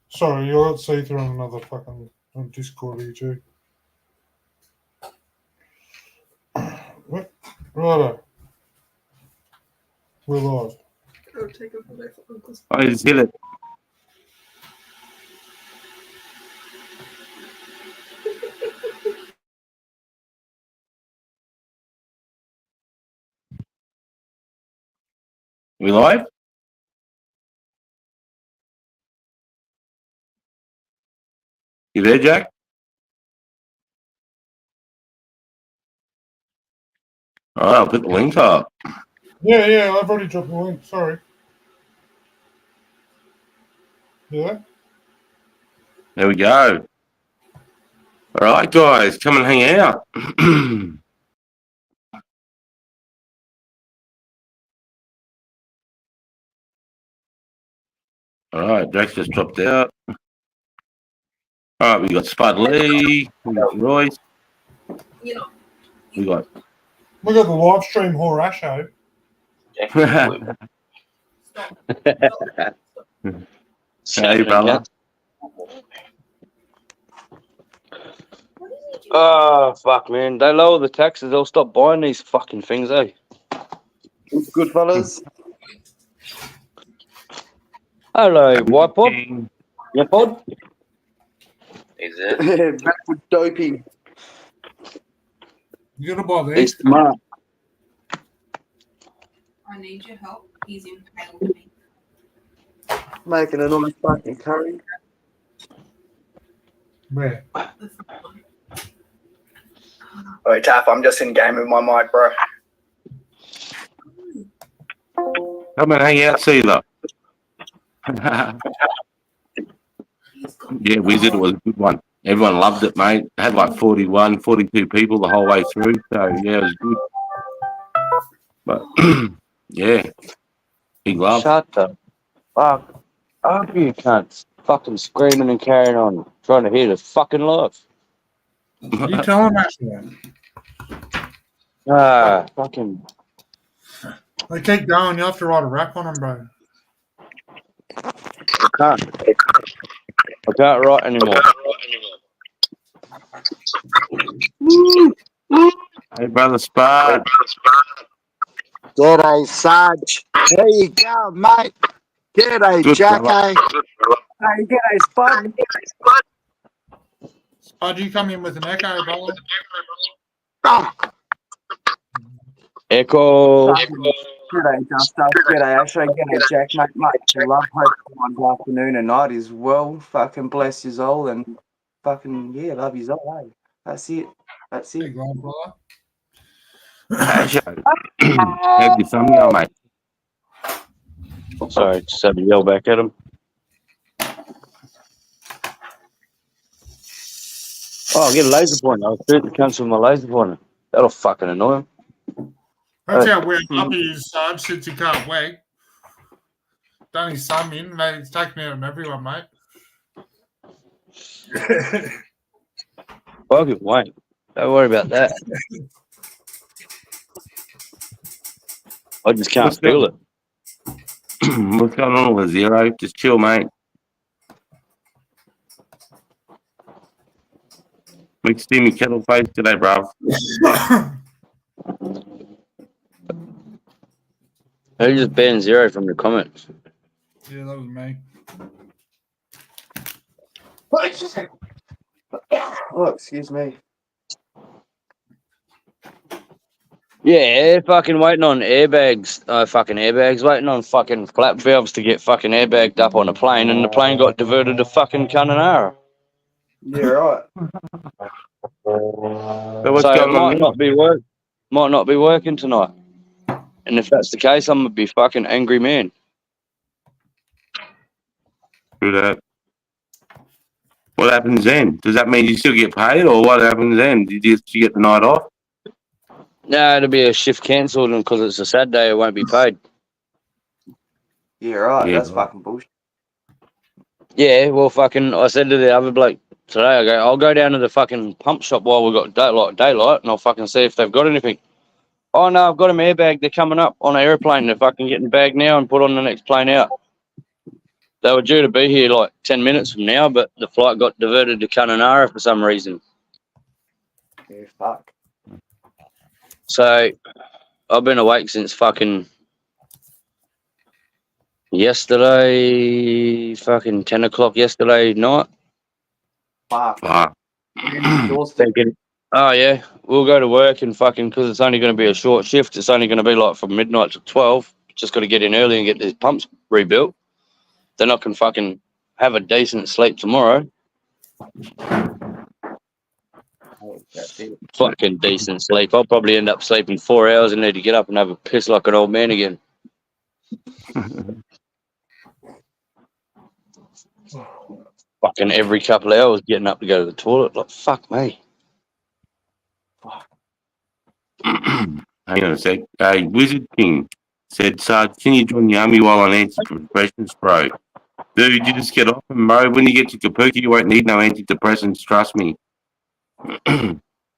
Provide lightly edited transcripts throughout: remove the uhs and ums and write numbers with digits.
Sorry, you'll see through on another fucking on Discord here too. Righto. We're live. I'll take a photo for Uncle's. I just hit it. We live? You there, Jack? All right, I'll put the link up. Yeah, I've already dropped the link. Sorry. Yeah. There we go. All right, guys, come and hang out. All right, Jack's just dropped out. All right, we got Spud Lee, we got Royce, You know. we got. We got the live stream Horasho. Hey, brother. Oh, fuck, man. They lower the taxes, they'll stop buying these fucking things, eh? Good fellas. Hello, White Pod. Yeah, Pod? Is it? Back with Dopey. You gotta buy He's these. smart. I need your help. He's impaled me. Making a nice fucking curry. Where? Wait, Taff, I'm just in game with my mic, bro. Come and hang out, Caesar. Yeah, Wizard was a good one. Everyone loved it, mate. It had like 41, 42 people the whole way through. So, yeah, it was good. But, yeah, big love. Shut the fuck up, you cunts. Fucking screaming and carrying on. Trying to hear the fucking life. You telling us that? Ah, fucking. They keep going. You have to write a rap on them, bro. I can't write anymore. Hey, brother Spud. G'day, Sarge. There you go, mate. G'day, Good Jacko. fella. Hey, g'day, Spud. Spud, you come in with an echo, brother. Oh, Echo. g'day, Justo. G'day, Ashley. G'day, Jack, mate. I love hope everyone's afternoon and night is well. Fucking bless you all and fucking, yeah, love you all, eh? That's it. That's Big it. love, brother. How's your thumb going, mate? Sorry, just had to yell back at him. Oh, I'll get a laser pointer. I'll shoot the cunts with my laser pointer. That'll fucking annoy him. That's how weird puppy is, Sarge, since he can't wait. Done his thumb in, mate. It's taken out of everyone, mate. Fucking wait. Don't worry about that. I just can't feel it. What's going on with Zero? Just chill, mate. Big steamy kettle face today, bro. Who just banned Zero from the comments? Yeah, that was me. Oh, excuse me. Yeah, fucking waiting on airbags. Waiting on fucking flap valves to get fucking airbagged up on a plane, and the plane got diverted to fucking Kununurra. Yeah, right. So what's So it going on? might not be working tonight. And if that's the case, I'm gonna be fucking angry man. Do that. What happens then? Does that mean you still get paid, or what happens then? Do you get the night off? No, it'll be a shift cancelled, and because it's a Saturday, it won't be paid. Yeah, right. Yeah, That's right. fucking bullshit. Yeah, well, fucking, I said to the other bloke today, I'll go down to the fucking pump shop while we've got daylight, and I'll fucking see if they've got anything. Oh, no, I've got them airbag. They're coming up on an airplane. They're fucking getting bagged now and put on the next plane out. They were due to be here like 10 minutes from now, but the flight got diverted to Kununurra for some reason. Yeah, fuck. So I've been awake since fucking yesterday, fucking 10 o'clock yesterday night. Fuck. Fuck. Exhausted. Thinking, oh yeah, we'll go to work and fucking, because it's only going to be a short shift. It's only going to be like from midnight to 12. Just got to get in early and get these pumps rebuilt. Then I can fucking have a decent sleep tomorrow. Oh, that's it. Fucking decent sleep. I'll probably end up sleeping 4 hours and need to get up and have a piss like an old man again. Fucking every couple of hours getting up to go to the toilet. Like, fuck me. Hang on a sec. Hey, Wizard King said, Sarge, can you join the army while on antidepressants, bro? Dude, you just get off them, bro. When you get to Kapuka, you won't need no antidepressants. Trust me.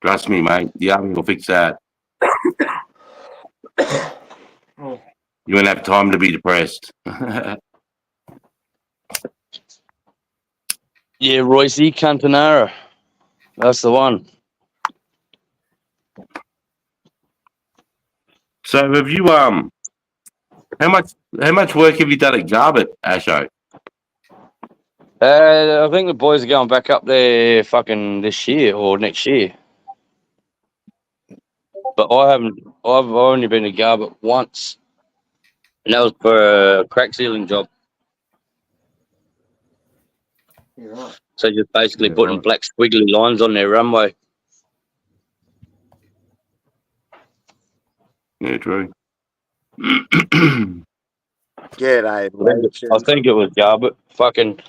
Trust me, mate. The army will fix that. You won't have time to be depressed. Yeah, Royce Cantonara. That's the one. So have you how much work have you done at Garbett, Asho? I think the boys are going back up there fucking this year or next year. But I haven't. I've only been to Garbett once, and that was for a crack sealing job. You're right. So just basically Yeah, putting right. black squiggly lines on their runway. Yeah, true. G'day, legend. I think it was Garbett. Fucking,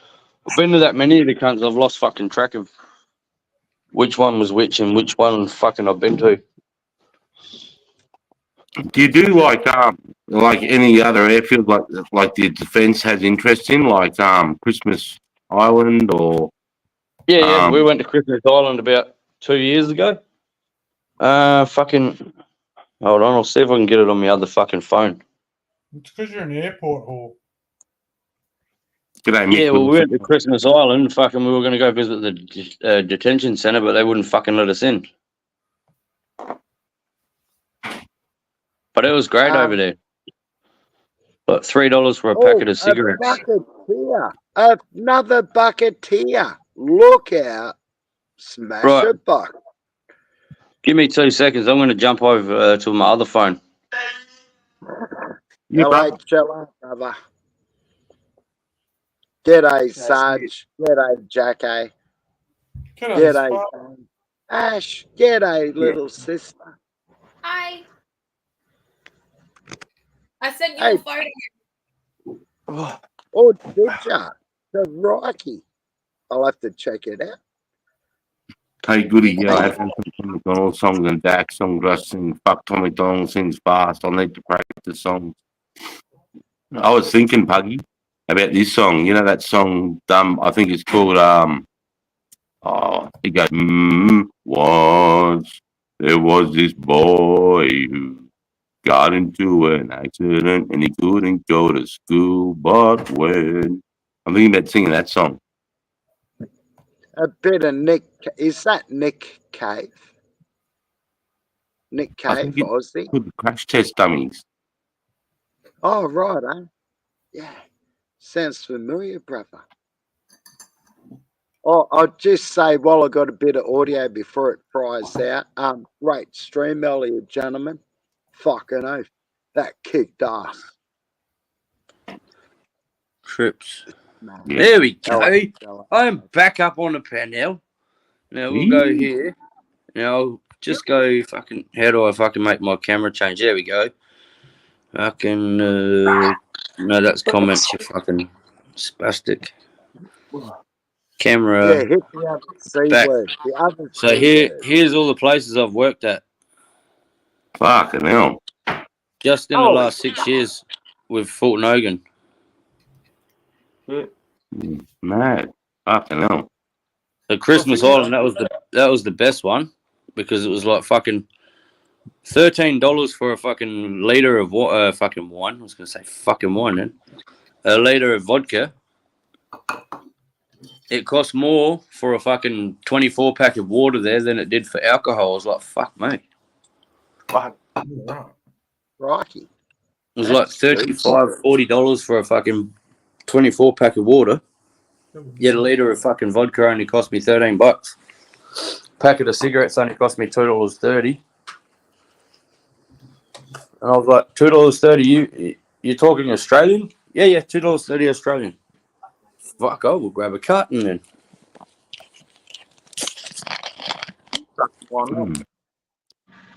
I've been to that many of the cunts. I've lost fucking track of which one was which and which one fucking I've been to. Do you do like any other airfield like the defence has interest in, like Christmas Island or Yeah, we went to Christmas Island about 2 years ago. Fucking, hold on, I'll see if I can get it on my other fucking phone. It's because you're an airport hall. G'day, Mick Yeah, well, we Wilson. went to Christmas Island. Fucking, we were going to go visit the detention centre, but they wouldn't fucking let us in. But it was great over there. Like $3 for a packet of cigarettes. Bucketeer. Another bucketeer. Look out. Smash Right. a buck. Give me 2 seconds. I'm going to jump over to my other phone. Yeah, LA bro. chiller, brother. G'day, Sarge. G'day, Jackie. G'day, Sam. Ash. G'day, little sister. Hi. I sent you Hey. a photo. Oh, did ya? The Rocky. I'll have to check it out. Hey, goody, yeah, I have some Tom McDonald songs and Dak songs. I sing fuck Tom McDonald sings fast. I'll need to practice songs. I was thinking, Puggy, about this song. You know that song, I think it's called it goes, once there was this boy who got into an accident and he couldn't go to school, but when I'm thinking about singing that song. A bit of Nick. Is that Nick Cave? Nick I Cave, think Aussie? Good crash test dummies. Oh, right, eh? Yeah. Sounds familiar, brother. Oh, I'll just say while I got a bit of audio before it fries out. Great stream earlier, gentlemen. Fucking oath. That kicked ass. Trips. Man. Yeah. There we go. Hello. I'm back up on the panel. Now we'll go here. Now I'll just go fucking. How do I fucking make my camera change? There we go. Fucking. No, that's comments. You fucking spastic. Camera. Yeah, hit the other C back. word. The other So C word. here's all the places I've worked at. Fucking hell. Just in the last 6 years with Fulton Hogan. Mad. Fucking hell. The Christmas Island, that was the best one because it was like fucking $13 for a fucking liter of fucking wine. I was gonna say fucking wine then. A liter of vodka, it cost more for a fucking 24 pack of water there than it did for alcohol. I was like, fuck me. Fuck. Crikey. It was like $35, $40 for a fucking 24 pack of water. Yet a litre of fucking vodka only cost me $13. Packet of cigarettes only cost me $2.30. And I was like, $2.30, you're talking Australian? Yeah, $2.30 Australian. Fuck, I will grab a carton then.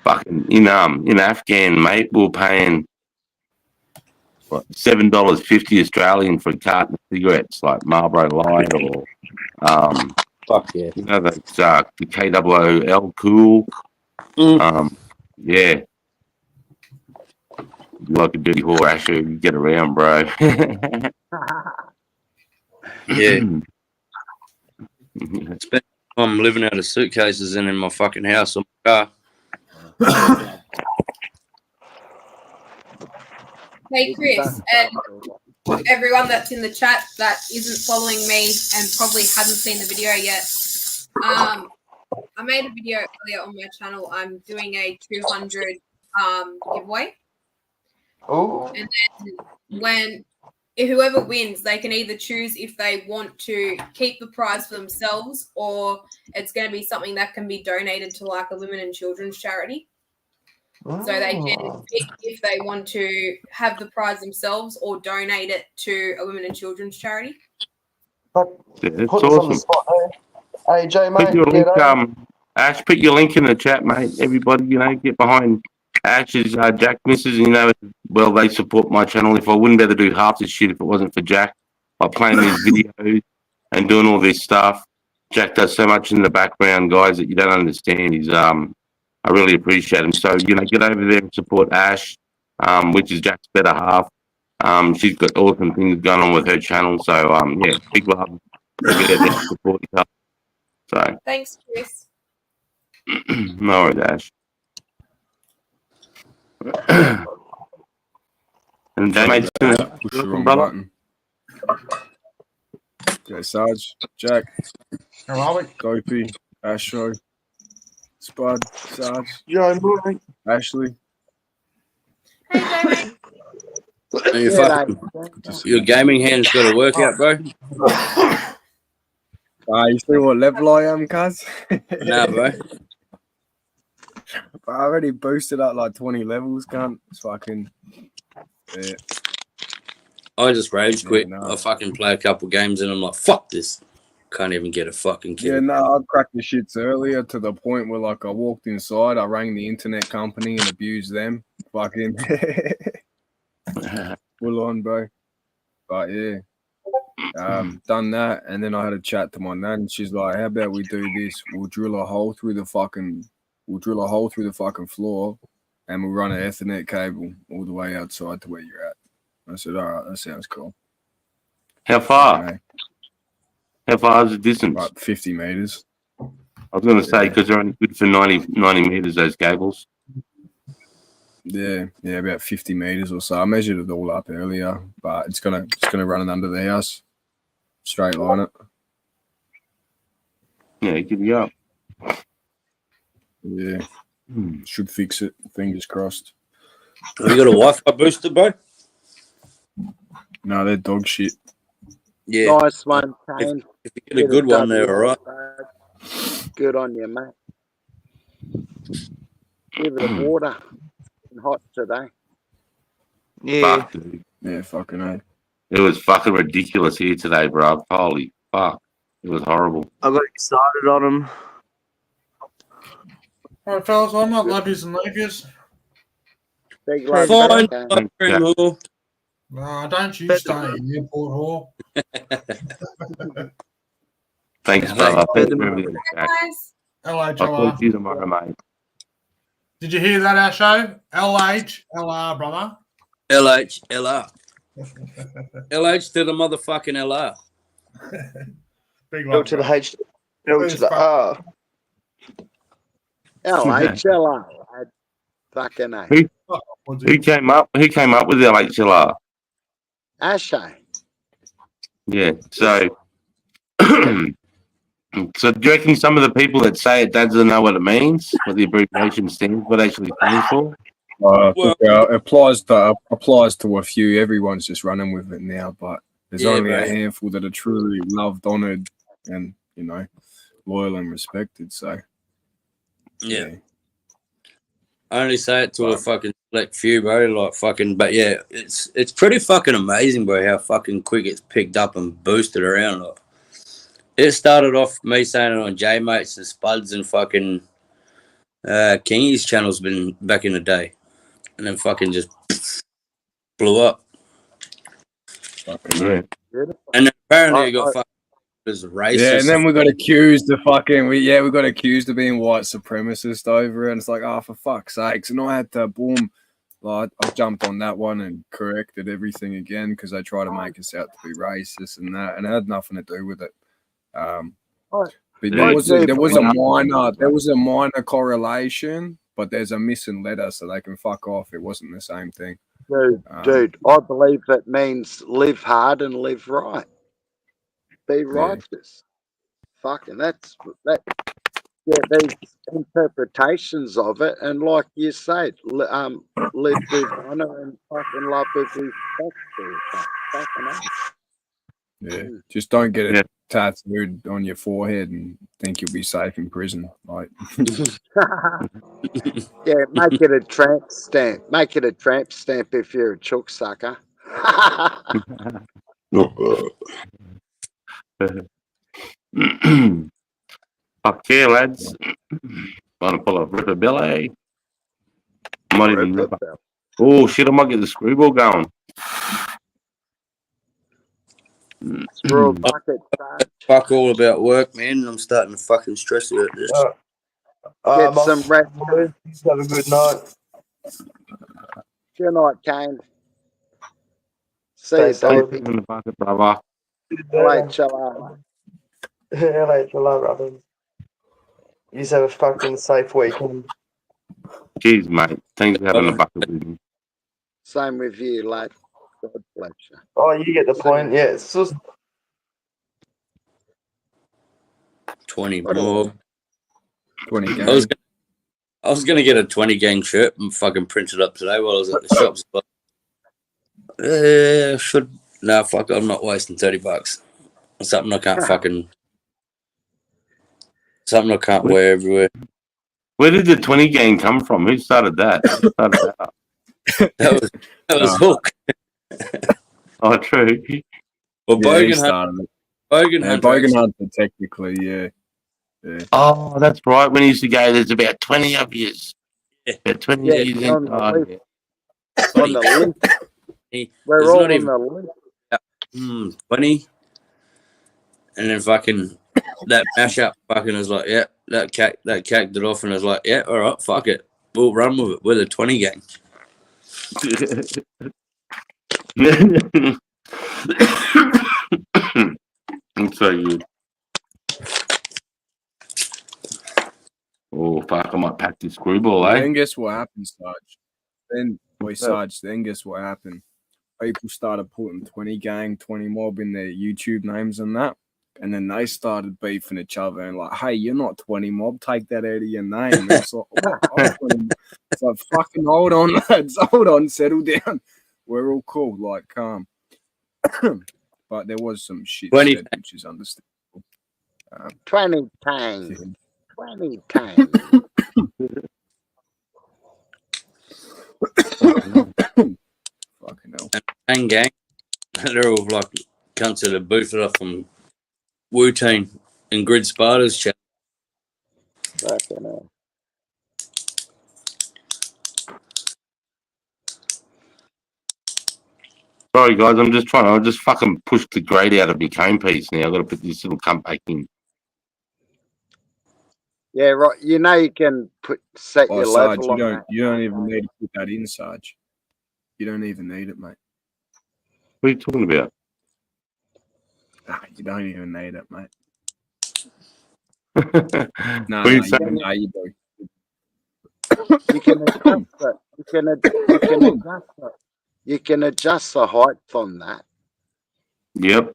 Fucking in Afghan, mate, we were paying what, $7.50 Australian for a carton of cigarettes, like Marlboro Light or Fuck yeah. you know those the KOOL Cool. Yeah. Like a dirty whore, actually, you get around, bro. Yeah. Spent time living out of suitcases and in my fucking house or my car. Hey, Chris, and everyone that's in the chat that isn't following me and probably hasn't seen the video yet. I made a video earlier on my channel. I'm doing a 200 giveaway. Oh. And then whoever wins, they can either choose if they want to keep the prize for themselves or it's going to be something that can be donated to like a women and children's charity. So they can pick if they want to have the prize themselves or donate it to a women and children's charity. But Yeah, that's put us on the awesome. spot, hey? Hey, J, mate. Put your link, g'day. Ash, put your link in the chat, mate. Everybody, get behind Ash's Jack Misses. Well, they support my channel. If I wouldn't be able to do half this shit if it wasn't for Jack, like playing these videos and doing all this stuff. Jack does so much in the background, guys, that you don't understand. He's I really appreciate him. So, get over there and support Ash, which is Jack's better half. She's got awesome things going on with her channel. So, yeah, big love. Get out there and support each other. So, Thanks, Chris. no worries, Ash. And mate, Push the wrong brother. button. Okay, Sarge, Jack, How are we? Dopey, Astro, Spud, Sarge, Yo, mate. Ashley. Hey, Jamie. And your gaming hand's got to work out, bro. You see what level I am, cuz? Nah, bro. I already boosted up like 20 levels, cunt. It's fucking... Yeah. I just rage quit. Yeah, no. I fucking play a couple games and I'm like, fuck this. Can't even get a fucking kill. Yeah, no, I cracked the shits earlier to the point where, like, I walked inside, I rang the internet company and abused them. Fucking full on, bro. But yeah, done that, and then I had a chat to my nan, and she's like, "How about we do this? We'll drill a hole through the fucking floor, and we'll run an Ethernet cable all the way outside to where you're at." I said, "All right, that sounds cool." How far? Okay. How far is the distance? Like 50 meters. I was going to say, because they're only good for 90 meters, those cables. Yeah, about 50 meters or so. I measured it all up earlier, but it's gonna run it under the house, straight line it. Yeah, give you up. Yeah, should fix it. Fingers crossed. Have you got a Wi-Fi booster, bro? No, they're dog shit. Yeah. Nice one, Kane. If you get a good one, they're all right. Good on you, mate. Give it a water. And hot today. Yeah. Fuck, dude. Yeah, fucking A. It was fucking ridiculous here today, bro. Holy fuck. It was horrible. I got excited on him. All right, fellas, I'm not lovies and levies. Big love, Fine. Kane. Thanks, Jack. No, don't you stay in the airport whore. Thanks, brother. Thanks for everything, Jack. Guys. I'll LHLR. talk to you tomorrow, mate. Did you hear that, Asho? LHLR, brother. LH, LR. LH to the motherfucking LR. Big L love. to the bro. H, L to the R. LHLR. Fucking A. Who came up with the LHLR? Ashay. Yeah. So, so do you reckon some of the people that say it doesn't know what it means, what the abbreviation stands, what it actually stands for? I think, it applies to a few. Everyone's just running with it now, but there's Yeah, only bro. a handful that are truly loved, honoured, and loyal and respected. So Yeah. I only say it to a fucking select few, bro. Like fucking, but yeah, it's pretty fucking amazing, bro. How fucking quick it's picked up and boosted around. Like, it started off me saying it on J Mates and Spuds and fucking Kingy's channel's been back in the day, and then fucking just blew up. Yeah. And then apparently it got fucking as racist. Yeah, and then we got accused of fucking. We got accused of being white supremacist over it. And it's like, oh, for fuck's sakes! And I had to boom. Like, I jumped on that one and corrected everything again because they try to make us out to be racist and that, and it had nothing to do with it. But there was a minor correlation, but there's a missing letter, so they can fuck off. It wasn't the same thing. Dude, I believe it means live hard and live right. Be righteous. Fucking that's that. Yeah, there's interpretations of it, and like you say, live with honor and fucking love with respect. Fucking hell. Yeah, just don't get it tattooed on your forehead and think you'll be safe in prison. Like, yeah, make it a tramp stamp. Make it a tramp stamp if you're a chook sucker. Fuck yeah, lads. Want to pull a Ripper Billy? Might even ripper. Oh shit, I might get the screwball going. Fuck all about work, man. I'm starting to fucking stress about this. Get some rest. Have a good night. Good night, Kane. See you, Davey. In the bucket, brother. LHLR. LHLR, brother. You just have a fucking safe weekend. Cheers, mate. Thanks for having a bucket with me. Same with you, lad. God bless you. Oh, you get the point. Yeah, it's just 20 more. 20 I was gonna get a 20 gang shirt and fucking print it up today while I was at the shops. But fuck, I'm not wasting $30. Something I can't wear everywhere. Where did the 20 gang come from? Who started that? That was Hook. Oh, true. Well, Bogan Hunter. Bogan Hunter, technically, yeah. Oh, that's right. When he used to go, there's about 20 of you. About 20 of you. On the list. We're all on the list. 20. And then fucking that mashup fucking was like, yeah, that cacked it off and was like, yeah, all right, fuck it. We'll run with it. We're the 20 gang. It's so good. Oh, fuck, I might pack this screwball, eh? Then guess what happened, Sarge? Then guess what happened? People started putting 20 gang, 20 mob in their YouTube names and that. And then they started beefing each other and like, hey, you're not 20 mob, take that out of your name. And it's like, it's like, fucking hold on, lads, hold on, settle down. We're all cool, like calm. But there was some shit said, which is understandable. 20 times. 20 times. Fucking hell. And gang, they're all like cunts that are boofed off from Wu-Tang and Grid Sparta's chat. Fucking hell. Sorry, guys, I just fucking pushed the grate out of my cane piece now. I've got to put this little cunt back in. Yeah, right. You know you can set your Sarge, level on you don't even need to put that in, Sarge. You don't even need it, mate. What are you talking about? You don't even need it, mate. You do. You can adjust it. You can adjust the height on that. Yep.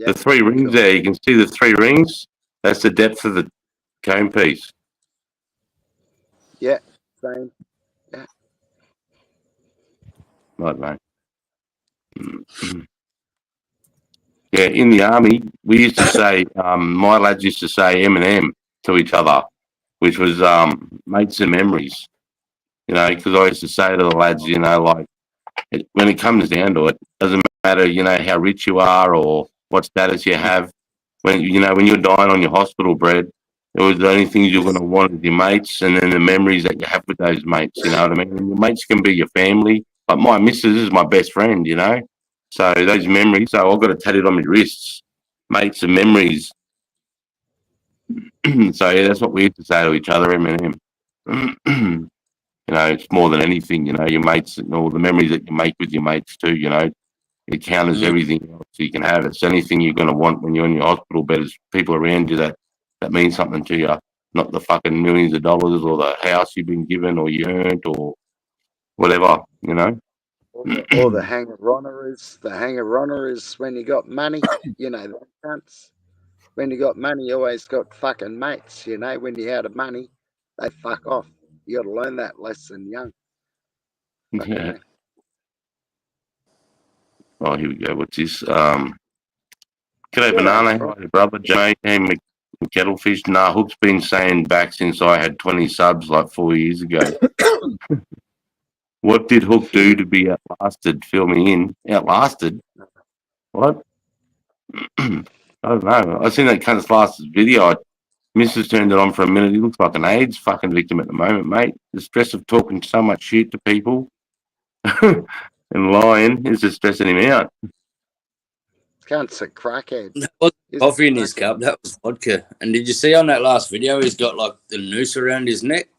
The 3 rings there, you can see the 3 rings. That's the depth of the cone piece. Yeah, same. I don't know. Yeah, in the army, we used to say, my lads used to say M&M to each other, which was mates and memories. You know, because I used to say to the lads, you know, like, when it comes down to it, doesn't matter, you know, how rich you are or what status you have. When you're dying on your hospital bed, it was the only things you're going to want is your mates, and then the memories that you have with those mates. You know what I mean? And your mates can be your family. But my missus is my best friend. You know, so those memories. So I've got it tattooed on my wrists, mates and memories. So yeah, that's what we used to say to each other, Eminem. You know, it's more than anything. You know, your mates and all the memories that you make with your mates too. You know, it counters everything else you can have. It's anything you're going to want when you're in your hospital bed is people around you that means something to you, not the fucking millions of dollars or the house you've been given or you earned or whatever, you know. Or the hanger-runner is when you got money, you know, them cunts. When you got money, you always got fucking mates, you know. When you're out of money, they fuck off. You got to learn that lesson young. Yeah. Oh, here we go. What's this? G'day, Banana. Bro. Hi, brother. Jay. Hey, Kettlefish. Nah, Hook's been saying back since I had 20 subs like 4 years ago. What did Hook do to be outlasted? Fill me in. Outlasted? What? I don't know. I seen that cunt's last video. Mrs. turned it on for a minute. He looks like an AIDS fucking victim at the moment, mate. The stress of talking so much shit to people and lying is just stressing him out. Cunt's a crackhead. That wasn't coffee in his cup, that was vodka. And did you see on that last video he's got like the noose around his neck?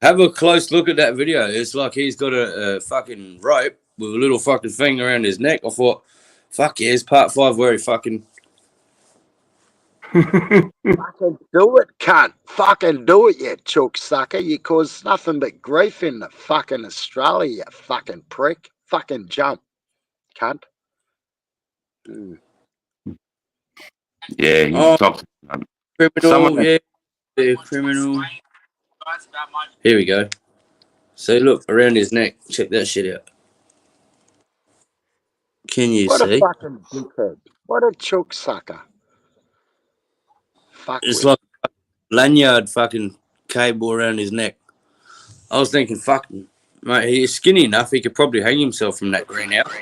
Have a close look at that video. It's like he's got a fucking rope with a little fucking thing around his neck. I thought, fuck yeah, it's part 5 where he fucking... Fucking do it, cunt. Fucking do it, you chook sucker. You cause nothing but grief in the fucking Australia, you fucking prick. Fucking jump, cunt. Yeah, he's toxic. Criminal, yeah, criminal. Here we go. See, look, around his neck. Check that shit out. Can you What see? a fucking dickhead. What a chook sucker. Fuck It's with. like a lanyard fucking cable around his neck. I was thinking, fuck, mate, he's skinny enough, he could probably hang himself from that greenhouse.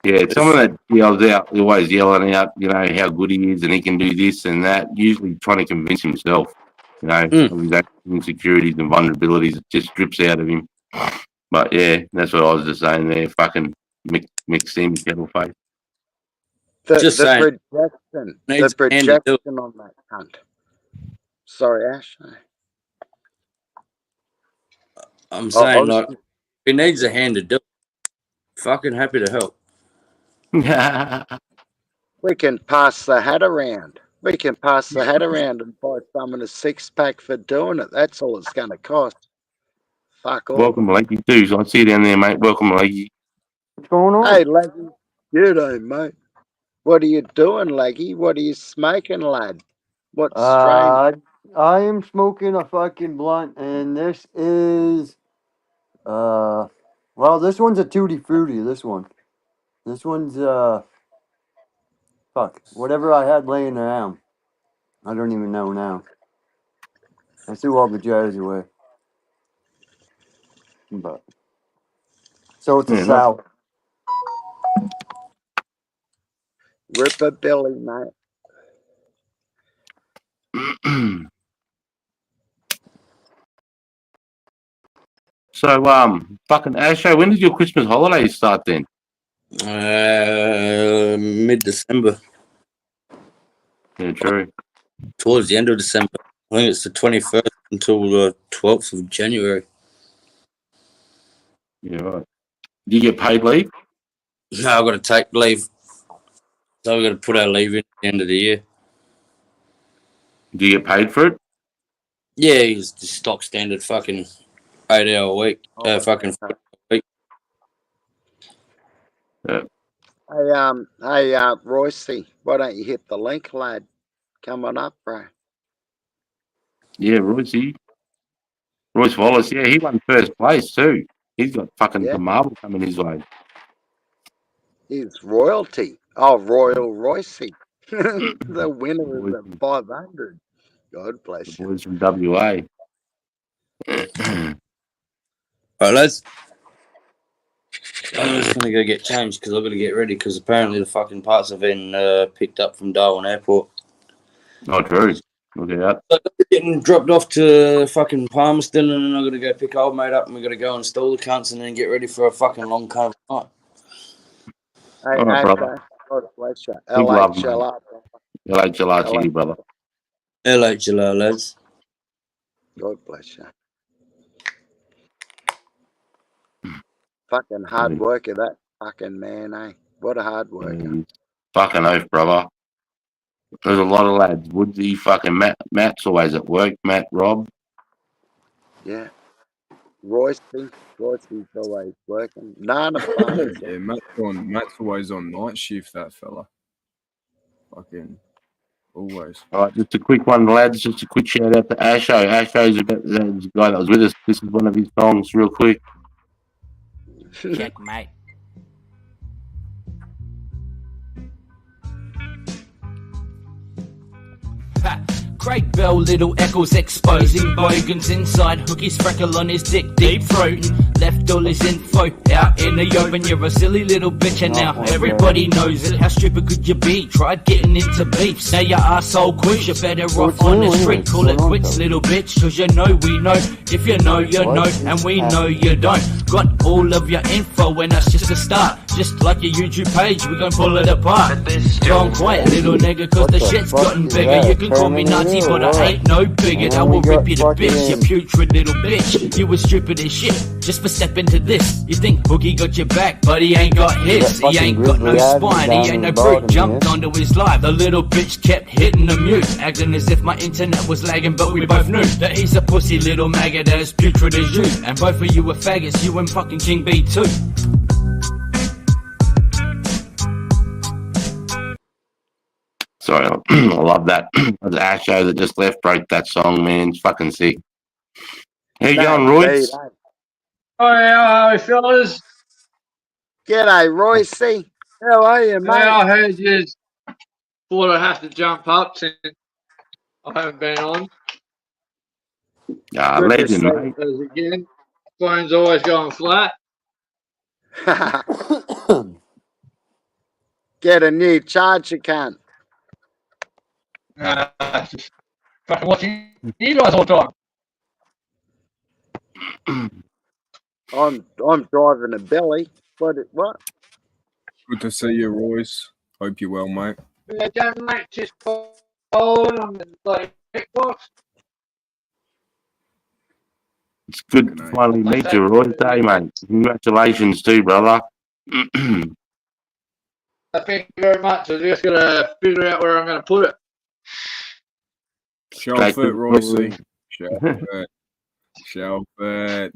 Yeah, it's someone that yells out, always yelling out, you know, how good he is and he can do this and that, usually trying to convince himself, you know, of his own insecurities and vulnerabilities. It just drips out of him. But yeah, that's what I was just saying there. Fucking mixed him, kettle face. The projection on that cunt. Sorry, Ash. I'm saying, like, he needs a hand to do it. Fucking happy to help. We can pass the hat around. We can pass the hat around and buy someone a 6-pack for doing it. That's all it's going to cost. Fuck off. Welcome, Leggy, too. I see you down there, mate. Welcome, Leggy. What's going on? Hey, Leggy. G'day, mate. What are you doing, Leggy? What are you smoking, lad? What's strange? I am smoking a fucking blunt, and this is, well, this one's a Tutti Frutti, this one. This one's, fuck, whatever I had laying around. I don't even know now. I threw all the jars away. But, so it's a sour. Ripper Billy, mate. So, fucking Asho, when did your Christmas holidays start then? Mid-December. Yeah, true. Towards the end of December. I think it's the 21st until the 12th of January. Yeah, right. Do you get paid leave? No, I've got to take leave. So we've got to put our leave in at the end of the year. Do you get paid for it? Yeah, it's the stock standard fucking 8 hour week. Oh, Fucking okay. week. Hey, Royce, why don't you hit the link, lad? Come on up, bro. Yeah, Royce Wallace. Yeah, he won first place too. He's got fucking Yeah. some marble coming his way. He's royalty. Oh, Royal Royce. The winner of the 500. God The bless you. boys from WA. Right, lads. I'm just gonna go get changed because I've got to get ready because apparently the fucking parts have been picked up from Darwin Airport. Not true. Look at that. So I'm getting dropped off to fucking Palmerston, and then I'm gonna go pick old mate up, and we're gonna go install the cunts, and then get ready for a fucking long kind of night. Hey, All right, brother. God bless you. Big love, mate. LHLR. LHLR to you, brother. LHLR, lads. God bless you. Fucking hard worker, that fucking man, eh? What a hard worker. Fucking oath, brother. There's a lot of lads. Woodsy, fucking Matt's always at work. Matt, Rob. Yeah. Royce's always working. Nana Farms. Yeah, Matt's always on night shift, that fella. Fucking always. All right, just a quick one, lads. Just a quick shout out to Asho. Asho's the guy that was with us. This is one of his songs, real quick. Checkmate. Craig Bell, little echoes exposing bogans inside. Hookie's freckle on his dick, deep throating. Left all his info out in the open. You're a silly little bitch, and now everybody knows it. How stupid could you be? Tried getting into beefs. Now your arsehole quits. You're better off on the street. Call it quits, little bitch, cause you know we know. If you know, you know, and we know you don't. Got all of your info, and that's just a start. Just like your YouTube page, we gon' pull it apart. Go on quiet, little nigga, cause the shit's gotten bigger. You can call me Nazi, but I ain't no bigot. I will rip you to bits, you putrid little bitch. You was stupid as shit, just for stepping to this. You think Boogie got your back, but he ain't got his. He ain't got no spine, he ain't no brute. Jumped onto his live, the little bitch kept hitting the mute. Acting as if my internet was lagging, but we both knew that he's a pussy little maggot as putrid as you. And both of you are faggots, you and fucking King B too. Sorry, I love that. That's Asho that just left, broke that song, man. It's fucking sick. How you going, Royce? Oh, yeah, fellas. G'day, Royce. How are you, mate? Yeah, I heard you. Thought I'd have to jump up since I haven't been on. Legend, mate. Again, phone's always going flat. Get a new charge, you can. Just fucking watching you guys all the time. I'm driving a belly. What? Good to see you, Royce. Hope you're well, mate. Yeah, don't make just cold on the bloody Xbox. It's good to finally meet you, Royce. Hey, mate. Congratulations too, brother. Thank you very much. I'm just gonna figure out where I'm gonna put it. Shelf it, Royce. Shelf it. Shelf it.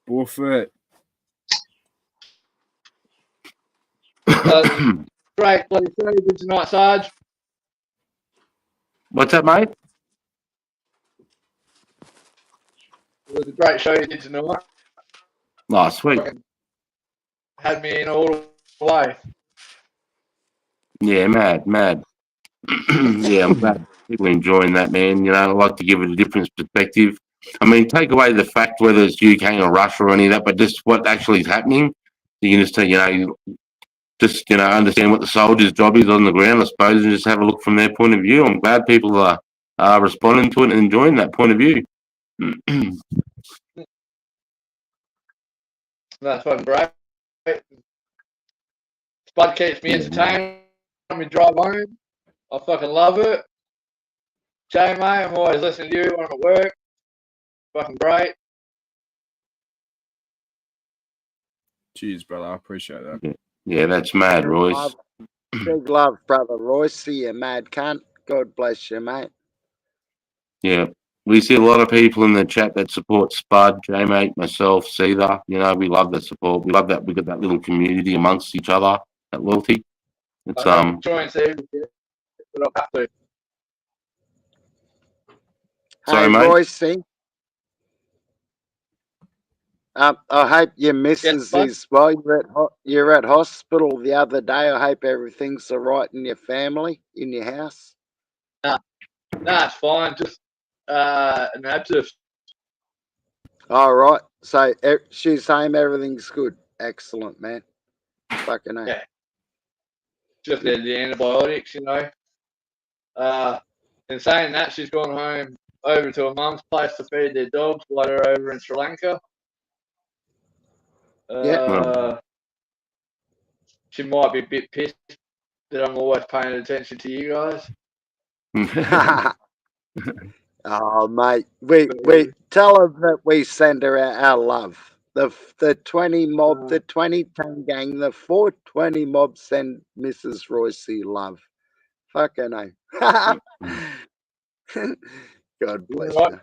Boof it. Great bloody show you did tonight, Sarge. What's that, mate? It was a great show you did tonight. Oh, sweet. Had me in all the way. Yeah, mad. Yeah, I'm glad people are enjoying that, man. You know, I like to give it a different perspective. I mean, take away the fact whether it's UK or Russia or any of that, but just what actually is happening. You can just, understand what the soldier's job is on the ground, I suppose, and just have a look from their point of view. I'm glad people are responding to it and enjoying that point of view. That's fucking great. Spud keeps me entertained when we drive home. I fucking love it. Jay, mate, I'm always listening to you when I'm at work. Fucking great. Cheers, brother. I appreciate that. Yeah, that's mad, Royce. Big love, brother Royce. You mad cunt. God bless you, mate. Yeah. we see a lot of people in the chat that support Spud, J-Mate, myself, Cedar. You know, we love the support. We love that we got that little community amongst each other, that loyalty. It's I haven't joined Steve, but I'll have to. Sorry, Hey, mate. Royce, I hope your missus bud? is well. You're at hospital the other day. I hope everything's all right in your family, in your house. No, it's fine. Just an abscess. All right. So she's home. Everything's good. Excellent, man. Fucking hell. Yeah. Just the antibiotics, you know. In saying that, she's gone home over to her mum's place to feed their dogs while they're over in Sri Lanka. Yeah. She might be a bit pissed that I'm always paying attention to you guys. Oh, mate, we tell her that we send her our love. The 20 mob, the 2010 gang, the 420 mob send Mrs. Royce love. Fucking hell. God bless Right. her.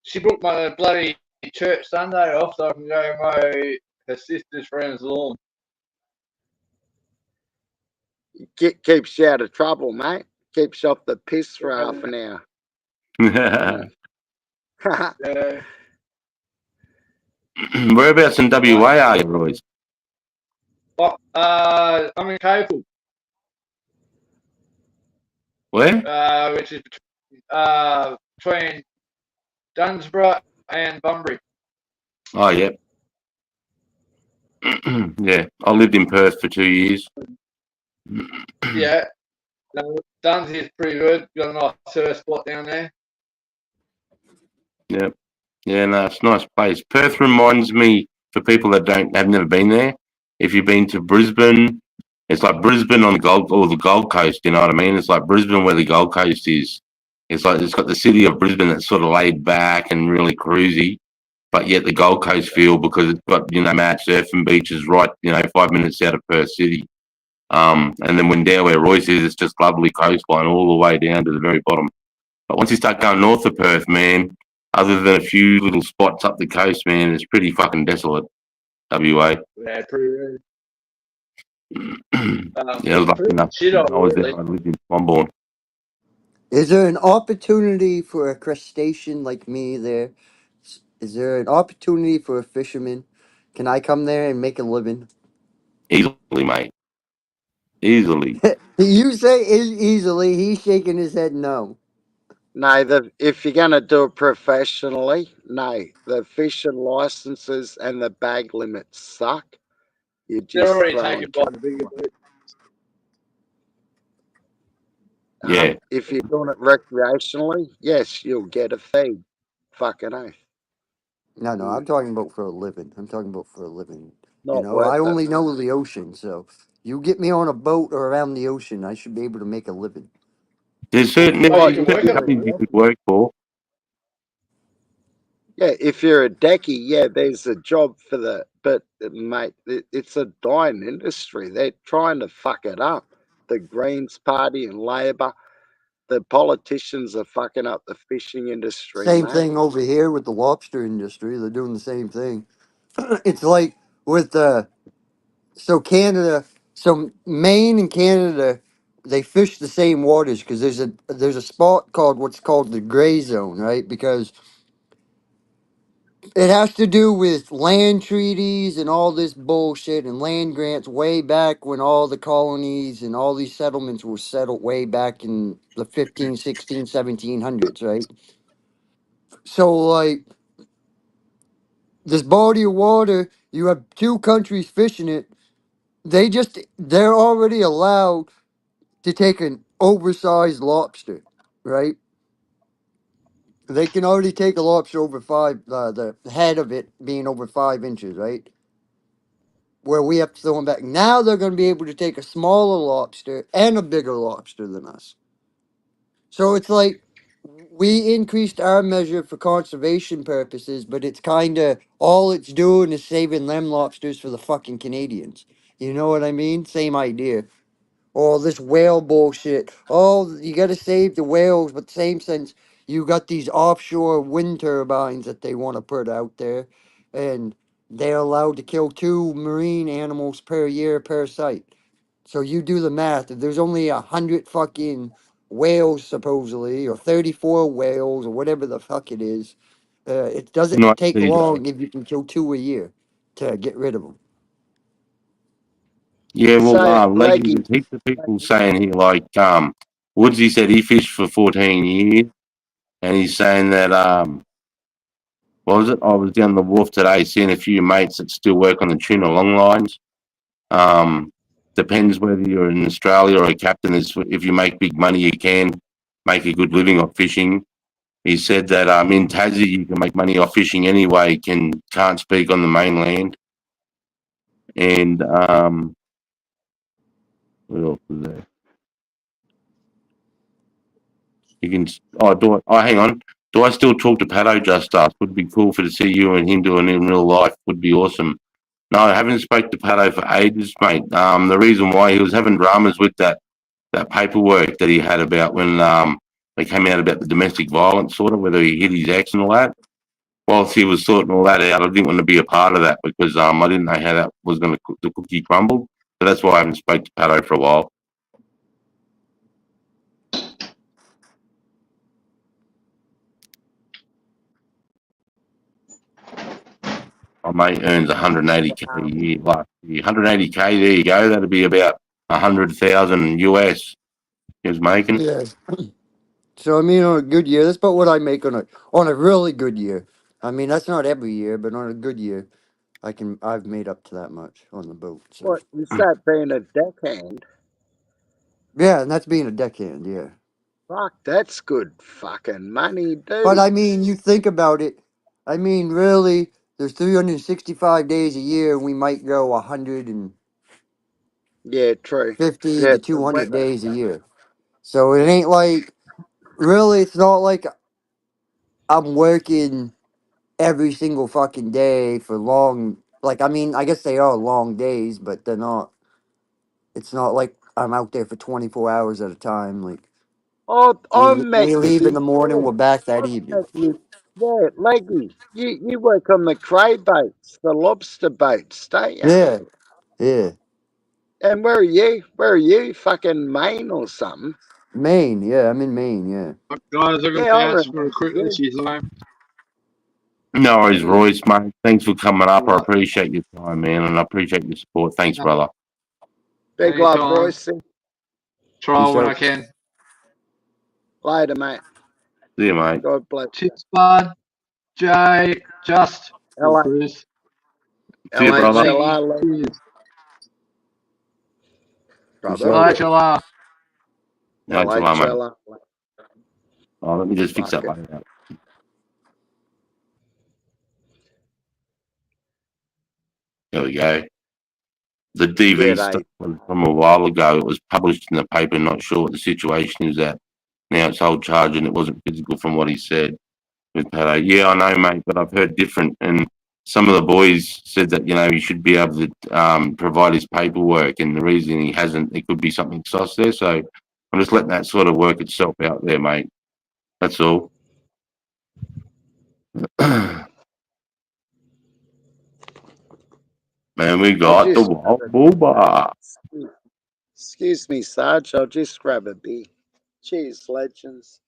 She booked my bloody church Sunday off so I can go mow her sister's friend's lawn. Keeps you out of trouble, mate. Keeps you off the piss for half an hour. Yeah. Whereabouts in WA are you, Royce? I'm in Capel. Where? Which is between Dunsborough and Bunbury. Oh, yeah. Yeah, I lived in Perth for 2 years. Yeah. Duns is pretty good. Got a nice surf spot down there. Yeah. Yeah, no, it's a nice place. Perth reminds me, for people that have never been there, if you've been to Brisbane, it's like Brisbane on the Gold Coast, you know what I mean? It's like Brisbane where the Gold Coast is. It's like it's got the city of Brisbane that's sort of laid back and really cruisy, but yet the Gold Coast feel because it's got, you know, mad surfing beaches right, you know, 5 minutes out of Perth City. And then when down where Royce is, it's just lovely coastline all the way down to the very bottom. But once you start going north of Perth, man, other than a few little spots up the coast, man, it's pretty fucking desolate. WA. Yeah, pretty good. Yeah, I was lucky enough. When I was there, I lived in Swanbourne. Is there an opportunity for a crustacean like me there? Is there an opportunity for a fisherman? Can I come there and make a living? Easily, mate. Easily. You say easily. He's shaking his head no. No, if you're going to do it professionally, no. The fishing licenses and the bag limits suck. You just They're already throw taken by the bigger boat. Yeah. If you're doing it recreationally, yes, you'll get a fee. Fucking oath. No, I'm talking about for a living. I'm talking about for a living. You Not know, worth I it. only know the ocean, so you get me on a boat or around the ocean, I should be able to make a living. There's certain companies you could work for. Yeah, if you're a decky, yeah, there's a job for the, but mate, it's a dying industry. They're trying to fuck it up. The Greens Party and Labor, the politicians are fucking up the fishing industry, Same mate. thing over here with the lobster industry. They're doing the same thing. It's like with Canada, so Maine and Canada, they fish the same waters because there's a spot called what's called the gray zone, right? Because it has to do with land treaties and all this bullshit and land grants way back when all the colonies and all these settlements were settled way back in the 15, 16, 1700s, right? So like this body of water, you have two countries fishing it. They're already allowed to take an oversized lobster, right? They can already take a lobster over the head of it being over 5 inches, right? Where we have to throw them back. Now they're going to be able to take a smaller lobster and a bigger lobster than us. So it's like we increased our measure for conservation purposes, but it's kind of all it's doing is saving them lobsters for the fucking Canadians. You know what I mean? Same idea. All this whale bullshit. Oh, you got to save the whales, but same sense, you got these offshore wind turbines that they want to put out there, and they're allowed to kill 2 marine animals per year per site. So you do the math. If there's only 100 fucking whales supposedly, or 34 whales, or whatever the fuck it is, it doesn't Not take these. long if you can kill 2 a year to get rid of them. Yeah, well, So, like Leggy, there's heaps of people saying here, like Woodsy said he fished for 14 years, and he's saying that what was it? I was down the wharf today, seeing a few mates that still work on the tuna long lines. Depends whether you're in Australia or a captain. If you make big money, you can make a good living off fishing. He said that in Tassie you can make money off fishing anyway. Can't speak on the mainland. And what else was there? You can. Hang on. Do I still talk to Pato just us? Would be cool for to see you and him doing it in real life. Would be awesome. No, I haven't spoke to Pato for ages, mate. The reason why he was having dramas with that paperwork that he had about when they came out about the domestic violence sort of, whether he hit his ex and all that. Whilst he was sorting all that out, I didn't want to be a part of that because I didn't know how that was going to the cookie crumble. So that's why I haven't spoke to Pato for a while. My mate earns 180k a year last year. 180k, there you go. That'd be about 100,000 US he was making. Yeah. So I mean, on a good year, that's about what I make on a really good year. I mean, that's not every year, but on a good year, I've made up to that much on the boat. So what is that being a deckhand? yeah, and that's being a deckhand, yeah. Fuck, that's good fucking money, But dude. I mean, you think about it. I mean, really, there's 365 days a year, and we might go 150 Yeah, true. Yeah, to 200 days a year. So it ain't like really. It's not like I'm working every single fucking day for long. Like, I mean, I guess they are long days, but they're not. It's not like I'm out there for 24 hours at a time. Like I met we you leave in the morning, before. we're back that I evening. met you. Yeah, Leggy, you work on the cray boats, the lobster boats, don't you? Yeah, yeah. And where are you? Where are you? Fucking Maine or something? Maine, yeah, I'm in Maine, yeah. Guys, I'm going Yeah, to I answer remember real quickly. you. She's like, No worries, Royce, mate. Thanks for coming up. I Right. appreciate your time, man, and I appreciate your support. Thanks, brother. Big love, anytime. Royce. Try Peace when out. I can. Later, mate. See you, mate. God bless. Cheers, bud. Jay, Just, LA, Bruce. See you, brother. LHLR, Cheers. Peace brother. out. HLR. Thanks a lot, mate. LHLR. Oh, let me just fix that Fuck it. later. There we go. The DV stuff G'day. was from a while ago. It was published in the paper. Not sure what the situation is at. Now it's hold charge and it wasn't physical from what he said with Pato. Yeah, I know, mate, but I've heard different. And some of the boys said that, he should be able to provide his paperwork. And the reason he hasn't, there could be something sus there. So I'm just letting that sort of work itself out there, mate. That's all. Man, we I'll got the just Wild Bull Bar. excuse me, Sarge. I'll just grab a beer. Cheers, legends.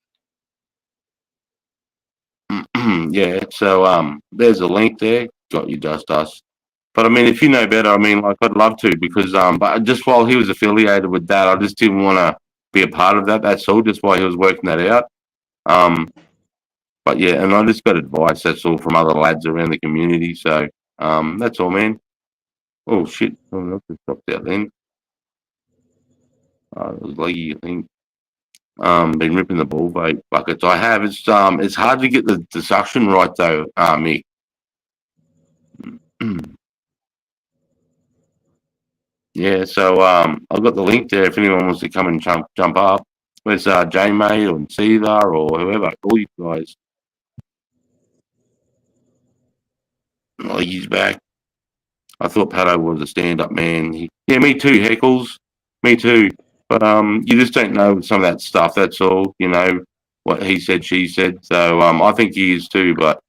Yeah, so there's a link there. Got you, Just Us. But I mean, if you know better, I mean, like I'd love to because but just while he was affiliated with that, I just didn't want to be a part of that. That's all. Just while he was working that out. But yeah, and I just got advice. That's all from other lads around the community. So that's all, man. Oh shit! Oh, that just dropped out then. It was leggy, I think. Been ripping the ball buckets. I have. It's hard to get the suction right though, Mick. Yeah, so I've got the link there if anyone wants to come and jump up. Where's J May or Cesar or whoever, all you guys. Oh, he's back. I thought Pato was a stand-up man. Yeah, me too, Heckles. Me too. But you just don't know some of that stuff. That's all. what he said, she said. So I think he is too. But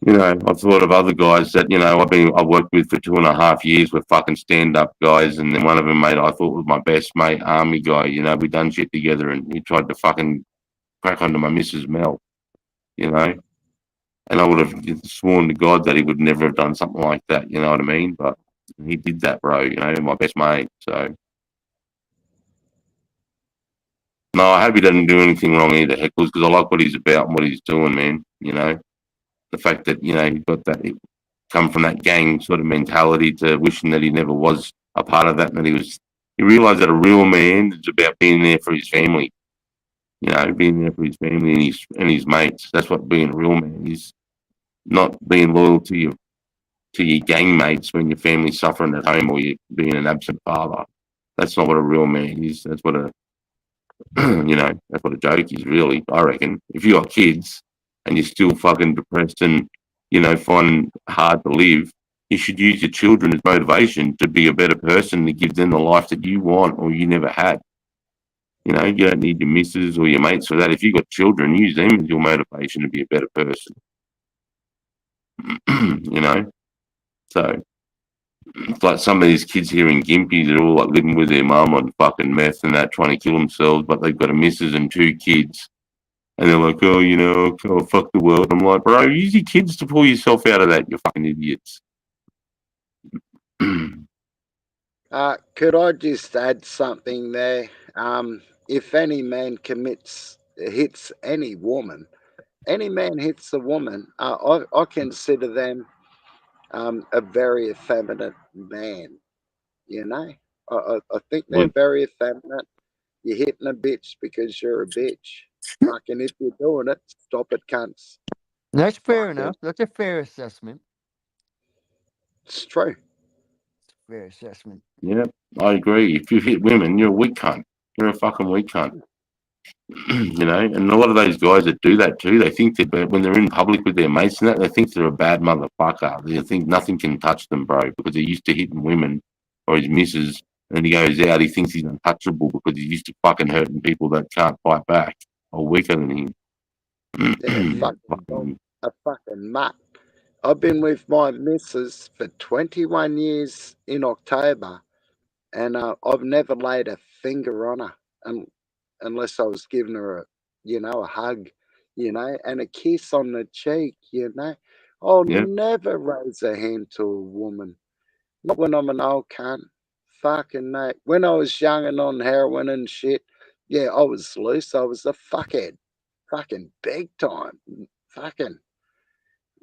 I've thought of other guys that I've worked with for 2.5 years with fucking stand-up guys, and then one of them, mate, I thought was my best mate, army guy. We done shit together, and he tried to fucking crack onto my Mrs. Mel. And I would have sworn to God that he would never have done something like that. You know what I mean? But he did that, bro. My best mate. So no, I hope he doesn't do anything wrong either, Heckles, because I like what he's about and what he's doing, man. The fact that he got that, he come from that gang sort of mentality to wishing that he never was a part of that, and that he realised that a real man is about being there for his family. Being there for his family and his mates. That's what being a real man is. Not being loyal to your gang mates when your family's suffering at home or you're being an absent father. That's not what a real man is. That's what a that's what a joke is, really. I reckon if you got kids and you're still fucking depressed and find it hard to live, you should use your children as motivation to be a better person, to give them the life that you want or you never had. You don't need your missus or your mates for that. If you got children, use them as your motivation to be a better person. So it's like some of these kids here in Gympie, they're all like living with their mum on fucking meth and that, trying to kill themselves, but they've got a missus and 2 kids. And they're like, oh, fuck the world. I'm like, bro, use your kids to pull yourself out of that, you fucking idiots. Could I just add something there? If any man hits any woman, any man hits a woman, I consider them a very effeminate man. I think they're very effeminate. You're hitting a bitch because you're a bitch. Fucking if you're doing it, stop it, cunts. That's fair enough. That's a fair assessment. It's true. Fair assessment. Yeah, I agree. If you hit women, you're a weak cunt. You're a fucking weak cunt. And a lot of those guys that do that too, they think that when they're in public with their mates and that, they think they're a bad motherfucker. They think nothing can touch them, bro, because they're used to hitting women or his missus. And then he goes out, he thinks he's untouchable because he's used to fucking hurting people that can't fight back or weaker than him. Yeah, a fucking mutt. I've been with my missus for 21 years in October, and I've never laid a finger on her unless I was giving her a hug, and a kiss on the cheek, I'll never raise a hand to a woman. Not when I'm an old cunt. Fucking mate. When I was young and on heroin and shit, yeah, I was loose. I was a fuckhead. Fucking big time. Fucking.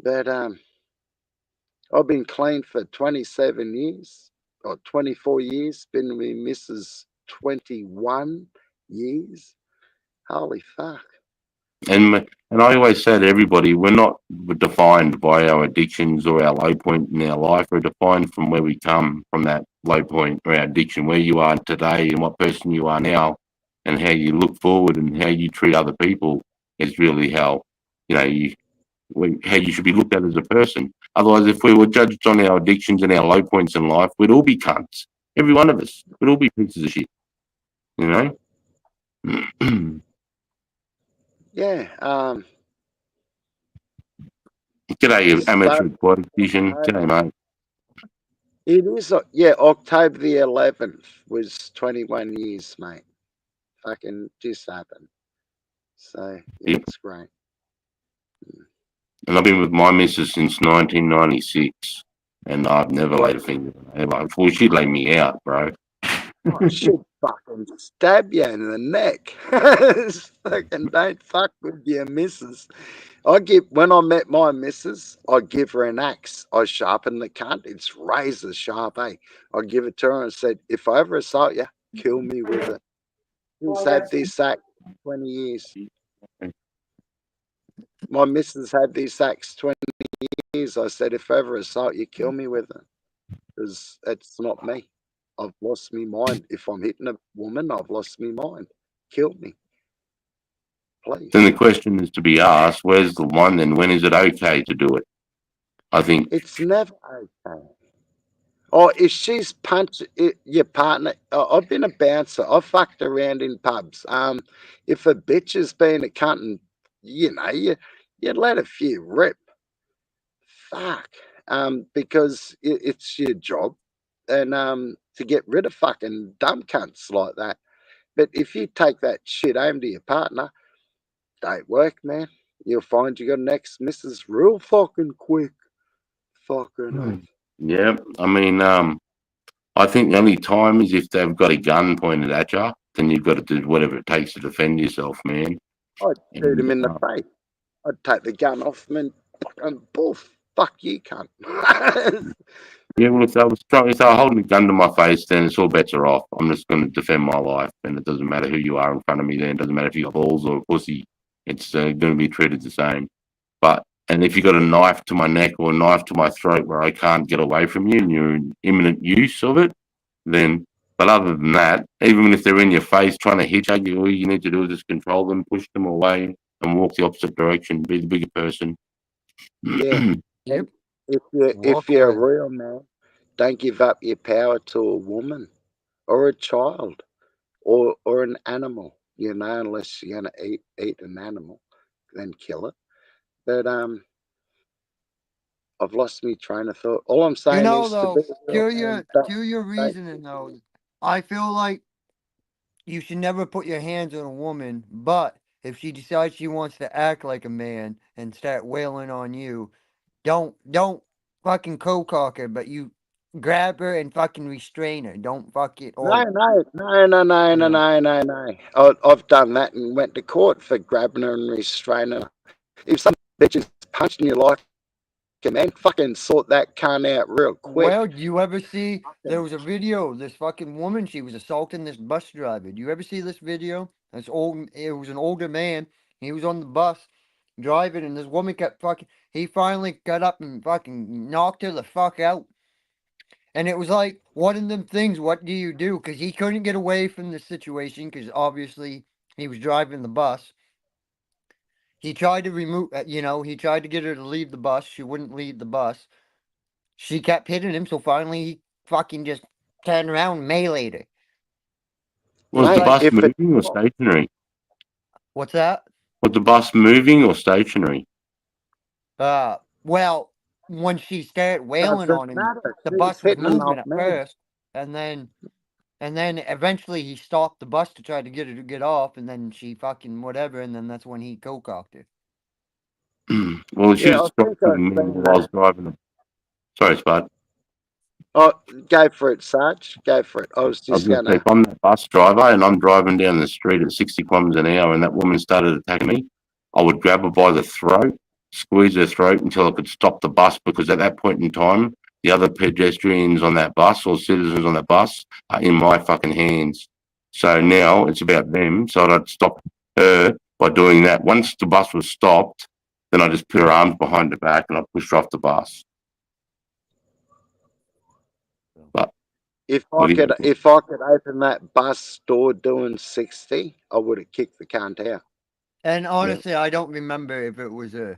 But I've been clean for 27 years or 24 years. Been with Mrs. 21 years. Holy fuck. And I always say to everybody, we're not defined by our addictions or our low point in our life. We're defined from where we come from, that low point or our addiction, where you are today and what person you are now, and how you look forward and how you treat other people is really how how you should be looked at as a person. Otherwise, if we were judged on our addictions and our low points in life, we'd all be cunts. Every one of us. We'd all be pieces of shit. Yeah. G'day, amateur politician. G'day, mate. It is, October the 11th was 21 years, mate. Fucking just happened. So, it's great. And I've been with my missus since 1996, and I've never laid a finger on her. Before she laid me out, bro. I should fucking stab you in the neck. Fucking don't fuck with your missus. When I met my missus, I give her an axe. I sharpen the cunt. It's razor sharp, eh? I give it to her and said, if I ever assault you, kill me with it. She's had this axe 20 years. My missus had this axe 20 years. I said, if I ever assault you, kill me with it. Because it's not me. I've lost my mind. If I'm hitting a woman, I've lost my mind. Kill me. Please. Then the question is to be asked, where's the line then? When is it okay to do it? I think it's never okay. Or if she's punched your partner, I've been a bouncer. I've fucked around in pubs. If a bitch has been a cunt and, you let a few rip. Fuck. Because it's your job. And to get rid of fucking dumb cunts like that. But if you take that shit home to your partner, don't work, man. You'll find you got an ex-missus real fucking quick. Fucking oath. Yeah, I mean, I think the only time is if they've got a gun pointed at you, then you've got to do whatever it takes to defend yourself, man. I'd shoot him And, in the face. I'd take the gun off him and boof. Fuck you, cunt. yeah, well, if they were holding a gun to my face, then it's all bets are off. I'm just going to defend my life, and it doesn't matter who you are in front of me. Then it doesn't matter if you got balls or a pussy. It's going to be treated the same. And if you got a knife to my neck or a knife to my throat where I can't get away from you, and you're in imminent use of it, then. But other than that, even if they're in your face trying to hitchhike you, all you need to do is just control them, push them away, and walk the opposite direction. Be the bigger person. Yeah. Yep. If you're a real man, don't give up your power to a woman or a child or an animal. Unless you're gonna eat an animal, then kill it. But I've lost my train of thought. All I'm saying is though, to be a real man, to your reasoning, though, I feel like you should never put your hands on a woman, but if she decides she wants to act like a man and start wailing on you, don't fucking co-cock her, but you grab her and fucking restrain her. Don't fuck it No, or no, no, no, no, no, no, no, no. I've done that and went to court for grabbing her and restraining her. If some bitch is punching you like a man, fucking sort that cunt out real quick. Well, do you ever see there was a video, this fucking woman, she was assaulting this bus driver. Do you ever see this video? It was an older man. He was on the bus driving and this woman kept he finally got up and fucking knocked her the fuck out. And it was like one of them things, what do you do? Because he couldn't get away from the situation because obviously he was driving the bus. He tried to he tried to get her to leave the bus. She wouldn't leave the bus. She kept hitting him, so finally he fucking just turned around and meleeed her. Was the bus moving or stationary? What's that? Was the bus moving or stationary? Well, when she started wailing on him, the bus was moving at first, and then eventually he stopped the bus to try to get her to get off, and then she fucking whatever, and then that's when he co-cocked her. Well, she was stopping me while I was driving. Sorry, Spud. Oh, go for it, Sarge. Go for it. I was just going to say, if I'm the bus driver and I'm driving down the street at 60 kilometers an hour and that woman started attacking me, I would grab her by the throat, squeeze her throat until I could stop the bus, because at that point in time, the other pedestrians on that bus or citizens on that bus are in my fucking hands. So now it's about them. So I'd stop her by doing that. Once the bus was stopped, then I just put her arms behind her back and I pushed her off the bus. But if I could open that bus door doing 60, I would have kicked the cunt out. And honestly, I don't remember if it was a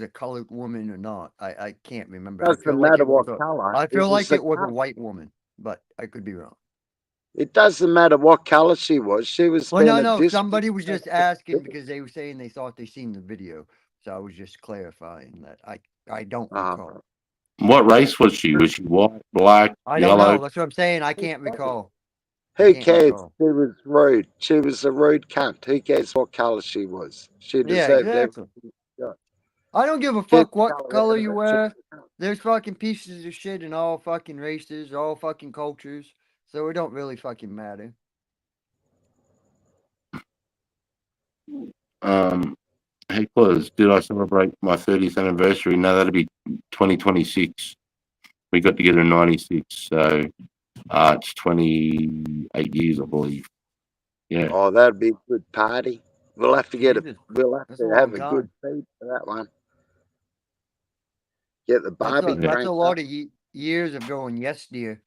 colored woman or not. I can't remember. Doesn't matter what color. I feel like it was a white woman, but I could be wrong. It doesn't matter what color she was. She was. Well, no. Somebody was just asking because they were saying they thought they seen the video, so I was just clarifying that I don't recall. What race was she? Was she white, black, I yellow? don't know. That's what I'm saying. I can't recall. Who cares? She was rude. She was a rude cunt. Who cares what color she was? She deserved everything. I don't give a fuck what color you wear. There's fucking pieces of shit in all fucking races, all fucking cultures. So it don't really fucking matter. Hey, Claus, did I celebrate my 30th anniversary? No, that'll be 2026. We got together in 96, so it's 28 years, I believe. Yeah. Oh, that'd be a good party. We'll have to have a good feed for that one. Get the barbie. That's a lot of years of going, yes, dear.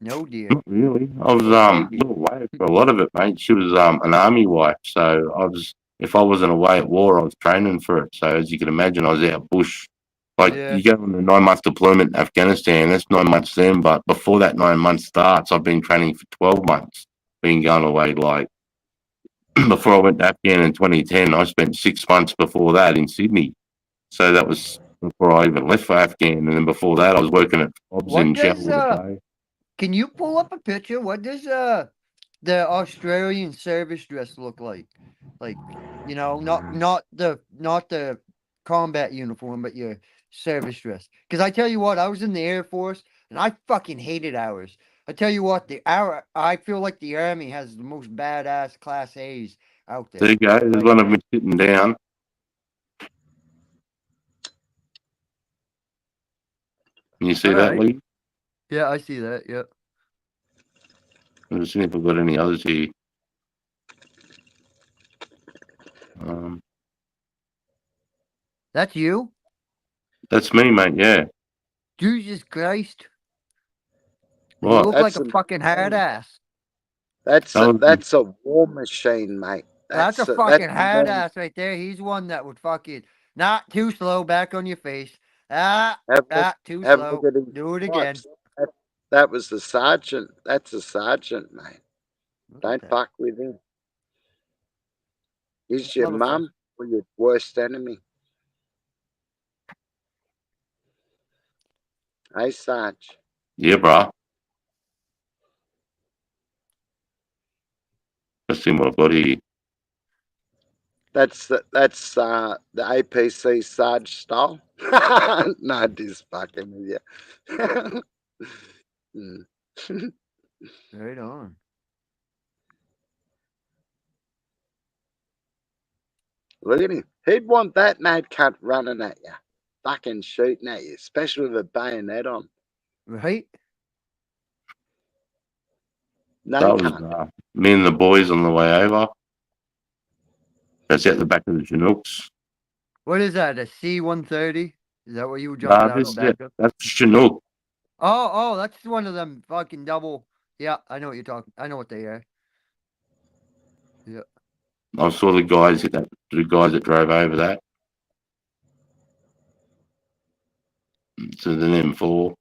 No, dear. Not really. I was a little away for a lot of it, mate. She was an army wife, so if I wasn't away at war, I was training for it. So as you can imagine, I was out bush Like Yeah. you go on a 9-month deployment in Afghanistan, that's 9 months then. But before that 9 months starts, I've been training for 12 months. Been going away like before I went to Afghan in 2010. I spent 6 months before that in Sydney. So that was before I even left for Afghan. And then before that, I was working at Bob's What in does Shelwater Bay. can you pull up a picture? What does the Australian service dress look like? Like, you know, not the combat uniform, but your service dress. Because I tell you what, I was in the Air Force and I fucking hated ours. I tell you what, I feel like the Army has the most badass Class A's out there. There you go. There's Like, one of me sitting down. Can you see that, Alright. Lee? yeah, I see that. Yeah. I'm just seeing if I've got any others here. That's you? That's me, mate. Yeah. Jesus Christ. You What? look That's like a a fucking hard ass. that's That a, was that's a war machine, mate. That's a That's fucking a hard man. ass right there. He's one that would fucking not too slow back on your face. Too Have a slow. look at his Do it again. stripes. That was the sergeant. That's a sergeant, mate. Look at Don't that. fuck with him. Is your Motherfucker. mum or your worst enemy? Hey, Sarge. Yeah, bro. Let's see what I've got here. That's the APC Sarge style. No, just fucking with you. Mm. Right on. Look at him. He'd want that mad cunt running at you, fucking shooting at you, especially with a bayonet on. Right? No That was cunt. me and the boys on the way over. That's out the back of the Chinooks. What is that? A C-130? Is that what you were jumping out This of is the back it. of? That's Chinook. Oh, that's one of them fucking double. Yeah, I know what you're talking. I know what they are. Yeah. I saw the guys that drove over that. So the M4.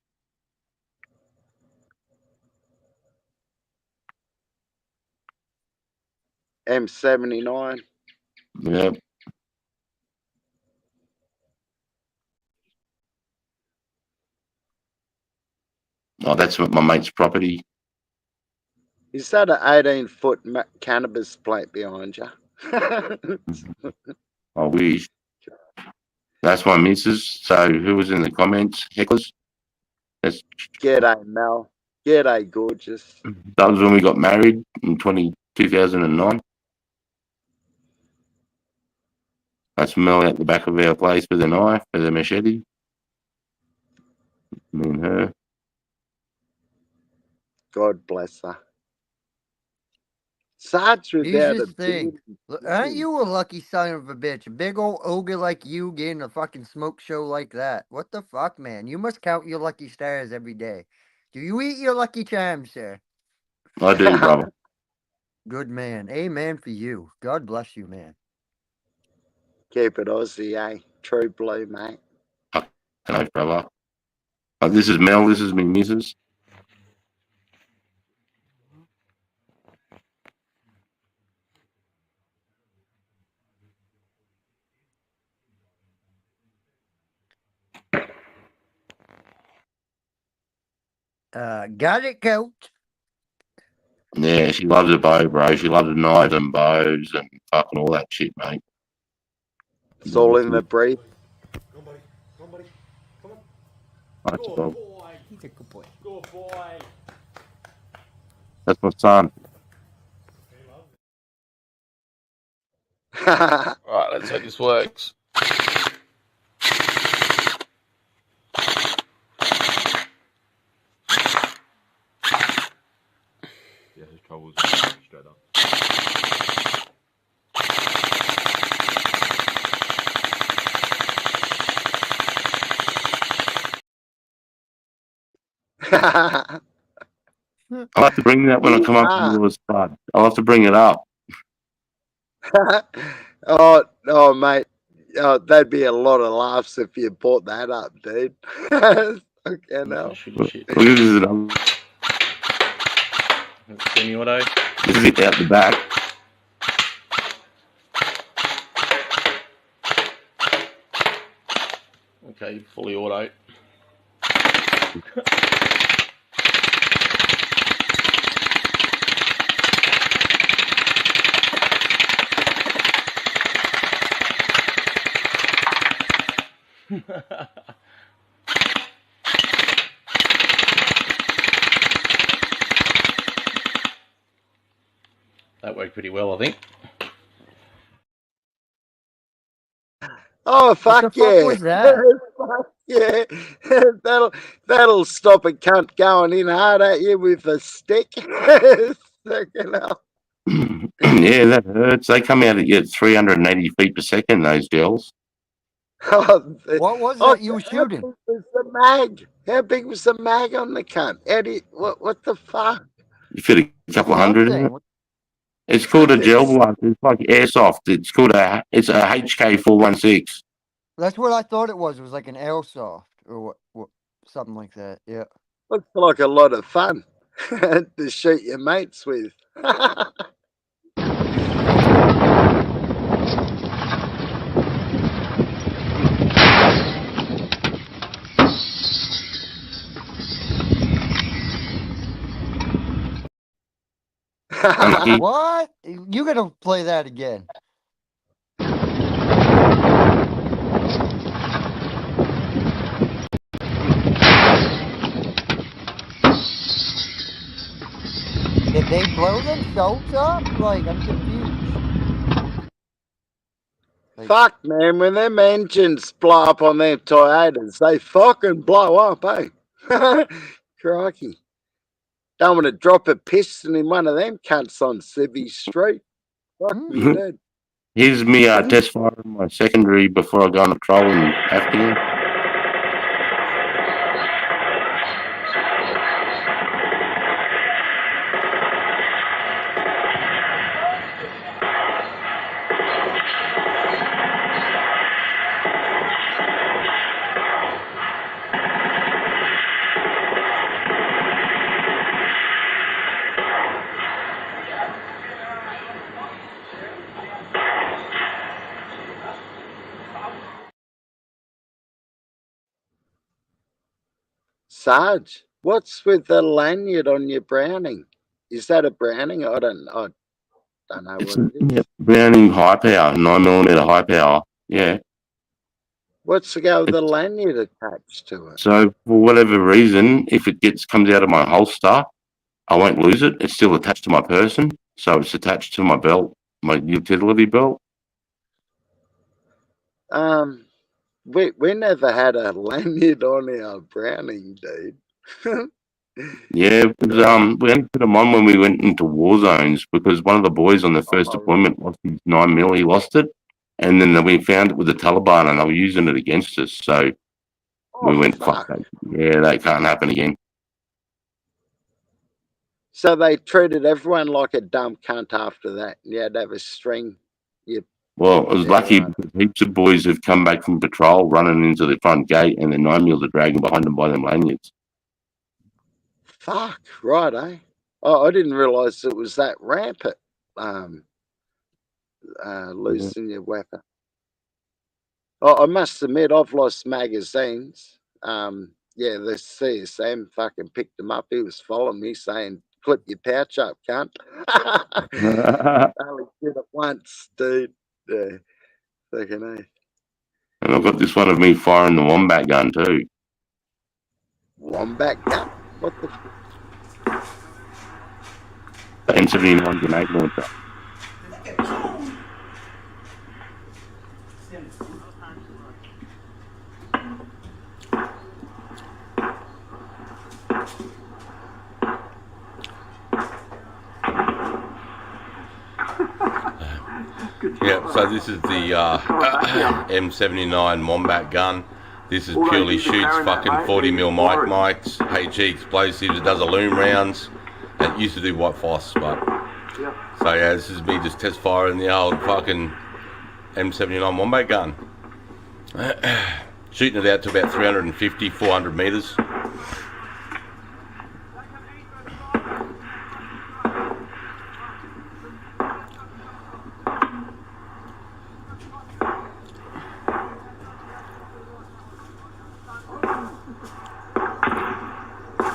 M79. Yeah. Oh, that's my mate's property. Is that an 18-foot cannabis plate behind you? I wish. That's my missus. So who was in the comments? Hecklers. That's G'day, Mel. G'day, gorgeous. that was when we got married in 2009. That's Mel at the back of our place with a knife, with a machete. Me and her. God bless her. Sarge Here's without this a thing. beard. Look, aren't you a lucky son of a bitch? A big old ogre like you getting a fucking smoke show like that. What the fuck, man? You must count your lucky stars every day. Do you eat your lucky charms, sir? I do, brother. Good man. Amen for you. God bless you, man. Keep it Aussie, eh? True blue, mate. Hello, brother. This is Mel. This is me missus. Got it, coach. Yeah, she loves a bow, bro. She loves knives and bows and fucking all that shit, mate. It's all in the brief. That's, Good boy. He's a good boy. Good boy. that's my son. Right, let's hope this works. Yeah, his trouble was straight up. I'll have to bring that when I come up to yours, bud. I'll have to bring it up. oh, mate. That'd be a lot of laughs if you brought that up, dude. Okay, now. Look at this. Semi-auto. This is it out the back. Okay, fully auto. That worked pretty well, I think. Oh fuck the fuck yeah! was that? Fuck yeah! that'll stop a cunt going in hard at you with a stick. Fucking hell. Yeah, that hurts. They come out at 380 feet per second, those girls. What was that you were shooting? How big was the mag? How big was the mag on the cunt? Eddie, what the fuck? You fit a couple That's what I'm hundred in saying. it. It's called a gel blast. It's like airsoft. It's a HK 416. That's what I thought it was. It was like an airsoft or what something like that. Yeah. Looks like a lot of fun to shoot your mates with. What? You gotta play that again. Did they blow themselves up? Like, I'm confused. Fuck, man, when them engines blow up on them Toyotas, they fucking blow up, eh? Crikey. Don't want to drop a piston in one of them cunts on Civvy Street. Fuck me, dude. Here's me test firing my secondary before I go on patrol in Afghan. Sarge, what's with the lanyard on your Browning? Is that a Browning? I don't know It's what it is. Browning high power, 9mm high power. Yeah. What's the go with the lanyard attached to it? So for whatever reason, if it comes out of my holster, I won't lose it. It's still attached to my person, so it's attached to my belt, my utility belt. We never had a lanyard on our Browning, dude. Yeah, we only put them on when we went into war zones because one of the boys on the first deployment lost his 9mm. He lost it, and then we found it with the Taliban, and they were using it against us. So we went, fuck that. Yeah, that can't happen again. So they treated everyone like a dumb cunt after that. You had to have a string. Well, I was lucky because heaps of boys have come back from patrol running into the front gate, and the 9mm are dragging behind them by them lanyards. Fuck, right, eh? Oh, I didn't realise it was that rampant, losing your weapon. Oh, I must admit, I've lost magazines. Yeah, the CSM fucking picked him up. He was following me saying, clip your pouch up, cunt. I only did it once, dude. Yeah, fucking A. And I've got this one of me firing the wombat gun too. Wombat gun? What the M79 grenade launcher. Yeah, so this is the M79 Wombat gun. This is purely shoots fucking 40mm mics, HE explosives. It does loom rounds. It used to do white phos, but so yeah, this is me just test firing the old fucking M79 Wombat gun. Shooting it out to about 350, 400 metres.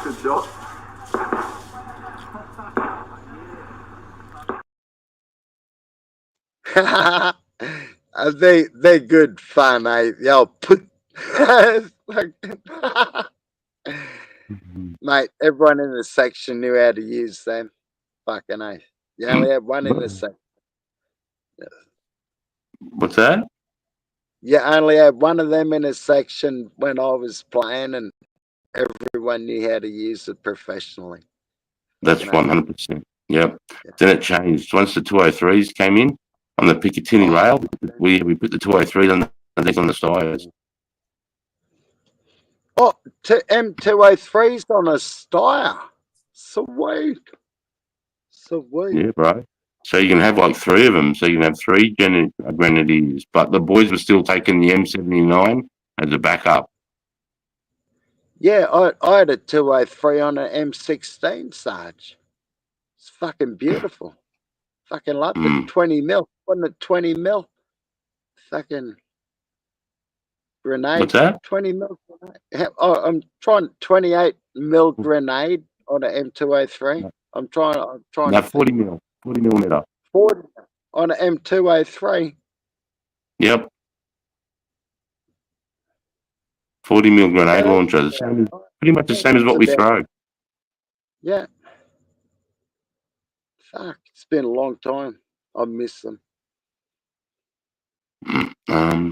Good job. They're good fun, eh? Yo, put mate, everyone in the section knew how to use them. Fucking eh. You only had one in the section. What's that? You only had one of them in a section when I was playing, and everyone knew how to use it professionally. That's 100%. Yep. Then it changed. Once the 203s came in on the Picatinny rail, we put the 203s on the styres. Oh, M203's on a stire. Sweet. Sweet. Yeah, bro. So you can have like 3 of them. So you can have 3 Grenadiers, but the boys were still taking the M79 as a backup. Yeah, I had a 203 on an M16, Sarge. It's fucking beautiful. Fucking love it. 20 mil. Wasn't it 20 mil? Fucking grenade. What's that? 20 mil grenade. Oh, I'm trying 28 mil grenade on an M203. I'm trying No, to 40 mil. 40 millimeter. 40 on an M203. Yep. 40 mil grenade launcher. The same, pretty much the same as what we throw. Yeah. Fuck, it's been a long time. I miss them.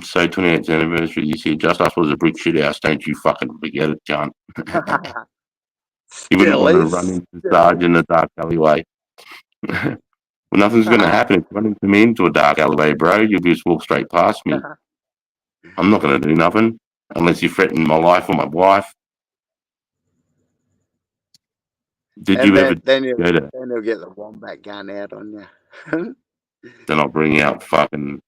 So 28th anniversary this year. Just Us was a brick shit house. Don't you fucking forget it, cunt. You wouldn't want to run into Sarge in a dark alleyway. Well, nothing's going to happen if you run into me into a dark alleyway, bro. You'll just walk straight past me. I'm not going to do nothing unless you threaten my life or my wife. Did you ever then go to? then he'll get the wombat gun out on you. Then I'll bring out fucking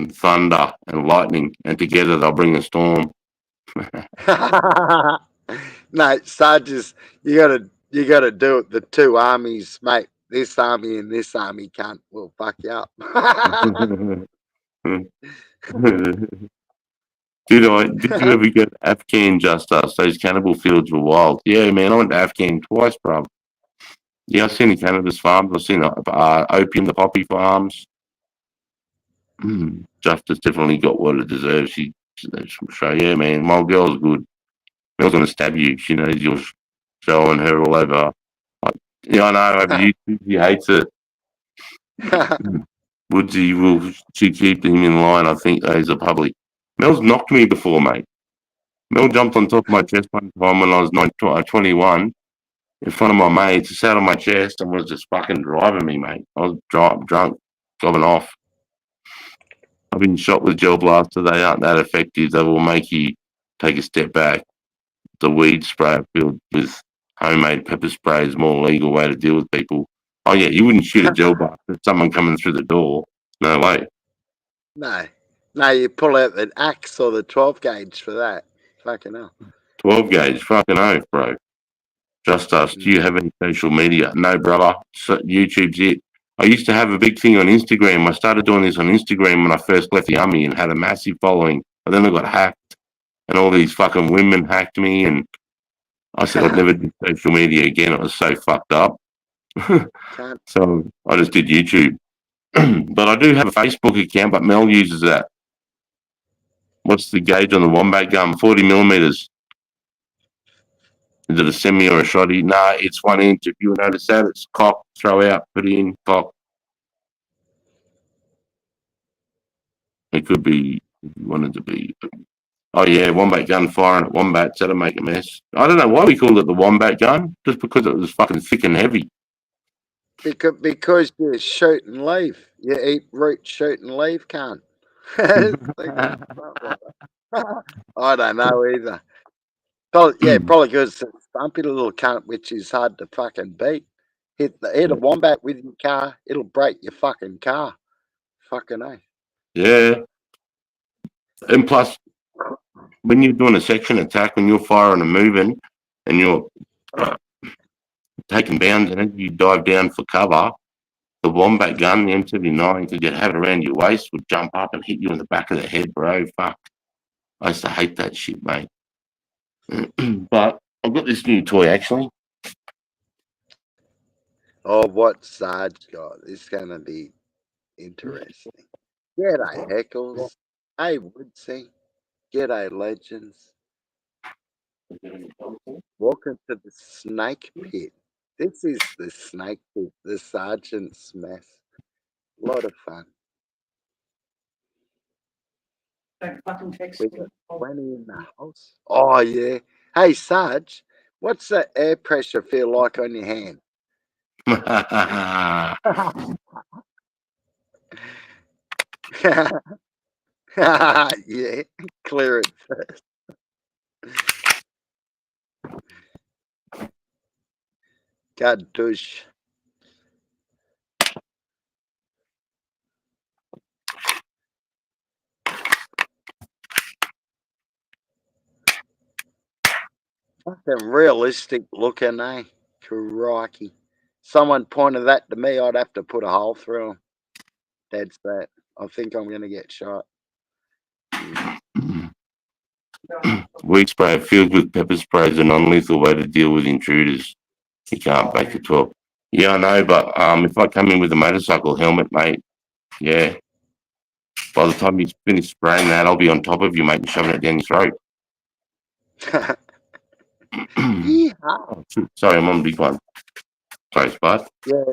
thunder and lightning, and together they'll bring a storm. No, Sarge, you gotta do it. The 2 armies, mate. This army and this army will fuck you up. Did you ever get Afghan Just Us? Those cannibal fields were wild. Yeah, man, I went to Afghan twice, bro. Yeah, I've seen the cannabis farms. I've seen opium, the poppy farms. Justice definitely got what it deserves. She show, yeah, man, my girl's good. Mel's gonna stab you. She knows you're showing her all over. Yeah, I know. Over YouTube, he hates it. Woodsy will she keep him in line? I think he's a public. Mel's knocked me before, mate. Mel jumped on top of my chest one time when I was 21 in front of my mates. Sat on my chest and was just fucking driving me, mate. I was drunk, gobbing off. I've been shot with gel blasters. They aren't that effective. They will make you take a step back. The weed spray filled with homemade pepper spray is more legal way to deal with people. Oh yeah, you wouldn't shoot a gel blaster at someone coming through the door. No way. No, you pull out the axe or the 12 gauge for that. Fucking hell. 12 gauge, fucking oath, bro. Just Us. Do you have any social media? No, brother. So YouTube's it. I used to have a big thing on Instagram. I started doing this on Instagram when I first left the army and had a massive following. But then I got hacked and all these fucking women hacked me. And I said I'd never do social media again. It was so fucked up. So I just did YouTube. But I do have a Facebook account, but Mel uses that. What's the gauge on the wombat gun? 40 millimeters. Is it a semi or a shotty? Nah, it's 1 inch. If you notice that, it's cock, throw out, put in, cock. It could be, if you wanted to be. Oh, yeah, wombat gun firing at wombats. That'll make a mess. I don't know why we called it the wombat gun, just because it was fucking thick and heavy. Because you shoot and leave. You eat root, shoot and leave, can't. I don't know either. Probably because it's a stumpy little cunt, which is hard to fucking beat. Hit a wombat with your car, it'll break your fucking car. Fucking A. Yeah. And plus, when you're doing a section attack, when you're firing and moving and you're taking bounds and you dive down for cover, the wombat gun, the M79, because you'd have it around your waist, would jump up and hit you in the back of the head, bro. Fuck. I used to hate that shit, mate. But I've got this new toy, actually. Oh, what Sarge got? It's going to be interesting. G'day, Heckles. Hey, Woodsy. G'day, Legends. Welcome to the Snake Pit. This is the Snake Pit, the Sergeant's Mess. A lot of fun. Don't fucking text We got 20 in the house. Oh, yeah. Hey, Sarge, what's the air pressure feel like on your hand? Yeah, clear it first. God douche. Fucking realistic looking, eh? Crikey. Someone pointed that to me, I'd have to put a hole through him. That's that. I think I'm going to get shot. Weed spray filled with pepper spray is a non-lethal way to deal with intruders. You can't break the talk. Yeah, I know, but if I come in with a motorcycle helmet, mate, yeah, by the time you finish spraying that, I'll be on top of you, mate, and shoving it down your throat. Oh, sorry, I'm on a big one. Sorry, Spud. Yeah,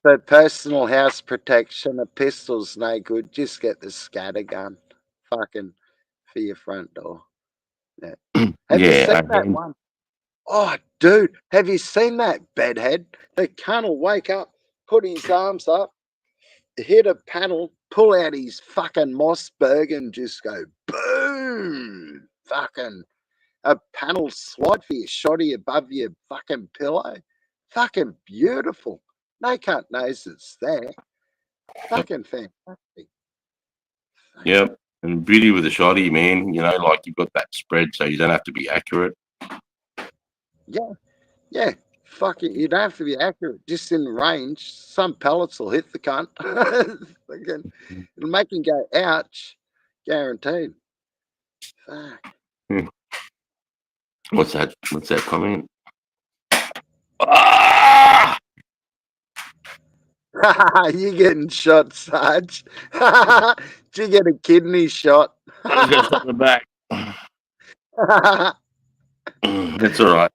for personal house protection, a pistol's no good. Just get the scatter gun. Fucking for your front door. Yeah. Have you seen that one? Oh, dude, have you seen that bedhead? The cunt will wake up, put his arms up, hit a panel, pull out his fucking Mossberg and just go boom. Fucking a panel slide for your shoddy above your fucking pillow. Fucking beautiful. No cunt knows it's there. Fucking fantastic. Yep. And beauty with a shoddy, man, you know, like you've got that spread so you don't have to be accurate. Yeah. Yeah. Fuck it. You don't have to be accurate. Just in range. Some pellets will hit the cunt. It'll make him go, ouch. Guaranteed. Fuck. What's that? What's that comment? You getting shot, Sarge? Did you get a kidney shot? I was going to stop in the back. That's all right.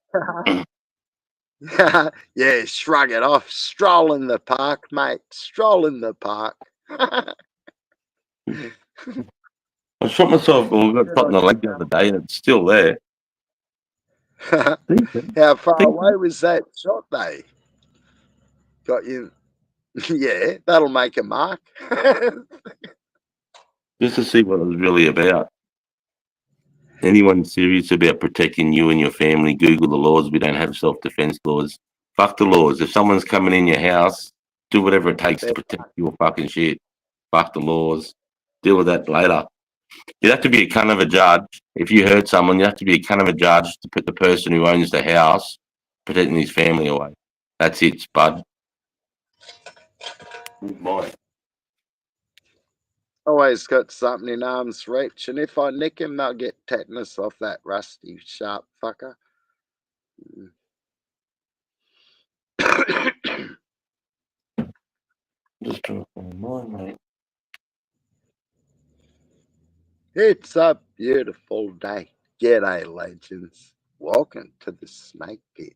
Yeah, shrug it off. Stroll in the park, mate. Stroll in the park. I shot myself, or got shot in the leg the other day, and it's still there. How far away was that shot, though? Got you. Yeah, that'll make a mark. Just to see what it was really about. Anyone serious about protecting you and your family, Google the laws. We don't have self-defense laws. Fuck the laws. If someone's coming in your house, do whatever it takes to protect your fucking shit. Fuck the laws. Deal with that later. You'd have to be a cunt of a judge. If you hurt someone, you have to be a cunt of a judge to put the person who owns the house protecting his family away. That's it, Spud. Mine. Always got something in arm's reach, and if I nick him, they'll get tetanus off that rusty, sharp fucker. Just trying to find mine, mate. It's a beautiful day. G'day, legends. Welcome to the Snake Pit.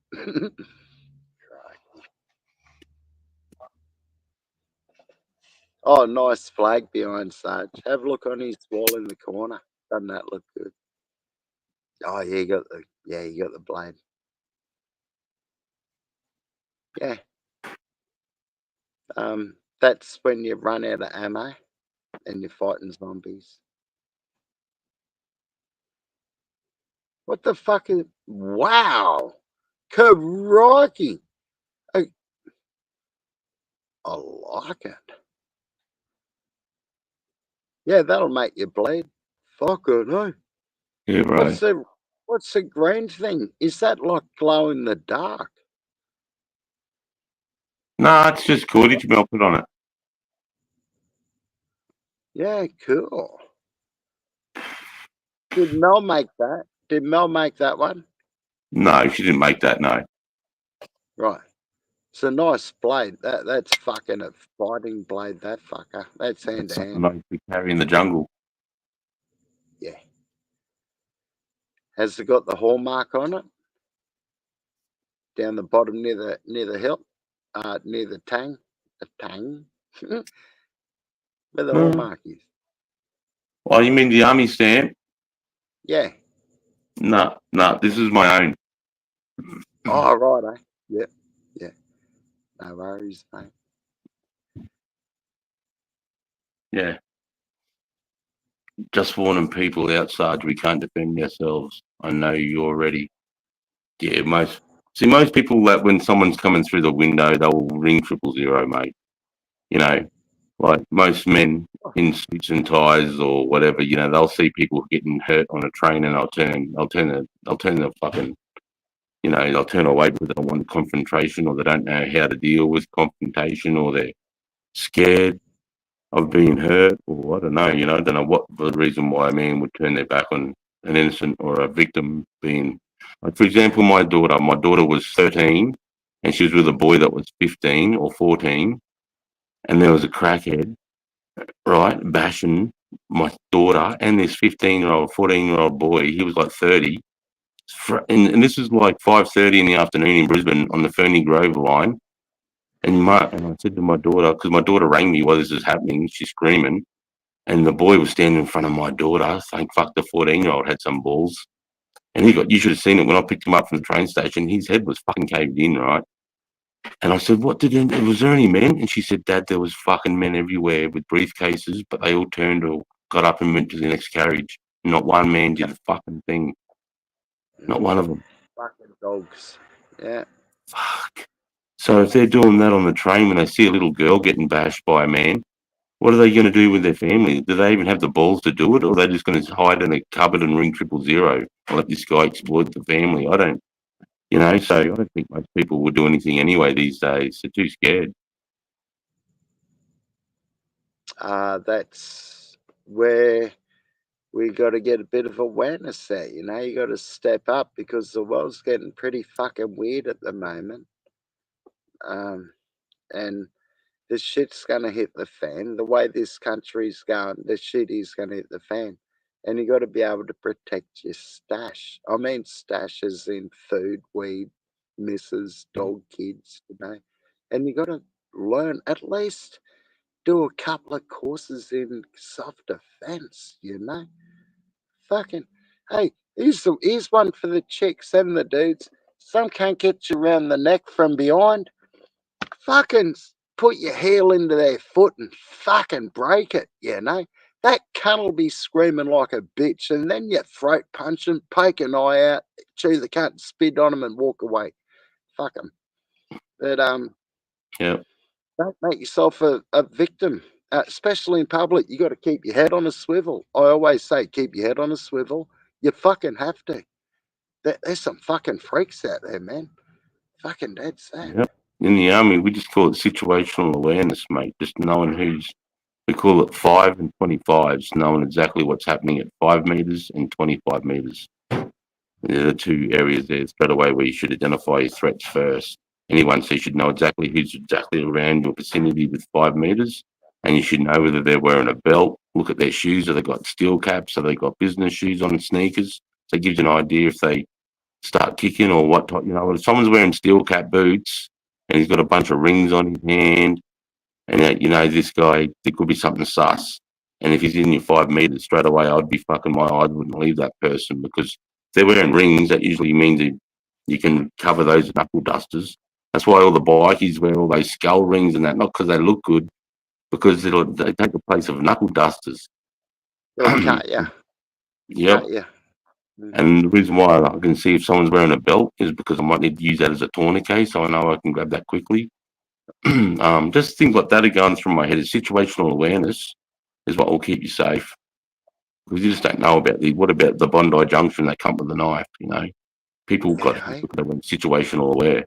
Oh, nice flag behind Sarge. Have a look on his wall in the corner. Doesn't that look good? Oh, yeah, you got the blade. Yeah. That's when you run out of ammo and you're fighting zombies. What the fuck is? Wow, crikey! I like it. Yeah, that'll make you bleed. Fucking no. Yeah, right. What's the green thing? Is that like glow in the dark? No, it's just cordage melted on it. Yeah, cool. Did Mel make that? Did Mel make that one? No, she didn't make that. No. Right. It's a nice blade. That's fucking a fighting blade. That fucker. That's hand It's to something hand. I used to carry in the jungle. Yeah. Has it got the hallmark on it? Down the bottom near the hilt, near the tang, where the hallmark is. Oh, you mean the army stamp? Yeah. No, this is my own. Oh, right, eh? Yep. Yeah. No worries, mate. Yeah. Just warning people out, Sarge, we can't defend ourselves. I know you already. Yeah, most people that when someone's coming through the window, they'll ring 000, mate. You know, like most men in suits and ties or whatever, you know, they'll see people getting hurt on a train and they'll turn the fucking, you know, they'll turn away because they don't want confrontation or they don't know how to deal with confrontation or they're scared of being hurt or I don't know, you know, I don't know what the reason why a man would turn their back on an innocent or a victim being, like, for example, my daughter was 13 and she was with a boy that was 15 or 14 and there was a crackhead, right, bashing my daughter and this 15-year-old, 14-year-old boy, he was like 30. And this is like 5:30 in the afternoon in Brisbane on the Ferny Grove line. And I said to my daughter, because my daughter rang me while this is happening, she's screaming. And the boy was standing in front of my daughter saying, fuck, the 14-year-old had some balls. And you should have seen it when I picked him up from the train station. His head was fucking caved in, right? And I said, was there any men? And she said, Dad, there was fucking men everywhere with briefcases, but they all turned or got up and went to the next carriage. Not one man did a fucking thing. Not one of them. Fucking dogs. Yeah. Fuck. So if they're doing that on the train when they see a little girl getting bashed by a man, what are they going to do with their family? Do they even have the balls to do it, or are they just going to hide in a cupboard and ring 000 and let this guy exploit the family? I don't, you know, so I don't think most people would do anything anyway these days. They're too scared. That's where we got to get a bit of awareness there. You know, you got to step up because the world's getting pretty fucking weird at the moment. And the shit's going to hit the fan. The way this country's going, the shit is going to hit the fan. And you got to be able to protect your stash. I mean, stashes in food, weed, misses, dog, kids, you know. And you got to learn, at least do a couple of courses in self-defense, you know. Fucking, hey, here's one for the chicks and the dudes. Some can't get you around the neck from behind. Fucking put your heel into their foot and fucking break it, you know. That cunt'll be screaming like a bitch, and then you throat punch him, poke an eye out, chew the cunt, spit on him, and walk away. Fuck them. But yeah, don't make yourself a victim, especially in public. You got to keep your head on a swivel. I always say, keep your head on a swivel. You fucking have to. There's some fucking freaks out there, man. Fucking dead sad. yeah. In the army, we just call it situational awareness, mate. Just knowing we call it 5 and 25s, knowing exactly what's happening at 5 meters and 25 meters. There are two areas there straight away where you should identify your threats first. Anyone, so you should know exactly who's exactly around your vicinity with 5 meters, and you should know whether they're wearing a belt. Look at their shoes. Have they got steel caps? Have they got business shoes on, sneakers? So it gives you an idea if they start kicking or what type. You know, if someone's wearing steel cap boots and he's got a bunch of rings on his hand, and you know this guy, there could be something sus. And if he's in your 5 meters straight away, I'd be fucking my eyes wouldn't leave that person because if they're wearing rings, that usually means that you can cover those knuckle dusters. That's why all the bikies wear all those skull rings and that, not because they look good, because they take the place of knuckle dusters. They'll cut you. Yep. Cut you. And the reason why I can see if someone's wearing a belt is because I might need to use that as a tourniquet, so I know I can grab that quickly. Just things like that are going through my head. It's situational awareness. is what will keep you safe. Because you just don't know about what about the Bondi Junction that come with a knife, you know? People got they went situational aware.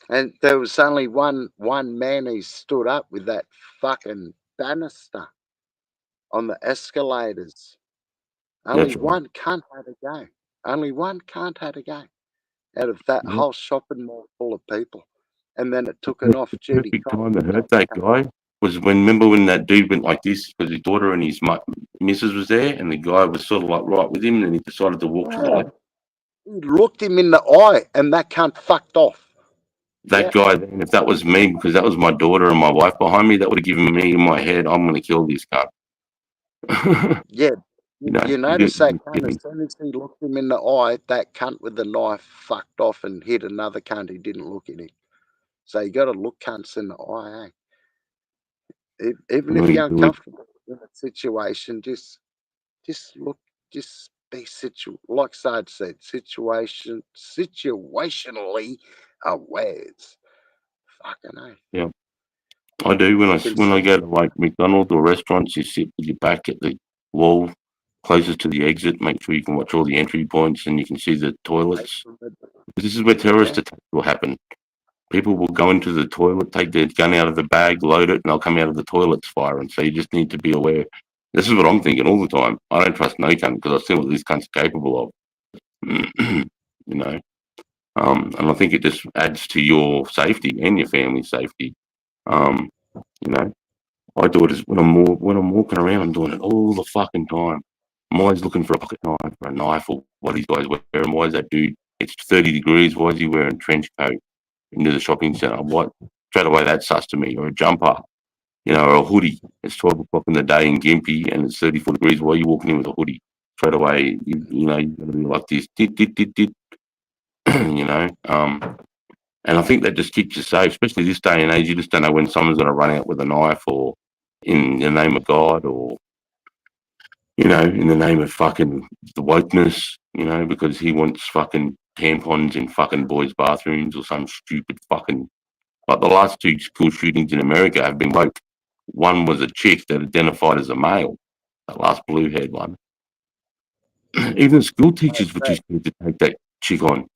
And there was only one man who stood up with that fucking banister on the escalators. Only That's right. one cunt had a go. Only one cunt had a go out of that Yeah. whole shopping mall full of people. And then it took an off-duty Perfect cop. time to hurt that guy was remember when that dude went like this because his daughter and his missus was there, and the guy was sort of like right with him, and he decided to walk to the left. He looked him in the eye, and that cunt fucked off. That guy, then, if that was me, because that was my daughter and my wife behind me, that would have given me in my head, I'm going to kill this cunt. Yeah. You notice that cunt, kidding. as soon as he looked him in the eye, that cunt with the knife fucked off and hit another cunt who didn't look at him. So you got to look cunts in the eye, eh? Even if you're uncomfortable in a situation, just look, just be like Sarge said, situationally aware. It's fucking A. Yeah, I do. When I go to like McDonald's or restaurants, you sit with your back at the wall closest to the exit. Make sure you can watch all the entry points and you can see the toilets. This is where terrorist attacks will happen. People will go into the toilet, take their gun out of the bag, load it, and they'll come out of the toilets firing. So you just need to be aware. This is what I'm thinking all the time. I don't trust no cunt because I've seen what these cunts are capable of. You know, and I think it just adds to your safety and your family's safety. You know, I do it as when I'm walking around, I'm doing it all the fucking time. I'm always looking for a pocket knife or a knife or what these guys wearing. Why is that dude? It's 30 degrees. Why is he wearing a trench coat into the shopping centre? What? Straight away, that's sus to me. Or a jumper, you know, or a hoodie. It's 12 o'clock in the day in Gympie and it's 34 degrees. Why are you walking in with a hoodie? Straight away, you know, you're going to be like this, you know. And I think that just keeps you safe, especially this day and age. You just don't know when someone's going to run out with a knife or in the name of God or, you know, in the name of fucking the wokeness, you know, because he wants fucking tampons in fucking boys' bathrooms or some stupid fucking. Like the last two school shootings in America have been woke. One was a chick that identified as a male, that last blue-haired one. Even school teachers were too scared to take that chick on.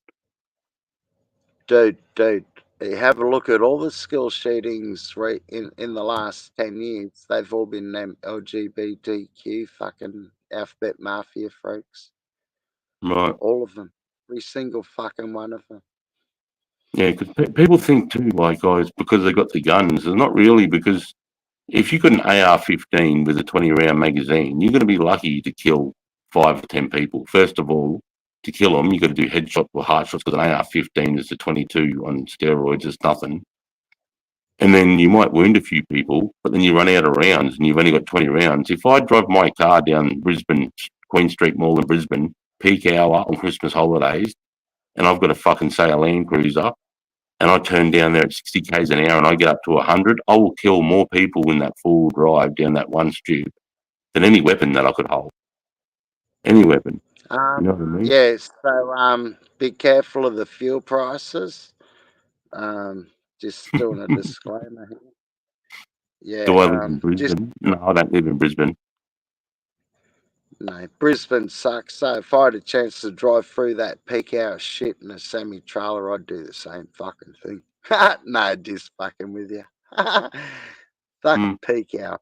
Dude, have a look at all the skill shootings right in the last 10 years. They've all been named LGBTQ fucking alphabet mafia freaks. Right. All of them. Every single fucking one of them. Yeah, because people think too, like, guys, because they got the guns. It's not really, because if you got an AR-15 with a 20-round magazine, you're going to be lucky to kill 5 or 10 people. First of all, to kill them, you got to do headshot or heart shots because an AR-15 is a 22 on steroids. It's nothing. And then you might wound a few people, but then you run out of rounds and you've only got 20 rounds. If I drive my car down Brisbane, Queen Street Mall in Brisbane, peak hour on Christmas holidays, and I've got a fucking, say, a Land Cruiser, and I turn down there at 60 k's an hour and I get up to 100, I will kill more people in that full drive down that one strip than any weapon that I could hold. Any weapon. You know what I mean? Yeah, so be careful of the fuel prices. Just doing a disclaimer here. Yeah. Do I live in Brisbane? No, I don't live in Brisbane. No, Brisbane sucks. So if I had a chance to drive through that peak hour shit in a semi-trailer, I'd do the same fucking thing. No, just fucking with you. Fucking peak hour.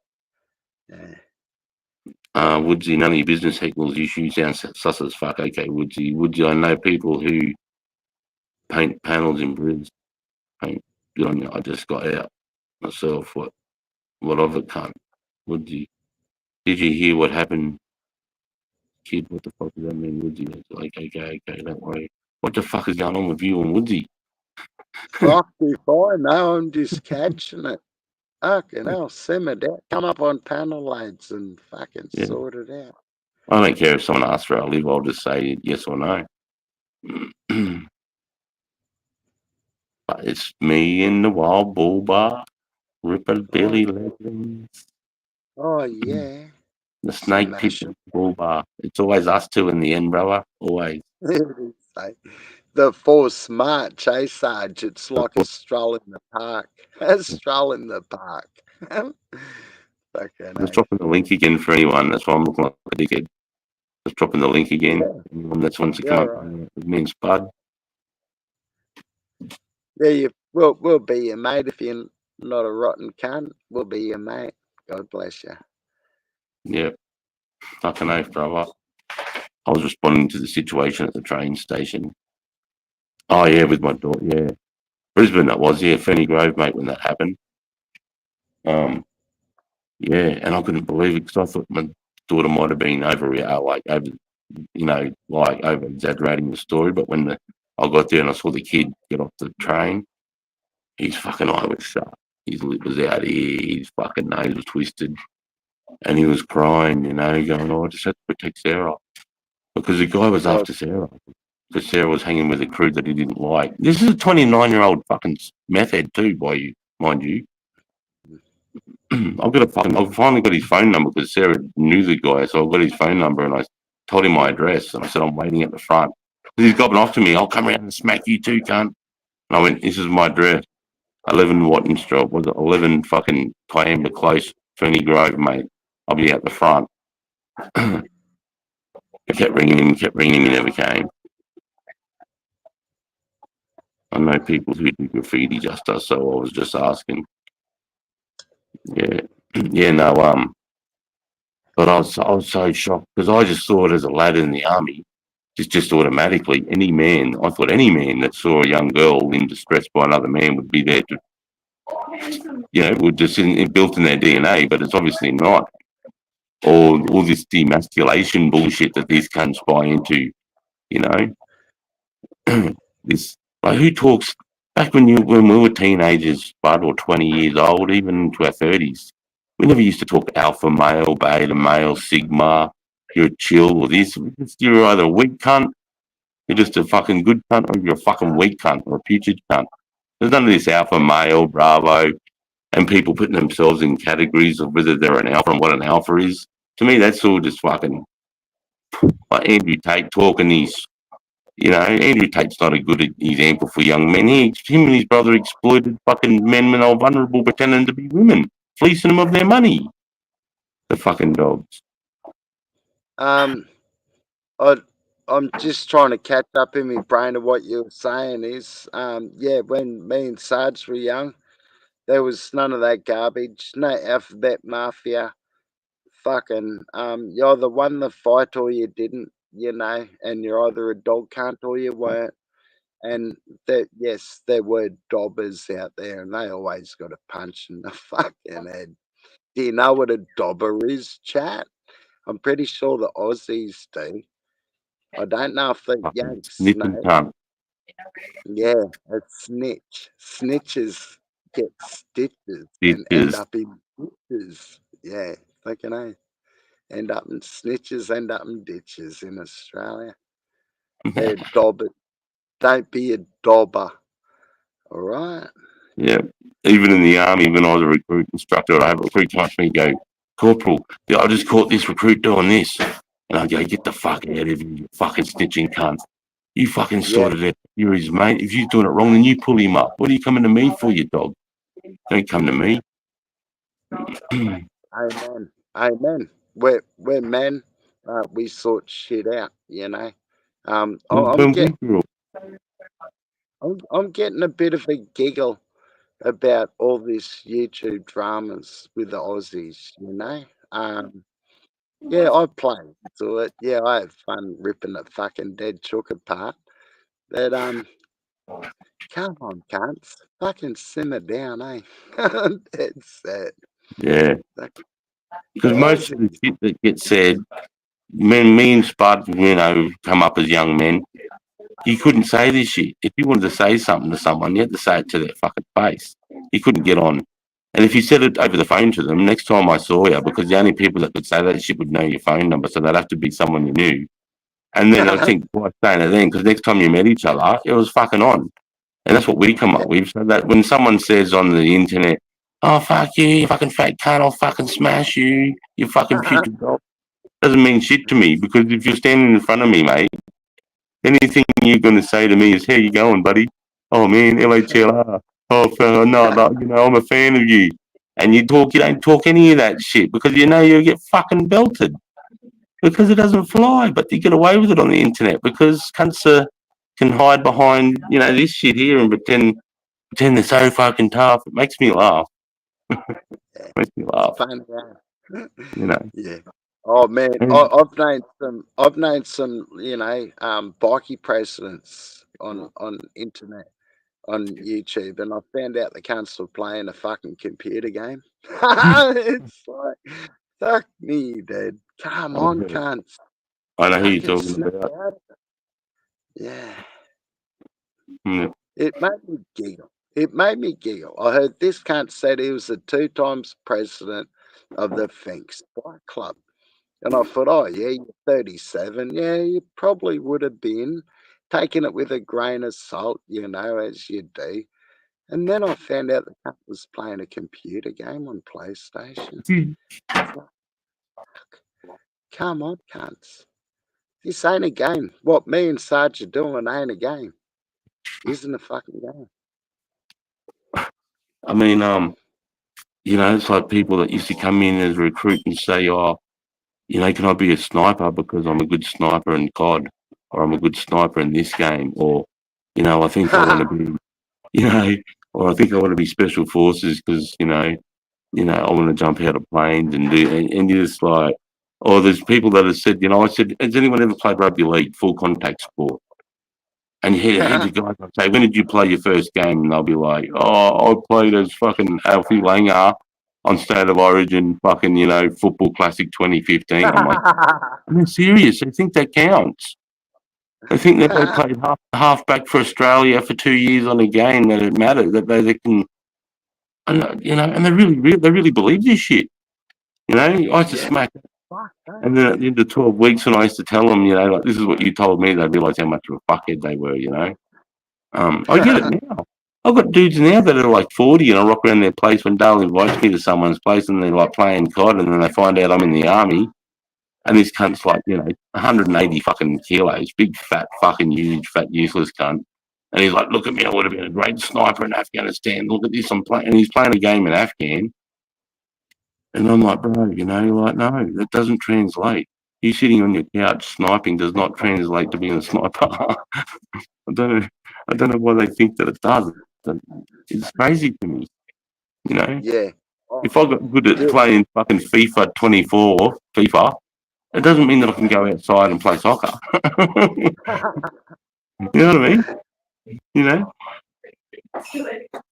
Yeah. Woodsy, none of your business heckles issue sounds sus as fuck. Okay, Woodsy. Woodsy, I know people who paint panels in Brisbane. Good on you. I just got out myself. What of it, cunt? Woodsy. Did you hear what happened? Kid, what the fuck does that mean, Woodsy? It's like, okay, don't worry. What the fuck is going on with you and Woodsy? Fuck if I know, I'm just catching it. Fucking hell, simmer down. Come up on panel lads and fucking sort it out. I don't care if someone asks where I live, I'll just say yes or no. But it's me in the Wild Bull Bar, Ripper Billy Legends, Oh, yeah. the Snake Pit Bull Bar. It's always us two in the end, brother. Always. The force march, eh, Sarge? It's like a stroll in the park. A stroll in the park. I'm just dropping the link again for anyone. That's why I'm looking like a dickhead. Just dropping the link again. Anyone that's wants to come up with me and Spud. Yeah, we'll be your mate if you're not a rotten cunt. We'll be your mate. God bless you. Yeah. Fucking oath, brother. I was responding to the situation at the train station. Oh, yeah, with my daughter, yeah. Brisbane, that was, yeah, Ferny Grove, mate, when that happened. Yeah, and I couldn't believe it because I thought my daughter might have been over exaggerating the story. But when I got there and I saw the kid get off the train, his fucking eye was shut. His lip was out here, his fucking nose was twisted. And he was crying, going, I just had to protect Sarah. Because the guy was after Sarah. Because Sarah was hanging with a crew that he didn't like. This is a 29-year-old fucking meth head too, mind you. I've finally got his phone number because Sarah knew the guy, so I've got his phone number and I told him my address and I said I'm waiting at the front. He's gobbing off to me. I'll come around and smack you too, cunt. And I went, this is my address. 11 Watton Street. Was it 11 fucking Kiamba Close, Ferny Grove, mate? I'll be at the front. I kept ringing him, he never came. I know people who do graffiti just us, so I was just asking. Yeah. Yeah, no, but I was so shocked because I just thought as a lad in the army, just automatically, I thought any man that saw a young girl in distress by another man would be there to, would just built in their DNA, but it's obviously not. All this demasculation bullshit that these cunts buy into, this, like, who talks, back when we were teenagers, Bud, or 20 years old, even into our 30s, we never used to talk alpha male, beta male, sigma, you're a chill or this. You're either a weak cunt, you're just a fucking good cunt, or you're a fucking weak cunt or a putrid cunt. There's none of this alpha male, bravo, and people putting themselves in categories of whether they're an alpha and what an alpha is. To me, that's all just fucking, like Andrew Tate talking these, Andrew Tate's not a good example for young men. Him and his brother exploited fucking men when they were vulnerable, pretending to be women, fleecing them of their money. The fucking dogs. I'm just trying to catch up in my brain of what you were saying is, when me and Sarge were young, there was none of that garbage, no alphabet mafia. Fucking, you either won the fight or you didn't, and you're either a dog cunt or you weren't. And yes, there were dobbers out there, and they always got a punch in the fucking head. Do you know what a dobber is, chat? I'm pretty sure the Aussies do. I don't know if the Yanks know. Yeah, a snitch. Snitches get stitches and end up in ditches. Yeah, fucking end up in snitches, end up in ditches in Australia. They're dobbers. Don't be a dobber. All right. Yeah. Even in the army, when I was a recruit instructor, I have a recruit come up to me and go, Corporal, I just caught this recruit doing this. And I go, get the fuck out of here, you fucking snitching cunt. You fucking sorted it. You're his mate. If you're doing it wrong, then you pull him up. What are you coming to me for, you dog? Don't come to me. Amen. Amen. We're men. We sort shit out, I'm getting a bit of a giggle about all this YouTube dramas with the Aussies, Yeah, I play into it. Yeah, I have fun ripping the fucking dead chook apart. But come on, cunts. Fucking simmer down, eh? That's it. Yeah. Because most of the shit that gets said, me and Spud, come up as young men, you couldn't say this shit. If you wanted to say something to someone, you had to say it to their fucking face. You couldn't get on. And if you said it over the phone to them, next time I saw you, because the only people that could say that shit would know your phone number, so they'd have to be someone you knew. And then I'd think, why saying it then? Because next time you met each other, it was fucking on. And that's what we come up with. So that when someone says on the internet, oh, fuck you fucking fat cunt, I'll fucking smash you, you fucking putrid dog, doesn't mean shit to me, because if you're standing in front of me, mate, anything you're going to say to me is, how you going, buddy? Oh, man, LHLR. Oh, no, I'm a fan of you. and you don't talk any of that shit because you know you get fucking belted because it doesn't fly. But you get away with it on the internet because cunts can hide behind this shit here and pretend they're so fucking tough. It makes me laugh. Makes me laugh. Funny, yeah. You know. Yeah. Oh man, I've known some, bikie presidents on internet, on YouTube, and I found out the cunts were playing a fucking computer game. It's like, fuck me, dude. Come on, cunts. I know who you're Fucking talking snap about. out of it. Yeah. Mm. It made me giggle. It made me giggle. I heard this cunt said he was the 2 times president of the Finks Bike Club. And I thought, oh, yeah, you're 37. Yeah, you probably would have been taking it with a grain of salt, as you do. And then I found out the cunt was playing a computer game on PlayStation. Come on, cunts. This ain't a game. What me and Sarge are doing ain't a game. Isn't a fucking game. I mean, it's like people that used to come in as a recruit and say, oh, can I be a sniper because I'm a good sniper in COD, or I'm a good sniper in this game, or, I think I want to be, or I think I want to be special forces because, I want to jump out of planes and and you're just like, or there's people that have said, I said, has anyone ever played rugby league, full contact sport? And here's a guy that say, when did you play your first game? And they'll be like, oh, I played as fucking Alfie Langer on State of Origin, fucking, Football Classic 2015. I'm like, I'm serious. I think that counts. I think that they played halfback for Australia for 2 years on a game that it mattered, that they can, and they really believe this shit. I used to smack. And then at the end of 12 weeks, and I used to tell them, like, this is what you told me, they'd realise how much of a fuckhead they were, I get it now. I've got dudes now that are like 40 and I rock around their place when Dale invites me to someone's place and they're like playing COD and then they find out I'm in the army and this cunt's like, 180 fucking kilos, big, fat, fucking huge, fat, useless cunt. And he's like, look at me, I would have been a great sniper in Afghanistan. Look at this, I'm playing. And he's playing a game in Afghan. And I'm like, bro, like, no, that doesn't translate. You sitting on your couch sniping does not translate to being a sniper. I don't know why they think that it does. It's crazy to me, Yeah. If I got good at playing fucking FIFA 24, it doesn't mean that I can go outside and play soccer. You know what I mean?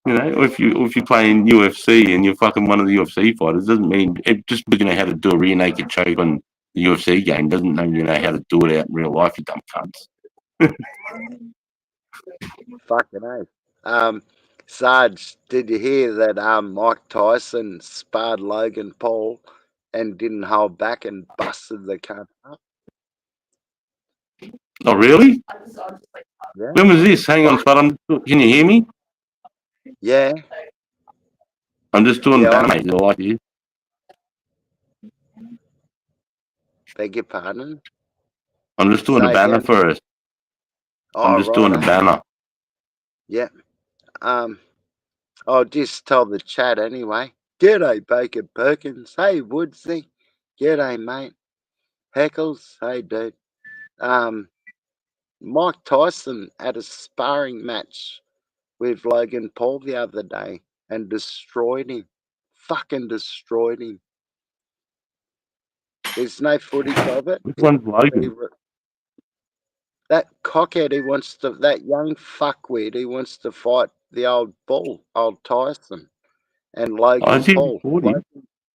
If you're playing UFC and you're fucking one of the UFC fighters, doesn't mean just because you know how to do a rear naked choke on the UFC game doesn't mean you know how to do it out in real life, you dumb cunts. Fucking A. Sarge, did you hear that Mike Tyson sparred Logan Paul and didn't hold back and busted the cunt up? Oh, really? Yeah. When was this? Hang on, Spud. Can you hear me? Yeah. I'm just doing banner, mate. I like you. Beg your pardon? I'm just doing a banner first. I'm just doing a banner. Yeah. I'll just tell the chat anyway. G'day, Baker Perkins. Hey, Woodsy. G'day, mate. Heckles. Hey, dude. Mike Tyson had a sparring match with Logan Paul the other day and destroyed him. Fucking destroyed him. There's no footage of it. Which one's Logan? That cockhead who wants to, that young fuckwit who wants to fight the old bull, old Tyson, and Logan Paul. Logan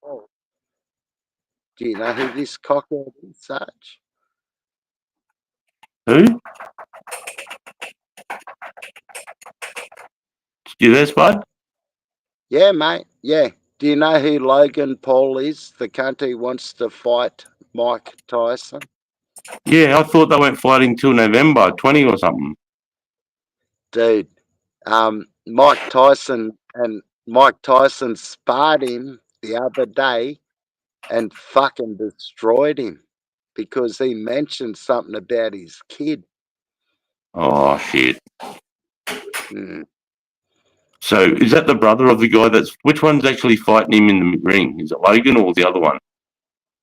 Paul. Do you know who this cockhead is, Sarge? Who? You there, Spud? Yeah, mate. Yeah. Do you know who Logan Paul is? The cunt who wants to fight Mike Tyson? Yeah, I thought they weren't fighting till November 20 or something. Dude, Mike Tyson sparred him the other day and fucking destroyed him because he mentioned something about his kid. Oh, shit. So is that the brother of the guy that's? Which one's actually fighting him in the ring? Is it Logan or the other one?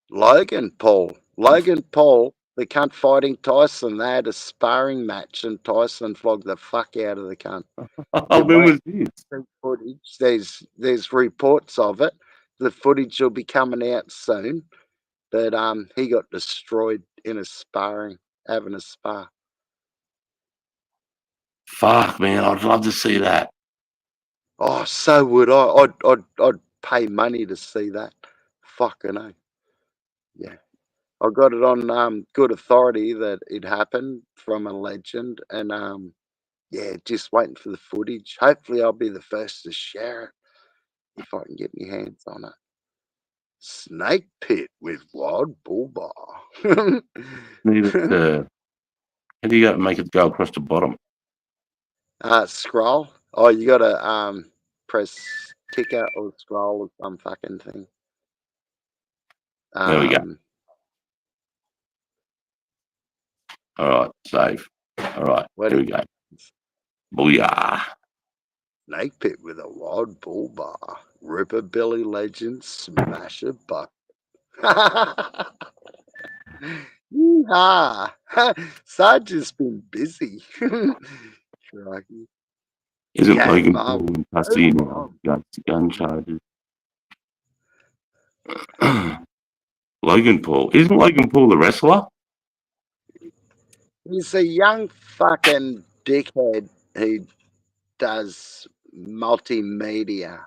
Logan Paul. Logan Paul, the cunt fighting Tyson. They had a sparring match and Tyson flogged the fuck out of the cunt. When was this? Footage. There's reports of it. The footage will be coming out soon. But he got destroyed in having a spar. Fuck, man, I'd love to see that. Oh, so would I. I'd pay money to see that. Fucking hell. Yeah. I got it on good authority that it happened from a legend, and yeah, just waiting for the footage. Hopefully, I'll be the first to share it if I can get my hands on it. Snake pit with wild bull bar. Need it to, how do you make it go across the bottom? Scroll. Oh, you gotta press ticker or scroll or some fucking thing. There we go. All right, save. All right, here we go. Booyah. Snake pit with a wild bull bar. Ripper Billy legend, smash a buck. Yeehaw. Sarge has been busy. Crikey. Isn't Game Logan up. Paul in custody now? Gun charges. Logan Paul. Isn't Logan Paul the wrestler? He's a young fucking dickhead who does multimedia.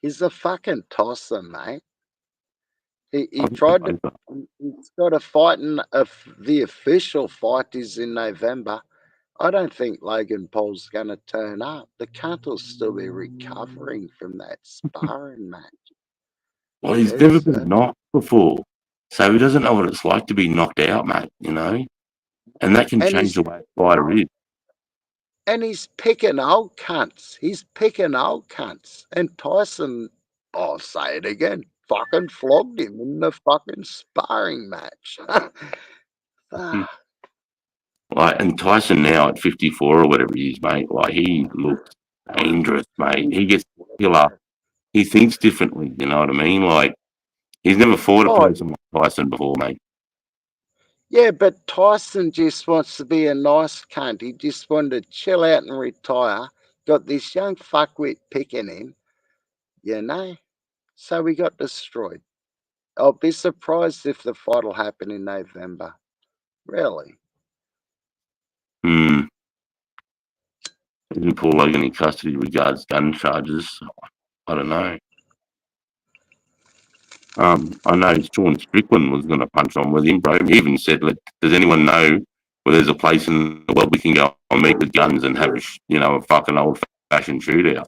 He's a fucking tosser, mate. He tried to. He's got a fight, and the official fight is in November. I don't think Logan Paul's going to turn up. The cunt will still be recovering from that sparring match. Well, he's never been knocked before, so he doesn't know what it's like to be knocked out, mate, you know? And that can change the way a fighter is. And he's picking old cunts. And Tyson, I'll say it again, fucking flogged him in the fucking sparring match. Like, and Tyson now at 54 or whatever he is, mate, like, he looks dangerous, mate. He gets killer. He thinks differently, you know what I mean? Like, he's never fought a person like Tyson before, mate. Yeah, but Tyson just wants to be a nice cunt. He just wanted to chill out and retire. Got this young fuckwit picking him, you know? So we got destroyed. I'll be surprised if the fight will happen in November. Really? Isn't Paul Logan in custody regards gun charges? I don't know. I know Sean Strickland was going to punch on with him, bro. He even said, does anyone know where there's a place in the world we can go and meet with guns and have, a fucking old-fashioned shootout?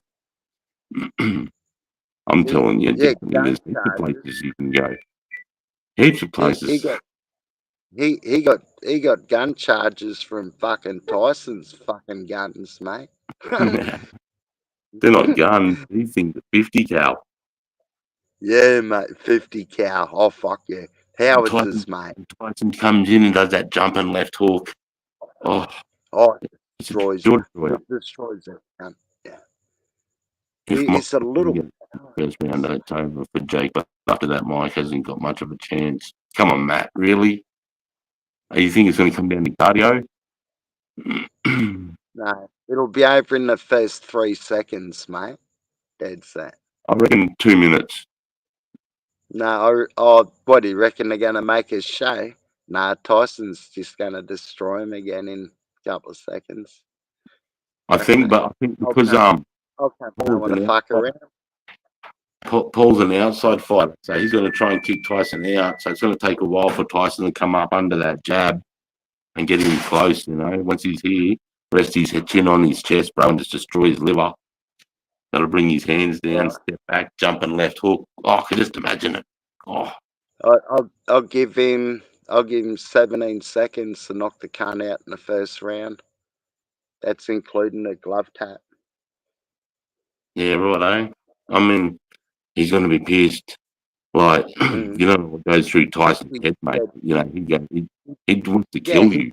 I'm telling you, there's heaps of places you can go. Heaps of places. He got gun charges from fucking Tyson's fucking guns, mate. They're not guns. These things are 50 cal. Yeah, mate, 50 cal. Oh, fuck yeah. Howitzers, mate. Tyson comes in and does that jumping left hook. Oh, it destroys it. It destroys it. Yeah. It's a little. First round, it's over for Jake, but after that, Mike hasn't got much of a chance. Come on, Matt, really? You think it's going to come down to cardio? No, it'll be over in the first 3 seconds, mate. Dead set. I reckon 2 minutes. No, what do you reckon they're going to make a show? Nah, Tyson's just going to destroy him again in a couple of seconds. I think because I don't want to fuck around. Paul's an outside fighter, so he's going to try and kick Tyson out. So it's going to take a while for Tyson to come up under that jab and get him close. You know, once he's here, rest his chin on his chest, bro, and just destroy his liver. Got to bring his hands down, step back, jump and left hook. Oh, I can just imagine it. Oh, I'll give him 17 seconds to knock the cunt out in the first round. That's including a glove tap. Yeah, righto. I mean, he's going to be pissed. Like, you know what goes through Tyson's head, mate. You know, he wants to kill you.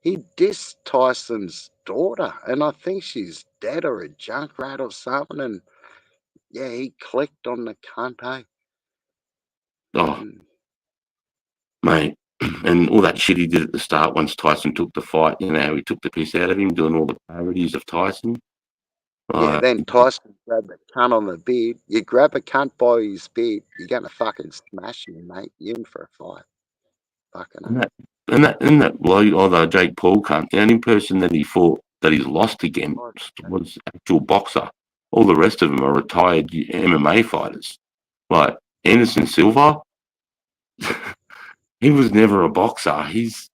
he dissed Tyson's daughter, and I think she's dead or a junk rat or something. And yeah, he clicked on the cunt, hey? Oh, mate. And all that shit he did at the start once Tyson took the fight, you know, he took the piss out of him doing all the parodies of Tyson. Yeah, then Tyson grabbed the cunt on the beard. You grab a cunt by his beard, you're going to fucking smash him, mate. You're in for a fight. Fucking And that bloke, although Jake Paul cunt, the only person that he fought that he's lost against was actual boxer. All the rest of them are retired MMA fighters. Like Anderson Silva, he was never a boxer. He's,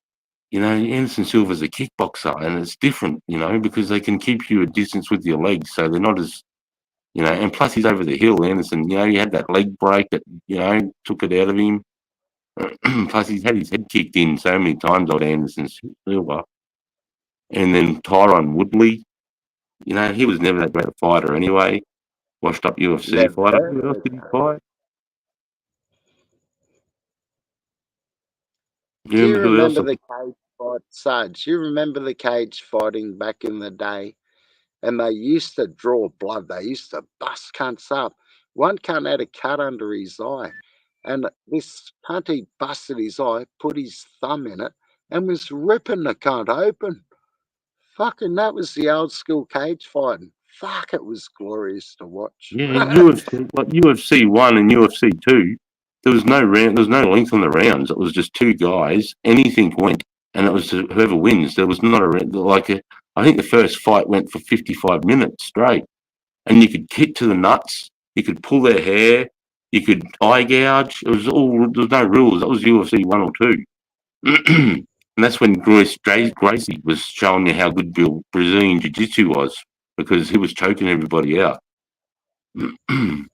you know, Anderson Silva's a kickboxer, and it's different, you know, because they can keep you a distance with your legs, so they're not as, you know, and plus he's over the hill. Anderson, you know, he had that leg break that, you know, took it out of him. Plus he's had his head kicked in so many times old Anderson Silva. And then Tyron Woodley, you know, he was never that great a fighter anyway. Washed up UFC Never fighter. heard Who of else it, did he though. fight? Do you Who else? remember the cage fight, Sarge? You remember the cage fighting back in the day? And they used to draw blood. They used to bust cunts up. One cunt had a cut under his eye. And this cunt, he busted his eye, put his thumb in it, and was ripping the cunt open. Fucking, that was the old school cage fighting. Fuck, it was glorious to watch. Yeah, UFC, like UFC 1 and UFC 2, there was no length on the rounds. It was just two guys. Anything went, and it was whoever wins. There was not I think the first fight went for 55 minutes straight, and you could kick to the nuts. You could pull their hair. You could eye gouge. It was all, there was no rules. That was UFC 1 or 2. And that's when Gracie was showing you how good Brazilian Jiu-Jitsu was, because he was choking everybody out. You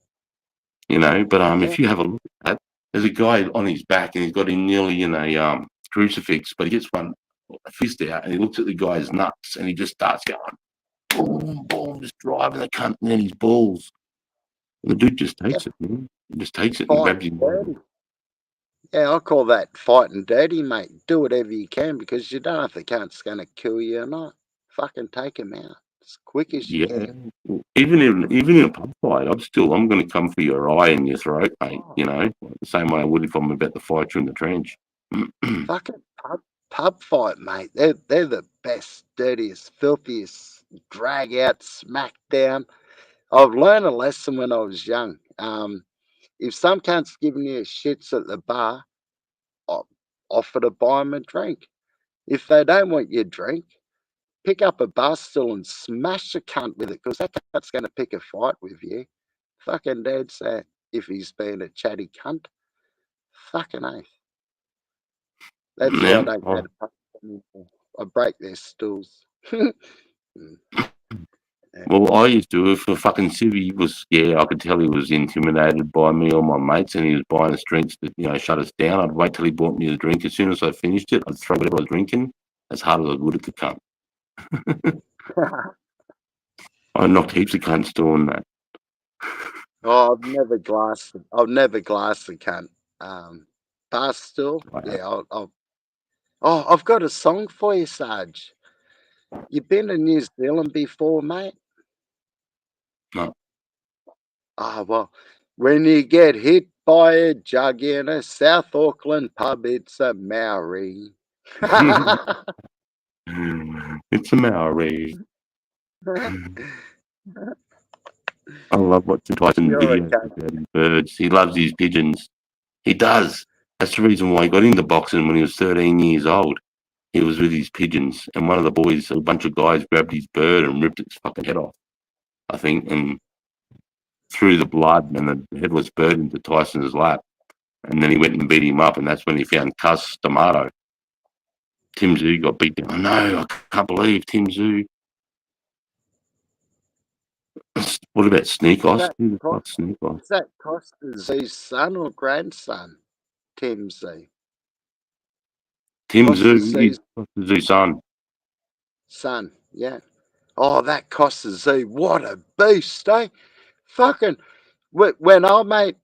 know, but if you have a look at that, there's a guy on his back and he's got him nearly in a crucifix, but he gets a fist out and he looks at the guy's nuts and he just starts going boom, boom, just driving the cunt in his balls. And the dude just takes it, man. He just takes it and grabs him. Dirty. Yeah, I call that fighting dirty, mate. Do whatever you can because you don't know if the cunt's going to kill you or not. Fucking take him out as quick as you can. Even in a pub fight, I'm going to come for your eye and your throat, mate. You know, the same way I would if I'm about to fight you in the trench. Fucking pub fight, mate. They're the best, dirtiest, filthiest, drag out, smack down. I've learned a lesson when I was young. If some cunt's giving you shits at the bar, offer to buy them a drink. If they don't want your drink, pick up a bar stool and smash the cunt with it because that cunt's going to pick a fight with you. Fucking dead set if he's being a chatty cunt. Fucking oath. That's why I don't go to pubs anymore. I break their stools. Well, I used to, if a fucking civvy was, I could tell he was intimidated by me or my mates and he was buying us drinks to, you know, shut us down. I'd wait till he bought me the drink. As soon as I finished it, I'd throw whatever I was drinking as hard as I would at the cunt. I knocked heaps of cunts doing that. Oh, I've never glassed the cunt. Bar stool? Yeah, I've got a song for you, Sarge. You been to New Zealand before, mate? No. Ah, well, when you get hit by a jug in a South Auckland pub, it's a Maori. It's a Maori. I love watching Tyson videos about his birds. He loves his pigeons. He does. That's the reason why he got into boxing when he was 13 years old. He was with his pigeons, and one of the boys, a bunch of guys, grabbed his bird and ripped its fucking head off, I think, and threw the blood and the headless bird into Tyson's lap. And then he went and beat him up, and that's when he found Cus D'Amato. Tim Zhu got beat down. No, I can't believe Tim Zhu. What about Sneakos? Who the fuck's Sneakos? Is that Costa Z's son or grandson? Tim Z. Tim Costa Zhu Z's is Costa Zhu's son. son, yeah. Oh, that Costa Z, what a beast, eh? Fucking, when our mate,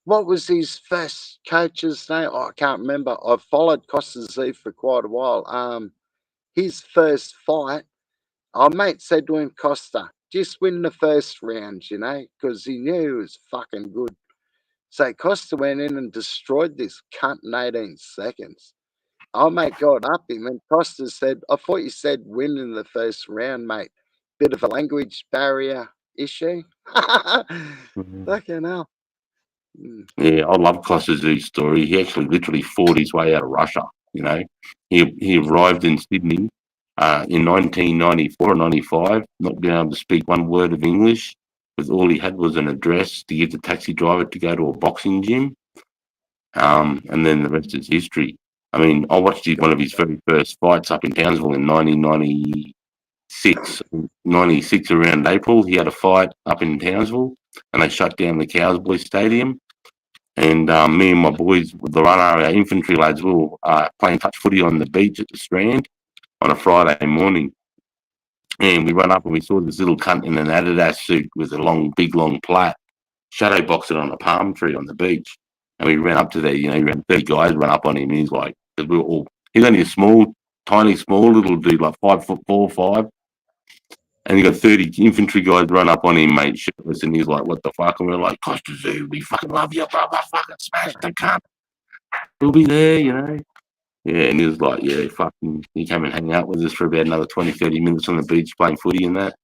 what was his first coach's name? Oh, I can't remember. I've followed Costa Z for quite a while. his first fight, our mate said to him, Costa, just win the first round, you know, because he knew he was fucking good. So Costa went in and destroyed this cunt in 18 seconds. Our mate got up him, and Costa said, I thought you said win in the first round, mate. Bit of a language barrier issue. Fucking hell. Yeah, I love Costa's story. He actually literally fought his way out of Russia. You know, he arrived in Sydney in 1994 or 95, not being able to speak one word of English, because all he had was an address to give the taxi driver to go to a boxing gym. And then the rest is history. I mean, I watched one of his very first fights up in Townsville in 1996. 96 around April, he had a fight up in Townsville, and they shut down the Cowboys Stadium. And me and my boys, the runner, our infantry lads, we were playing touch footy on the beach at the Strand on a Friday morning. And we run up and we saw this little cunt in an Adidas suit with a big long plait, shadow boxing on a palm tree on the beach. And we ran up to there, you know, 30 guys run up on him. And he's like, because we were all, he's only a small little dude, like 5'4", 5. And you got 30 infantry guys run up on him, mate, shirtless, and he's like, what the fuck? And we're like, Costa Zoo, we fucking love you, brother, fucking smash the cunt. We'll be there, you know. Yeah, and he was like, yeah, fucking, he came and hang out with us for about another 20, 30 minutes on the beach playing footy and that.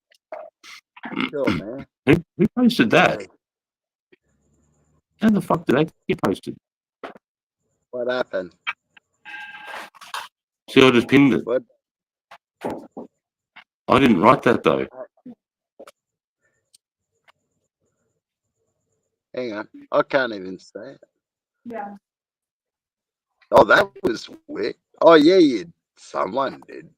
Sure, man. Who posted that? How the fuck did that get posted? What happened? See, I just pinned it. What? I didn't write that, though. Hang on. I can't even say it. Yeah. Oh, that was weird. Oh, yeah, someone did.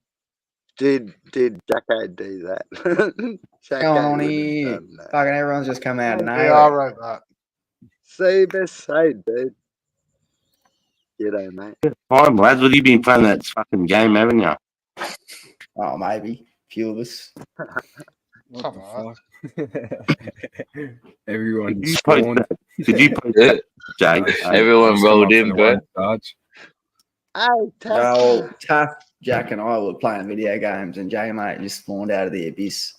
Did Jacko do that? What's going on here? Fucking everyone's just come out and Yeah, I wrote that. See, best say, dude. G'day, mate. Fine, lads. What have you been playing that fucking game, haven't you? Oh, maybe. A few of us. What the fuck? Everyone Did you spawned. Did you post that, Jay? Everyone rolled in, bro. No, Taff, Jack, and I were playing video games, and Jay, mate, just spawned out of the abyss.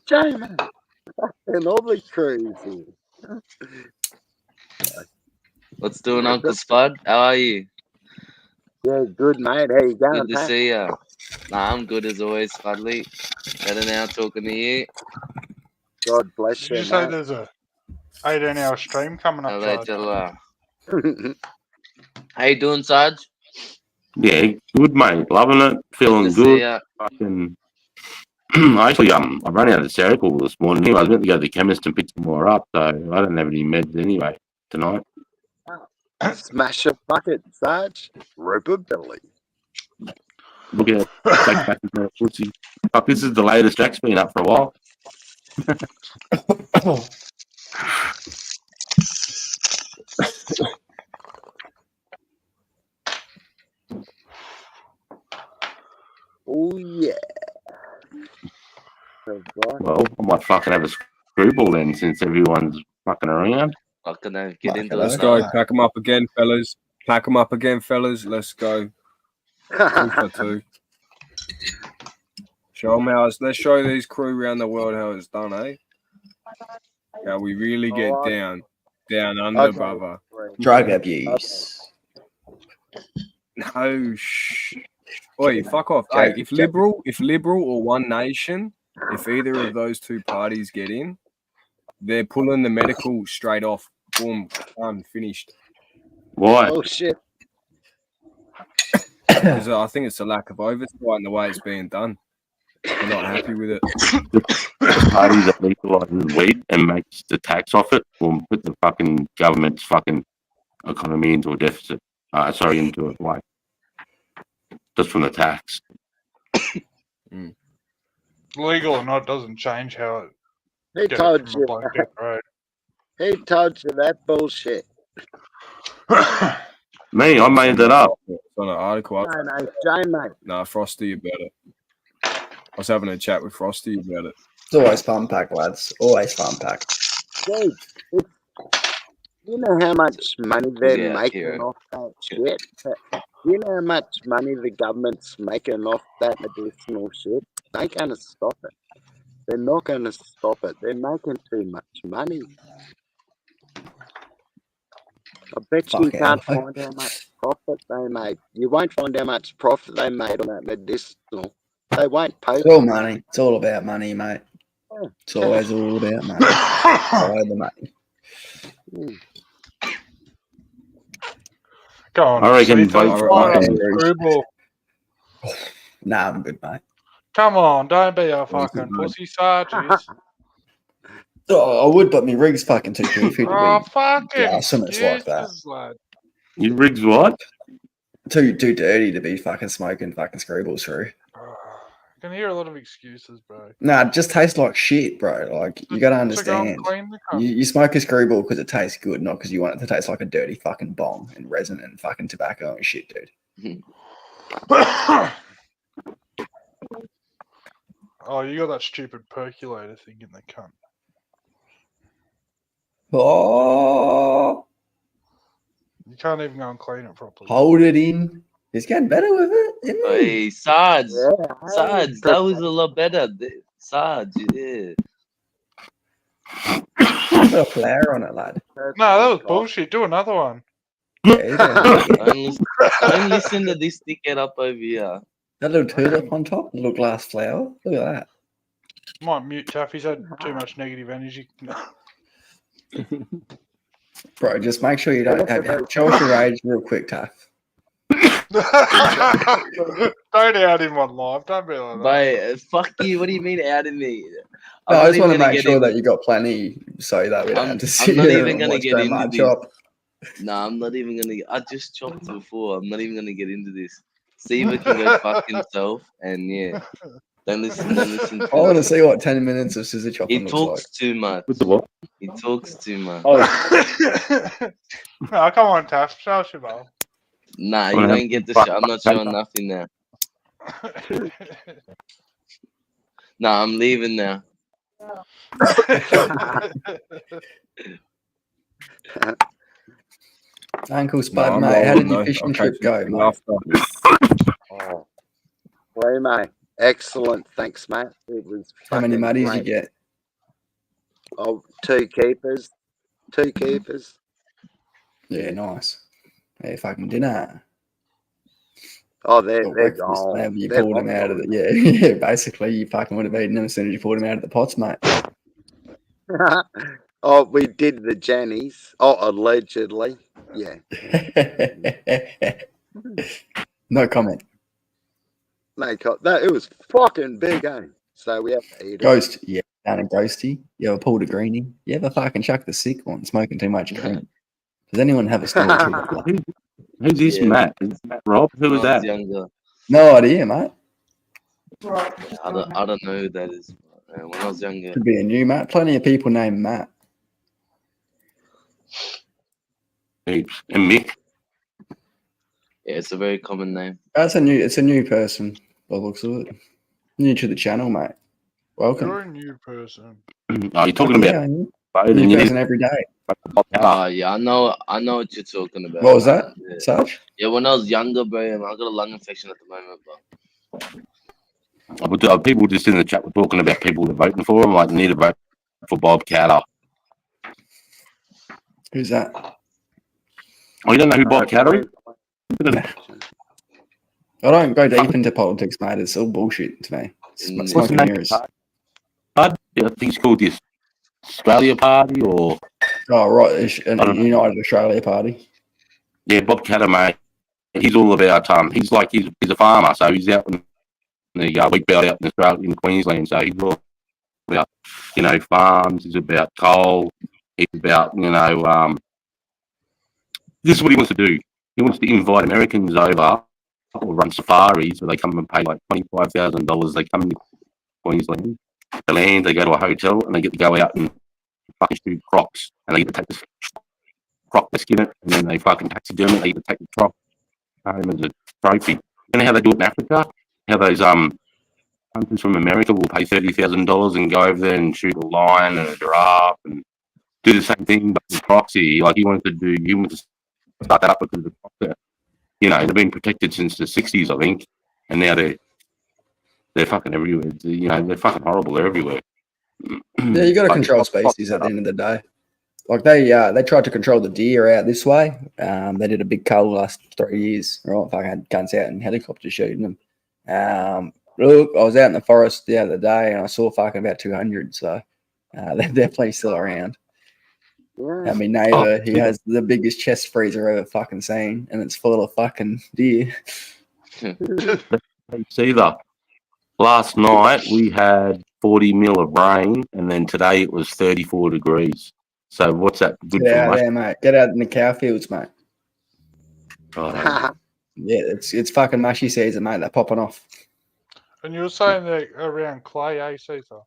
Jay, mate. And all the crazy. What's doing, Uncle Spud? How are you? Yeah, good, mate. How you going? Good to see you. Nah, I'm good as always, Spudley. Better now talking to you. God bless Did you, you say mate. there's a 18-hour stream coming up? Hello, Sarge? Jella. How you doing, Sarge? Yeah, good, mate. Loving it. Feeling Good to see good. ya. Fucking. Actually, I ran out of Seroquel this morning. I was meant to go to the chemist and pick some more up, so I don't have any meds anyway tonight. Smash a bucket, Sarge. Ripper Billy. Look at Jack's back in pussy. Fuck, this is the latest. Jack's been up for a while. Oh, yeah. Well, I might fucking have a screwball then, since everyone's fucking around. Fucking get into Let's it go. now. Pack them up again, fellas. Pack them up again, fellas. Let's go. 2 for 2. Show them how. Let's show these crew around the world how it's done, eh? How we really get down under, brother. Drug abuse. No, Oi, fuck off. Hey, if Liberal or One Nation, if either of those two parties get in, they're pulling the medical straight off. Boom, done, finished. Why? Oh shit. Because I think it's a lack of oversight in the way it's being done. I'm not happy with it. The party that legalizes weed and makes the tax off it will put the fucking government's fucking economy into a deficit. Into a like just from the tax. Legal or not doesn't change how it. He get told it from you. a bloke down the road. He told you that bullshit. Me, I made that up. It's on an article. No, Jay, mate. Nah, Frosty about it. I was having a chat with Frosty about it. It's always fun pack, lads. Always fun pack. Dude, you know how much money they're Yeah, making Kieran. off that shit? you know how much money the government's making off that medicinal shit? They ain't gonna stop it. They're not gonna stop it. They're making too much money. I bet you Fuck can't hell. find how much profit they made. You won't find how much profit they made on that medicinal. They won't pay. It's all money. It's all about money, mate. It's always all about money. Follow the money. Go on, I reckon Cito, vote for fire up fucking- the screwball. Nah, I'm good, mate. Come on, don't be a fucking pussy, Sarges. Oh, I would, but my rig's fucking too goofy to Oh, be fucking glassing it like that. excuses, lad. Your rig's what? Too dirty to be fucking smoking fucking screwballs through. I can hear a lot of excuses, bro. Nah, it just tastes like shit, bro. Like, you gotta So go and understand. clean the cunt. You smoke a screwball because it tastes good, not because you want it to taste like a dirty fucking bong and resin and fucking tobacco and shit, dude. Oh, you got that stupid percolator thing in the cunt. Oh, You can't even go and clean it properly. hold it in. He's getting better with it, isn't he? Hey, Sarge. Yeah, Sarge, that was a lot better. Sarge, yeah. Put a flower on it, lad. No, that was bullshit. Do another one. Don't listen to this dickhead up over here. That little tulip on top, little glass flower. Look at that. Might mute Taff. He's had too much negative energy. Bro, just make sure you don't have show us your age real quick, Taff. Don't out him on live. Don't be like that. Mate, fuck you. What do you mean out of me? No, I just want to gonna make get sure in- that you got plenty so that we don't have to sit I'm not here even and gonna watch get so into much this. chop. Nah, I'm not even gonna. I just chopped before. I'm not even gonna get into this. Seaver can go fuck himself, and yeah, don't listen. Don't listen. I want to see what 10 minutes of scissor chopping He looks talks like. too much. With the what? He talks too much. No, come on, Taff. Show us your bowl. Nah, you don't get the shit. I'm not showing nothing now. Nah, I'm leaving now. Uncle Spud, I'm mate, how rolling did your though. fishing I'll trip catch go, you mate? after. Oh, well, mate. Excellent. Thanks, mate. It was How many fucking muddies you great. get? Oh, 2 keepers. 2 keepers. Yeah, nice. Yeah, fucking dinner. Oh, they're Or breakfast, gone. whenever you They're pulled them long out of gone. the yeah, basically you fucking would have eaten them as soon as you pulled them out of the pots, mate. Oh, we did the Jannies. Oh, allegedly. Yeah. No comment. No, it was fucking big, eh? So we have to eat it. Ghost, yeah, down a ghosty. You ever pulled a greenie? You ever fucking chucked the sick one smoking too much green? Does anyone have a story to that? Who's this Yeah. Matt? Is Matt Rob? Who was When I was that? younger. No idea, mate. Yeah, I don't know who that is. When I was younger. Could be a new Matt. Plenty of people named Matt. Heaps. And Mick. Yeah, it's a very common name. It's a new person, by the looks of it. New to the channel, mate. Welcome. You're a new person. Oh, you're talking Yeah, about I know. voting, New you person need- every day. Oh yeah, I know what you're talking about. What was that, Yeah. Sarge? Yeah, when I was younger, bro, I got a lung infection at the moment, but People just in the chat were talking about people that are voting for him. Like, need to vote for Bob Catter. Who's that? Oh, you don't know who Bob Catter is? I don't go deep into politics, mate. It's all bullshit to me. It's What's smoke the and name? mirrors. I think it's called the Australia Party or... Oh, right. It's I don't know. United Australia Party. Yeah, Bob Catter, mate. He's all about, he's a farmer, so he's out in the wheat belt out in Australia, in Queensland, so he's all about, farms, he's about coal, he's about, this is what he wants to do. He wants to invite Americans over or run safaris where they come and pay like $25,000. They come to Queensland, the land, they go to a hotel and they get to go out and fucking shoot crocs and they get to take the croc, they skin it, and then they fucking taxiderm it, they get to take the croc home as a trophy. You know how they do it in Africa? How those hunters from America will pay $30,000 and go over there and shoot a lion and a giraffe and do the same thing but with crocs here. Like he wanted to start that up because of the crocs there. You know, they've been protected since the 60s, I think, and now they're fucking everywhere. You know, they're fucking horrible. They're everywhere. Yeah, you got to But- control species at the end of the day. Like they tried to control the deer out this way. They did a big cull last 3 years. Right, fucking had guns out and helicopters shooting them. Look, I was out in the forest the other day and I saw fucking about 200. So they're definitely still around. Yeah. And my neighbour, he has the biggest chest freezer I've ever fucking seen, and it's full of fucking deer. See that? Last night we had 40 mil of rain, and then today it was 34 degrees. So what's that good Get for out mush? there, mate. Get out in the cow fields, mate. Right, Yeah, it's fucking mushy season, mate. They're popping off. And you were saying that around clay, Caesar?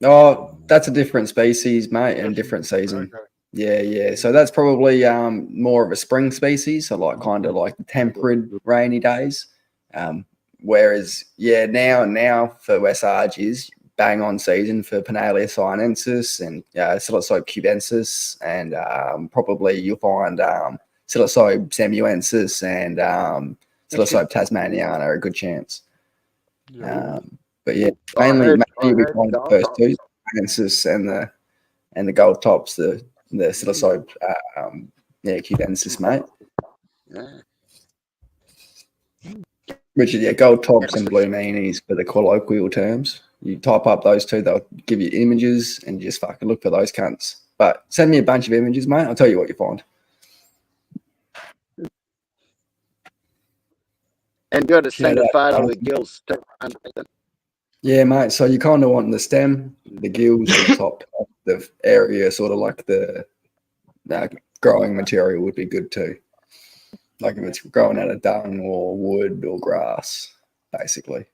Oh, that's a different species, mate, and different season. Okay. Yeah. So that's probably more of a spring species, so like kind of like the temperate rainy days. Whereas now for where Sarge is bang on season for Panalia sinensis and Psilocybe cubensis, and probably you'll find Psilocybe samuensis and Psilocybe tasmaniana a good chance. But yeah, mainly we find the first two, sinensis and the gold tops, the Psilocybe cubensis, mate. Yeah. Which is gold tops and blue meanies for the colloquial terms. You type up those two, they'll give you images and you just fucking look for those cunts. But send me a bunch of images, mate. I'll tell you what you find. And got to send a photo of the gills. Yeah, mate. So you kind of want the stem, the gills, the top of the area, sort of like the growing material would be good too. Like if it's growing out of dung or wood or grass, basically.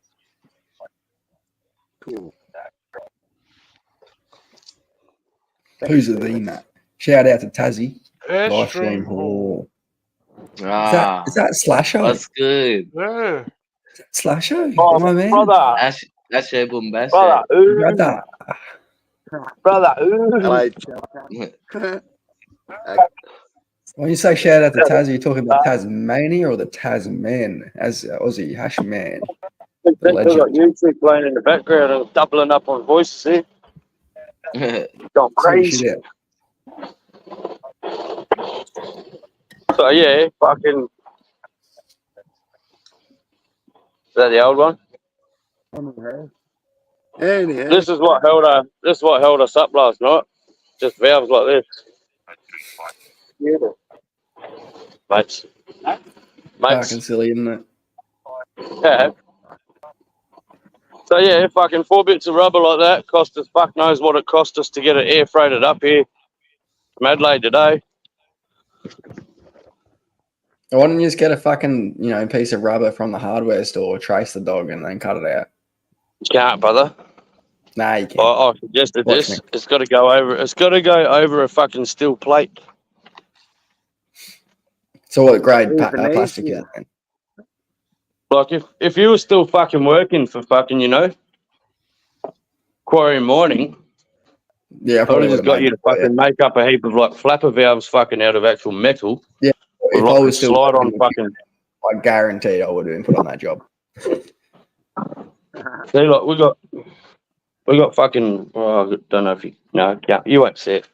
Cool. Who's the Matt? Shout out to Tassie. Airstream Hall. Ah, Is that Slasher? that's good. Yeah. Slasher? Oh, My man. brother. That's your bombastic. Brother. Brother. Brother. Hello. When you say shout out to Tassie, you're talking about Tasmania or the Tasman as Aussie hash man? We've got YouTube playing in the background and doubling up on voices here. Gone crazy. So yeah, fucking. Is that the old one? Anyhow. This is what held us up last night. Just valves like this. Mates. Fucking silly, isn't it? Yeah. So yeah, fucking 4 bits of rubber like that cost us, fuck knows what it cost us to get it air freighted up here from Adelaide today. Why don't you just get a fucking piece of rubber from the hardware store, trace the dog, and then cut it out? You can't, brother. Nah, you can't. I suggested Watch this. me. It's got to go over. It's got to go over a fucking steel plate. So what grade plastic is it then? Like if you were still fucking working for fucking quarry mining, yeah, I probably just got you to fucking make up a heap of like flapper valves fucking out of actual metal. Yeah, if I was still slide on fucking. I guarantee I would have been put on that job. See, like we got fucking. Oh, I don't know if you. No, yeah, you won't see it.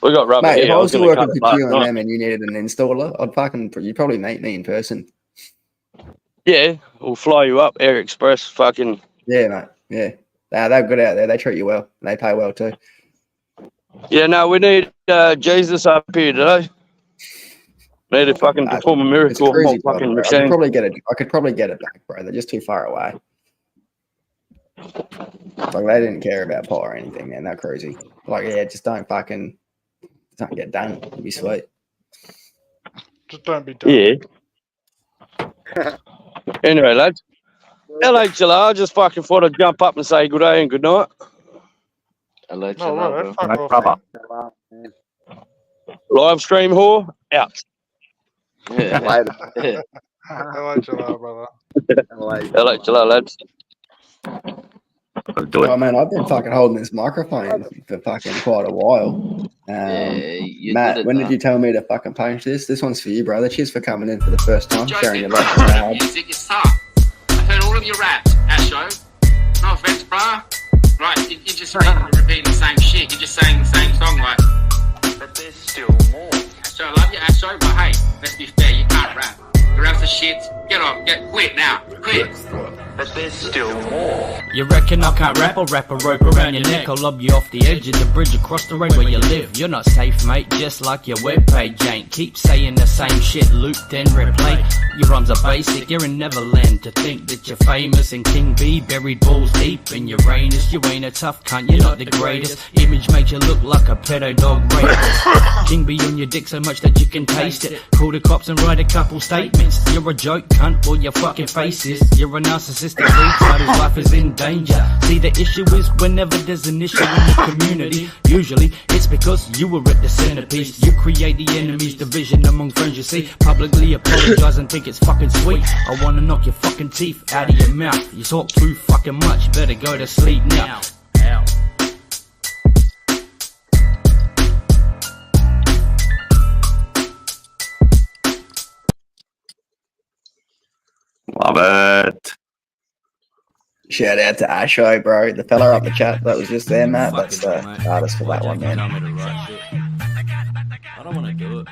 We got rubber Mate, here. if I was still working for last QMM night. and you needed an installer, you'd probably meet me in person. Yeah, we'll fly you up, Air Express, fucking. Yeah, mate. Yeah, they're good out there. They treat you well. And they pay well too. Yeah, no, we need Jesus up here today. Need to fucking perform a miracle on my fucking machine. I could probably get it back, bro. They're just too far away. Like they didn't care about pot or anything, man. They're crazy. Like, yeah, just don't get done. It'd be sweet. Just don't be done. Yeah. Anyway, lads. LHLR, just fucking thought I'd jump up and say good day and good night. LHLR, bro. Live stream whore, out. Later. LHLR, brother. LHLR, lads. Do Oh it. man, I've been fucking holding this microphone for fucking quite a while. You're Matt, good at when did that. you tell me to fucking punch this? This one's for you, brother. Cheers for coming in for the first time, sharing your love with the hard. Music is tough. I heard all of your raps, Asho. No offense, bruh. Right, you're just repeating the same shit. You're just saying the same song, like. But there's still more. Asho, I love you, Asho, but hey, let's be fair, you can't rap. The rap's are shit. Quit now. Quit. But there's still more. You reckon I can't rap? I'll wrap a rope around your neck. I'll lob you off the edge of the bridge across the road where you live. You're not safe, mate, just like your webpage ain't. Keep saying the same shit, loop then replay. Your rhymes are basic, you're in Neverland. To think that you're famous and King B buried balls deep in Uranus. You ain't a tough cunt, you're not the greatest. Image makes you look like a pedo dog rapist. King B on your dick so much that you can taste it. Call the cops and write a couple statements. You're a joke, cunt, well your fucking face is. You're a narcissistic retard whose life is in danger. See, the issue is whenever there's an issue in the community, usually it's because you were at the centerpiece. You create the enemies, division among friends, you see. Publicly apologize and think it's fucking sweet. I wanna knock your fucking teeth out of your mouth. You talk too fucking much, better go to sleep now. Ow. Love it. Shout out to Asho, bro. The fella up the chat that was just there, Matt. That's the artist for that one, man. I don't want to do it.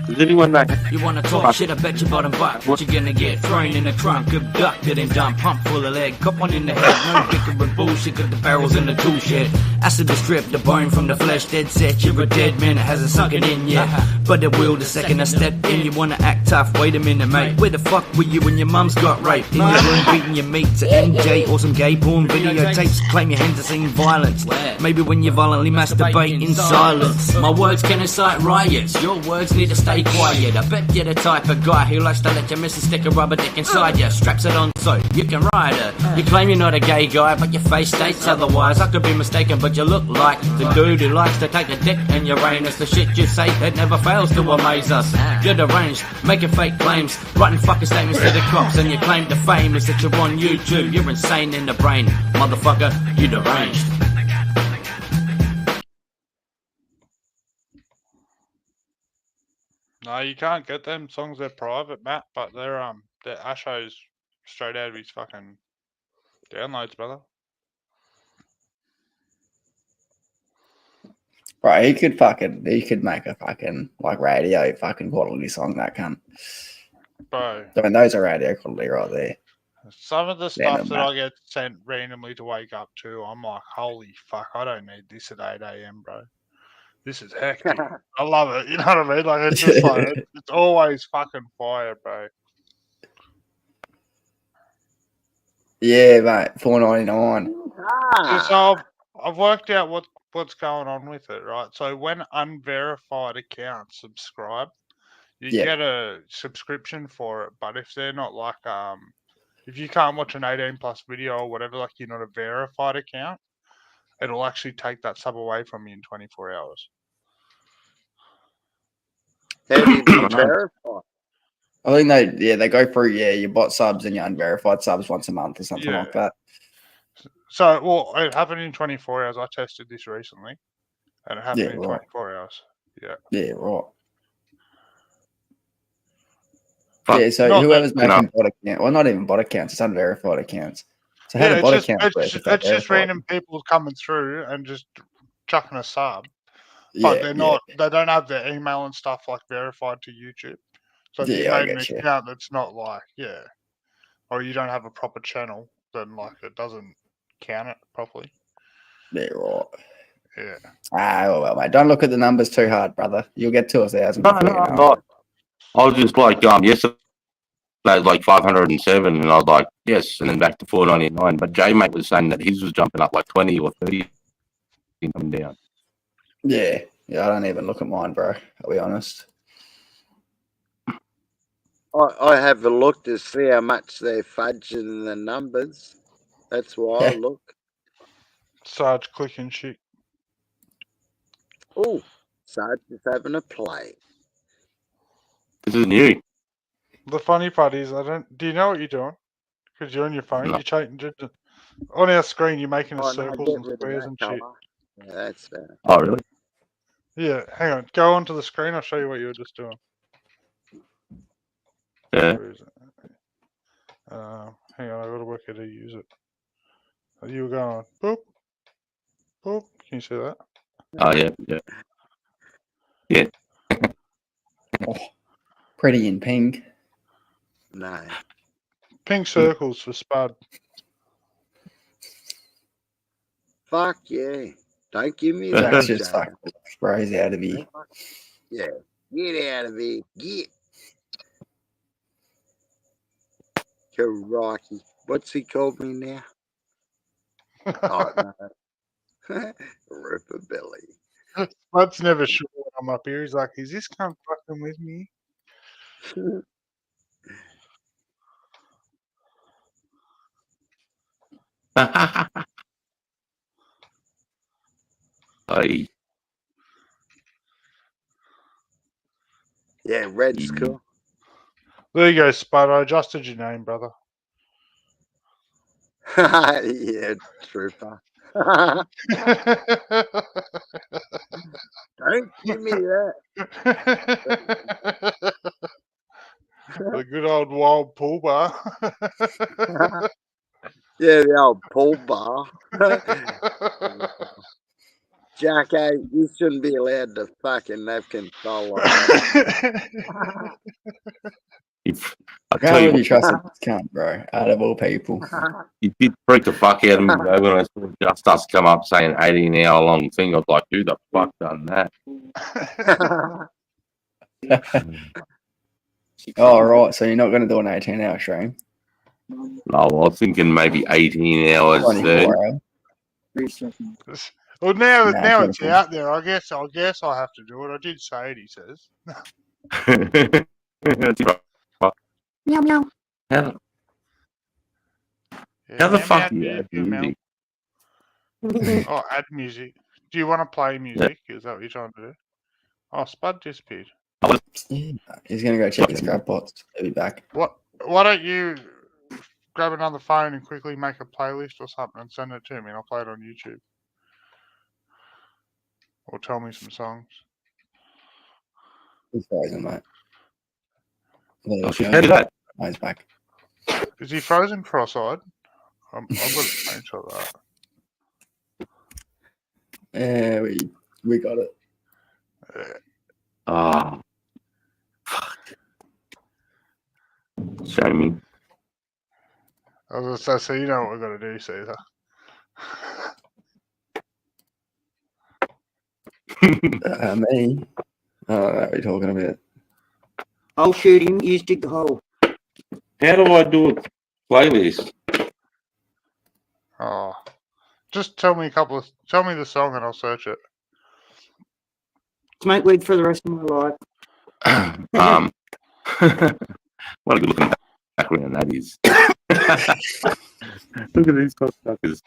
Does anyone know? You wanna talk shit, I bet your bottom butt. What you gonna get? Thrown in the trunk, abducted and done. Pump full of lead, cop one in the head. No bickering bullshit, got the barrels in the tool shed. Acid to strip the bone from the flesh, dead set. You're a dead man, it hasn't sunk it in yet. But it will the second I step in. You wanna act tough, wait a minute, mate. Where the fuck were you when your mum's got raped? In your room beating your meat to MJ or some gay porn videotapes. Claim your hands are seeing violence. Maybe when you violently masturbate in silence. My words can incite riots, your words need to stay quiet. I bet you're the type of guy who likes to let your missus stick a rubber dick inside you. Straps it on so you can ride her. You claim you're not a gay guy, but your face states otherwise. I could be mistaken, but you look like the dude who likes to take a dick in Uranus. The shit you say, it never fails to amaze us. You're deranged, making fake claims, writing fucking statements to the cops, and your claim to fame is that you're on YouTube. You're insane in the brain, motherfucker, you deranged. No, you can't get them songs. They're private, Matt, but they're Asho's straight out of his fucking downloads, brother. Right, he could make a fucking like radio fucking quality song, that cunt. Bro. I mean, those are radio quality right there. Some of the stuff that Matt. I get sent randomly to wake up to, I'm like, holy fuck, I don't need this at 8 a.m, bro. This is hectic. I love it. You know what I mean? Like, it's just like, it's always fucking fire, bro. Yeah, mate, $4.99. So I've worked out what's going on with it, right? So when unverified accounts subscribe, you get a subscription for it. But if they're not like, if you can't watch an 18 plus video or whatever, like you're not a verified account, it'll actually take that sub away from you in 24 hours. How do you be verified? I think they go through your bot subs and your unverified subs once a month or something like that. So, well, it happened in 24 hours. I tested this recently, and it happened in 24 hours. Yeah. Yeah, right. Fuck. Yeah, so Not whoever's that- making bot account, well, not even bot accounts, it's unverified accounts. So how do bot accounts work? if they're it's just verified? random people coming through and just chucking a sub, but Yeah, they're not. They don't have their email and stuff like verified to YouTube. So if you Yeah, I made an get you. account that's not like or you don't have a proper channel, then like it doesn't count it properly. Yeah, right. Yeah. Well, mate, don't look at the numbers too hard, brother. You'll get to 1,000. No, I'm not. I was just like, yesterday was like 507, and I was like, yes, and then back to 499. But J-Mate was saying that his was jumping up like 20 or 30 coming down. Yeah, I don't even look at mine, bro. I'll be honest. I have a look to see how much they're fudging the numbers. That's why I look. Sarge clicking shit. Oh, Sarge is having a play. This is new. The funny part is, do you know what you're doing? Because you're on your phone. No. You're changing on our screen. You're making us Oh, no, circles get and rid of squares that and shit. colour. Yeah, that's better. Oh, really? Yeah, hang on. Go onto the screen. I'll show you what you were just doing. Yeah. Where is it? Hang on. I've got to work out how to use it. You were going boop, boop. Can you see that? Oh, yeah, yeah. Yeah. Oh, pretty in pink. No. Pink circles for Spud. Fuck yeah. Don't give me Jack's that, just Jay. fucking sprays out of here. Yeah. Get out of here. Get. Crikey. What's he called me now? Oh, no. Ripperbilly. Spud's never sure when I'm up here. He's like, is this cunt fucking with me? Hey. Yeah, red's cool. There you go, Spud. I adjusted your name, brother. Yeah, trooper. Don't give me that. The good old wild pool bar. Yeah, the old pool bar. Jack, you shouldn't be allowed to fucking have control of that. I How tell you would you what, trust this cunt, bro? Out of all people. you did freak the fuck out of me though when I saw Just Us come up saying 18-hour long thing. I was like, who the fuck done that? Oh, right. So you're not going to do an 18-hour stream? No, I was thinking maybe 18 hours. 24 hours. Well, now Nah, it's 24. out there. I guess I have to do it. I did say it. He says. That's right. Meow meow. How Yeah, the meow, fuck meow, do you meow, add meow, music? meow. Oh, add music. Do you want to play music? Is that what you're trying to do? Oh, Spud disappeared. He's going to go check his grab pots. He'll be back. Why don't you grab another phone and quickly make a playlist or something and send it to me, and I'll play it on YouTube. Or tell me some songs. He's frozen, mate. There Oh, you shit, go. how did that? Oh, he's back. Is he frozen cross-eyed? I've got a screenshot of that. Yeah, we got it. Oh, shame me. I was going to say, so you know what we've got to do, Caesar. Me? I don't know what you're talking about. I'll shoot him. You stick the hole. How do I do a playlist? Oh, just tell me the song and I'll search it. Smoke weed for the rest of my life. What a good looking background that is. Look at these cocksuckers.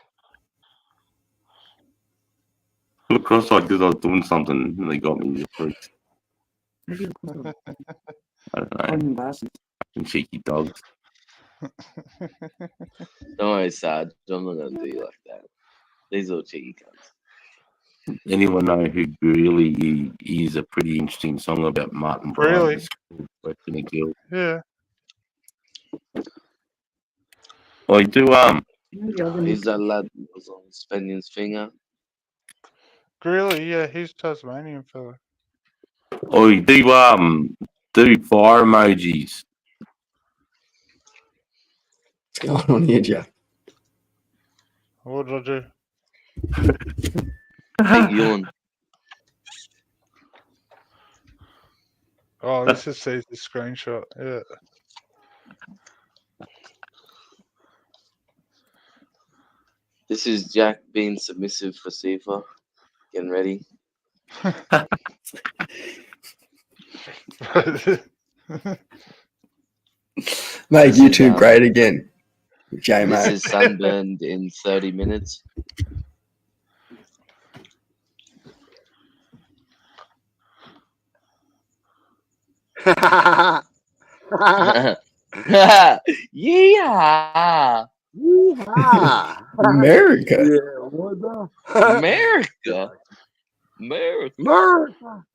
Look cross-eyed because I was doing something and they got me. Freaks. I don't know. Fucking cheeky dogs. Don't worry, Sarge. I'm not gonna do you like that. These little cheeky cunts. Anyone know who really is a pretty interesting song about Martin Bryan? Really? It's called Question a Girl. Yeah. Well, you do He's that lad that was on Spenion's finger. Greeley, yeah, he's Tasmanian fella. or you do fire emojis. What's going on here, Jack? What did I do? Big yawn. Oh, this is the screenshot. Yeah. This is Jack being submissive for Sifa. Getting ready. Make YouTube great again. J This mate. is sunburned in 30 minutes. Yeah. Yeehaw. America. Yeah, what the? America. America. America.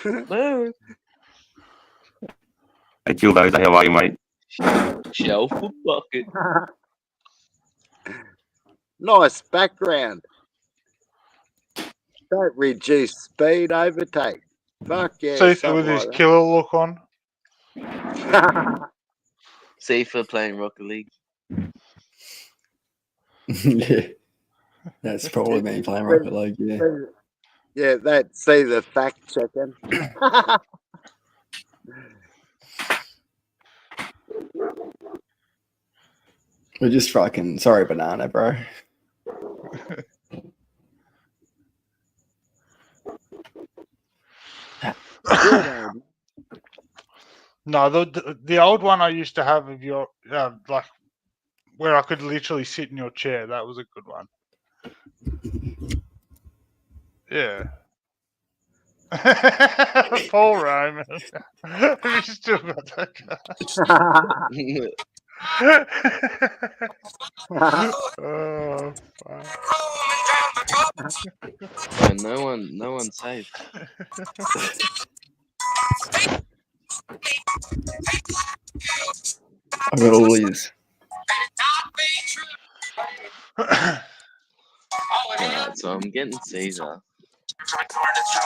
America. Hey, Kildo, how are you, mate? Shelf a bucket. Nice background. Don't reduce speed, overtake. Fuck yeah, Seafa something with his like killer look on. that. Safer playing Rocket League. Yeah. That's probably me playing Rocket League, yeah. Yeah, see the fact checking. We're just fucking sorry, banana, bro. No, the old one I used to have of your like where I could literally sit in your chair. That was a good one. Yeah. Paul Roman. Have you still got that guy? Oh, fuck. Yeah, no one safe. I got all these. Alright, so I'm getting Caesar.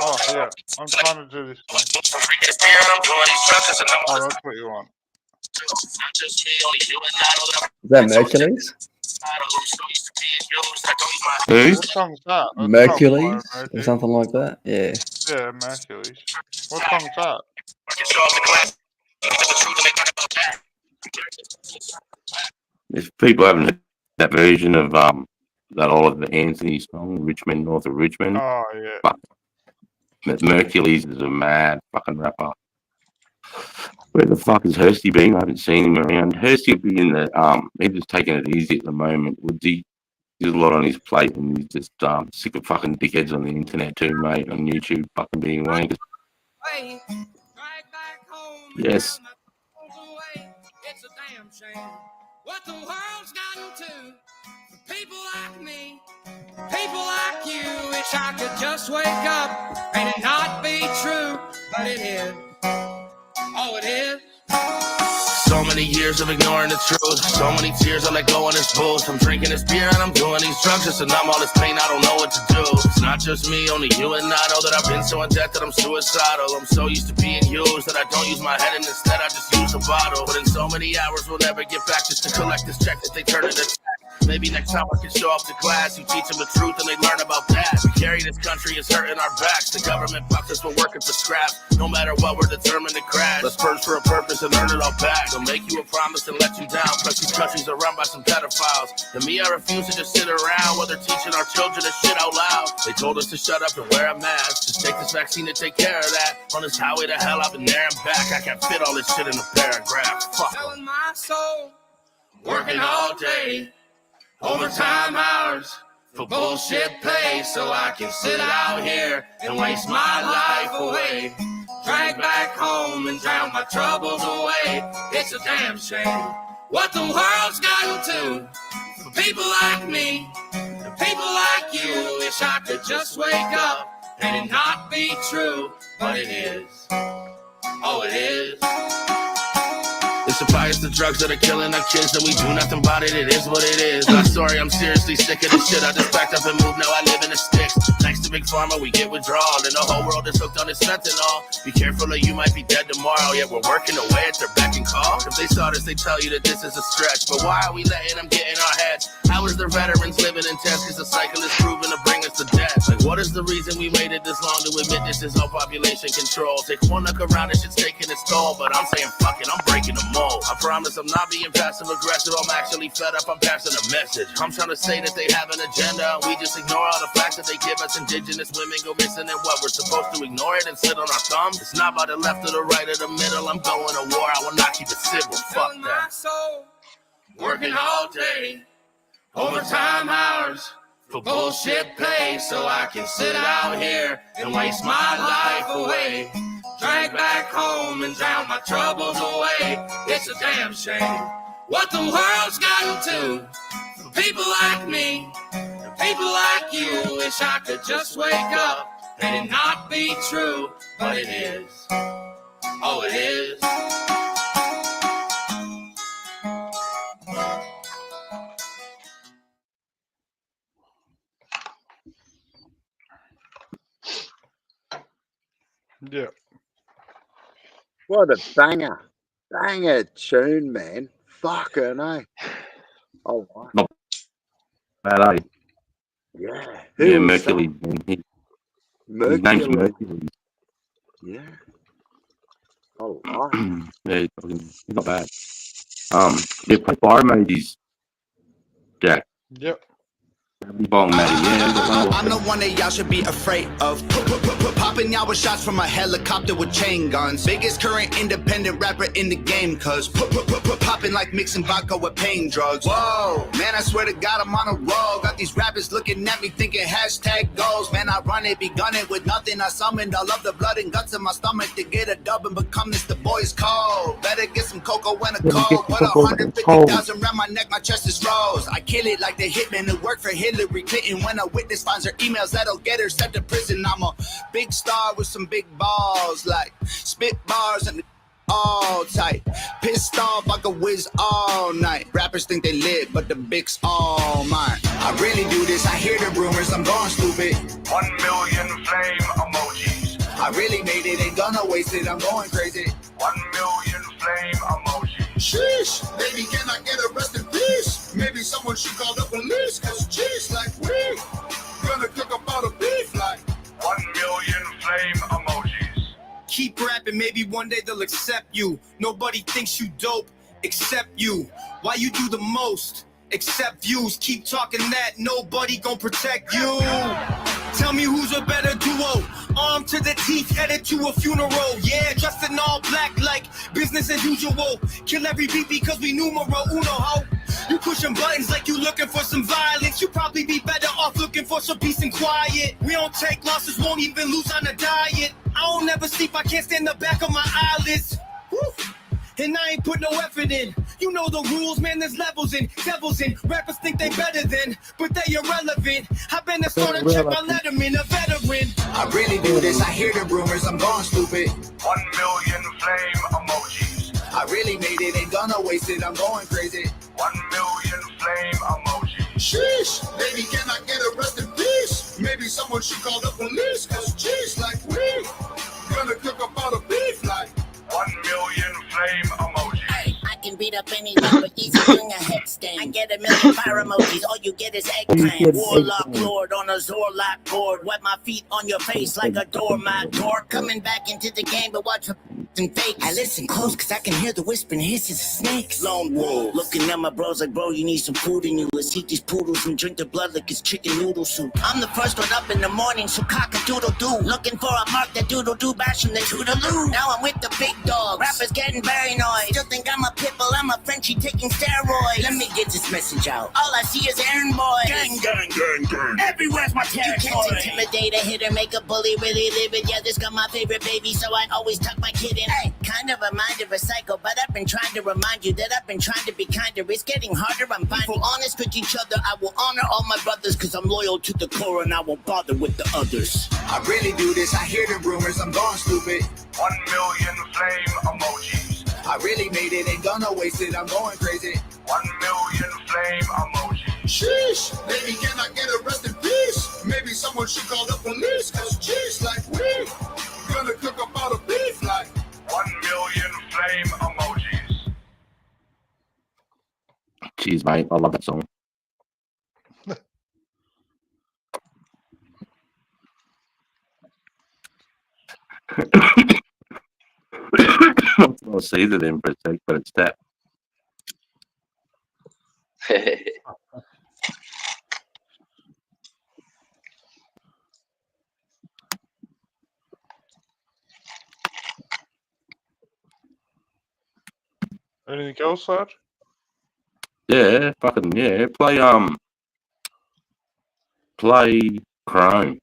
Oh, yeah. I'm trying to do this one. Oh, that's what you want. Is that Mercules? Who? What song's that? It's not Mercules Fire or Emoji. something like that? Yeah. Yeah, Mercules. What song's that? If people haven't heard that version of that Oliver Anthony song, Richmond, North of Richmond. Oh, yeah. Fuck. Mercules is a mad fucking rapper. Where the fuck has Hursty been? I haven't seen him around. Hursty will be in the he's just taking it easy at the moment. Woodsy, there's a lot on his plate, and he's just sick of fucking dickheads on the internet too, mate. On YouTube, fucking being wankers. Yes. It's a damn shame what the world's gotten to. For people like me, people like you. Wish I could just wake up and it not be true, but it is. Oh, it is. So many years of ignoring the truth. So many tears I let go on this booze. I'm drinking this beer and I'm doing these drugs just to numb all this pain. I don't know what to do. It's not just me, only you and I know that I've been so in debt that I'm suicidal. I'm so used to being used that I don't use my head and instead I just use a bottle. But in so many hours we'll never get back just to collect this check that they turn into tax. Maybe next time I can show up to class. You teach them the truth and they learn about that. We carry this country, it's hurting our backs. The government fucks us, we're working for scraps. No matter what, we're determined to crash. Let's purge for a purpose and earn it all back. They'll make you a promise and let you down. Plus these countries are run by some pedophiles. To me, I refuse to just sit around while they're teaching our children this shit out loud. They told us to shut up and wear a mask. Just take this vaccine to take care of that. On this highway to hell, I've been there and back. I can't fit all this shit in a paragraph. Fuck. Selling my soul, working all day, overtime hours for bullshit pay, so I can sit out here and waste my life away. Drag back home and drown my troubles away. It's a damn shame what the world's gotten to. For people like me, and people like you. Wish I could just wake up and it not be true, but it is. Oh, it is. They supply us the drugs that are killing our kids, and we do nothing about it. It is what it is. I'm sorry, I'm seriously sick of this shit. I just packed up and moved, now I live in the sticks. Thanks to Big Pharma, we get withdrawal, and the whole world is hooked on this fentanyl. Be careful or you might be dead tomorrow. Yeah, we're working away at their beck and call. If they saw this, they tell you that this is a stretch. But why are we letting them get in our heads? How is their veterans living in test? Cause the cycle is proven to bring us to death. Like, what is the reason we waited this long to admit this is all population control? Take one look around, this shit's taking its toll. But I'm saying fuck it, I'm breaking the mold. I promise I'm not being passive aggressive. I'm actually fed up, I'm passing a message. I'm trying to say that they have an agenda. We just ignore all the facts that they give us. Indigenous women go missing, and what we're supposed to ignore it and sit on our thumbs. It's not by the left or the right or the middle. I'm going to war, I will not keep it civil. Fuck that. Soul, working all day, overtime hours for bullshit pay, so I can sit out here and waste my life away. drag back home and drown my troubles away. It's a damn shame what the world's gotten to. For people like me, and people like you, wish I could just wake up and it not be true, but it is. Oh, it is. Yeah. What a banger tune, man. Fucking eh. Oh, wow. Not bad, eh? Yeah. Yeah, Who was Mercury. that? His name's Mercury. Mercury. Yeah. I like it. Yeah, he's not bad. Yeah, play fire emojis, Jack. Yep. Bong, Matty. Yeah, I'm the one that y'all should be afraid of. Popping y'all with shots from a helicopter with chain guns. Biggest current independent rapper in the game, cuz popping like mixing vodka with pain drugs. Whoa, man, I swear to God, I'm on a roll. Got these rappers looking at me thinking hashtag goals. Man, I run it, begun it with nothing. I summoned all of the blood and guts in my stomach to get a dub and become this. The boys cold. Better get some cocoa and a cold. Put 150,000 around my neck, my chest is rose. I kill it like the hitman who worked for Hillary Clinton. When a witness finds her emails, that'll get her sent to prison. I'm a big star with some big balls, like spit bars and all tight. Pissed off, I could whiz all night. Rappers think they lit, but the big's all mine. I really do this, I hear the rumors, I'm going stupid. 1 million flame emojis. I really made it, ain't gonna waste it, I'm going crazy. 1 million flame emojis. Sheesh, baby, can I get a rest in peace? Maybe someone should call the police, cause jeez, like we gonna cook up all the beef like 1 million flame emojis. Keep rapping, maybe one day they'll accept you. Nobody thinks you dope except you. Why you do the most? Accept views, keep talking that, nobody gon' protect you. Tell me who's a better duo. Armed to the teeth, headed to a funeral. Yeah, dressed in all black like business as usual. Kill every beat because we numero uno, ho. You pushing buttons like you looking for some violence. You probably be better off looking for some peace and quiet. We don't take losses, won't even lose on a diet. I don't never sleep, I can't stand the back of my eyelids. Woo. And I ain't put no effort in. You know the rules, man, there's levels in, devils in. Rappers think they better than, but they irrelevant. I've been a starter, check my letterman, a veteran. I really do this, I hear the rumors, I'm going stupid. 1 million flame emojis. I really made it, ain't gonna waste it, I'm going crazy. 1 million flame emojis. Sheesh, baby, can I get a rest in peace? Maybe someone should call the police, cause jeez, like we gonna cook up all the beef like 1 million flame emojis. I can beat up any rapper easy doing a head stain. I get a million fire emojis, all you get is eggplant. Warlock lord on a Zorlock board. Wipe my feet on your face like a doormat. Door coming back into the game, but watch and fakes. I listen close cause I can hear the whispering hisses of snakes. Lone wolf, looking at my bros like, bro, you need some food in you. Let's eat these poodles and drink the blood like it's chicken noodle soup. I'm the first one up in the morning, so cock-a-doodle-doo. Looking for a mark that doodle-doo, bashing the toodaloo. Now I'm with the big dogs, rappers getting paranoid. Still think I'm a pitbull, I'm a Frenchie taking steroids. Let me get this message out, all I see is errand boys. Gang, gang, gang, gang, everywhere's my territory. You can't intimidate a hitter, make a bully really live it. Yeah, this got my favorite baby, so I always tuck my kid in. Hey, kind of a mind of a psycho, but I've been trying to remind you that I've been trying to be kinder. It's getting harder, I'm finding honest with each other. I will honor all my brothers, cause I'm loyal to the core and I won't bother with the others. I really do this, I hear the rumors, I'm going stupid. 1 million flame emojis. I really made it, ain't gonna waste it, I'm going crazy. 1 million flame emojis. Sheesh, baby, can I get a rest in peace? Maybe someone should call the police, cause jeez, like we gonna cook up all the beef like 1 million flame emojis. Jeez, mate, I love that song. I'll say that in for a sec, but it's that. Anything else, Sarge? Yeah, fucking yeah. Play Chrome.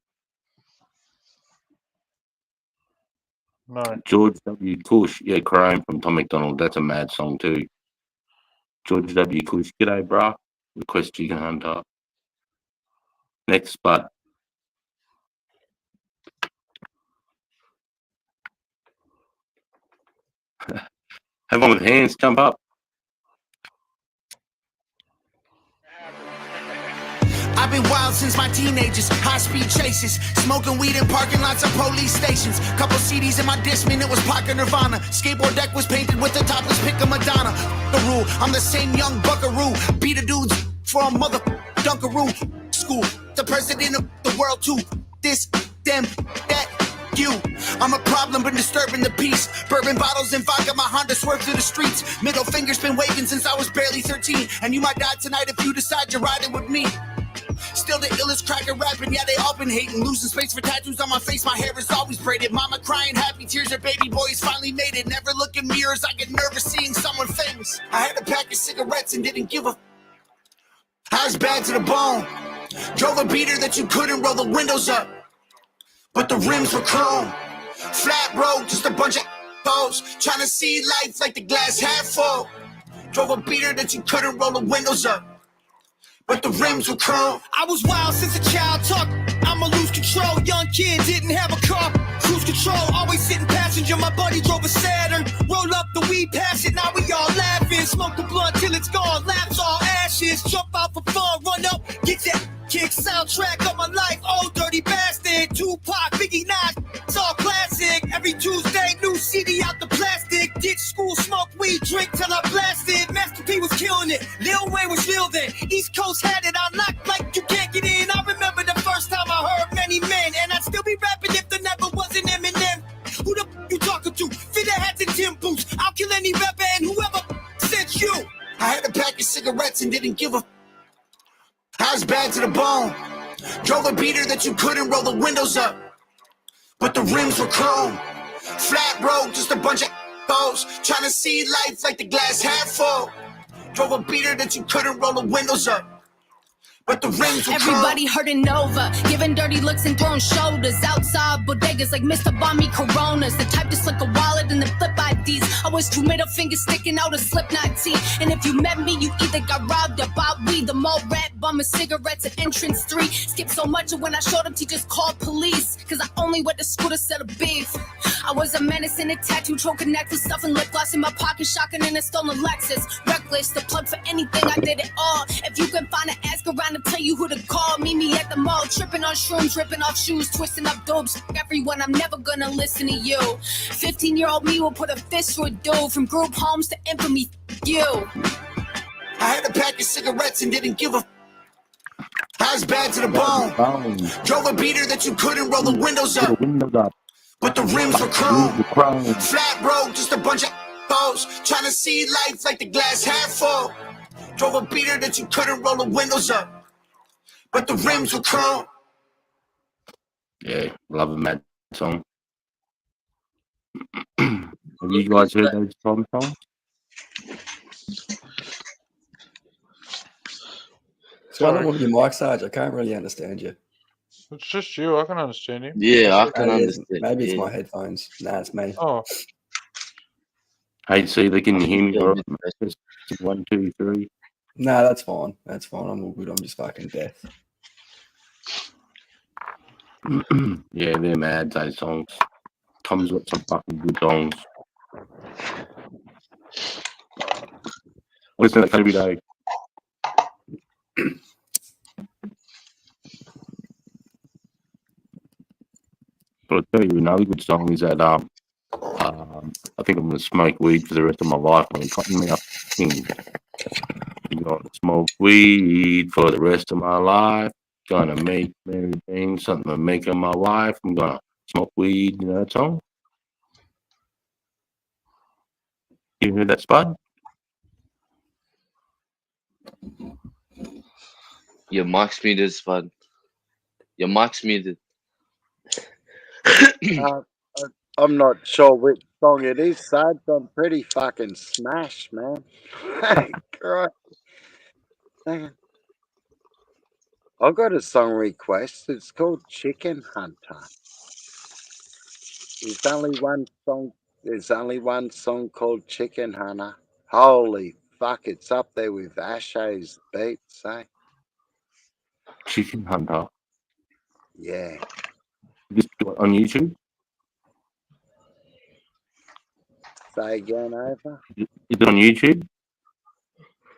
No. George W. Cush, yeah, Chrome from Tom McDonald. That's a mad song too. George W. Cush, g'day, brah. Request Chicken Hunter. Next spot. Have one with hands, jump up. I've been wild since my teenagers, high-speed chases, smoking weed in parking lots of police stations. Couple CDs in my Discman, it was Parker Nirvana. Skateboard deck was painted with the topless pick of Madonna. The rule, I'm the same young buckaroo. Beat a dudes for a mother dunkaroo. School, the president of the world too. This, them, that, you. I'm a problem, but disturbing the peace. Bourbon bottles and vodka, my Honda swerve through the streets. Middle finger's been waving since I was barely 13. And you might die tonight if you decide you're riding with me. Still the illest cracker rapping, yeah, they all been hating. Losing space for tattoos on my face, my hair is always braided. Mama crying, happy tears, her baby boys finally made it. Never look in mirrors, I get nervous seeing someone famous. I had a pack of cigarettes and didn't give a I was bad to the bone. Drove a beater that you couldn't roll the windows up, but the rims were chrome. Flat road, just a bunch of hoes trying to see life like the glass half full. Drove a beater that you couldn't roll the windows up, but the rims were chrome. I was wild since a child, talk, I'ma lose control. Young kid, didn't have a car, cruise control. Always sitting passenger, my buddy drove a Saturn. Roll up the weed, pass it, now we all laughing. Smoke the blunt till it's gone, laps all ashes. Jump out for fun, run up, get that kick. Soundtrack of my life, old dirty bastard. Tupac, Biggie, Nas, it's all classic. Every Tuesday, new CD out the plastic. Ditch school, smoke weed, drink till I blasted. Master P was killing it, Lil Wayne was real then. East Coast had it unlocked like you can't get in. I remember the first time I heard many men, and I'd still be rapping if there never was an Eminem. Who the f you talking to? Fitter hats and Tim boots. I'll kill any rapper and whoever sent you. I had a pack of cigarettes and didn't give a I was bad to the bone. Drove a beater that you couldn't roll the windows up, but the rims were chrome. Flat road, just a bunch of hoes trying to see life like the glass half full. Drove a beater that you couldn't roll the windows up, but the rims were Everybody hurting Nova, giving dirty looks and throwing shoulders. Outside bodegas like Mr. Bommy Coronas. The type to slick a wallet and then flip IDs. Always two middle fingers sticking out a Slipknot tee. And if you met me, you either got robbed or bought weed. The mall rat, bumming cigarettes at entrance 3. Skip so much and when I showed up, teachers called police. Cause I only went to school to settle beef. I was a menace in a tattoo, choking necklace, stuffing lip gloss in my pocket, shocking in a stolen Lexus. Reckless, the plug for anything, I did it all. If you can find an ask around to tell you who to call, meet me at the mall, tripping on shrooms, ripping off shoes, twisting up dopes. Everyone, I'm never gonna listen to you. 15-year-old me will put a fist through a dude. From group homes to infamy, you. I had a pack of cigarettes and didn't give a I was bad to the bone. Drove a beater that you couldn't roll the windows up, but the rims were chrome. Flat road, just a bunch of hoes trying to see life like the glass half full. Drove a beater that you couldn't roll the windows up, but the rims were chrome. Yeah, love a mad song. Have you guys heard those Tom songs? So I don't want your mic, Sarge. I can't really understand you. It's just you. I can understand you. Yeah, I can Maybe understand. maybe it's yeah. my headphones. Nah, it's me. Oh, Hey, see, they can hear me. Yeah, All right. 1, 2, 3. No, that's fine. That's fine. I'm all good. I'm just fucking deaf. Yeah, they're mad, those songs. Tom's got some fucking good songs. Listen to that every day. But I'll tell you another good song is that I think I'm gonna smoke weed for the rest of my life. I'm cutting me up. I'm gonna smoke weed for the rest of my life. Gonna make Mary Jane something to make her my wife. I'm gonna smoke weed. You know that song? You heard that, Spud? Your mic's muted, Spud. Your mic's muted. I'm not sure which song it is, Sarge. I'm pretty fucking smashed, man. Hey, Christ. Hang on. I've got a song request. It's called Chicken Hunter. There's only one song. There's only one song called Chicken Hunter. Holy fuck! It's up there with Ashay's beats, eh? Chicken Hunter. Yeah. Just on YouTube. Say again, over. Is it on YouTube?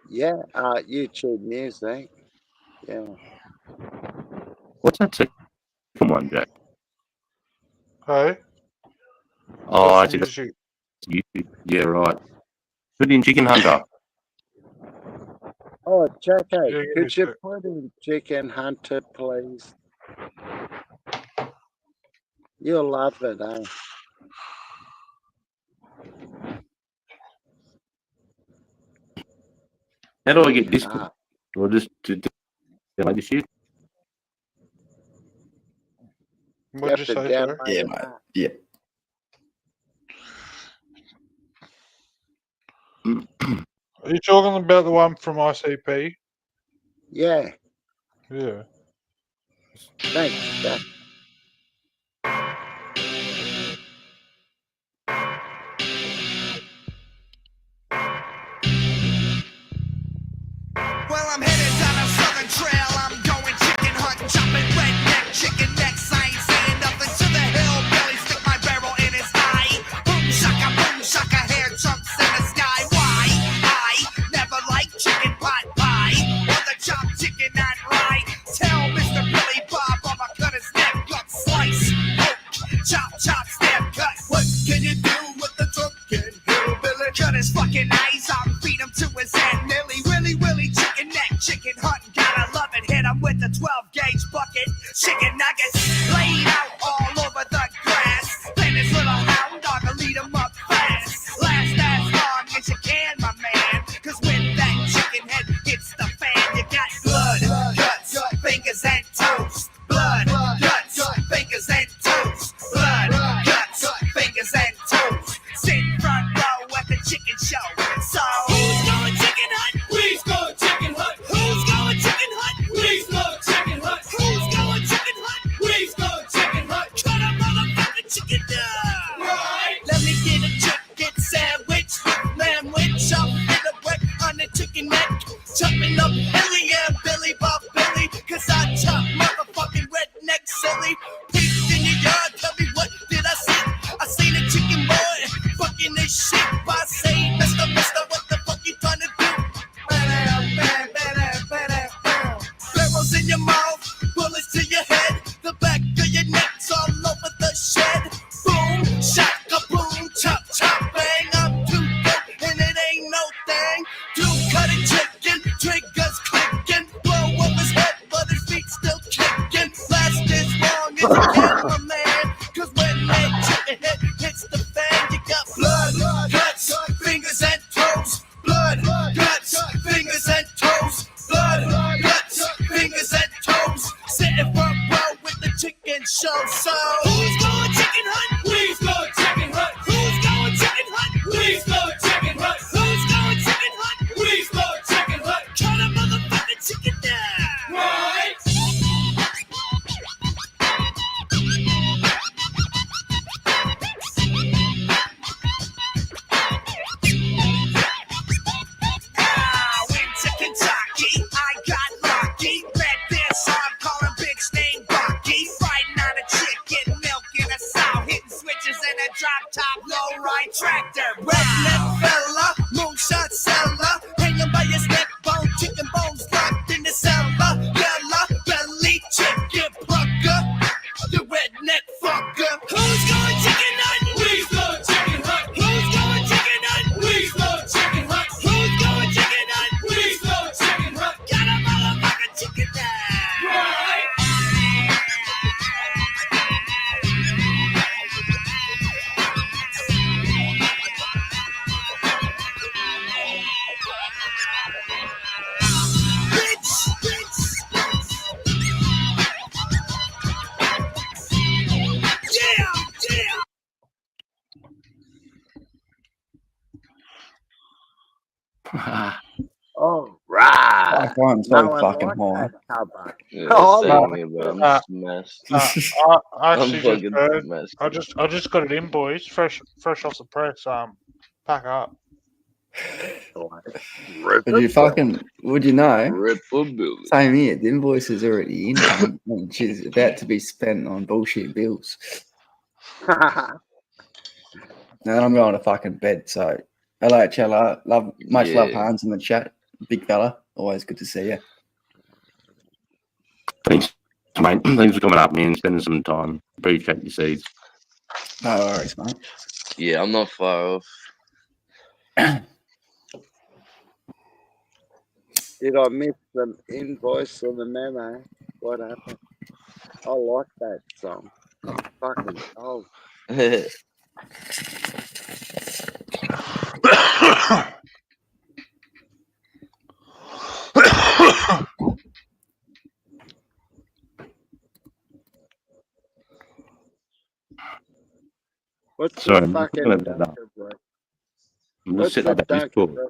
Yeah. YouTube Music. Yeah. What's that second one, Jack? Hey? Oh, I What's see. the That's music? YouTube. Yeah, right. Put in Chicken Hunter. Oh, Jacko, Yeah, could you yeah. put in Chicken Hunter, please? You'll love it, eh? How do I get this? Ah. Or just to like this shit? What'd you have to say, sir? download Yeah, an mate. app. Yeah. Are you talking about the one from ICP? Yeah. Yeah. Thanks, Jack. Well, I'm headed down a southern trail. I'm going chicken hunting, chopping redneck chicken necks. I ain't saying nothing to the hillbilly. Stick my barrel in his eye. Boom shaka, hair chunks in the sky. Why? I never liked chicken pot pie or the chopped chicken and rye. Tell Mr. Billy Bob I'ma cut his neck, gut slice, poke, chop, stab, cut. What can you do with the drunken hillbilly? Cut his fucking eyes out and feed him to his aunt Millie. Willy, chicken neck, chicken hunting, gotta love it. Hit him with the 12-gauge bucket, chicken nuggets laid out all over the grass. Then his little hound dog will lead him up fast. Last as long as you can, my man, cause when that chicken head hits the fan, you got blood, guts, fingers and toes. Blood, guts, fingers and toes. Blood, guts, fingers and toes. Sit front row at the chicken show. So who's going chicken hunt? Please go chicken hunt. Who's going chicken hunt? Please go chicken hunt. Who's going chicken hunt? Please go chicken hunt. Cut a motherfucking chicken down. Right. Let me get a chicken sandwich with lamb with chop in the wet on the chicken neck. Chopping up Billy and Billy Bob Billy, cause I chop motherfucking redneck silly. Peeked in your yard, tell me what did I see? I seen a chicken boy fucking this shit. I say, Mister, what the fuck you trying to do? Barrels in your mouth, bullets to your head, the back of your neck's all over the shed. Boom, shaka, boom, chop, bang. I'm too dope and it ain't no thing. Two cutting chicken, triggers clicking, blow up his head, but his feet still kicking. Last as long as you can, my man, cause when that chicken head hits the fan, you got blood, guts, fingers and toes. Blood, guts, fingers and toes. Blood, guts, fingers and toes. Sitting front row with the chicken show. So who's going chicken hunt? Please go chicken hunt. Who's going chicken hunt? Please go chicken hunt. Who's going chicken hunt? Please go chicken hunt. Cut a motherfucking chicken down. Right. Went to Kentucky, I got lucky. Met this, so I'm calling bitch named Bucky. Fighting on a chicken, milk in a I'm No so one fucking likes high. that cover. Yeah, Oh, same like here, bro. I'm Uh, smashed. I I'm actually just fucking heard. smashed. I just got it in, boys. Fresh off the press. Pack up. Would you know? Red for Billy. Same here. The invoice is already in, cunt, which is about to be spent on bullshit bills. And I'm going to fucking bed. So, hello, Chella. Much love, Yeah. Hans, in the chat. Big fella. Always good to see you. Thanks, mate. Thanks for coming up, man. Spending some time. Appreciate your seeds. No worries, mate. Yeah, I'm not far off. did I miss the invoice or the memo? What happened? I like that song. Fucking oh. What's Sorry, the I'm just fucking looking at that up. Dunker, bro? I'm just What's setting the up that Dunker, Discord. bro?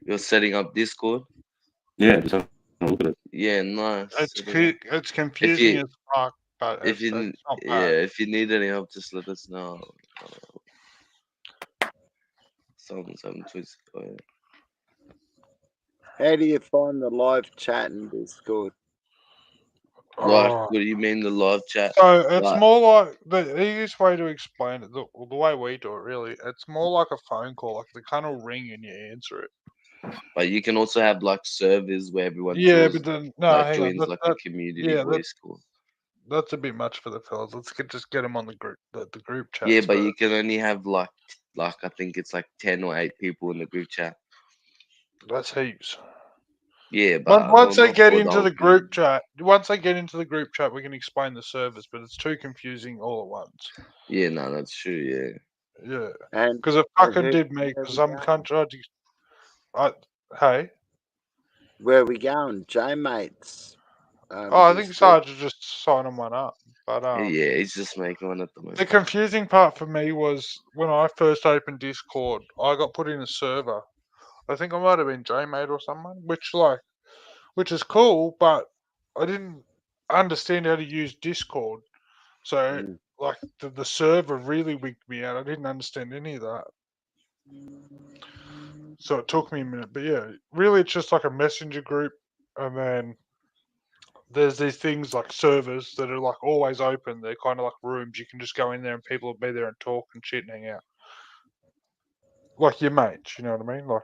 You're setting up Discord? Yeah, just have a look at it. Yeah, nice. It's confusing as fuck, but if you it's not yeah, bad. if you need any help, just let us know. Some tweets. Oh, yeah. How do you find the live chat in Discord? Like, Oh. what do you mean the live chat? So it's Like, more like the easiest way to explain it, the way we do it, really. It's more like a phone call. Like they kind of ring and you answer it. but you can also have like servers where everyone Yeah, joins, but then no, like hang on. joins like a community voice call. That's a bit much for the fellas. Let's just get them on the group, the group chat. Yeah, but you can only have like I think it's like 10 or 8 people in the group chat. That's heaps. Yeah, but once they not get for the into whole the group chat, we can explain the service. But it's too confusing all at once. Yeah, no, that's true. Yeah. Yeah, And because it and fucking who- did me. where Because we some going? country, hey. Where are we going? J-Mates. I think Sarge is just signing one up. But yeah, he's just making one at the moment. the confusing part for me was when I first opened Discord, I got put in a server. I think I might have been J-Mate or someone, which is cool, but I didn't understand how to use Discord. So, like, the server really wigged me out. I didn't understand any of that. So it took me a minute. But yeah, really, it's just like a messenger group. And then there's these things like servers that are like always open. They're kind of like rooms. You can just go in there and people will be there and talk and shit and hang out. Like your mates, you know what I mean? Like,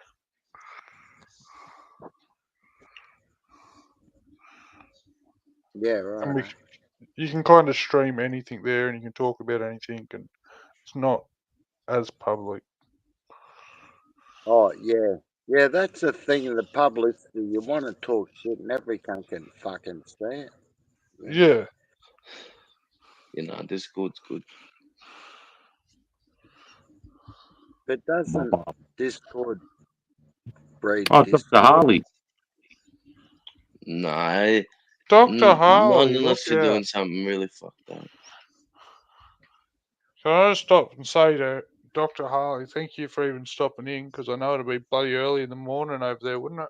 Yeah, and right. you can kind of stream anything there and you can talk about anything, and it's not as public. Oh, yeah. Yeah, that's the thing of the publicity. You want to talk shit and everyone can fucking say it. Yeah. You know, Discord's good. But doesn't Discord breed Oh, Discord? Dr. Harley. No, Dr. Harley, not unless look you're out. doing something really fucked up. Can I just stop and say to Dr. Harley, thank you for even stopping in, because I know it'll be bloody early in the morning over there, wouldn't it?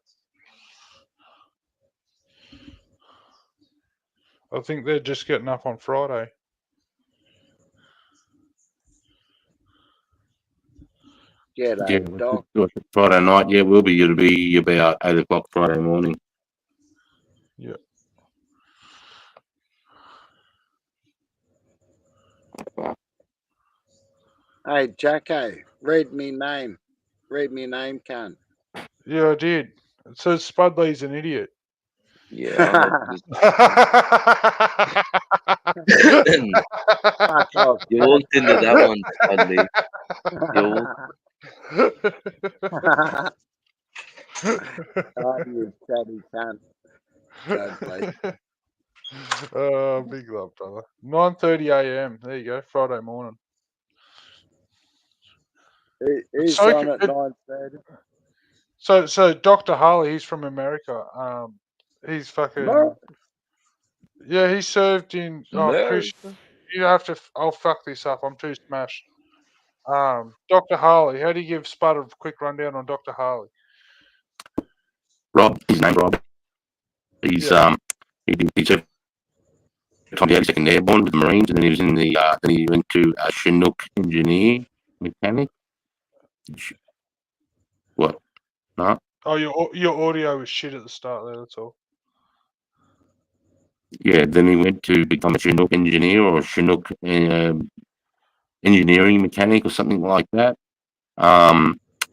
I think they're just getting up on Friday. Yeah, Yeah, Friday night. Yeah, it'll be about 8 o'clock Friday morning. Yeah. Hey, Jacko, read me name. Read me name, cunt. Yeah, I did. It says Spudley's an idiot. Yeah, Fuck off. you walked into that one, Spudley. Oh, you chatty cunt. Sadly. Oh, big love, brother. 9:30 a.m. There you go, Friday morning. He's So on at 9:30. So Dr. Harley, he's from America. He's fucking. No. Yeah, he served in. Oh, Chris, America. you have to. I'll fuck this up. I'm too smashed. Dr. Harley. How do you give Spud a quick rundown on Dr. Harley? Rob, his name Rob. He's he served on the 82nd Airborne with the Marines, and then he was in the then he went to Chinook engineer mechanic. What? No. Oh, your audio was shit at the start there. That's all. Yeah, then he went to become a Chinook engineer or a Chinook engineering mechanic or something like that.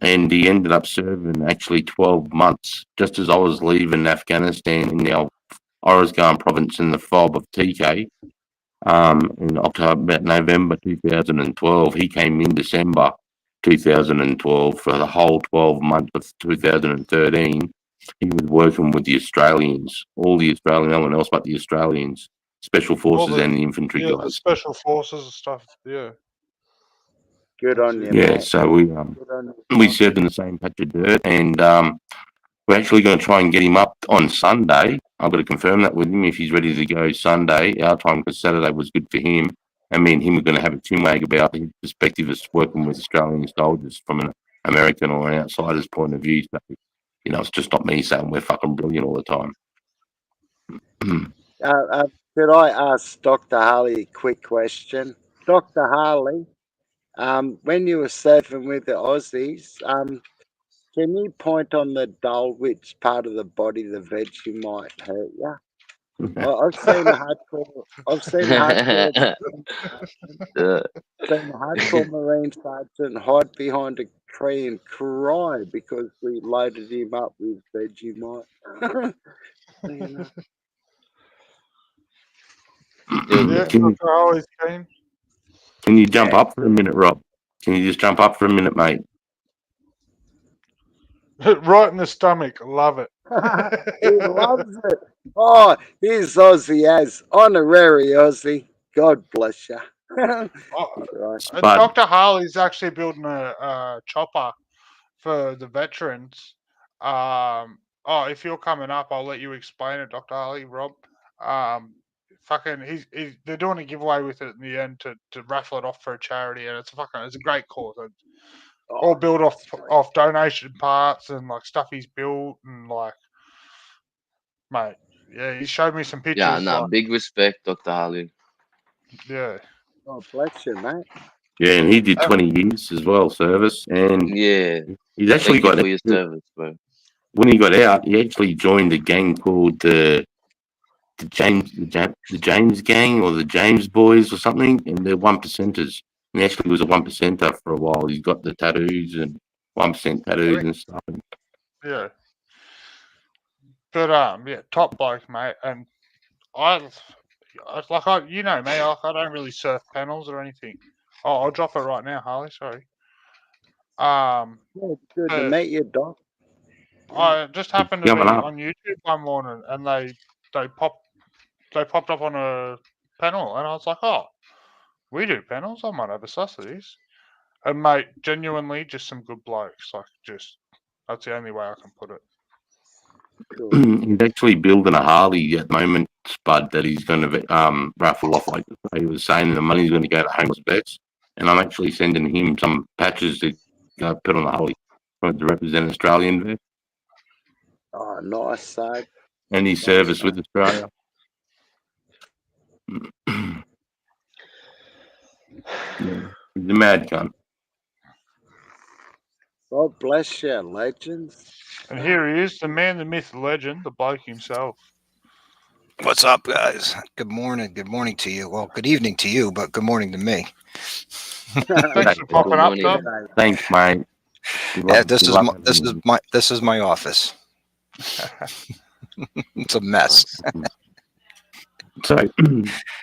And he ended up serving actually 12 months, just as I was leaving Afghanistan in the Oruzgan province in the FOB of TK. In October, about November 2012, he came in December 2012 for the whole 12 months of 2013. He was working with the Australians, all the Australians, no one else but the Australians, special forces and the infantry the guys. special forces and stuff. Yeah. Good on you, Yeah, mate. so we Good on you. we served in the same patch of dirt, and we're actually going to try and get him up on Sunday. I've got to confirm that with him if he's ready to go Sunday, our time, because Saturday was good for him. And me and him are going to have a chinwag about his perspective as working with Australian soldiers from an American or an outsider's point of view. So, you know, it's just not me saying we're fucking brilliant all the time. Could I ask Dr. Harley a quick question? Dr. Harley, when you were surfing with the Aussies, can you point on the dull which part of the body the Vegemite might hurt you? I've seen a hardcore. I've seen a hardcore. Seen a hardcore Marine sergeant hide behind a tree and cry because we loaded him up with Vegemite. You know. Yeah, Dr. Harley's keen. Can you jump up for a minute, Rob? Can you just jump up for a minute, mate? Right in the stomach. Love it. He loves it. Oh, he's Aussie as honorary Aussie. God bless you. Right. Dr. Harley's actually building a chopper for the veterans. If you're coming up, I'll let you explain it, Dr. Harley, Rob. They're doing a giveaway with it in the end to raffle it off for a charity, and it's a great cause. All built off donation parts and like stuff he's built and like, mate. Yeah, he showed me some pictures. Yeah, nah, like, big respect, Dr. Harley. Yeah. God bless you, mate. Yeah, and he did 20 years as well, service. And yeah, he's actually thank you got for your service, bro. When he got out, he actually joined a gang called the James Gang or the James Boys or something, and they're 1%ers. And he actually was a 1%er for a while. He's got the tattoos and 1% tattoos and stuff. Yeah. But yeah, top bloke, mate. And you know me, I don't really surf panels or anything. Oh, I'll drop it right now, Harley. Sorry. Yeah, it's good to meet you, Doc. I just happened to be Coming up. on YouTube one morning, and they popped up on a panel, and I was like, oh, we do panels. I might have a suss of these. And mate, genuinely, just some good blokes. Like, that's the only way I can put it. He's actually building a Harley at the moment, Spud, that he's going to raffle off. Like he was saying, the money's going to go to homeless vets, and I'm actually sending him some patches to put on the Harley to represent Australian vets. Oh, nice, Sarge. And his service with Australia. Yeah, he's a mad cunt. God bless you, legends. And here he is, the man, the myth, the legend, the bloke himself. What's up, guys? Good morning. Good morning to you. Well, good evening to you, but good morning to me. Thanks for popping up, Doc. Thanks, mate. Yeah, this is my office. It's a mess. So,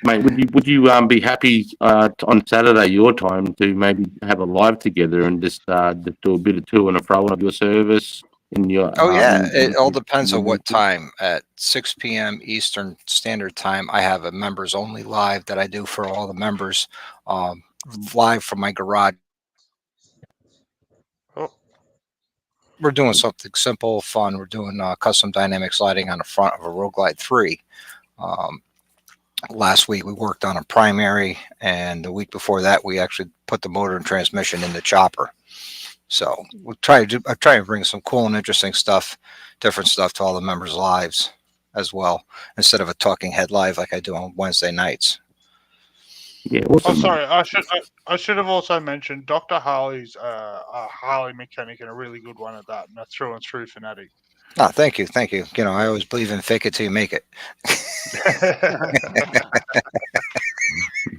mate, would you be happy on Saturday your time to maybe have a live together and just do a bit of to and fro of your service in your? It all depends on what time. At 6 p.m. Eastern Standard Time, I have a members only live that I do for all the members, live from my garage. We're doing something simple, fun. We're doing custom dynamic sliding on the front of a Road Glide 3. Last week we worked on a primary, and the week before that we actually put the motor and transmission in the chopper. So I try to bring some cool and interesting stuff, different stuff to all the members' lives as well, instead of a talking head live like I do on Wednesday nights. Yeah, Oh, awesome. sorry. I should have also mentioned Dr. Harley's a Harley mechanic and a really good one at that, and a through and through fanatic. Oh, thank you. You know, I always believe in fake it till you make it.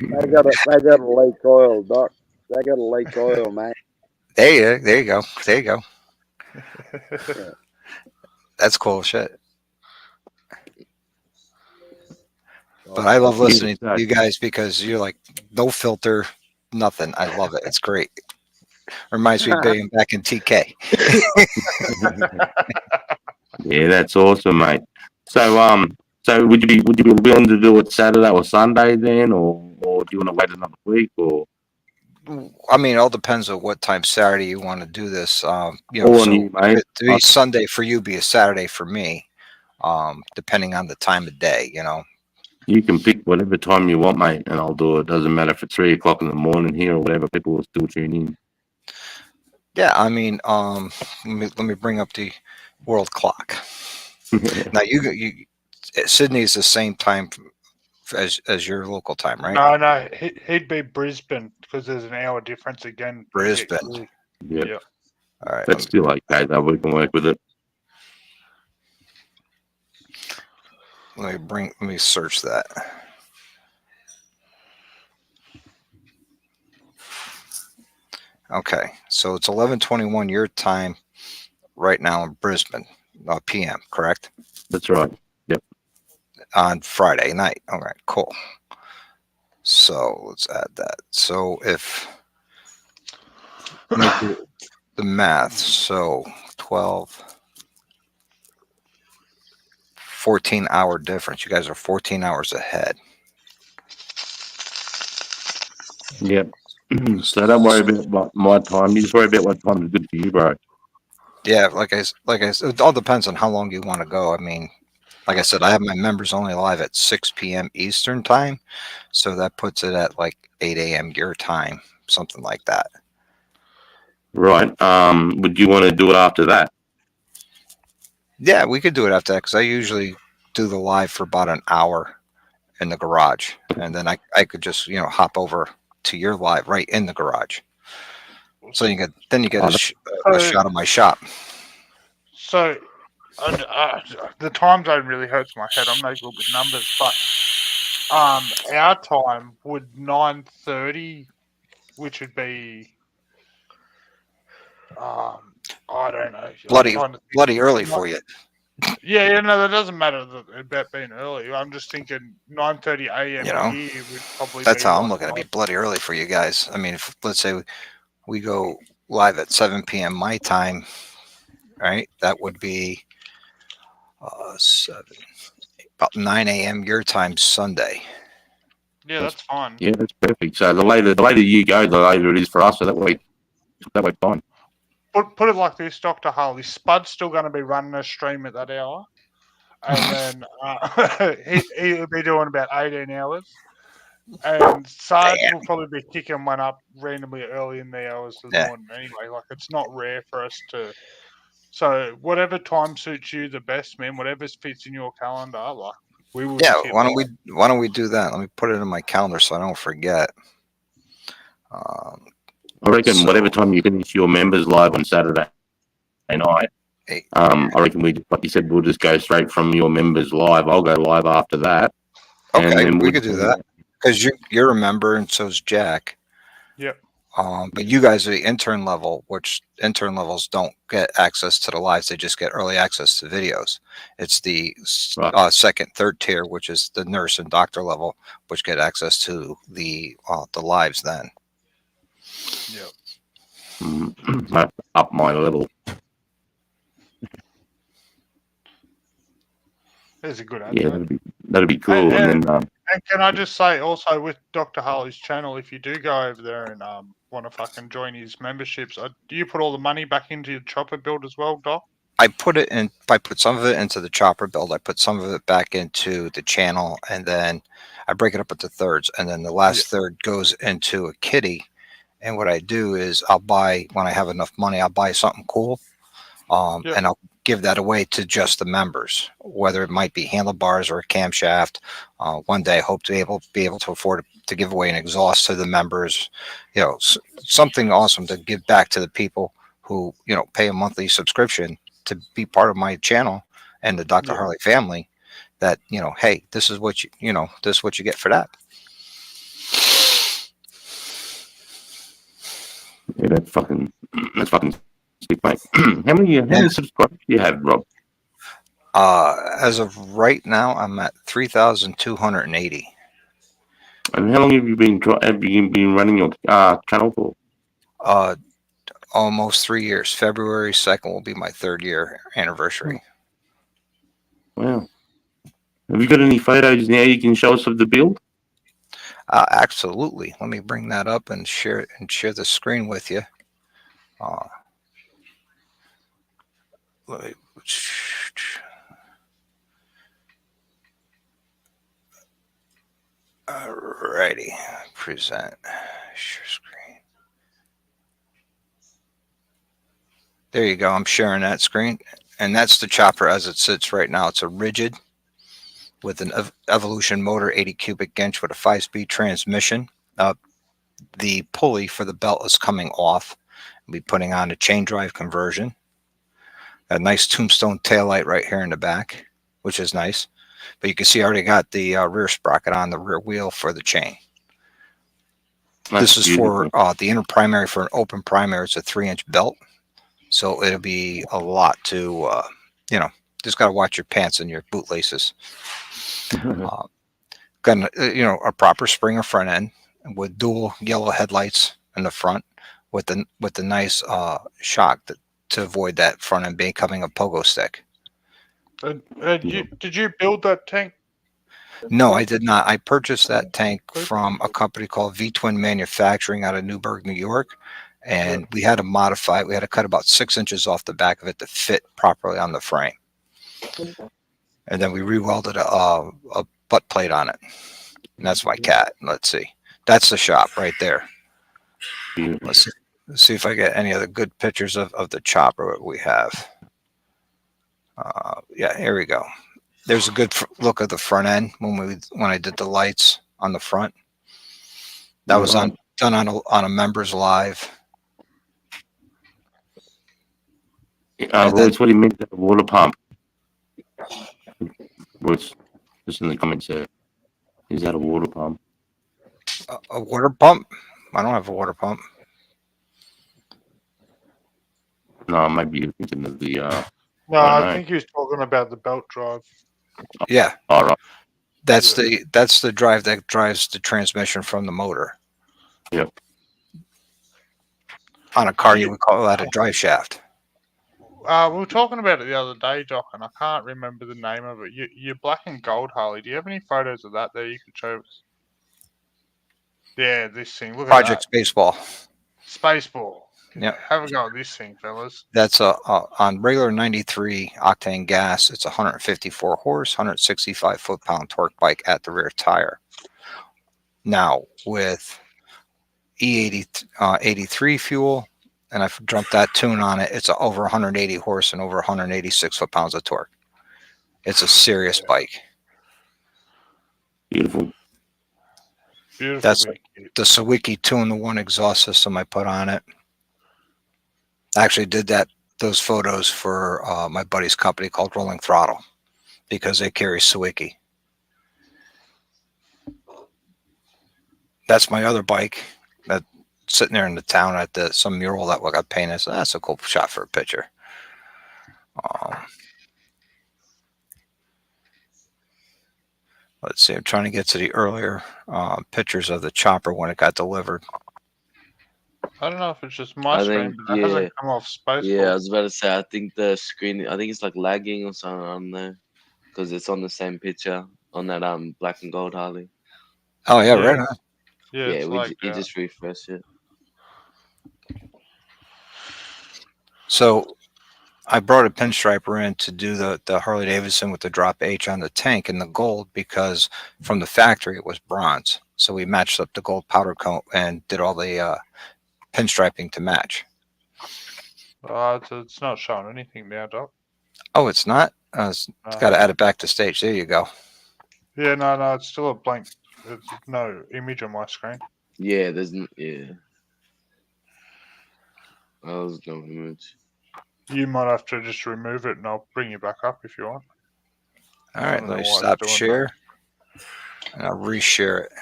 They got a leak oil, Doc. They got a leak oil, mate. There you go. Yeah. That's cool shit. But I love listening to you guys because you're like no filter, nothing. I love it. It's great. Reminds me of being back in TK. Yeah, that's awesome, mate. So would you be willing to do it Saturday or Sunday then, or do you want to wait another week, or? I mean, it all depends on what time Saturday you want to do this. You know, All on so you, mate. to be Sunday for you, be a Saturday for me, depending on the time of day. You know. You can pick whatever time you want, mate, and I'll do it. Doesn't matter if it's 3 o'clock in the morning here or whatever. People will still tune in. Yeah, I mean, let me bring up the world clock. Now you Sydney's the same time as your local time, right? No, he'd be Brisbane because there's an hour difference again. Brisbane. Yeah. All right. That's still okay, though. We can work with it. Let me search that. Okay, so it's 11:21 your time right now in Brisbane, PM, correct? That's right. Yep. On Friday night. All right, cool. So let's add that. So if let me do the math, so 14-hour difference. You guys are 14 hours ahead. Yep. So don't worry about my time. You just worry about what time is good for you, bro. Yeah, like I said, it all depends on how long you want to go. I mean, like I said, I have my members only live at 6 p.m. Eastern time, so that puts it at like 8 a.m. your time, something like that. Right. Would you want to do it after that? Yeah, we could do it after that because I usually do the live for about an hour in the garage, and then I could just hop over to your live right in the garage. So you get a shot of my shop. So the time zone really hurts my head. I'm no good with numbers, but our time would 9:30, which would be I don't know. Bloody early for you. Yeah, no, that doesn't matter about being early. I'm just thinking 9:30 a.m. here would probably. That's be how I'm looking to be bloody early for you guys. I mean, if let's say we go live at 7 p.m. my time, right? That would be about 9 a.m. your time Sunday. Yeah, that's fine. Yeah, that's perfect. So the later you go, the later it is for us. So that way fine. Put it like this, Dr. Harley. Spud's still going to be running a stream at that hour, and then he'll be doing about 18 hours. And Sarge will probably be kicking one up randomly early in the hours of the morning anyway. Like, it's not rare for us to. So whatever time suits you the best, man. Whatever fits in your calendar, like we will. Yeah, why don't we do that? Let me put it in my calendar so I don't forget. I reckon whatever time you finish your members live on Saturday night, I reckon like you said, we'll just go straight from your members live. I'll go live after that. Okay, and then we could do that because you're a member and so's Jack. Yep. But you guys are the intern level, which intern levels don't get access to the lives; they just get early access to videos. It's the second, third tier, which is the nurse and doctor level, which get access to the lives then. Yep. Up my level. There's a good answer. Yeah, that'd be cool. And then and can I just say also with Dr. Harley's channel, if you do go over there and want to fucking join his memberships, do you put all the money back into your chopper build as well, Doc? I put some of it into the chopper build. I put some of it back into the channel, and then I break it up into thirds, and then the last third goes into a kitty, And what I do is I'll buy, when I have enough money, I'll buy something cool. Yep. And I'll give that away to just the members, whether it might be handlebars or a camshaft. One day I hope to be able to afford to give away an exhaust to the members, something awesome to give back to the people who, pay a monthly subscription to be part of my channel and the Dr. Yeah. Harley family. That, hey, this is what this is what you get for that. Yeah, that's fucking sick, mate. How many subscribers do you have, Rob? As of right now, I'm at 3,280. And how long have you been running your channel for? Almost 3 years. February 2nd will be my 3rd year anniversary. Wow. Have you got any photos now you can show us of the build? Absolutely. Let me bring that up and share the screen with you. Alrighty. Present. Share screen. There you go. I'm sharing that screen. And that's the chopper as it sits right now. It's a rigid with an Evolution motor, 80 cubic inch with a 5-speed transmission. The pulley for the belt is coming off. I'll be putting on a chain drive conversion. A nice tombstone taillight right here in the back, which is nice. But you can see I already got the rear sprocket on the rear wheel for the chain. This is for the inner primary. For an open primary, it's a 3-inch belt. So it'll be a lot to, just got to watch your pants and your boot laces. Got a proper Springer front end with dual yellow headlights in the front with the nice shock to avoid that front end becoming a pogo stick. Did you build that tank? No, I did not. I purchased that tank from a company called V-Twin Manufacturing out of Newburgh, New York. And we had to modify it. We had to cut about 6 inches off the back of it to fit properly on the frame. And then we re-welded a butt plate on it. And that's my cat. Let's see. That's the shop right there. Let's see if I get any other good pictures of the chopper we have. Yeah, here we go. There's a good look at the front end when I did the lights on the front. That was done on a members live. Royce, what do you mean by the water pump? Royce, just in the comments there. Is that a water pump? A water pump? I don't have a water pump. No, maybe you're thinking of the. No, I think he was talking about the belt drive. Yeah. All right. That's the drive that drives the transmission from the motor. Yep. On a car, you would call that a drive shaft. We were talking about it the other day, Doc, and I can't remember the name of it. You're black and gold, Harley. Do you have any photos of that there you could show us? Yeah, this thing. Look Project at that. Spaceball. Spaceball. Yeah. Have a go at this thing, fellas. That's on regular 93 octane gas. It's 154 horse, 165 foot-pound torque bike at the rear tire. Now with E83 fuel, and I've dumped that tune on it. It's over 180 horse and over 186 foot-pounds of torque. It's a serious bike. Beautiful. Beautiful. That's the Sawicki 2-in-1 exhaust system I put on it. I actually did those photos for my buddy's company called Rolling Throttle because they carry Sawicki. That's my other bike that's sitting there in the town at some mural that got painted. So that's a cool shot for a picture. Let's see. I'm trying to get to the earlier pictures of the chopper when it got delivered. I don't know if it's just my screen, but it hasn't come off Spaceball. Yeah, I was about to say, I think the screen, I think it's like lagging or something on there because it's on the same picture on that black and gold Harley. Oh yeah, right on. Yeah, you just refresh it. So I brought a pinstriper in to do the Harley Davidson with the drop H on the tank and the gold because from the factory it was bronze. So we matched up the gold powder coat and did all the pinstriping to match. It's not showing anything now, Doc. Oh, it's not. It's got to add it back to stage. There you go. Yeah, no, it's still a blank. There's no image on my screen. Yeah, yeah. Oh, there's no image. You might have to just remove it, and I'll bring you back up if you want. All right, let me stop share, and I'll reshare it.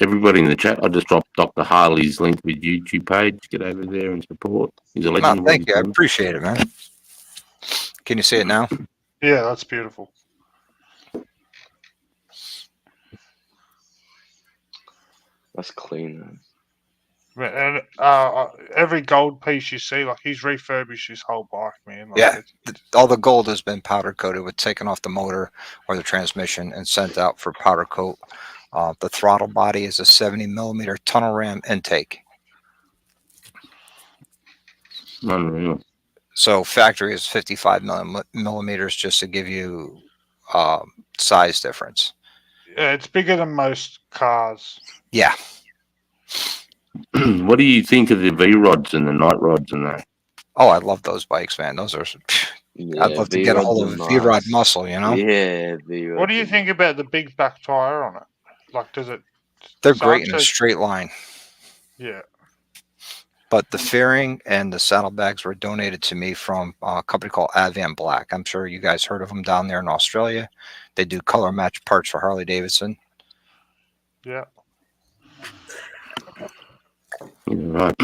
Everybody in the chat, I just dropped Dr. Harley's link with YouTube page. Get over there and support. He's a legend. Thank you. I appreciate it, man. Can you see it now? Yeah, that's beautiful. That's clean. And every gold piece you see, like he's refurbished his whole bike, man. Like, Yeah, all the gold has been powder coated with taken off the motor or the transmission and sent out for powder coat. The throttle body is a 70mm tunnel ram intake. Unreal. So factory is 55mm just to give you size difference. Yeah, it's bigger than most cars. Yeah. What do you think of the V rods and the night rods and that? Oh, I love those bikes, man. Those are. Yeah, I'd love to get a hold of V-Rod muscle, you know? Yeah, V-Rod. What do you think about the big back tire on it? Like, does it? They're great in a straight line. Yeah. But the fairing and the saddlebags were donated to me from a company called Advan Black. I'm sure you guys heard of them down there in Australia. They do color match parts for Harley Davidson. Yeah. Right.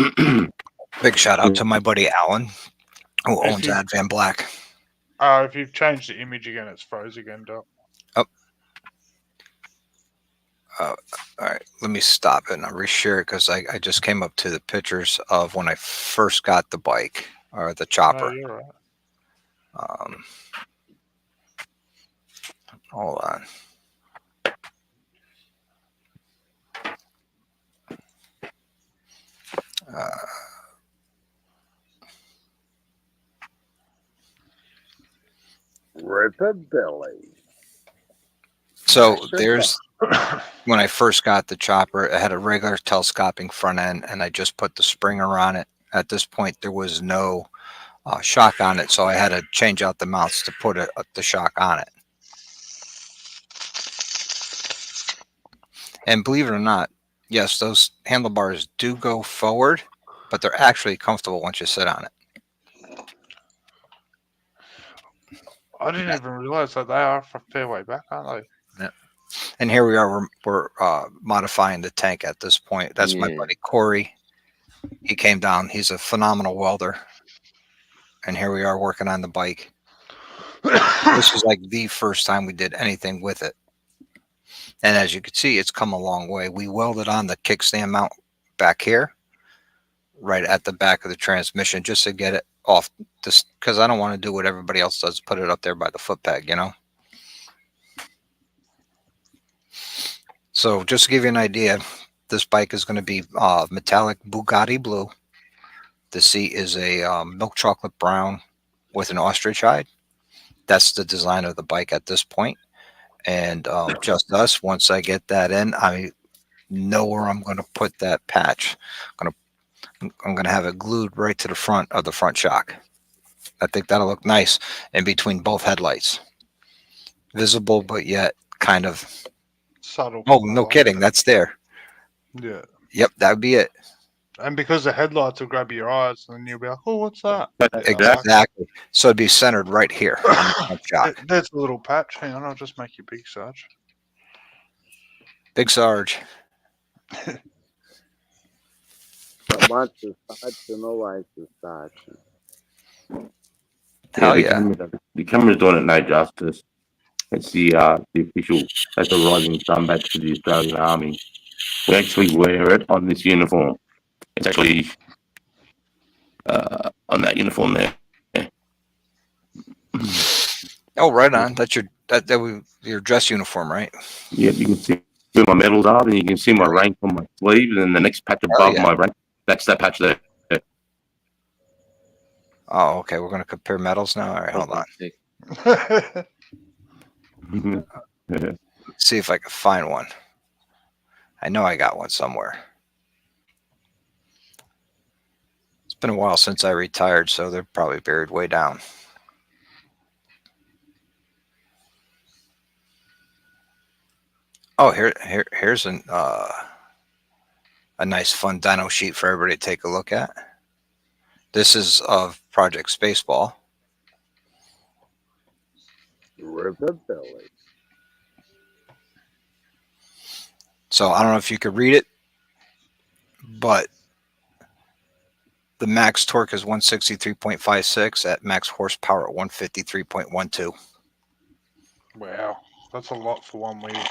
Big shout out to my buddy Alan, who owns Advan Black. If you've changed the image again, it's froze again, Doc. All right, let me stop it and I'll reshare it because I just came up to the pictures of when I first got the bike or the chopper. No, you're right. Hold on. Ripper Billy. So there's when I first got the chopper, it had a regular telescoping front end, and I just put the springer on it. At this point, there was no shock on it, so I had to change out the mounts to put the shock on it. And believe it or not, yes, those handlebars do go forward, but they're actually comfortable once you sit on it. I didn't even realize that they are a fair way back, aren't they? Yeah. And here we are, we're modifying the tank at this point. That's my buddy Corey. He came down. He's a phenomenal welder. And here we are working on the bike. This was like the first time we did anything with it. And as you can see, it's come a long way. We welded on the kickstand mount back here, right at the back of the transmission, just to get it off this, because I don't want to do what everybody else does, put it up there by the foot peg, you know? So just to give you an idea, this bike is going to be metallic Bugatti blue. The seat is a milk chocolate brown with an ostrich hide. That's the design of the bike at this point. And just us, once I get that in, I know where I'm going to put that patch. I'm going to have it glued right to the front of the front shock. I think that'll look nice in between both headlights. Visible, but yet kind of subtle. Oh, no kidding. That's there. Yeah. Yep, that would be it. And because the headlights will grab your eyes, and you'll be like, "Oh, what's that?" Exactly. So it'd be centered right here on the front shock. There's a little patch. Hang on, I'll just make you big, Sarge. Big Sarge. Once the Sarge and always the Sarge. Hell yeah. The camera's doing it no justice. It's the official, that's a rising sun badge for the Australian Army. We actually wear it on this uniform. It's actually on that uniform there. Oh, right on. That's your dress uniform, right? Yep, you can see where my medals are, and you can see my rank on my sleeve, and then the next patch above my rank, that's that patch there. Oh, okay. We're going to compare medals now. All right, hold on. See if I can find one. I know I got one somewhere. been a while since I retired, so they're probably buried way down. Oh, here's a nice fun dyno sheet for everybody to take a look at. This is of Project Spaceball. River Belly. So I don't know if you could read it, but the max torque is 163.56 at max horsepower at 153.12. Wow, that's a lot for one wheel.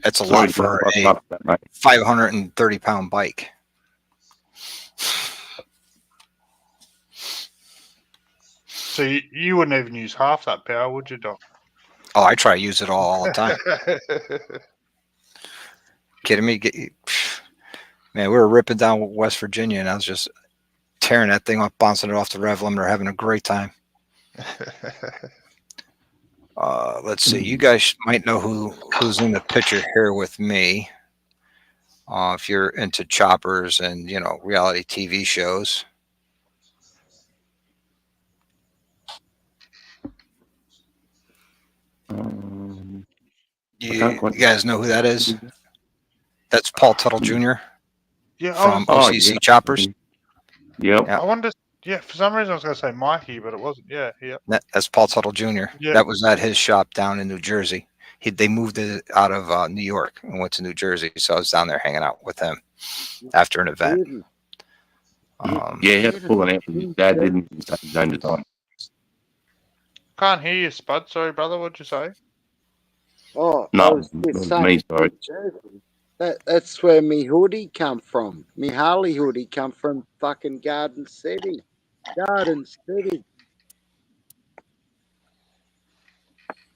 It's a lot for a 530-pound bike. So you wouldn't even use half that power, would you, Doc? Oh, I try to use it all the time. Kidding me? Man, we were ripping down West Virginia, and I was just tearing that thing off, bouncing it off the rev limiter, having a great time. Let's see. You guys might know who's in the picture here with me. If you're into choppers and, reality TV shows. You guys know who that is? That's Paul Tuttle Jr. Yeah, from OCC Choppers. Yep. I wonder. Yeah, for some reason I was going to say Mikey, but it wasn't. Yeah. That's Paul Tuttle Jr. Yeah. That was at his shop down in New Jersey. They moved it out of New York and went to New Jersey, so I was down there hanging out with him after an event. Yeah, he had to pull an out. His dad didn't say his name at the time. Can't hear you, Spud. Sorry, brother. What'd you say? Oh, No, I was it just was saying, me, sorry. That's where me hoodie come from. Me Harley hoodie come from fucking Garden City. Garden City.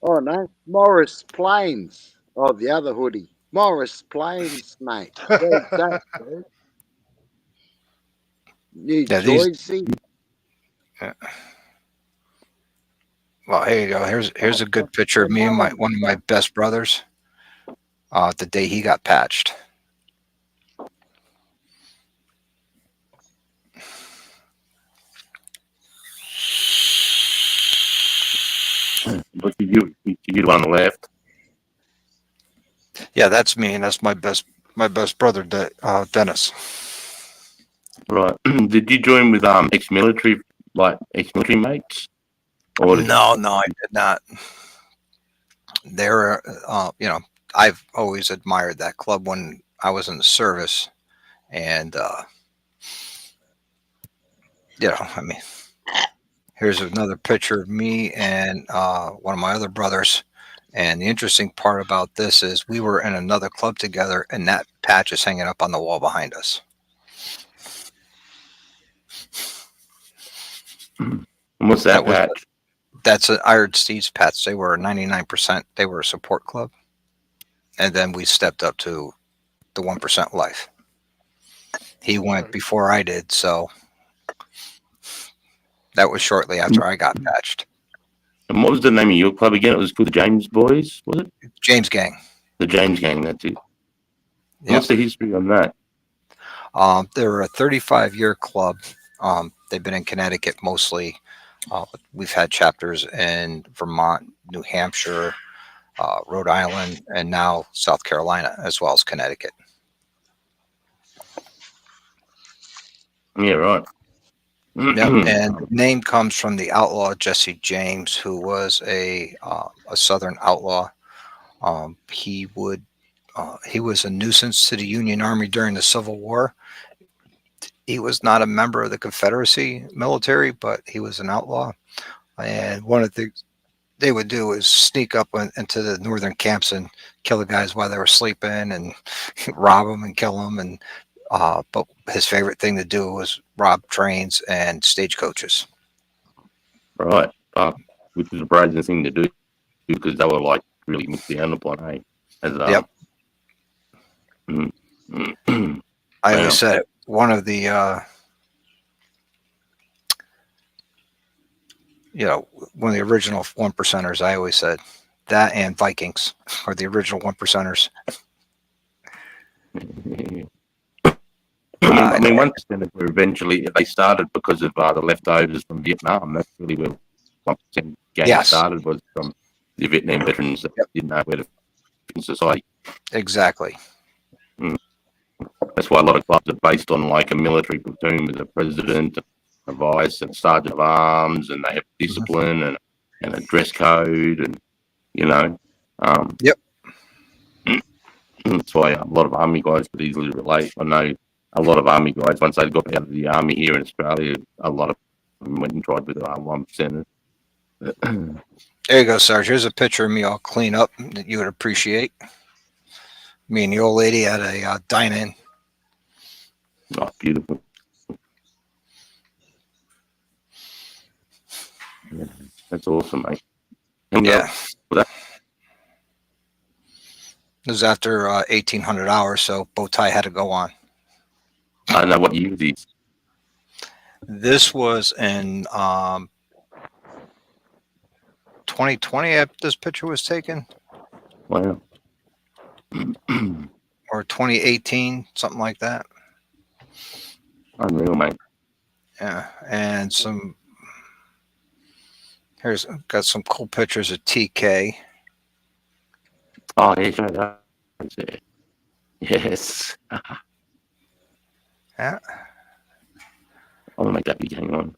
Oh, no. Morris Plains. Oh, the other hoodie. Morris Plains, mate. Where's that, dude? New Jersey. Well, here you go. Here's a good picture of me and one of my best brothers. The day he got patched. Look at you on the left. Yeah, that's me, and that's my best brother, Dennis. Right. Did you join with ex-military mates? Or No, I did not. They're, I've always admired that club when I was in the service, and here's another picture of me and one of my other brothers. And the interesting part about this is we were in another club together, and that patch is hanging up on the wall behind us. And what's that patch? That's an Iron Steeds patch. They were 99%. They were a support club. And then we stepped up to the 1% life. He went before I did, so that was shortly after I got patched. And what was the name of your club again? It was called the James Boys, was it? James Gang. The James Gang, that's it. Yep. What's the history on that? They're a 35-year club. They've been in Connecticut mostly. We've had chapters in Vermont, New Hampshire, Rhode Island, and now South Carolina, as well as Connecticut. Yeah, right. Yep. And the name comes from the outlaw Jesse James, who was a Southern outlaw. He was a nuisance to the Union Army during the Civil War. He was not a member of the Confederacy military, but he was an outlaw. And one of the things they would do is sneak up into the northern camps and kill the guys while they were sleeping and rob them and kill them. And but his favorite thing to do was rob trains and stagecoaches. Right. Which is a surprising thing to do because they were like really mixed down upon, hey? Yep. I always said one of the one of the original 1%ers. I always said that and Vikings are the original 1%ers. died. I mean, 1% were eventually they started because of the leftovers from Vietnam. That's really where 1% gang Yes. started, was from the Vietnam veterans that didn't know where to fit in society. Exactly. That's why a lot of clubs are based on like a military platoon with a president, a vice, and sergeant of arms, and they have discipline and a dress code, and you know. Yep. That's why a lot of army guys could easily relate. I know a lot of army guys, once they got out of the army here in Australia, a lot of them went and tried with 1%. There you go, Sarge. Here's a picture of me all clean up that you would appreciate. Me and the old lady at a dine-in. Oh, beautiful. Yeah, that's awesome, mate. Yeah. It was after 1,800 hours, so bow tie had to go on. I know what year it is. This was in 2020. This picture was taken. Wow. Or 2018, something like that. Unreal, mate. Yeah, and here's got some cool pictures of TK. Oh, yeah, show that. Yes. Yeah. I want to make that big. Hang on.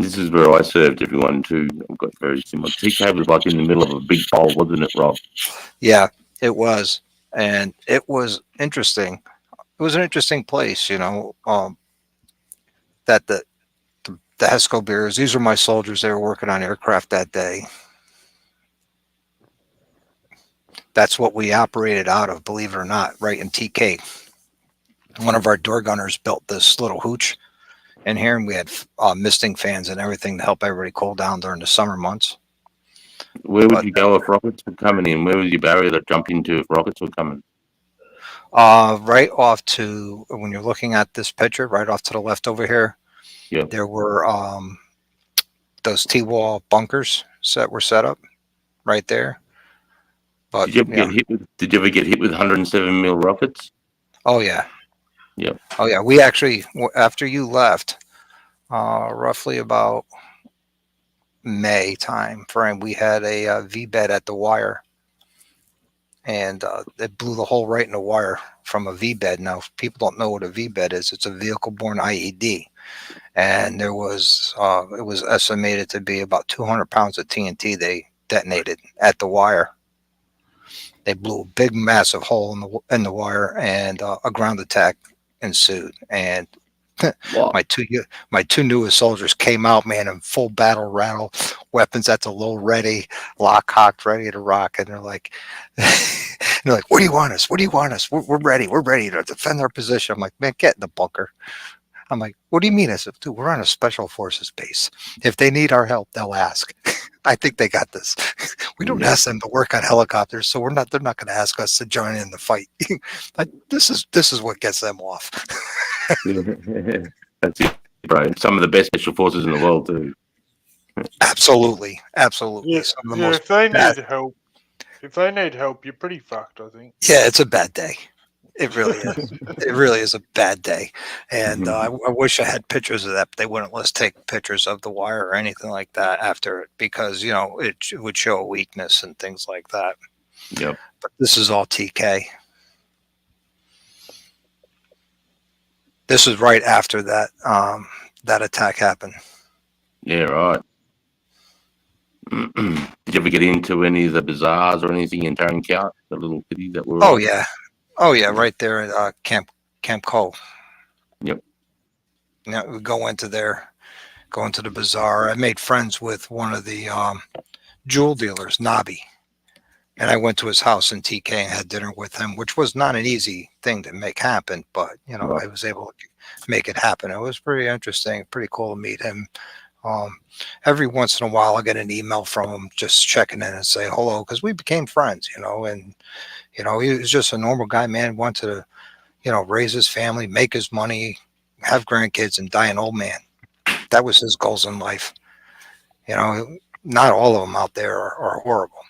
This is where I served everyone too. I've got very similar. TK was like in the middle of a big bowl, wasn't it, Rob? Yeah, it was, and it was interesting. It was an interesting place, you know. That the Hesco beers. These were my soldiers. They were working on aircraft that day. That's what we operated out of, believe it or not, right in TK. One of our door gunners built this little hooch in here, and we had misting fans and everything to help everybody cool down during the summer months. Where would you go if rockets were coming in? Where was your barrier to jump into if rockets were coming? Right off to, when you're looking at this picture, right off to the left over here, there were those T-wall bunkers that were set up right there. But Did you ever get hit with? Did you ever get hit with 107 mil rockets? Oh yeah. Yep. Oh yeah. We actually, after you left, roughly about May time frame, we had a V-bed at the wire, and it blew the hole right in the wire from a V-bed. Now, if people don't know what a V-bed is, it's a vehicle-borne IED, and there was it was estimated to be about 200 pounds of TNT they detonated at the wire. They blew a big, massive hole in the wire, and a ground attack ensued. And my two newest soldiers came out, man, in full battle rattle, weapons at the low ready, lock cocked, ready to rock. And they're like, "What do you want us? What do you want us? We're ready. We're ready to defend our position." I'm like, "Man, get in the bunker." I'm like, "What do you mean?" I said, "Dude, we're on a special forces base. If they need our help, they'll ask." I think they got this. We don't ask them to work on helicopters, so they're not going to ask us to join in the fight. This is what gets them off. That's it, bro. Some of the best special forces in the world, too. Absolutely. Yeah, Some of the most if they need help, you're pretty fucked, I think. Yeah, it's a bad day. It really is. It really is a bad day. And I wish I had pictures of that, but they wouldn't let us take pictures of the wire or anything like that after it, because, you know, it would show a weakness and things like that. Yep. But this is all TK. This is right after that that attack happened. Yeah, right. Did you ever get into any of the bazaars or anything in Taron Count, the little cities that were? Oh yeah, right there at Camp Cole. Yep. Yeah, we go into the bazaar. I made friends with one of the jewel dealers, Nobby, and I went to his house in TK and had dinner with him, which was not an easy thing to make happen, but you know, I was able to make it happen. It was pretty interesting, pretty cool to meet him. Every once in a while, I get an email from him just checking in and say hello, because we became friends, you know, and you know, he was just a normal guy, man. Wanted to, you know, raise his family, make his money, have grandkids, and die an old man. That was his goals in life. You know, not all of them out there are horrible.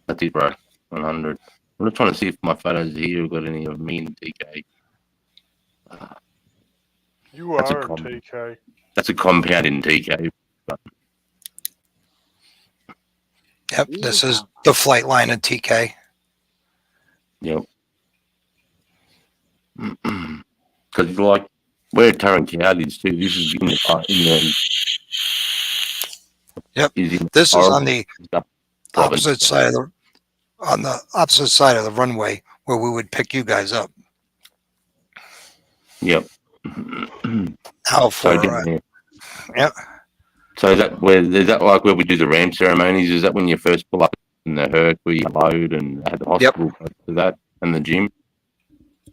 That's it, bro. 100. I'm just trying to see if my photos here have got any of me and TK. You That's are a a TK. That's a compound in TK. But Yep, this is the flight line in TK. yep. Because like where Tarrant County is too. This is in the Yep. in This is on the province. opposite side of the runway where we would pick you guys up. Yep. How So for down there. yep. So is that like where we do the ramp ceremonies? Is that when you first pull up in the Herc where you load and had the hospital close to that and the gym?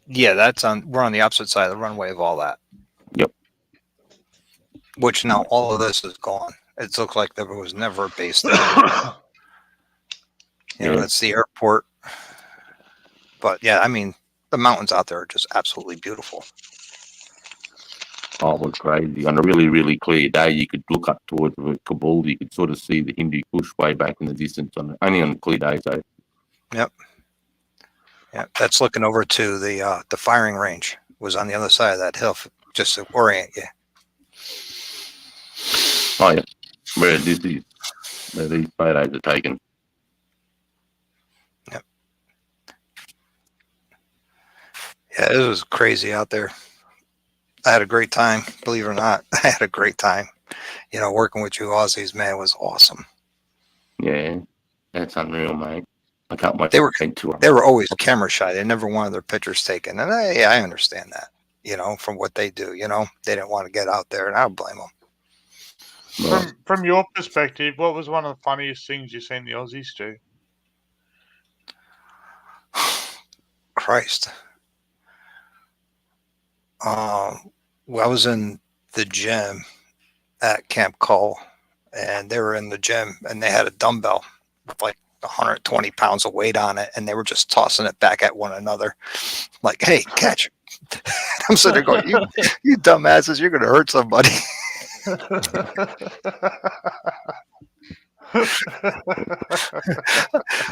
Yeah, we're on the opposite side of the runway of all that. Yep. Which now all of this is gone. It looks like there was never a base there. That's the airport. But yeah, I mean, the mountains out there are just absolutely beautiful. Oh, it was crazy. On a really, really clear day, you could look up towards Kabul. You could sort of see the Hindu Kush way back in the distance, only on clear days. So. Yep. Yeah, that's looking over to the firing range. Was on the other side of that hill, just to orient you. Oh yeah, where these photos are taken. Yep. Yeah, it was crazy out there. I had a great time, believe it or not. I had a great time. Working with you Aussies, man, was awesome. Yeah, that's unreal, mate. I can't wait. They were always camera shy. They never wanted their pictures taken, and I understand that. From what they do, they didn't want to get out there, and I don't blame them. From your perspective, what was one of the funniest things you've seen the Aussies do? Christ. I was in the gym at Camp Cole, and they were in the gym, and they had a dumbbell with like 120 pounds of weight on it, and they were just tossing it back at one another, like, "Hey, catch!" I'm sitting there going, "You dumbasses, you're going to hurt somebody."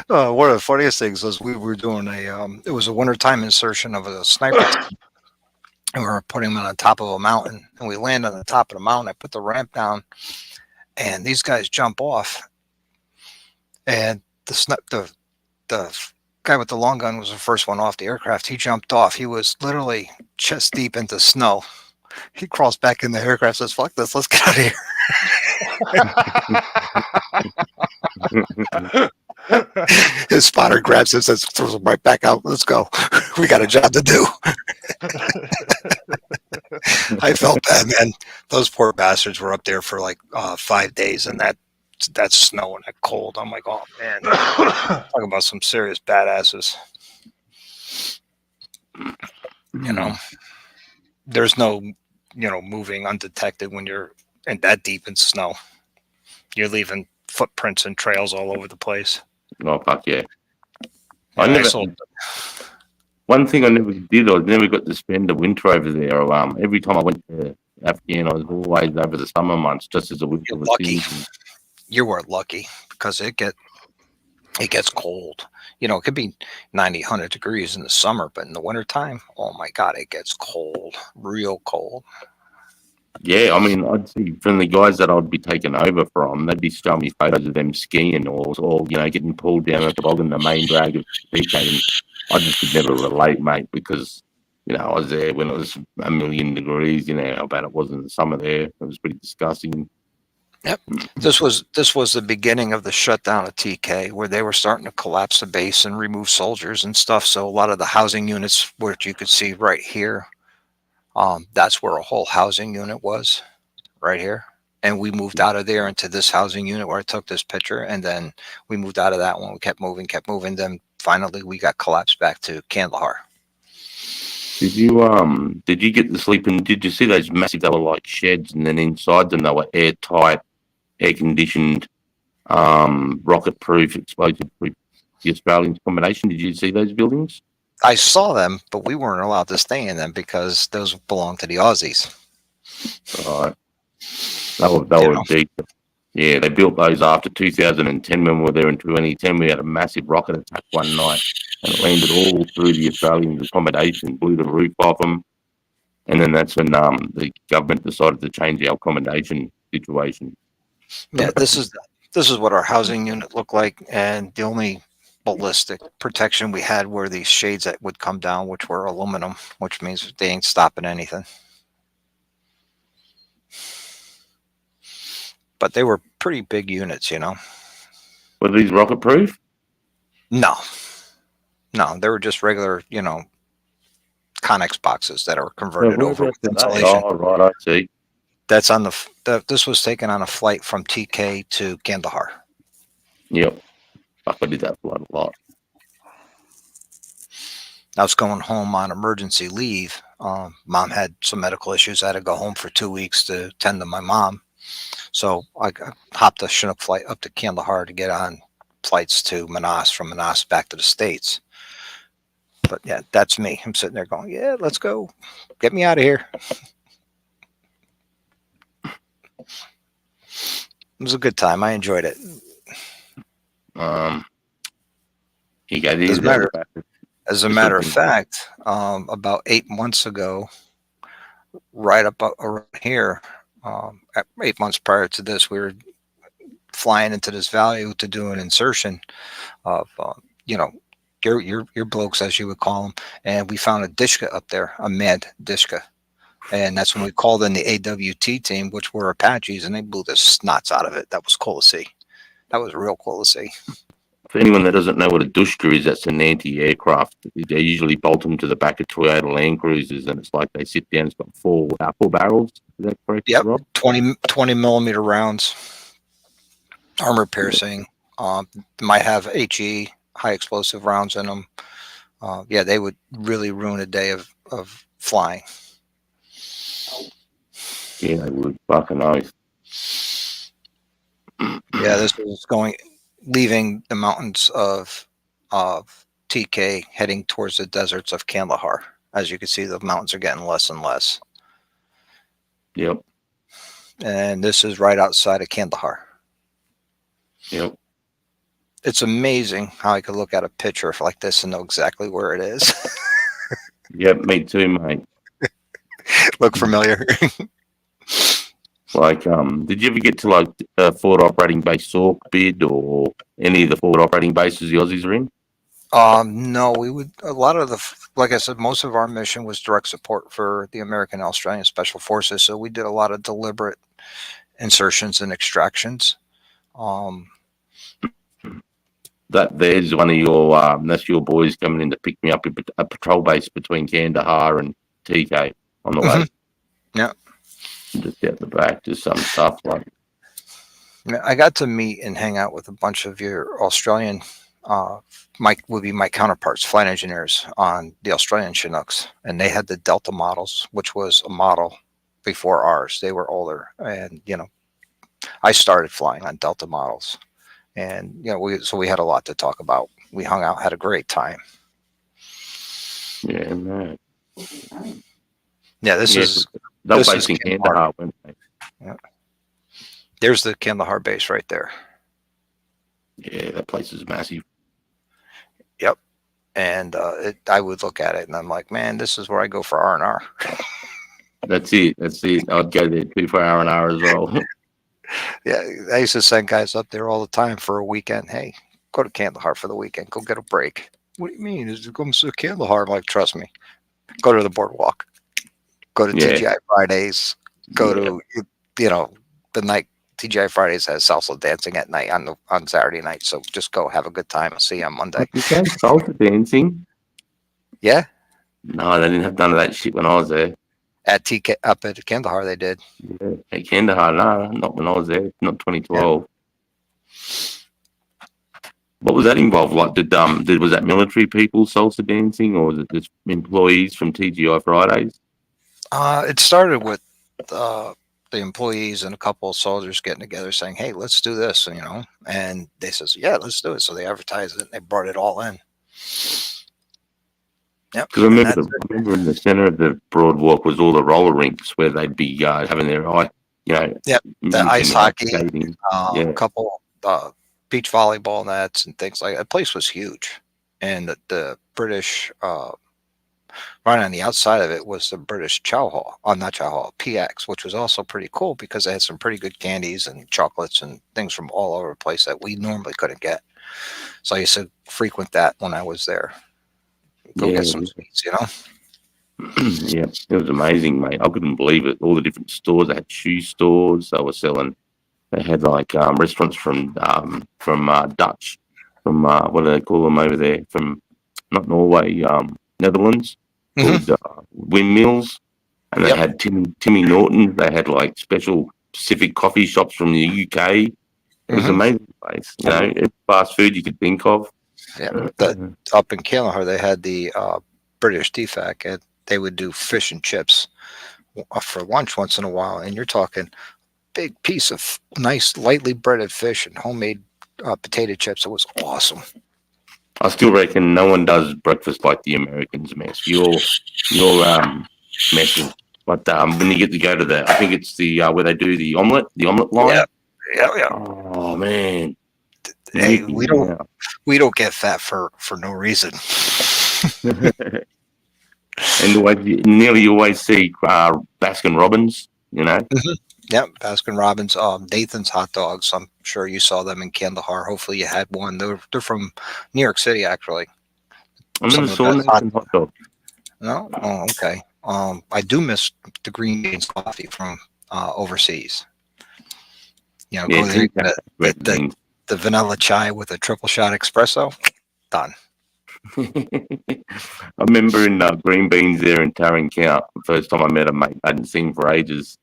One of the funniest things was we were doing it was a wintertime insertion of a sniper team. And we were putting them on the top of a mountain, and we land on the top of the mountain. I put the ramp down, and these guys jump off. And the guy with the long gun was the first one off the aircraft. He jumped off. He was literally chest deep into snow. He crawls back in the aircraft, says, "Fuck this, let's get out of here." His spotter grabs him, says, throws him right back out. "Let's go. We got a job to do." I felt bad, man. Those poor bastards were up there for like 5 days, and that snow and that cold. I'm like, oh man, talking about some serious badasses. There's no, moving undetected when you're in that deep in snow. You're leaving footprints and trails all over the place. Oh fuck yeah! Yeah, one thing I never did, I never got to spend the winter over there. Every time I went to Afghan, I was always over the summer months, just as a winter was season. You were lucky because it gets cold. It could be 90, 100 degrees in the summer, but in the wintertime, oh my God, it gets cold, real cold. Yeah, I mean, I'd see from the guys that I'd be taken over from, they'd be showing me photos of them skiing or getting pulled down a toboggan, the main drag of PK. And I just could never relate, mate, because, I was there when it was 1,000,000 degrees, how bad it was in the summer there. It was pretty disgusting. Yep. This was the beginning of the shutdown of TK, where they were starting to collapse the base and remove soldiers and stuff. So a lot of the housing units, which you could see right here, that's where a whole housing unit was, right here. And we moved out of there into this housing unit where I took this picture, and then we moved out of that one. We kept moving. Then finally we got collapsed back to Kandahar. Did you get to sleep in? Did you see those massive? They were like sheds, and then inside them they were airtight, air conditioned, rocket proof, explosive proof. The Australian combination. Did you see those buildings? I saw them, but we weren't allowed to stay in them because those belong to the Aussies. Right. They were deep. Yeah, they built those after 2010 when we were there in 2010. We had a massive rocket attack one night and it landed all through the Australians' accommodation, blew the roof off them. And then that's when the government decided to change our accommodation situation. Yeah, this is what our housing unit looked like, and the only ballistic protection we had were these shades that would come down, which were aluminum, which means they ain't stopping anything. But they were pretty big units, you know. Were these rocket proof? No, they were just regular, you know, Connex boxes that are converted over with insulation. Oh, right, I see. That's on this was taken on a flight from TK to Kandahar. Yep. Fuck, I did that flight a lot. I was going home on emergency leave. Mom had some medical issues. I had to go home for 2 weeks to tend to my mom. So I hopped a Chinook flight up to Kandahar to get on flights to Manas, from Manas back to the States. But yeah, that's me. I'm sitting there going, yeah, let's go. Get me out of here. It was a good time. I enjoyed it. You got these as a matter of fact, about 8 months ago, right up around here, 8 months prior to this, we were flying into this valley to do an insertion of, you know, your blokes, as you would call them, and we found a Dishka up there, a mad Dishka. And that's when we called in the AWT team, which were Apaches, and they blew the snots out of it. That was cool to see. That was real cool to see. For anyone that doesn't know what a Dushka is, that's an anti-aircraft. They usually bolt them to the back of Toyota Land Cruisers, and it's like they sit down. It's got four barrels. Is that correct? Yep, Rob? 20 millimeter rounds, armor piercing. Might have HE, high explosive rounds in them. Yeah, they would really ruin a day of flying. Yeah, they would. Fucking oath. Yeah, this was leaving the mountains of TK, heading towards the deserts of Kandahar. As you can see, the mountains are getting less and less. Yep. And this is right outside of Kandahar. Yep. It's amazing how I could look at a picture like this and know exactly where it is. Yep, me too, mate. Look familiar. Like, did you ever get to like forward operating base Sork bid or any of the forward operating bases the Aussies are in? No, we would, a lot of like I said, most of our mission was direct support for the American Australian Special Forces. So we did a lot of deliberate insertions and extractions. That there's one of your, that's your boys coming in to pick me up at a patrol base between Kandahar and TK on the way. Yeah. Just out the back, just some stuff like. I got to meet and hang out with a bunch of your Australian, would be my counterparts, flight engineers on the Australian Chinooks, and they had the Delta models, which was a model before ours. They were older, and you know, I started flying on Delta models, and you know, we had a lot to talk about. We hung out, had a great time. Yeah, man. Yeah, this is Kandahar. Yeah. There's the Kandahar base right there. Yeah, that place is massive. Yep. And I would look at it and I'm like, man, this is where I go for R&R. That's it. I'd go there too for R&R as well. Yeah, I used to send guys up there all the time for a weekend. Hey, go to Kandahar for the weekend. Go get a break. What do you mean? Is it going to Kandahar? I'm like, trust me. Go to the boardwalk. Go to TGI Fridays. Go to, you know, the night. TGI Fridays has salsa dancing at night on Saturday night. So just go have a good time. I'll see you on Monday. You can salsa dancing? Yeah. No, they didn't have none of that shit when I was there. At TK up at Kandahar, they did. Yeah, at Kandahar, no, not when I was there. Not 2012. Yeah. What was that involved? Like, was that military people salsa dancing, or was it just employees from TGI Fridays? It started with the employees and a couple of soldiers getting together saying, hey, let's do this, you know, and they says, yeah, let's do it. So they advertised it and they brought it all in. Yep. Because I remember in the center of the Broadwalk was all the roller rinks where they'd be having their you know, Yep, the mountain ice hockey, skating. a Yeah, couple beach volleyball nets and things like that. The place was huge, and the British right on the outside of it was the British Chow Hall. Not Chow Hall, PX, which was also pretty cool because they had some pretty good candies and chocolates and things from all over the place that we normally couldn't get. So I used to frequent that when I was there. Go yeah, get some sweets, you know. yeah. It was amazing, mate. I couldn't believe it. All the different stores. They had shoe stores. They were selling. They had like restaurants from Dutch, from what do they call them over there? From not Norway, Netherlands, called Windmills, and they had Timmy Norton. They had like specific coffee shops from the UK. It was an amazing place. You know, it's fast food you could think of. Yeah, up in Kandahar, they had the British DFAC, and they would do fish and chips for lunch once in a while. And you're talking big piece of nice, lightly breaded fish and homemade potato chips. It was awesome. I still reckon no one does breakfast like the Americans mess. Your messing. But when you get to go to I think it's the where they do the omelette line. Yeah. Oh man. Hey, we don't get fat for no reason. And nearly always see Baskin Robbins, you know. Yep, Baskin Robbins. Nathan's hot dogs. I'm sure you saw them in Kandahar. Hopefully you had one. They're from New York City, actually. I never saw Nathan's hot dog. No? Oh, okay. I do miss the green beans coffee from overseas. You know, go there, the vanilla chai with a triple shot espresso. Done. I remember in green beans there in Tarrant Count, the first time I met him, mate. I hadn't seen him for ages.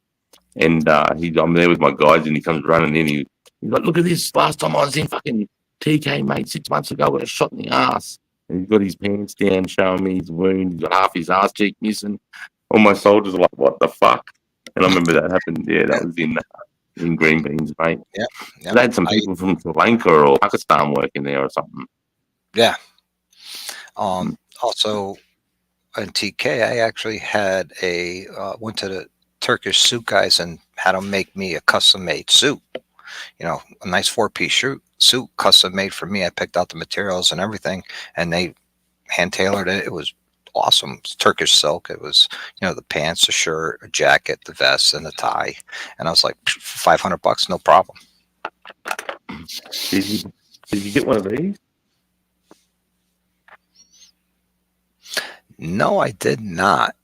And I'm there with my guys, and he comes running in. He's like, "Look at this! Last time I was in fucking TK, mate, 6 months ago, I got a shot in the ass." And he's got his pants down, showing me his wound. He's got half his ass cheek missing. All my soldiers are like, "What the fuck?" And I remember that happened. Yeah, that was in green beans, mate. Yeah. They had some people from Sri Lanka or Pakistan working there or something. Yeah. Also, in TK, I actually had went to the Turkish suit guys and had them make me a custom-made suit. You know, a nice 4-piece suit custom made for me. I picked out the materials and everything, and they hand tailored it. It was awesome. It was Turkish silk. It was, you know, the pants, the shirt, a jacket, the vest, and the tie. And I was like, $500, no problem. Did you get one of these? No, I did not.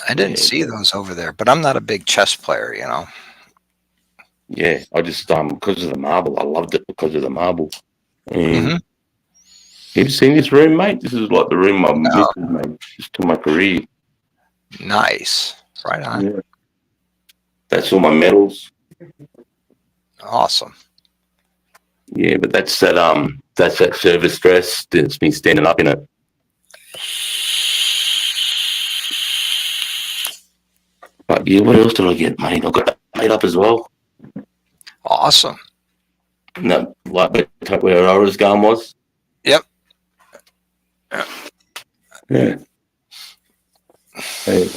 I didn't see those over there, but I'm not a big chess player, you know. Yeah, I just because of the marble. I loved it because of the marble. And you ever seen this room, mate? This is like the room my missus made just to my career. Nice, right on. Yeah. That's all my medals. Awesome. Yeah, but that's that service dress. That's me standing up in it. But yeah, what else did I get, mate? I got that made up as well. Awesome. No, like where Aura's gun was. Yep. Yeah. Hey,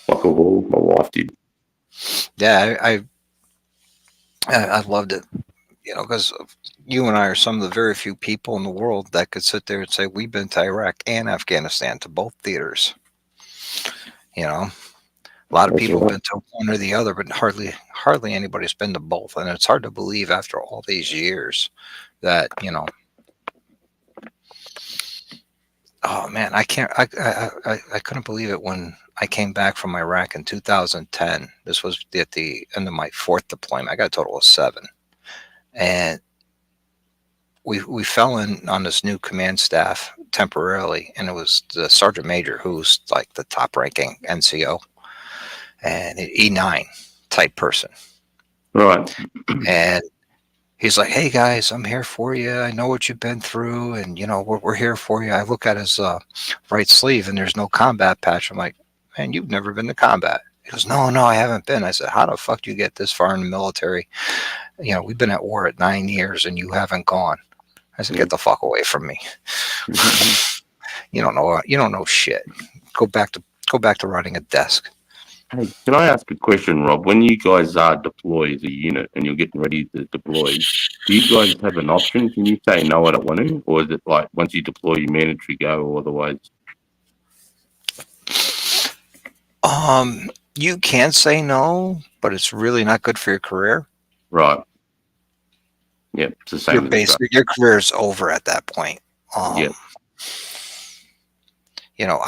like a wall. My wife did. Yeah, I loved it. You know, because you and I are some of the very few people in the world that could sit there and say we've been to Iraq and Afghanistan, to both theaters. You know, a lot of people have been to one or the other, but hardly anybody's been to both. And it's hard to believe after all these years that, you know, oh man, I couldn't believe it when I came back from Iraq in 2010. This was at the end of my 4th deployment. I got a total of 7. And we fell in on this new command staff temporarily, and it was the sergeant major, who's like the top ranking NCO and an E9 type person. Right. And he's like, "Hey guys, I'm here for you. I know what you've been through, and you know we're here for you." I look at his right sleeve, and there's no combat patch. I'm like, "Man, you've never been to combat." He goes, No, I haven't been. I said, "How the fuck do you get this far in the military? You know, we've been at war at 9 years, and you haven't gone." I said, "Get the fuck away from me. You don't know shit. Go back to running a desk." Hey, can I ask a question, Rob? When you guys deploy as a unit and you're getting ready to deploy, do you guys have an option? Can you say no, I don't want to, or is it like once you deploy, you mandatory go, or otherwise? You can say no, but it's really not good for your career. Right. Yeah, it's the same. Your base, your career is over at that point. Yeah. You know,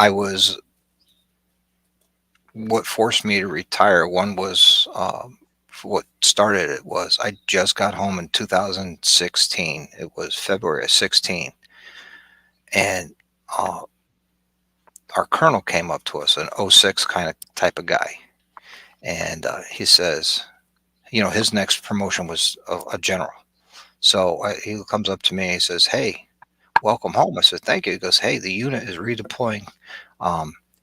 what forced me to retire. One was what started it was I just got home in 2016. It was February of 16, and our colonel came up to us, an 06 kind of type of guy, and he says, you know, his next promotion was a general. So he comes up to me and he says, "Hey, welcome home." I said, "Thank you." He goes, "Hey, the unit is redeploying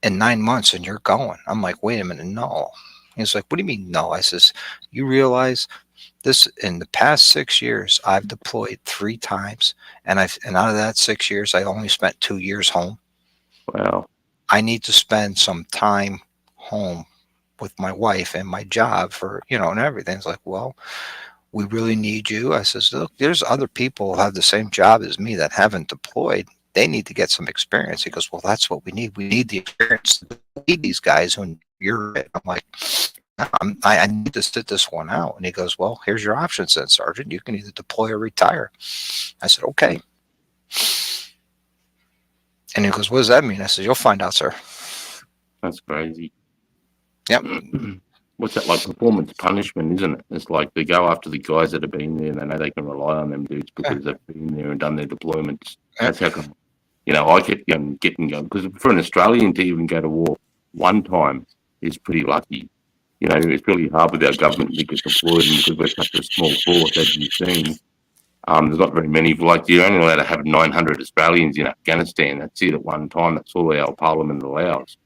in 9 months and you're going." I'm like, "Wait a minute, no." He's like, "What do you mean, no?" I says, "You realize this, in the past 6 years, I've deployed 3 times, and out of that 6 years, I only spent 2 years home. Wow. I need to spend some time home with my wife and my job for, you know, and everything." It's like, "Well, we really need you." I says, "Look, there's other people who have the same job as me that haven't deployed. They need to get some experience." He goes, "Well, that's what we need. We need the experience. We need these guys when you're it." I'm like, I need to sit this one out." And he goes, "Well, here's your options then, Sergeant. You can either deploy or retire." I said, "Okay." And he goes, "What does that mean?" I said, "You'll find out, sir." That's crazy. Yep. What's that like? Performance punishment, isn't it? It's like they go after the guys that have been there and they know they can rely on them dudes because they've been there and done their deployments. That's how come, you know, I kept getting going because for an Australian to even go to war one time is pretty lucky. You know, it's really hard with our government to get deployed, and because we're such a small force, as you've seen, there's not very many. Like, you're only allowed to have 900 Australians in Afghanistan. That's it at one time. That's all our parliament allows,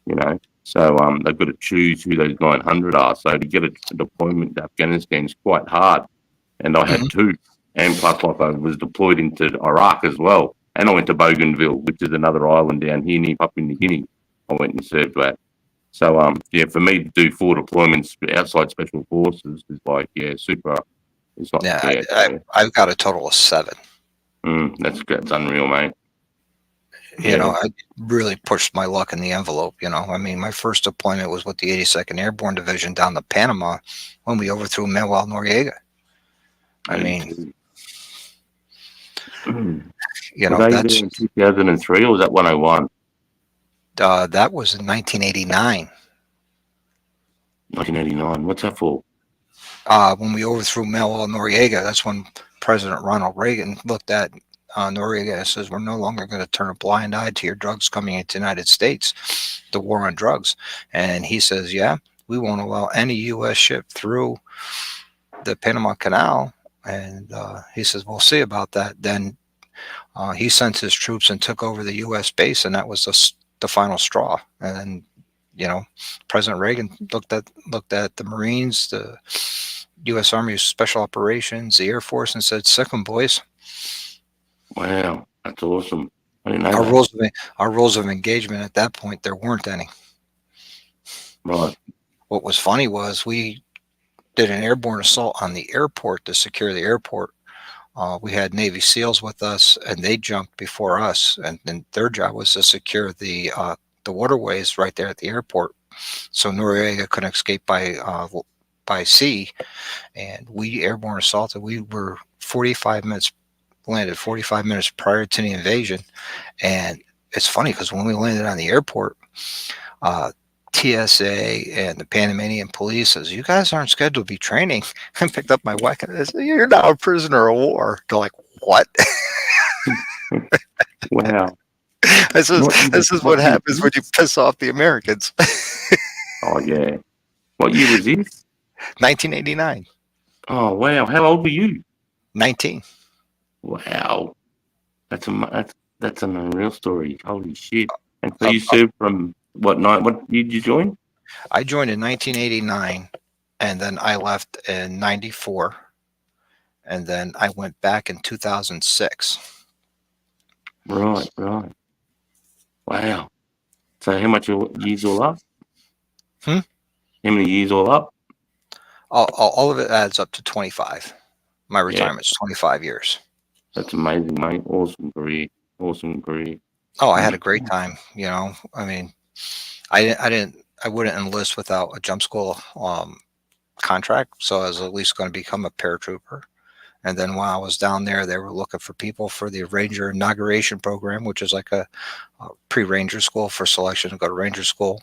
you know. So they've got to choose who those 900 are. So to get a deployment to Afghanistan is quite hard. And I had 2. And plus, like, I was deployed into Iraq as well. And I went to Bougainville, which is another island down here near Papua New Guinea. I went and served that. So, yeah, for me to do 4 deployments outside Special Forces is like, yeah, super. It's not bad. I've got a total of 7. That's unreal, mate. You know, I really pushed my luck in the envelope. You know, I mean, my first deployment was with the 82nd Airborne Division down to Panama when we overthrew Manuel Noriega. I mean, you know, was that's in 2003 or was that 101? That was in 1989. 1989. What's that for? When we overthrew Manuel Noriega, that's when President Ronald Reagan looked at Noriega and says, "We're no longer going to turn a blind eye to your drugs coming into the United States, the war on drugs." And he says, "Yeah, we won't allow any U.S. ship through the Panama Canal." And he says, "We'll see about that." Then he sent his troops and took over the U.S. base, and that was the final straw. And then, you know, President Reagan looked at the Marines, the U.S. Army Special Operations, the Air Force, and said, "Sick 'em, boys." Wow, that's awesome. I didn't know that. Our rules of engagement at that point, there weren't any. Right. What was funny was we did an airborne assault on the airport to secure the airport. We had Navy SEALs with us, and they jumped before us, and then their job was to secure the waterways right there at the airport, so Noriega couldn't escape by sea. And we airborne assaulted. We were 45 minutes. Landed 45 minutes prior to the invasion. And it's funny because when we landed on the airport, TSA and the Panamanian police says, "You guys aren't scheduled to be training." I picked up my wife and I said, "You're now a prisoner of war." They're like, "What?" Wow. I says, "This is what happens when you piss off the Americans." Oh, yeah. What year was this? 1989. Oh, wow. How old were you? 19. Wow. That's an unreal story. Holy shit. And so you served from what year did you join? I joined in 1989, and then I left in 94, and then I went back in 2006. Right. Wow. So how much years all up? How many years all up? All of it adds up to 25. My retirement's 25 years. That's amazing, mate. Awesome career. Awesome career. Oh, I had a great time. I mean, I wouldn't enlist without a jump school contract. So I was at least going to become a paratrooper. And then while I was down there, they were looking for people for the Ranger Inauguration Program, which is like a pre-Ranger school for selection to go to Ranger school.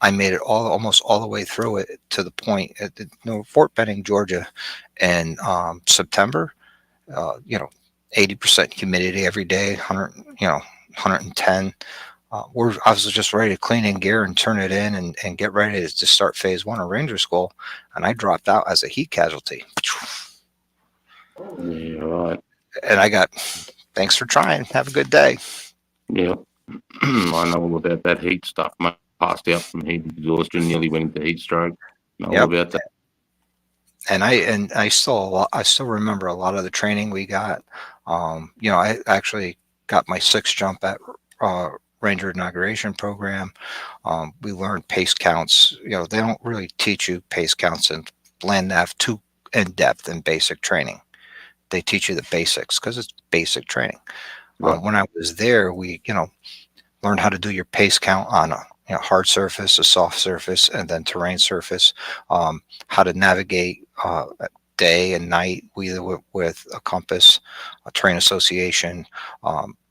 I made it almost all the way through it to the point at Fort Benning, Georgia, in September. 80% humidity every day, 110. I was just ready to clean in gear and turn it in and get ready to start phase 1 of Ranger school, and I dropped out as a heat casualty. Yeah, right. And I got, thanks for trying. Have a good day. Yeah. I know all about that heat stuff, mate. Passed out from heat exhaustion, nearly went into heat stroke. Know all about that. And I still remember a lot of the training we got. I actually got my 6th jump at Ranger Inauguration Program. We learned pace counts. They don't really teach you pace counts in land nav too in depth in basic training. They teach you the basics because it's basic training. Right. When I was there, we learned how to do your pace count on a hard surface, a soft surface, and then terrain surface. How to navigate day and night, either with a compass, a terrain association,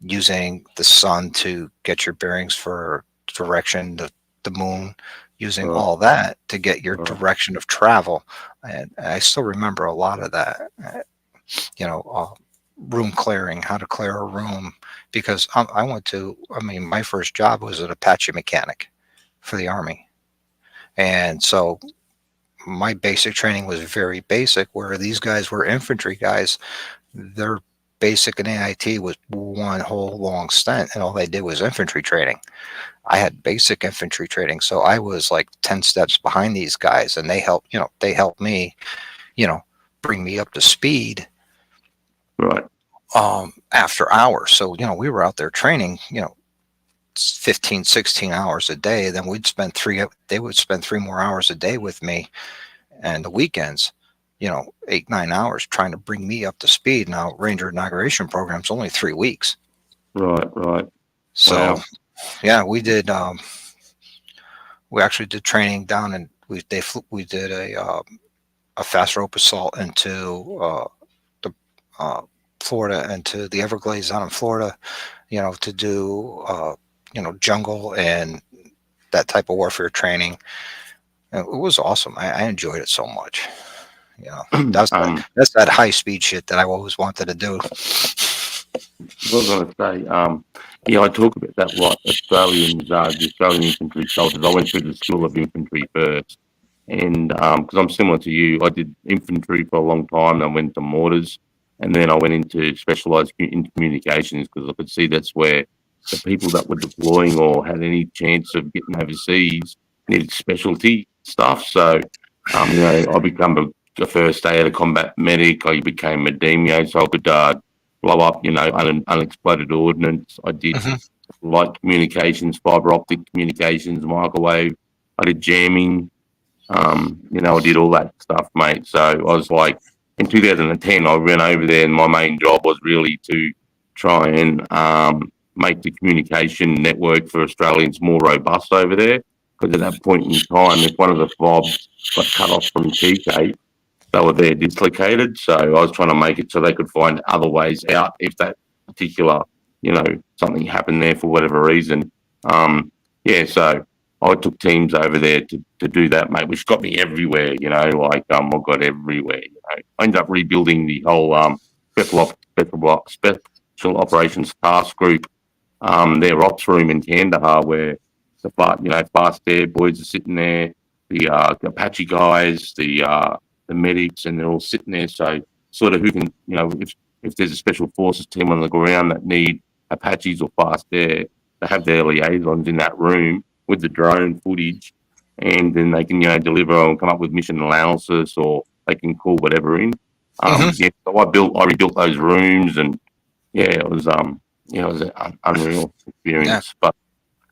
using the sun to get your bearings for direction, the moon, using all that to get your direction of travel. And I still remember a lot of that. Room clearing, how to clear a room, because my first job was an Apache mechanic for the Army. And so my basic training was very basic, where these guys were infantry guys. Their basic in AIT was one whole long stint, and all they did was infantry training. I had basic infantry training, so I was like 10 steps behind these guys, and they helped me, bring me up to speed. Right. After hours. So, we were out there training, 15, 16 hours a day. Then they would spend 3 more hours a day with me, and the weekends, 8, 9 hours trying to bring me up to speed. Now, Ranger Inauguration Program's only 3 weeks. Right. So, wow. Yeah, we did. We actually did training down, and we did a fast rope assault into Florida, into the Everglades down in Florida, to do jungle and that type of warfare training. And it was awesome. I enjoyed it so much. That's that high speed shit that I always wanted to do. I was going to say, I talk about that lot. Australians, the Australian infantry soldiers. I went through the School of Infantry first, and because I'm similar to you, I did infantry for a long time. I went to mortars, and then I went into specialised in communications, because I could see that's where the people that were deploying or had any chance of getting overseas needed specialty stuff. So, I become a first aid, a combat medic. I became a DMO, so I could blow up, unexploded ordnance. I did light communications, fiber optic communications, microwave. I did jamming. I did all that stuff, mate. So I was like, in 2010, I went over there, and my main job was really to try and make the communication network for Australians more robust over there. Because at that point in time, if one of the fobs got cut off from TK, they were there dislocated. So I was trying to make it so they could find other ways out if that particular, something happened there for whatever reason. So I took teams over there to do that, mate, which got me everywhere, I got everywhere. I ended up rebuilding the whole Special Operations Task Group, their ops room in Kandahar, where the fast air boys are sitting there, the Apache guys, the medics, and they're all sitting there. So sort of who can, if there's a special forces team on the ground that need Apaches or fast air, they have their liaisons in that room with the drone footage, and then they can, deliver and come up with mission analysis, or they can call whatever in. So I rebuilt those rooms, and it was an unreal experience. Yeah.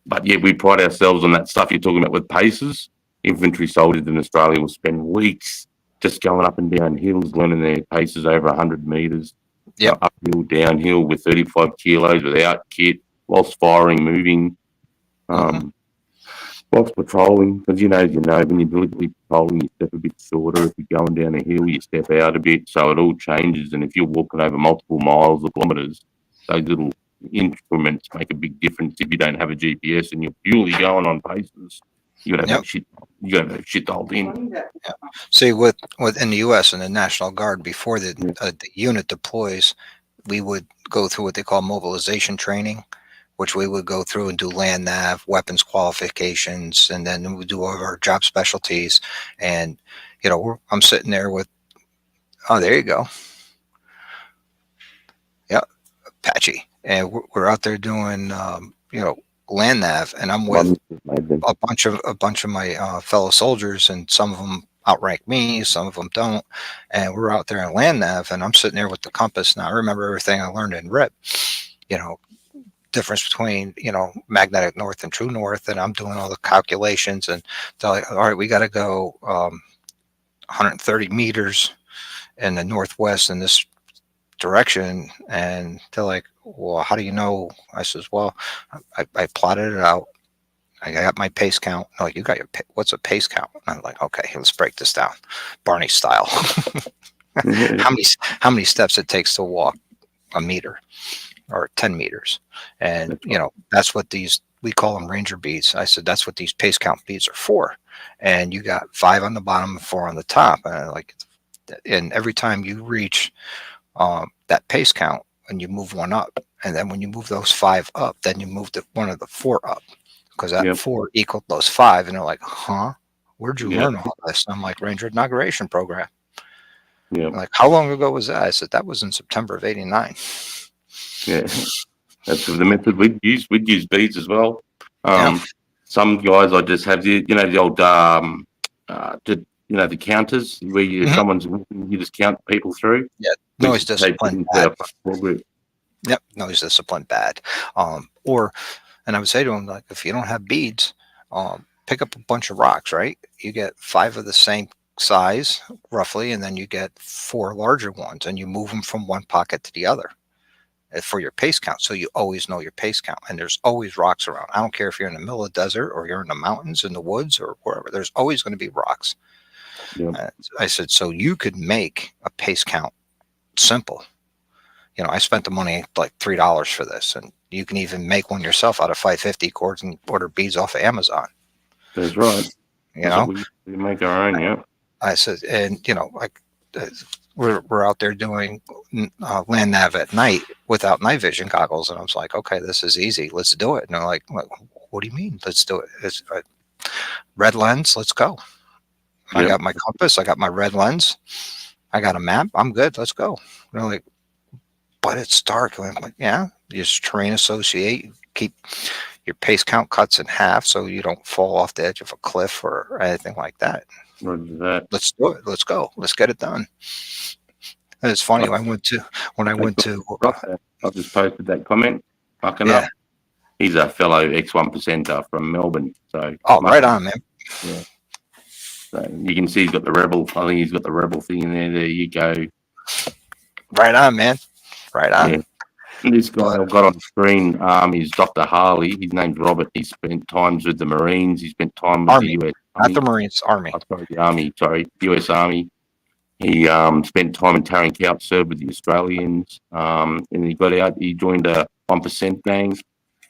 But yeah, we pride ourselves on that stuff you're talking about with paces. infantry soldiers in Australia will spend weeks just going up and down hills, learning their paces over 100 metres. Yep. Uphill, downhill with 35 kilos without kit, whilst firing, moving, whilst patrolling. Because when you're deliberately patrolling, you step a bit shorter. If you're going down a hill, you step out a bit. So it all changes. And if you're walking over multiple miles or kilometres, those little instruments make a big difference. If you don't have a GPS and you're purely going on paces, you gotta have shit. You gotta have shit dialed in. Yeah. See, with in the U.S. and the National Guard, before the unit deploys, we would go through what they call mobilization training, which we would go through and do land nav, weapons qualifications, and then we do all of our job specialties. And I'm sitting there with, oh, there you go, yeah, Apache, and we're out there doing, land nav, and I'm with a bunch of my fellow soldiers, and some of them outrank me, some of them don't, and we're out there in land nav, and I'm sitting there with the compass. Now I remember everything I learned in RIP, difference between magnetic north and true north, and I'm doing all the calculations, and they're like, all right, we got to go 130 meters in the northwest in this direction, and they're like, well, how do you know? I says, well, I plotted it out. I got my pace count. No, you got what's a pace count? And I'm like, okay, let's break this down, Barney style. how many steps it takes to walk a meter or 10 meters, and that's what we call them ranger beads. I said that's what these pace count beads are for, and you got 5 on the bottom and 4 on the top, and every time you reach that pace count, and you move 1 up, and then when you move those 5 up, then you move one of the 4 up, because that 4 equaled those 5, and they're like, huh, where'd you learn all this? And I'm like, Ranger Inauguration Program. Like, how long ago was that? I said that was in September of '89. Yeah, that's the method we'd use. We'd use beads as well. Some guys I just have the old the counters where someone's you just count people through. Yeah, noise discipline bad. Yep, noise discipline bad. And I would say to them, like, if you don't have beads, pick up a bunch of rocks, right? You get 5 of the same size roughly, and then you get 4 larger ones, and you move them from one pocket to the other for your pace count, so you always know your pace count. And there's always rocks around. I don't care if you're in the middle of the desert or you're in the mountains, in the woods, or wherever. There's always going to be rocks. I said, so you could make a pace count simple. I spent the money, like $3 for this, and you can even make one yourself out of 550 cords and order beads off of Amazon. That's right. We make our own. Yeah. I said, and we're out there doing land nav at night without night vision goggles, and I was like, okay, this is easy, let's do it. And they're like, what do you mean let's do it? It's red lens, let's go. I got my compass, I got my red lens, I got a map, I'm good, let's go. And they're like, but it's dark. And I'm like, yeah, you just terrain associate, keep your pace count cuts in half so you don't fall off the edge of a cliff or anything like that. Let's do it. Let's go. Let's get it done. And it's funny. I just posted that comment. Fucking up. He's a fellow X1%er from Melbourne. So right on, man. Yeah. So you can see he's got the rebel. I think he's got the rebel thing in there. There you go. Right on, man. Right on. Yeah. This guy I've got on screen, he's Dr. Harley. His name's Robert. He spent times with the Marines. He spent time with the US Army. Not the Marines, Army. Oh, sorry, the Army. Sorry, US Army. He spent time in Taring Count, served with the Australians, and he got out. He joined a 1% gang.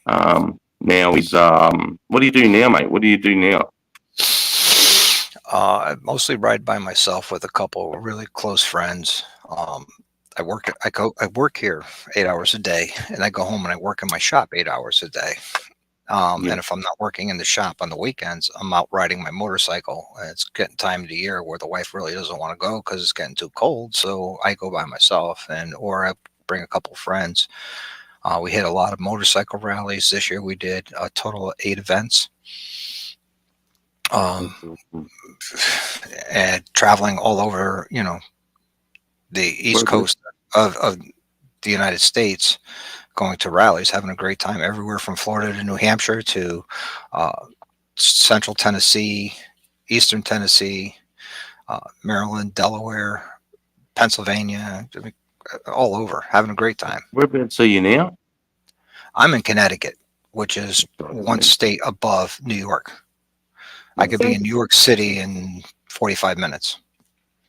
Now he's what do you do now, mate? What do you do now? I mostly ride by myself with a couple of really close friends. I work here 8 hours a day, and I go home and I work in my shop 8 hours a day. And if I'm not working in the shop on the weekends, I'm out riding my motorcycle. And it's getting time of the year where the wife really doesn't want to go because it's getting too cold. So I go by myself, or I bring a couple friends. We hit a lot of motorcycle rallies this year. We did a total of 8 events. And traveling all over, the East Coast of the United States, going to rallies, having a great time everywhere from Florida to New Hampshire to Central Tennessee, Eastern Tennessee, Maryland, Delaware, Pennsylvania, I mean, all over, having a great time. Whereabouts are you now? I'm in Connecticut, which is one state above New York. I could be in New York City in 45 minutes.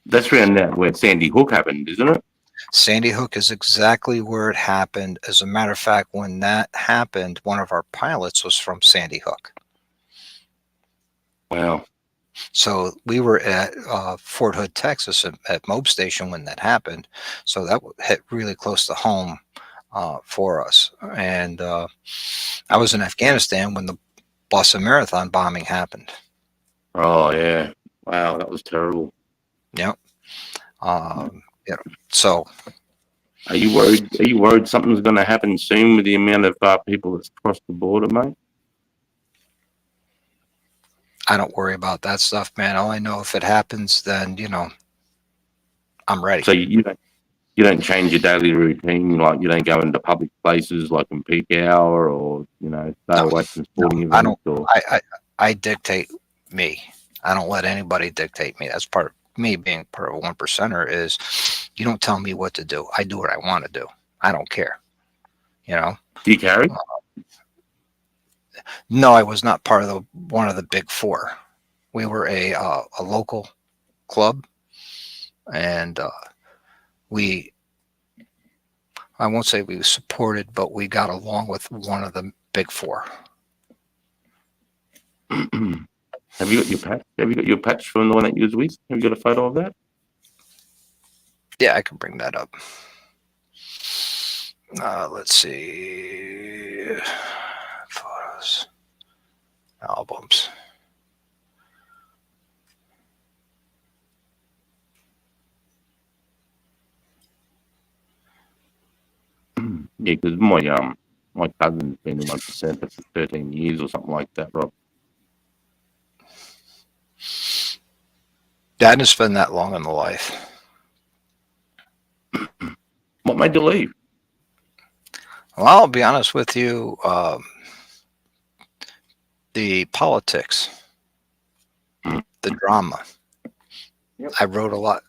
That's around that where Sandy Hook happened, isn't it? Sandy Hook is exactly where it happened. As a matter of fact, when that happened, one of our pilots was from Sandy Hook. Wow. So we were at Fort Hood, Texas, at Moab Station when that happened. So that hit really close to home for us. And I was in Afghanistan when the Boston Marathon bombing happened. Oh yeah. Wow, that was terrible. Yep. So are you worried? Are you worried something's going to happen soon with the amount of people that's crossed the border, mate? I don't worry about that stuff, man. All I know, if it happens, then I'm ready. So you don't change your daily routine, like you don't go into public places like in peak hour, or stay away from sporting events. I dictate me. I don't let anybody dictate me. That's part of me being part of a 1%er. Is you don't tell me what to do. I do what I want to do. I don't care. Do you carry? No, I was not part of one of the big four. We were a local club, and I won't say we supported, but we got along with one of the big four. Have you got your patch? Have you got your patch from the one that you was with? Have you got a photo of that? Yeah, I can bring that up. Let's see. Photos. Albums. Yeah, because my cousin's been in 1% for 13 years or something like that, Rob. Dad has been that long in the life. What made you leave? Well, I'll be honest with you. The politics, the drama. Yep. I rode a lot.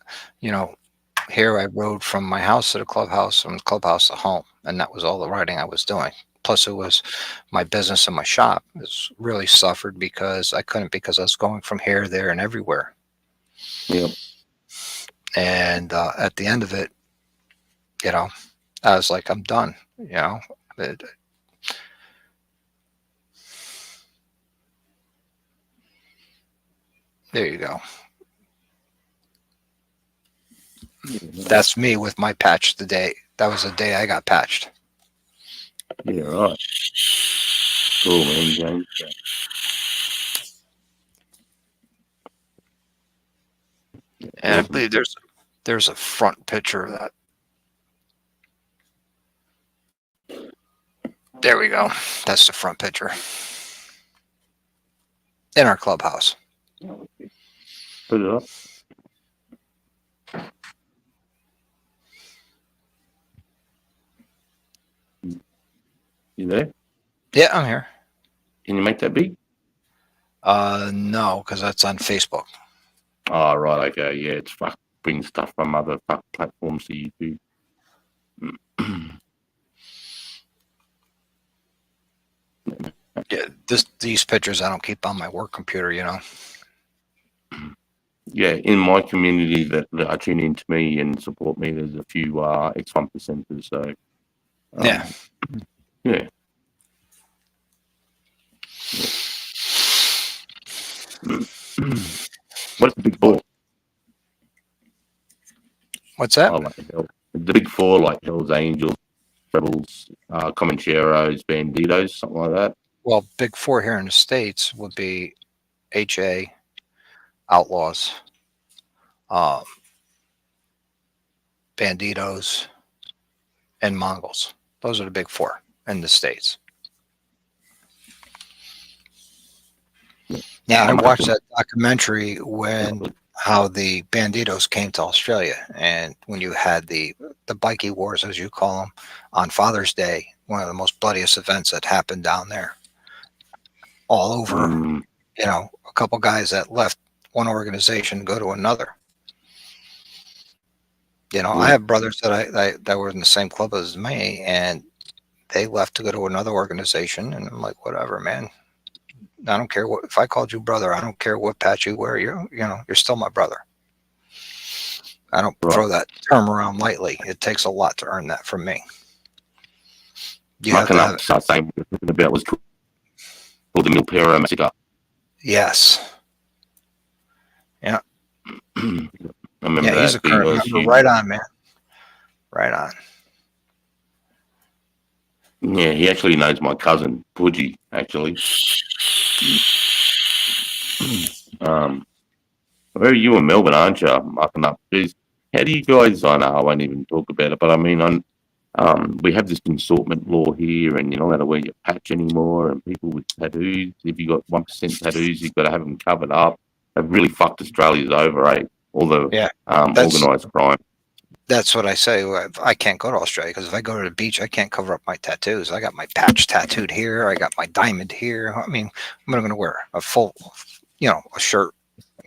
Here I rode from my house to the clubhouse, from the clubhouse to home, and that was all the riding I was doing. Plus, it was my business and my shop. It's really suffered because I couldn't, because I was going from here, there, and everywhere. Yep. And at the end of it, I was like, I'm done. There you go. That's me with my patch today. That was the day I got patched. Yeah, right. Cool, man, James. And I believe there's a front picture of that. There we go. That's the front picture. In our clubhouse. Put it up. You there? Yeah, I'm here. Can you make that big? No, because that's on Facebook. Oh, right. Okay. Yeah, it's bring stuff from other platforms to YouTube. Yeah, these pictures I don't keep on my work computer, Yeah, in my community that are tuning into me and support me, there's a few ex-1%ers. So yeah. What's the big four? What's that? The big four, like Hell's Angels, Rebels, Comancheros, Banditos, something like that. Well, big four here in the States would be HA, Outlaws, Banditos, and Mongols. Those are the big four in the States. Now, I watched that documentary how the Banditos came to Australia, and when you had the bikie wars, as you call them, on Father's Day, one of the most bloodiest events that happened down there. All over, a couple guys that left one organization, go to another. You know, I Yeah. have brothers that were in the same club as me, and they left to go to another organization, and I'm like, whatever, man. I don't care what, if I called you brother, I don't care what patch you wear. You're still my brother. I don't throw that term around lightly. It takes a lot to earn that from me. You have to have it. That same we were talking about was called the Milpero massacre. Yes. Yeah. I remember Yeah, he's a that. current member. Right on, man. Right on. Yeah, he actually knows my cousin, Pudgy, actually. Where are you in Melbourne, aren't you? Mucking up. Jeez. How do you guys, I know I won't even talk about it, but I mean, we have this consortment law here, and you're not allowed to wear your patch anymore, and people with tattoos, if you got 1% tattoos, you've got to have them covered up. They've really fucked Australia's over, eh? All the organised crime. That's what I say. I can't go to Australia because if I go to the beach, I can't cover up my tattoos. I got my patch tattooed here. I got my diamond here. I mean, what am I going to wear? A full, a shirt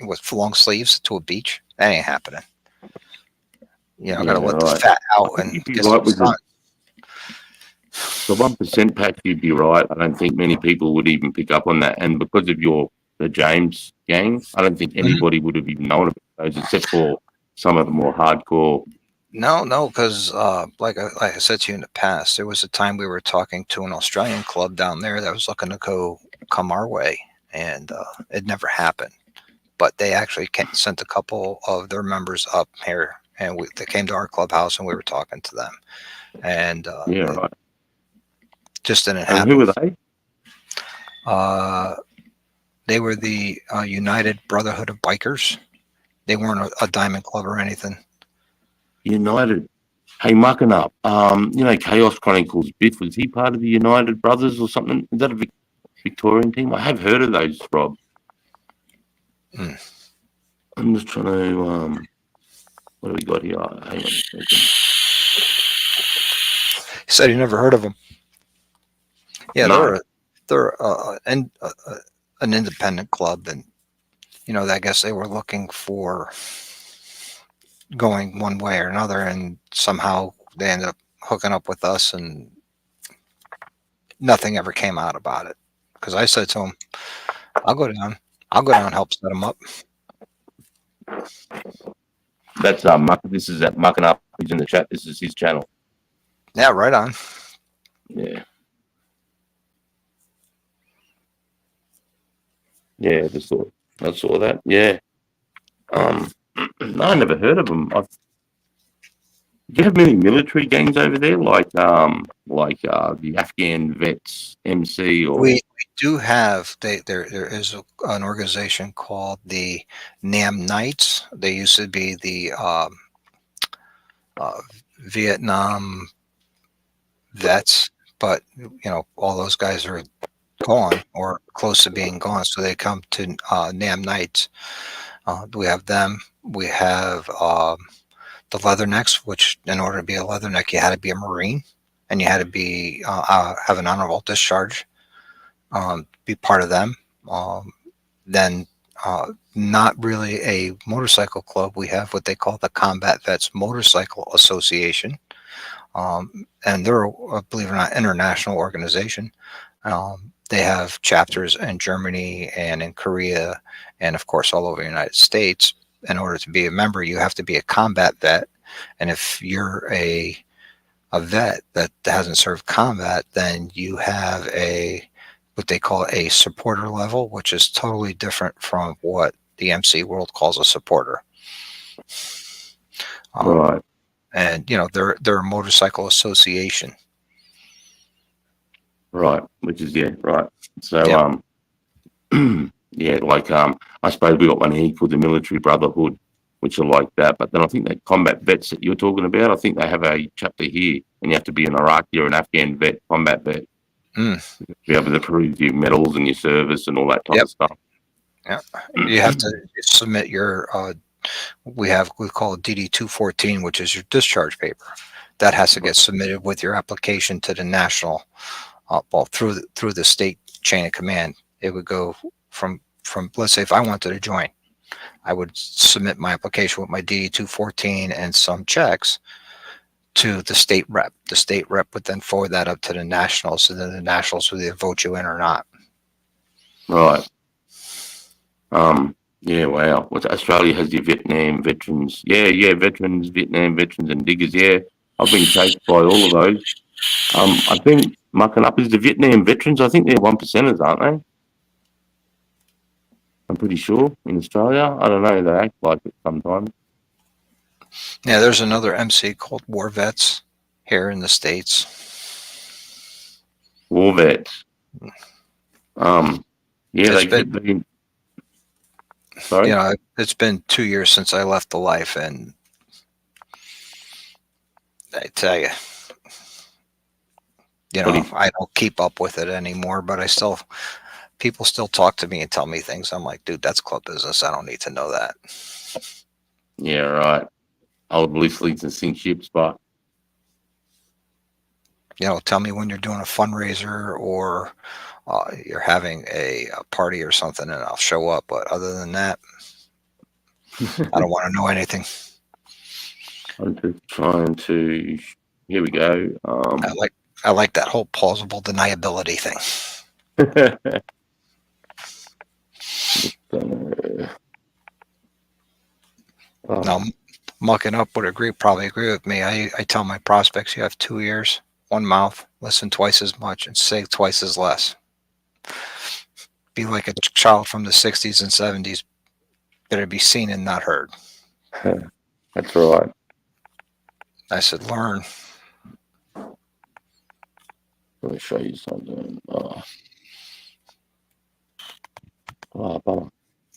with long sleeves to a beach? That ain't happening. I got to let the fat out and get some sun. The 1% patch, you'd be right. I don't think many people would even pick up on that. And because of the James gang, I don't think anybody would have even known about those except for some of the more hardcore. No, because like I said to you in the past, there was a time we were talking to an Australian club down there that was looking to come our way, and it never happened. But they actually sent a couple of their members up here, and they came to our clubhouse, and we were talking to them, and right. Just didn't And happen. who were they? They were the United Brotherhood of Bikers. They weren't a diamond club or anything. United. Hey, mucking up. Chaos Chronicles. Biff, was he part of the United Brothers or something? Is that a Victorian team? I have heard of those, Rob. I'm just trying to. What do we got here? Hang on a second. He said he never heard of them. Yeah, No. they're an independent club, and I guess they were looking for going one way or another, and somehow they ended up hooking up with us, and nothing ever came out about it. Because I said to him, I'll go down and help set them up. That's this is at mucking up. He's in the chat. This is his channel. Yeah, right on. Yeah. Yeah, I saw that. Yeah. No, I never heard of them. Do you have many military gangs over there, like the Afghan Vets MC? Or We do have. There is an organization called the Nam Knights. They used to be the Vietnam vets, but all those guys are gone or close to being gone, so they come to Nam Knights. We have them. We have the Leathernecks, which in order to be a Leatherneck, you had to be a Marine, and you had to be have an honorable discharge. Be part of them. Then not really a motorcycle club. We have what they call the Combat Vets Motorcycle Association, and they're, believe it or not, international organization. They have chapters in Germany and in Korea, and of course all over the United States. In order to be a member, you have to be a combat vet, and if you're a vet that hasn't served combat, then you have what they call a supporter level, which is totally different from what the MC world calls a supporter. Right. And they're a motorcycle association. Right, which is right. So I suppose we got one here called the Military Brotherhood, which are like that. But then I think that combat vets that you're talking about, I think they have a chapter here, and you have to be an Iraqi or an Afghan vet, combat vet, to be able to prove your medals and your service and all that type of stuff. Yeah, you have to submit your. We call it DD 214, which is your discharge paper. That has to get submitted with your application to the national. Through the state chain of command. It would go from let's say if I wanted to join, I would submit my application with my DD-214 and some checks to the state rep. The state rep would then forward that up to the nationals, and then the nationals would either vote you in or not. Right. Yeah, wow. Australia has the Vietnam veterans. Yeah, veterans, Vietnam veterans and diggers. Yeah, I've been chased by all of those. I think mucking up is the Vietnam veterans. I think they're 1%ers, aren't they? I'm pretty sure in Australia. I don't know. They act like it sometimes. Yeah, there's another MC called War Vets here in the States. War vets. Yeah, It's they keep being. Sorry? You know, it's been 2 years since I left the life, and I tell you, I don't keep up with it anymore, but people still talk to me and tell me things. I'm like, dude, that's club business. I don't need to know that. Yeah, right. Old loose leads and sink ships, but tell me when you're doing a fundraiser or you're having a party or something, and I'll show up. But other than that, I don't want to know anything. I'm just trying to. Here we go. I like that whole plausible deniability thing. Now, mucking up would probably agree with me. I tell my prospects, you have 2 ears, one mouth, listen twice as much, and say twice as less. Be like a child from the 60s and 70s. Better be seen and not heard. That's right. I said, learn. Let me show you something.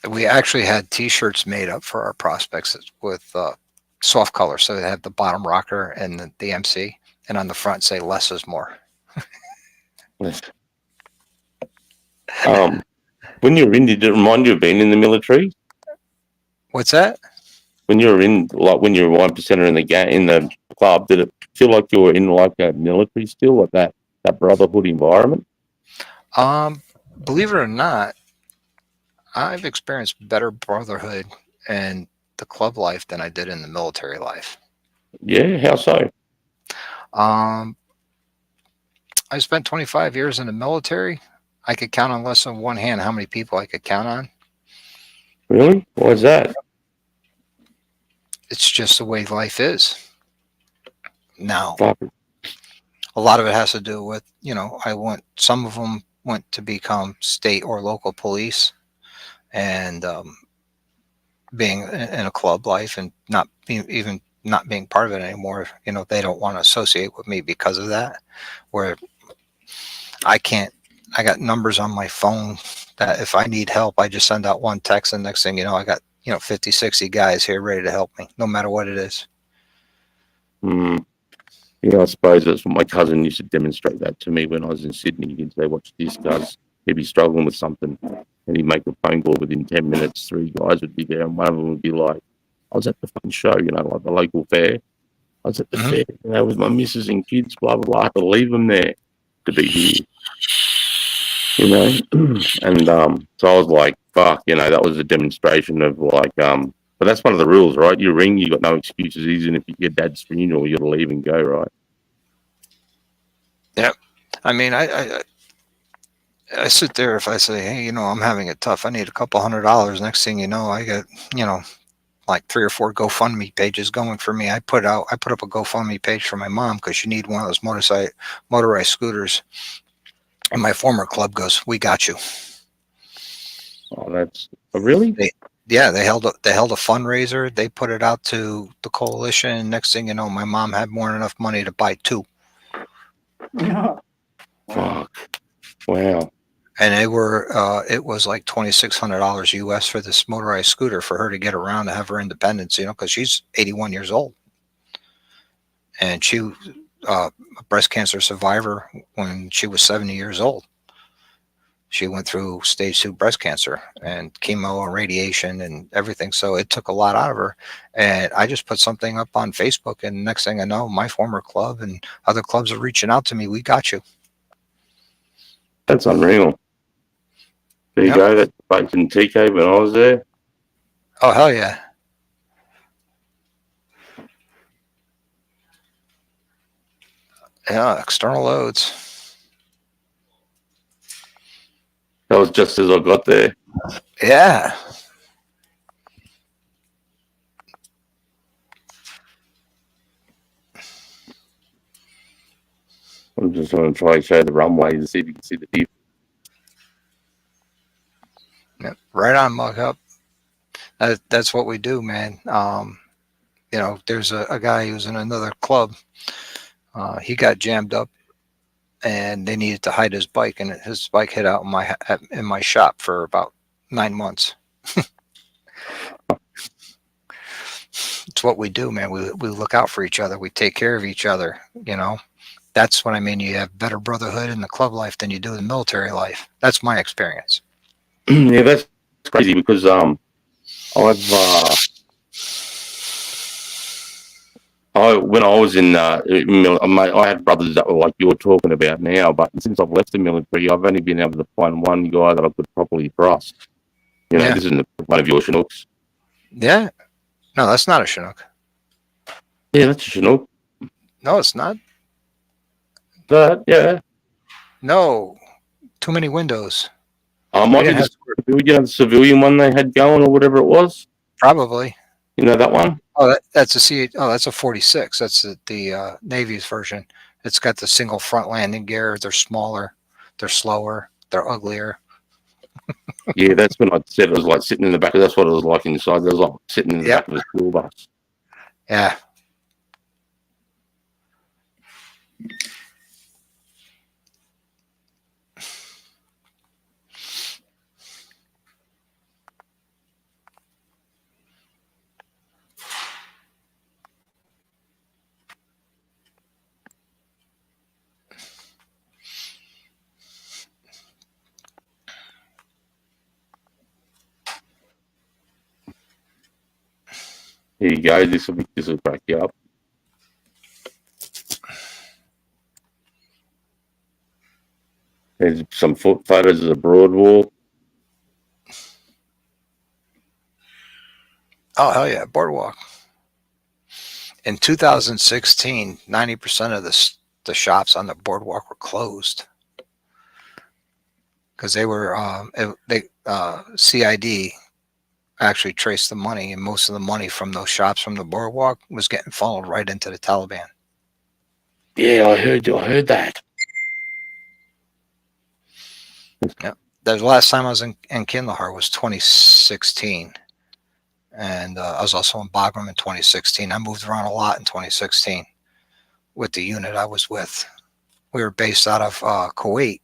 We actually had T-shirts made up for our prospects with soft color. So they have the bottom rocker and the MC, and on the front say less is more. When you were in, did it remind you of being in the military? What's that? When you were in, like when you were 1%er in the club, did it feel like you were in like a military still, like that brotherhood environment? Believe it or not, I've experienced better brotherhood and the club life than I did in the military life. Yeah, how so? I spent 25 years in the military. I could count on less than one hand how many people I could count on. Really? Why is that? It's just the way life is. Now, a lot of it has to do with, some of them went to become state or local police, and being in a club life and not being part of it anymore. They don't want to associate with me because of that. Where I got numbers on my phone that if I need help, I just send out one text, and next thing you know, I got 50, 60 guys here ready to help me, no matter what it is. I suppose that's what my cousin used to demonstrate that to me when I was in Sydney. He'd say, watch this, guys. He'd be struggling with something, and he'd make a phone call within 10 minutes. 3 guys would be there, and one of them would be like, I was at the fucking show, like the local fair. I was at the fair, with my missus and kids, blah, blah, blah. I had to leave them there to be here. And so I was like, fuck, that was a demonstration of like, but that's one of the rules, right? You ring, you got no excuses, even if your dad's funeral, you got to leave and go, right? Yeah. I mean, I sit there, if I say, hey, I'm having it tough, I need a couple $100. Next thing you know, I get, like 3 or 4 GoFundMe pages going for me. I put up a GoFundMe page for my mom because she needed one of those motorized scooters. And my former club goes, we got you. Oh, that's really? They held a fundraiser. They put it out to the coalition. Next thing you know, my mom had more than enough money to buy 2. Fuck. Wow. And it was like $2,600 US for this motorized scooter for her to get around to have her independence, because she's 81 years old. And she a breast cancer survivor when she was 70 years old. She went through stage 2 breast cancer and chemo and radiation and everything. So it took a lot out of her. And I just put something up on Facebook, and next thing I know, my former club and other clubs are reaching out to me. We got you. That's unreal. There you go. That's baked in TK when I was there. Oh, hell yeah. Yeah, external loads. That was just as I got there. Yeah. I'm just going to try and show the runway to see if you can see the diff. Yep. Right on, Mug Up. That's what we do, man. You know, there's a guy who's in another club. He got jammed up, and they needed to hide his bike, and his bike hid out in my shop for about 9 months. It's what we do, man. We look out for each other. We take care of each other. You know, that's what I mean. You have better brotherhood in the club life than you do in the military life. That's my experience. Yeah, that's crazy because when I was in, I had brothers that were like you're talking about now, but since I've left the military, I've only been able to find one guy that I could properly trust. You know, Yeah. this isn't one of your Chinooks. Yeah. No, that's not a Chinook. Yeah, that's a Chinook. No, it's not. Yeah. No, too many windows. Might be the civilian one they had going or whatever it was. Probably. You know that one? Oh, that's a that's a 46. That's the Navy's version. It's got the single front landing gear. They're smaller. They're slower. They're uglier. Yeah, that's when I said it was like sitting in the back. That's what it was like inside. It was like sitting in the back of a school bus. Yeah. Here you go. This will crack you up. There's some photos of the Broadwalk. Oh, hell yeah. Boardwalk. In 2016, 90% of the shops on the boardwalk were closed because they were CID actually traced the money, and most of the money from those shops from the boardwalk was getting funneled right into the Taliban. Yeah, I heard that. Yeah, the last time I was in Kandahar was 2016, and I was also in Bagram in 2016. I moved around a lot in 2016 with the unit I was with. We were based out of Kuwait,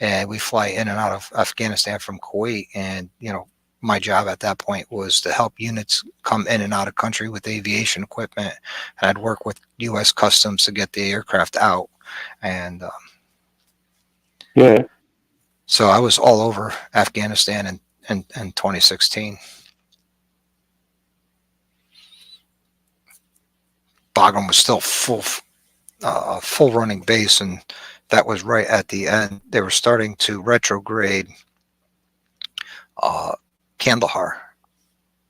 and we fly in and out of Afghanistan from Kuwait. And you know, my job at that point was to help units come in and out of country with aviation equipment, and I'd work with U.S. Customs to get the aircraft out. And yeah. So I was all over Afghanistan in 2016. Bagram was still full running base, and that was right at the end. They were starting to retrograde Kandahar,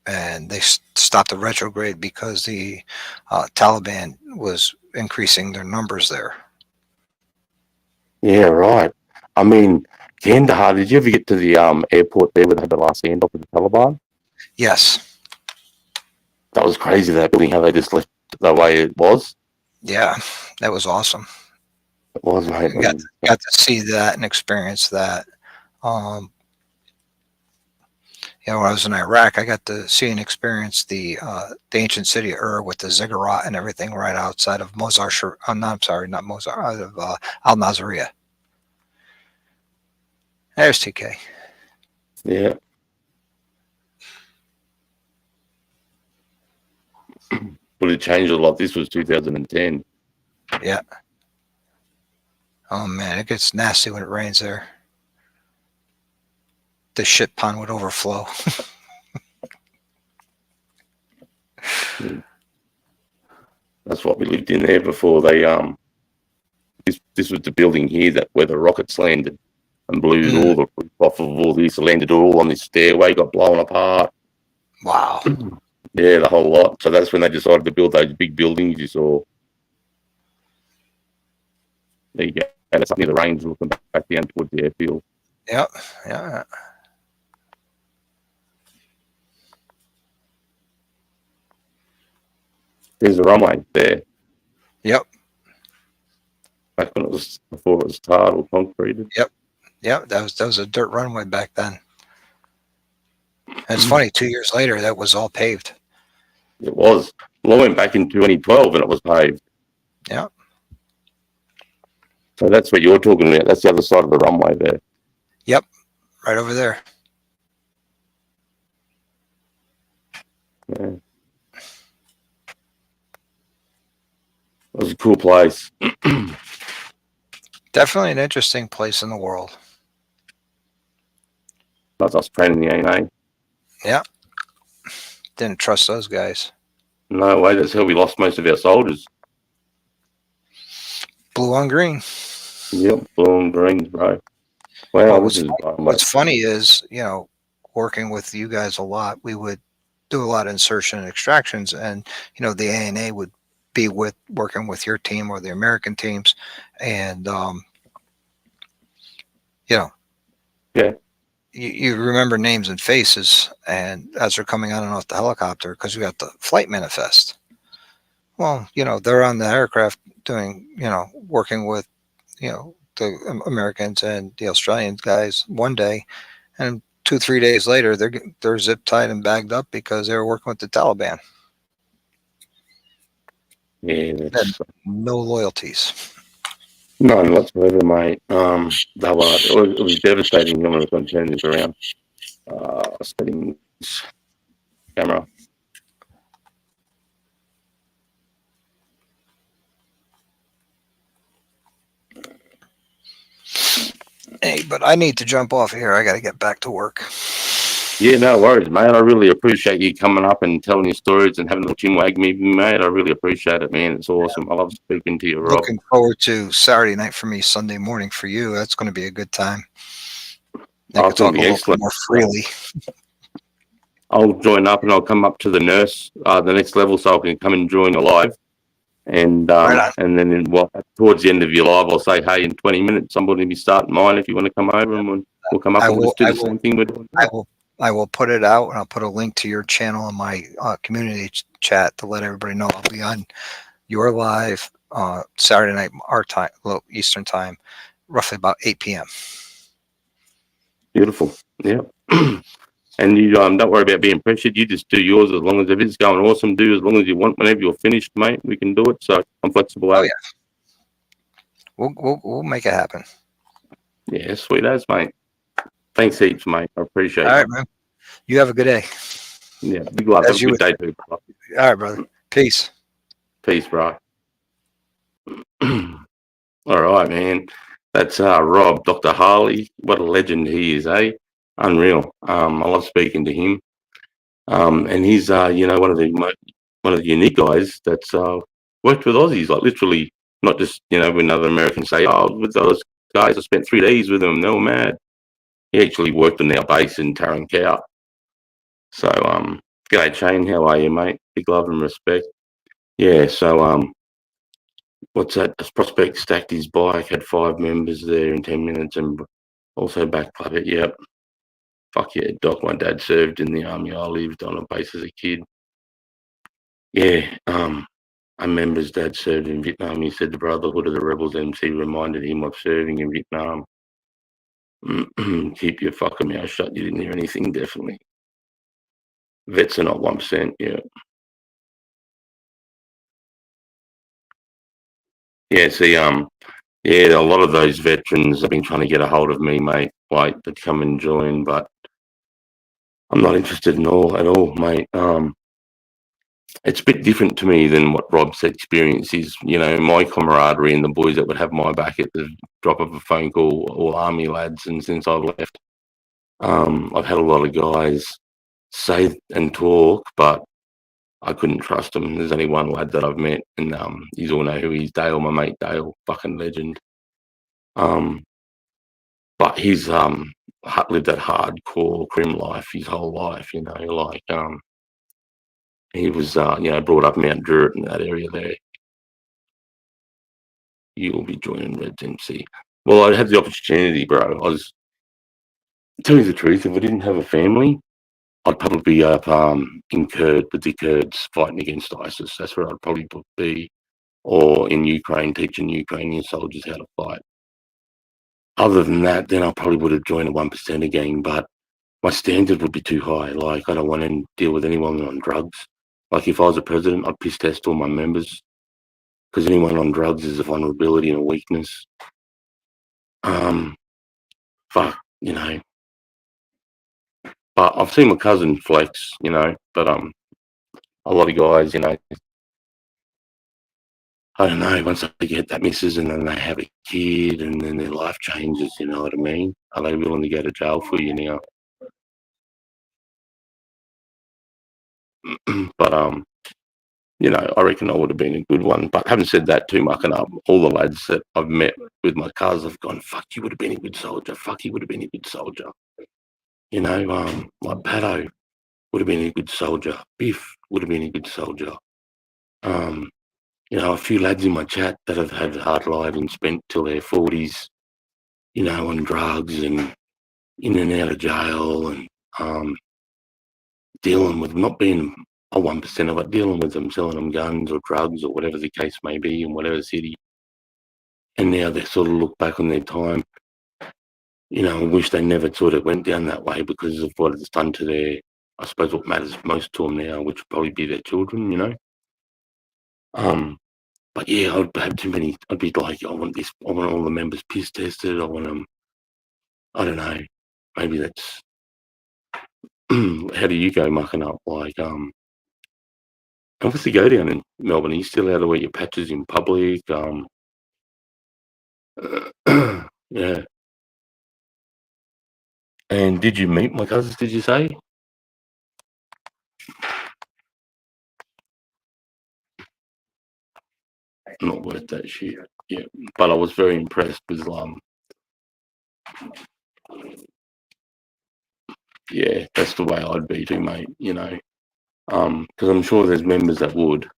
and they stopped the retrograde because the Taliban was increasing their numbers there. Yeah, right. I mean, Kandahar, did you ever get to the airport there where they had the last standoff with the Taliban? Yes. That was crazy, that building, how they just left the way it was. Yeah, that was awesome. It was, mate. Got to see that and experience that. You know, when I was in Iraq, I got to see and experience the ancient city of Ur with the ziggurat and everything right outside of not Mozar, out of Al Nazariya. There's TK. Yeah. But it changed a lot. This was 2010. Yeah. Oh, man, it gets nasty when it rains there. The shit pond would overflow. That's what we lived in there before they this was the building here that where the rockets landed and blew all the roof off of all these, landed all on this stairway, got blown apart. Wow. Yeah, the whole lot. So that's when they decided to build those big buildings you saw. There you go. And it's up near the range looking back down towards the airfield. Yep. Yeah. There's a runway there. Yep. Back when it was before it was tarred or concreted. Yep. Yep. That was a dirt runway back then. And it's funny, 2 years later, that was all paved. It was. Well, I went back in 2012 and it was paved. Yeah. So that's what you're talking about. That's the other side of the runway there. Yep. Right over there. Yeah. It was a cool place. Definitely an interesting place in the world. That's us training the ANA. Yeah. Didn't trust those guys. No way. That's how we lost most of our soldiers. Blue on green. Yep. Blue and greens, bro. Wow. What's funny is, working with you guys a lot, we would do a lot of insertion and extractions, and the ANA would be working with your team or the American teams, and yeah, you remember names and faces, and as they're coming on and off the helicopter, because we got the flight manifest. Well, they're on the aircraft doing, working with, the Americans and the Australian guys one day, and 2-3 days later, they're zip tied and bagged up because they were working with the Taliban. Yeah, no loyalties. None whatsoever, mate. It was devastating when I was going to turn this around. Settings, camera. Hey, but I need to jump off here. I got to get back to work. Yeah, no worries, mate. I really appreciate you coming up and telling your stories and having a chin wag me, mate. I really appreciate it, man. It's awesome. I love speaking to you, Rob. Looking forward to Saturday night for me, Sunday morning for you. That's going to be a good time. I can talk a little bit more freely. I'll join up and I'll come up to the nurse, the next level, so I can come and join you live. And and then towards the end of your live, I'll say, hey, in 20 minutes, somebody will be starting mine if you want to come over, and we'll come up and we'll just do the same thing we're doing. I will put it out, and I'll put a link to your channel in my community chat to let everybody know I'll be on your live Saturday night, our time, Eastern time, roughly about 8 p.m. Beautiful. Yeah. And you don't worry about being pressured. You just do yours as long as if it's going awesome. Do as long as you want. Whenever you're finished, mate, we can do it. So I'm flexible. Oh yeah. We'll make it happen. Yeah, sweet as, mate. Thanks heaps, mate. I appreciate it. All right, man. You have a good day. Yeah, big love. Have a good day too, brother. All right, brother. Peace. Peace, bro. All right, man. That's Rob, Dr. Harley. What a legend he is, eh? Unreal. I love speaking to him. And he's one of the unique guys that's worked with Aussies, like literally, not just when other Americans say, oh, with those guys, I spent 3 days with them, they were mad. He actually worked on our base in Tarankow. So g'day Shane, how are you, mate? Big love and respect. Yeah, so what's that? This prospect stacked his bike, had 5 members there in 10 minutes, and also backclub it. Yep. Fuck yeah, Doc. My dad served in the army. I lived on a base as a kid. Yeah, I remember his dad served in Vietnam. He said the Brotherhood of the Rebels MC reminded him of serving in Vietnam. Keep your fucking mouth shut. You didn't hear anything, definitely. Vets are not 1%, yeah. Yeah, see, yeah, a lot of those veterans have been trying to get a hold of me, mate, like to come and join, but I'm not interested at all, mate. It's a bit different to me than what Rob's experience is. My camaraderie and the boys that would have my back at the drop of a phone call, all army lads, and since I've left, I've had a lot of guys say and talk, but I couldn't trust them. There's only one lad that I've met, and you all know who he is, Dale, my mate Dale, fucking legend. But he's lived that hardcore crim life his whole life, He was, brought up Mount Druitt in that area there. You'll be joining Reds MC. Well, I had the opportunity, bro. Tell you the truth, if I didn't have a family, I'd probably be up in Kurd, with the Kurds fighting against ISIS. That's where I'd probably be. Or in Ukraine, teaching Ukrainian soldiers how to fight. Other than that, then I probably would have joined a 1% again, but my standard would be too high. Like, I don't want to deal with anyone on drugs. Like, if I was a president, I'd piss test all my members, because anyone on drugs is a vulnerability and a weakness. You know. But I've seen my cousin flex, but a lot of guys, I don't know, once they get that missus and then they have a kid and then their life changes, you know what I mean? Are they willing to go to jail for you now? But I reckon I would have been a good one. But having said that, too, mucking up, all the lads that I've met with my cars have gone, fuck, you would have been a good soldier. Fuck, you would have been a good soldier. Like Pato would have been a good soldier. Biff would have been a good soldier. A few lads in my chat that have had hard lives and spent till their 40s, on drugs and in and out of jail and dealing with not being a 1%, but dealing with them, selling them guns or drugs or whatever the case may be in whatever city. And now they sort of look back on their time, and wish they never sort of went down that way because of what it's done to I suppose what matters most to them now, which would probably be their children, But yeah, I'd have too many. I'd be like, I want this. I want all the members piss tested. I want them. I don't know. Maybe that's. How do you go mucking up? Like, obviously go down in Melbourne. Are you still allowed to wear your patches in public? Yeah. And did you meet my cousins? Did you say? Not worth that shit. Yeah, but I was very impressed with yeah, that's the way I'd be too, mate. Because I'm sure there's members that wouldn't.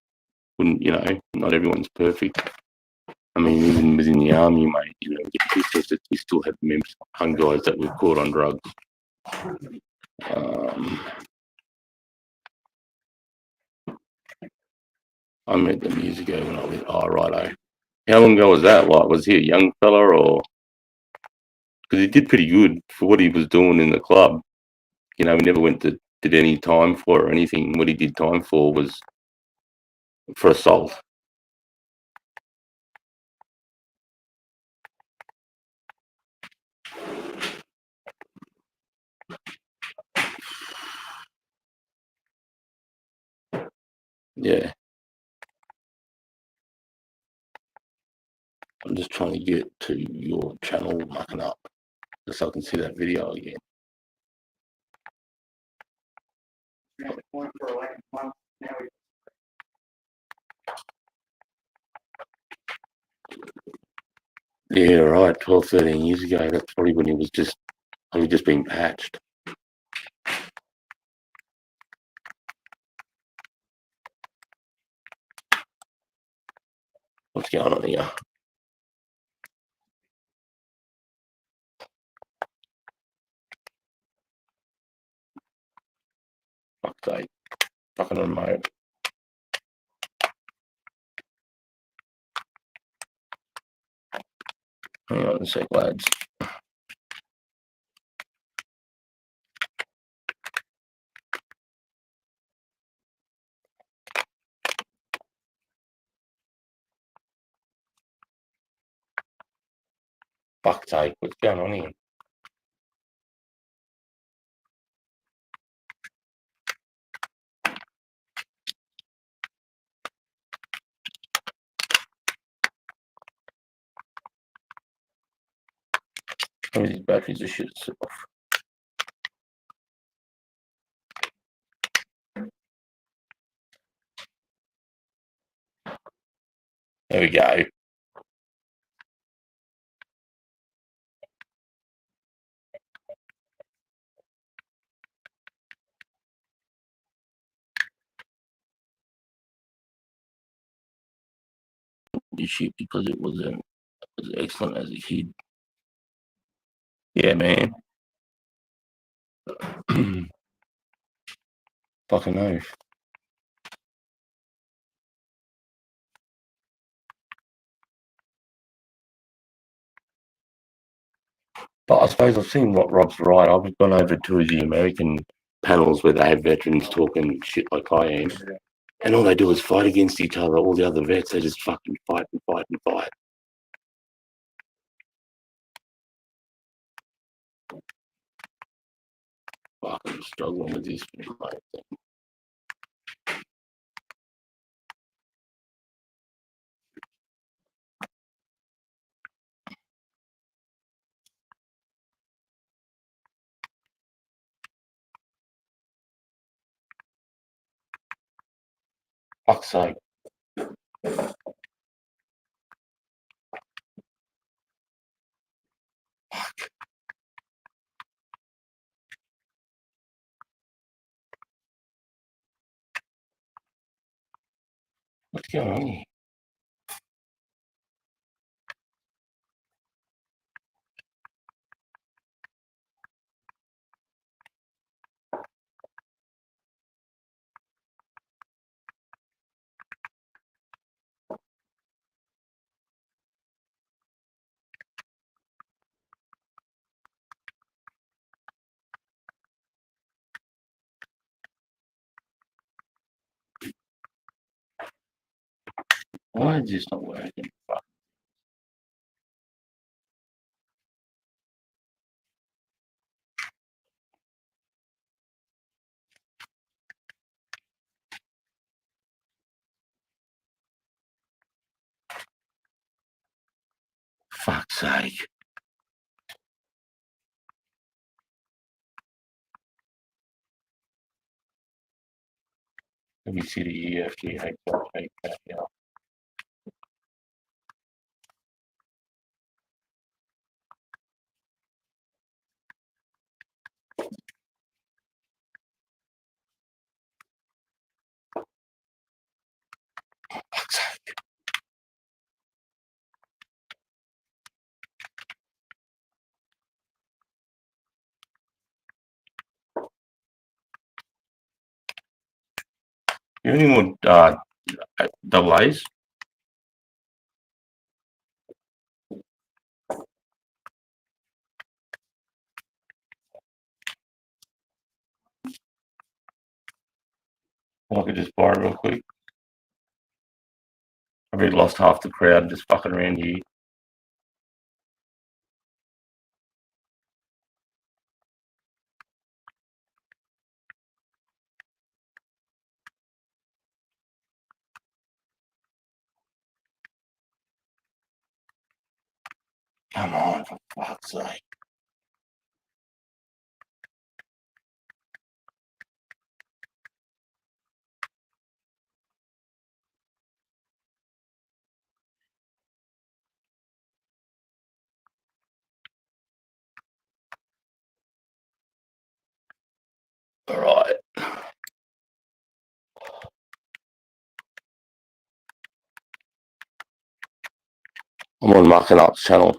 Not everyone's perfect. I mean, even within the army, mate, get piss tested, you still have members, guys that were caught on drugs. I met them years ago when I was. Oh, righto. How long ago was that? Like, was he a young fella or? Because he did pretty good for what he was doing in the club. He never did any time for or anything. What he did time for was for assault. Yeah. I'm just trying to get to your channel, mucking up, just so I can see that video again. Yeah, right. 12, 13 years ago. That's probably when he was probably just being patched. What's going on here? Fuck's sake. Fucking remote. Hang on a sec, lads. Fuck's sake, what's going on here? These batteries are shit itself. There we go. this shit because it was excellent as a kid. Yeah, man. Fucking oath. But I suppose I've seen what Rob's right. I've gone over to the American panels where they have veterans talking shit like I am. And all they do is fight against each other. All the other vets, they just fucking fight and fight and fight. Fucking struggling with this, mate. Fuck's sake. What's going on here? Why is this not working? Fuck. Fuck's sake. Let me see the EFG, yeah. You any more double A's? I could just borrow real quick. I've already lost half the crowd just fucking around here. Come on, for fuck's sake. All right. I'm on Mark and Art's channel.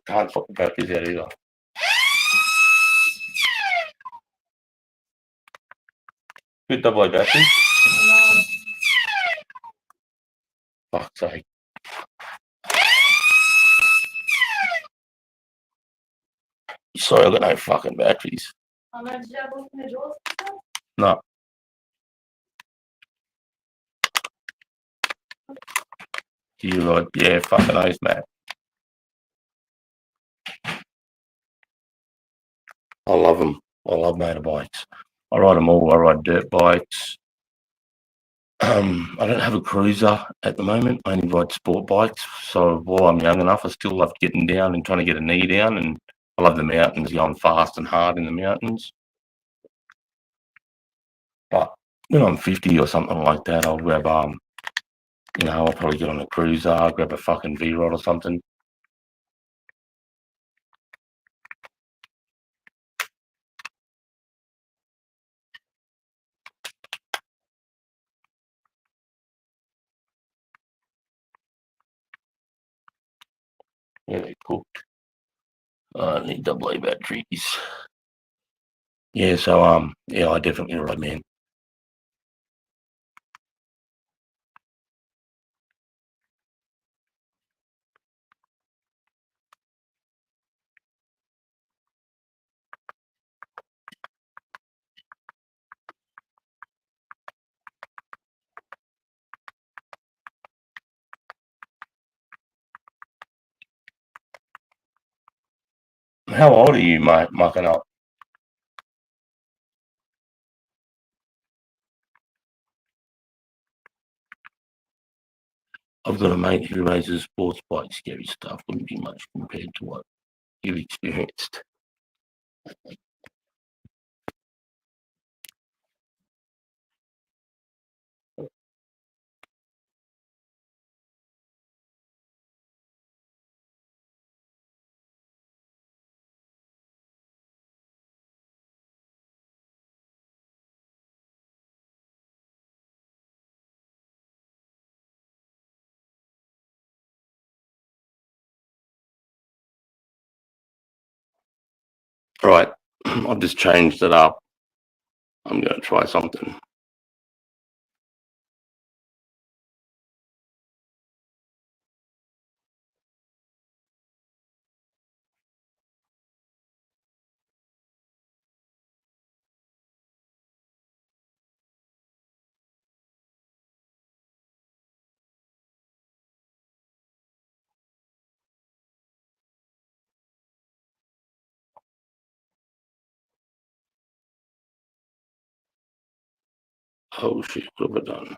can't swap the batteries out either. Good double A battery. Fuck's sake. Sorry, I've got no fucking batteries. No. You right? Yeah, fucking oath, Matt. I love them. I love motorbikes. I ride them all. I ride dirt bikes. I don't have a cruiser at the moment. I only ride sport bikes. So while I'm young enough, I still love getting down and trying to get a knee down. And I love the mountains, going fast and hard in the mountains. But when I'm 50 or something like that, I'll grab, I'll probably get on a cruiser, I'll grab a fucking V-Rod or something. Yeah, they're cooked. I need double A batteries. Yeah, so I definitely ride, man. How old are you, mate, mucking up? I've got a mate who races sports bikes, scary stuff. Wouldn't be much compared to what you've experienced. Right, I've just changed it up. I'm going to try something. Oh shit, what have I done?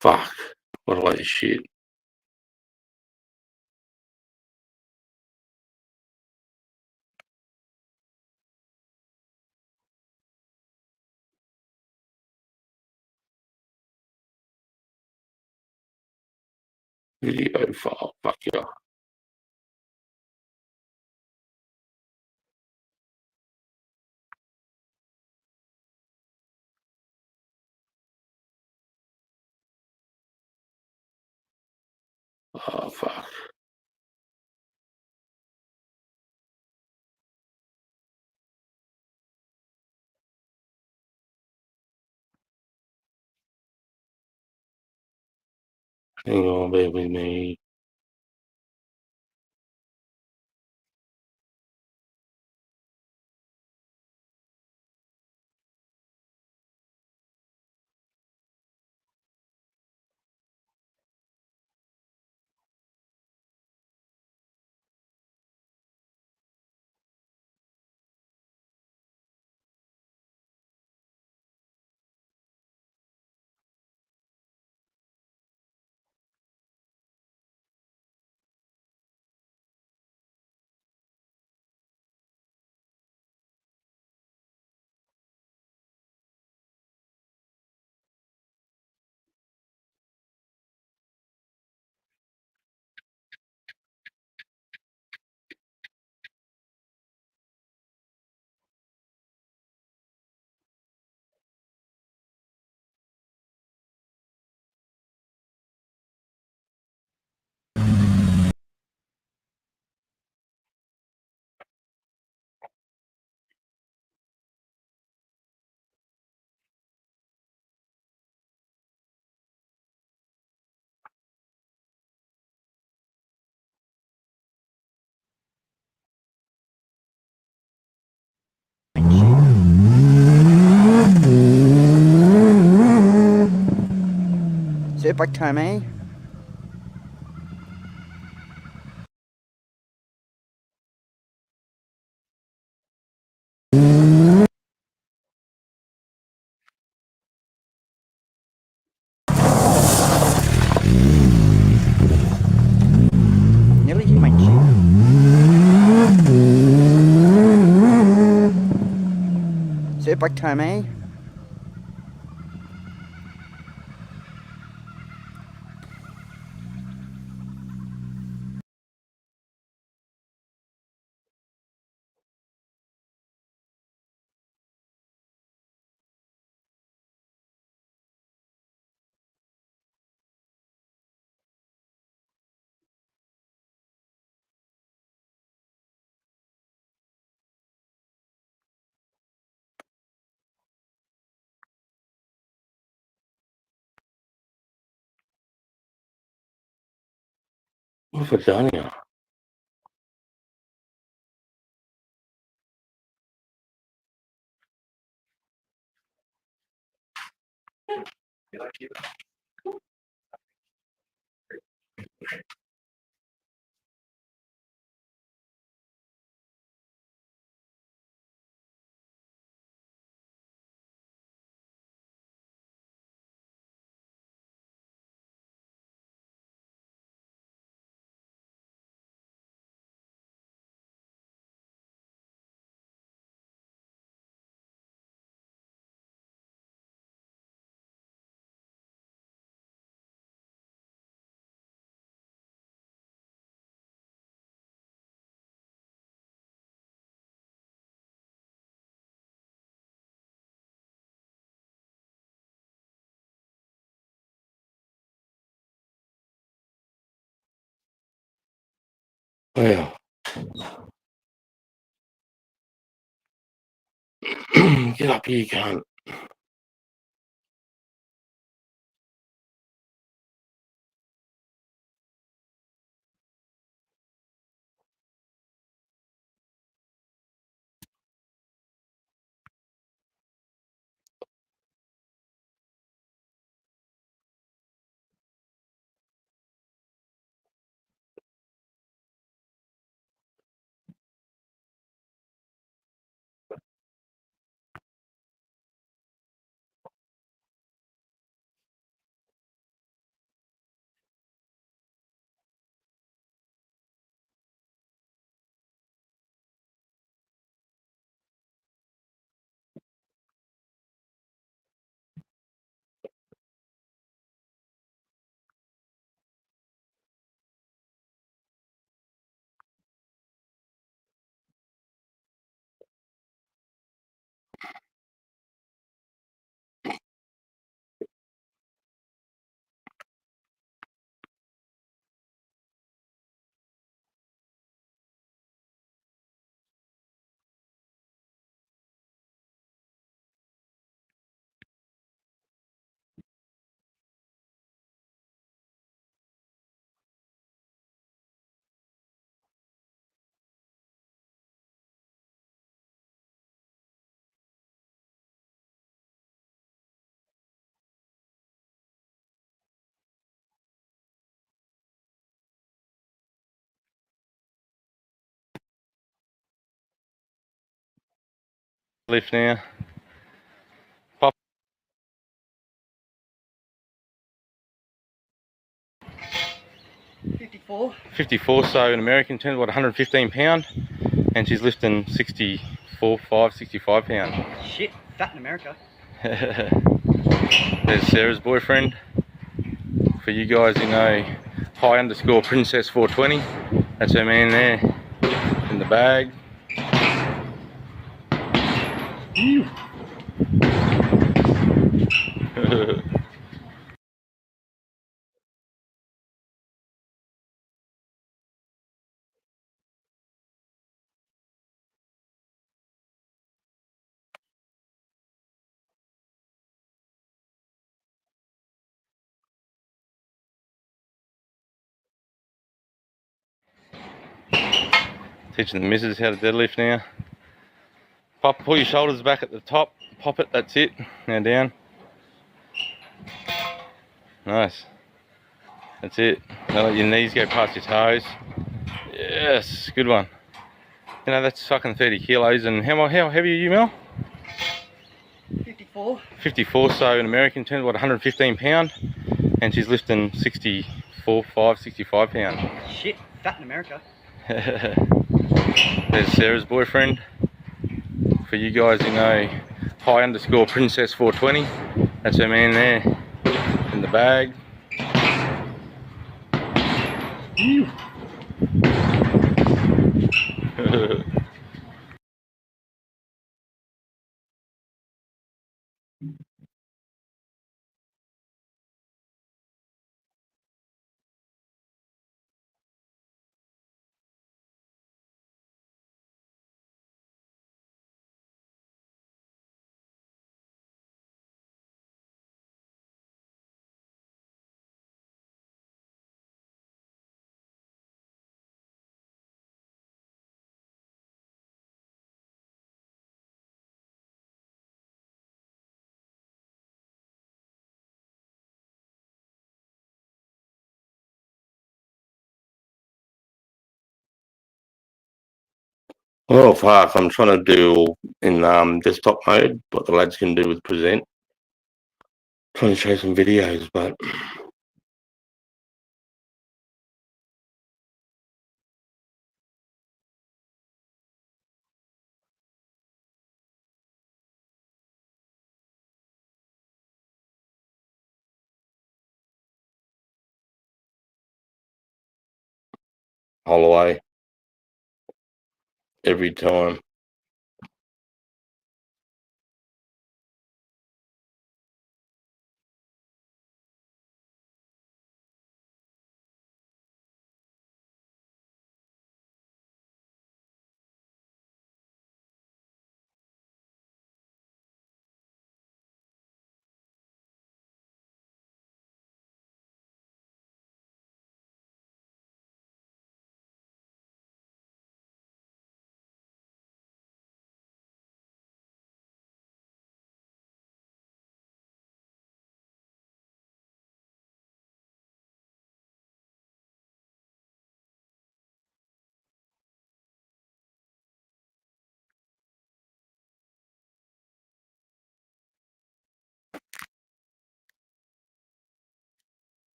Fuck, what a load of shit. Video file, fuck yeah. Oh fuck. Hang on, bear with me. Sit back time, eh? Nearly hit my chin. Sit back time, eh? What have I done here? Well, get up here, you cunt. Lift now. Pop. 54. 54, so in American terms, what, 115 pound, and she's lifting 65 pound. Shit, fat in America. There's Sarah's boyfriend. For you guys who know, _princess420. That's her man there in the bag. Teaching the missus how to deadlift now. Pop, pull your shoulders back at the top, pop it, that's it. Now down. Nice. That's it. Now let your knees go past your toes. Yes, good one. You know, that's fucking 30 kilos. And how heavy are you, Mel? 54. 54, so in American terms, what, 115 pound? And she's lifting 65 pound. Shit, fat in America. There's Sarah's boyfriend. For you guys who know, high_princess420. That's her man there in the bag. Oh fuck! I'm trying to do in desktop mode what the lads can do with present. Trying to show some videos, but Holloway every time.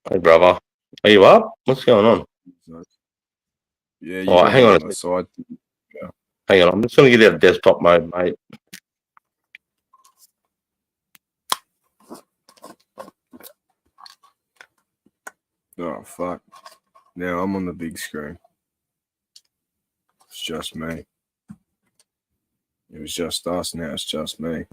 Hey brother, are you up? What's going on? Yeah, you Oh, got hang me on on a the sec. side. Yeah. Hang on, I'm just going to get out of desktop mode, mate. Oh fuck! Now I'm on the big screen. It's just me. It was just us. Now it's just me.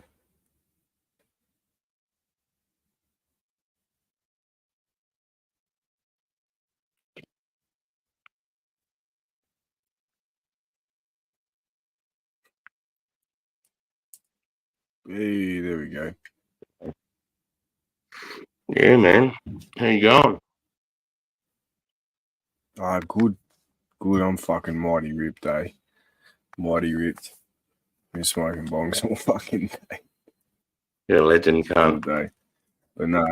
Hey, there we go. Yeah, man. How you going? Ah, good. Good. I'm fucking mighty ripped, eh? Mighty ripped. Been smoking bongs all fucking day. You're a legend, All cunt. day. But no,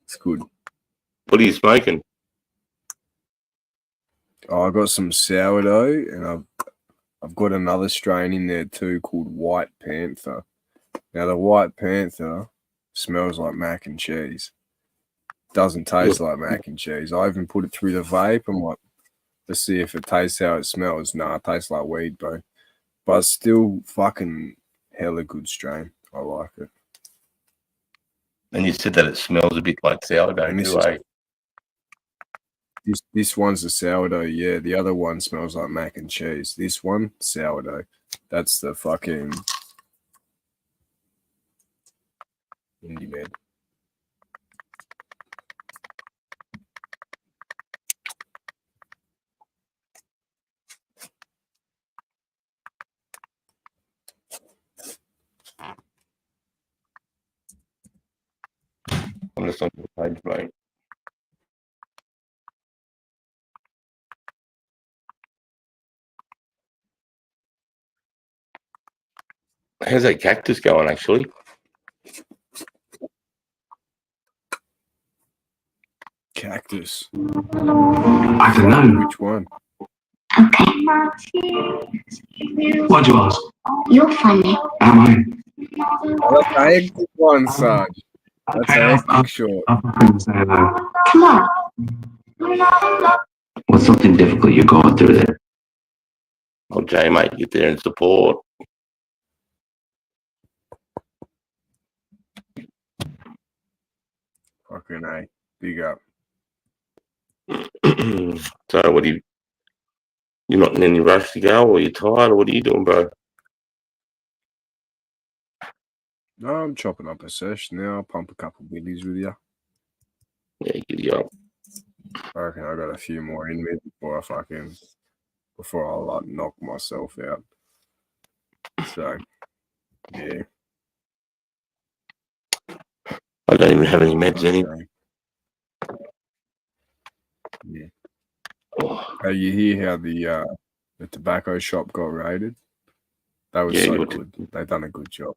it's good. What are you smoking? Oh, I got some sourdough, and I've got another strain in there too called White Panther. Now the White Panther smells like mac and cheese. Doesn't taste like mac and cheese. I even put it through the vape. I'm like, let's see if it tastes how it smells. Nah, it tastes like weed, bro. But it's still fucking hella good strain. I like it. And you said that it smells a bit like sourdough And too, eh? This one's a sourdough, yeah. The other one smells like mac and cheese. This one, sourdough. That's the fucking indie man. I'm just on the page, mate. How's that cactus going, actually? Cactus. I don't know. Which one? Why'd you ask? You're funny. Am I? That's a hectic one, Sarge. That's a hectic short. Come on. What's something difficult you're going through there? Oh, Jay, mate, get there and support. Fucking A. Big up. So, what do you? You're not in any rush to go, or you're tired, or what are you doing, bro? No, I'm chopping up a session now. I'll pump a couple billies with you. Yeah, giddy up. I reckon I got a few more in me before I like knock myself out. So, yeah. I don't even have any meds anyway. Yeah. Oh, you hear how the tobacco shop got raided? That was so good. They done a good job.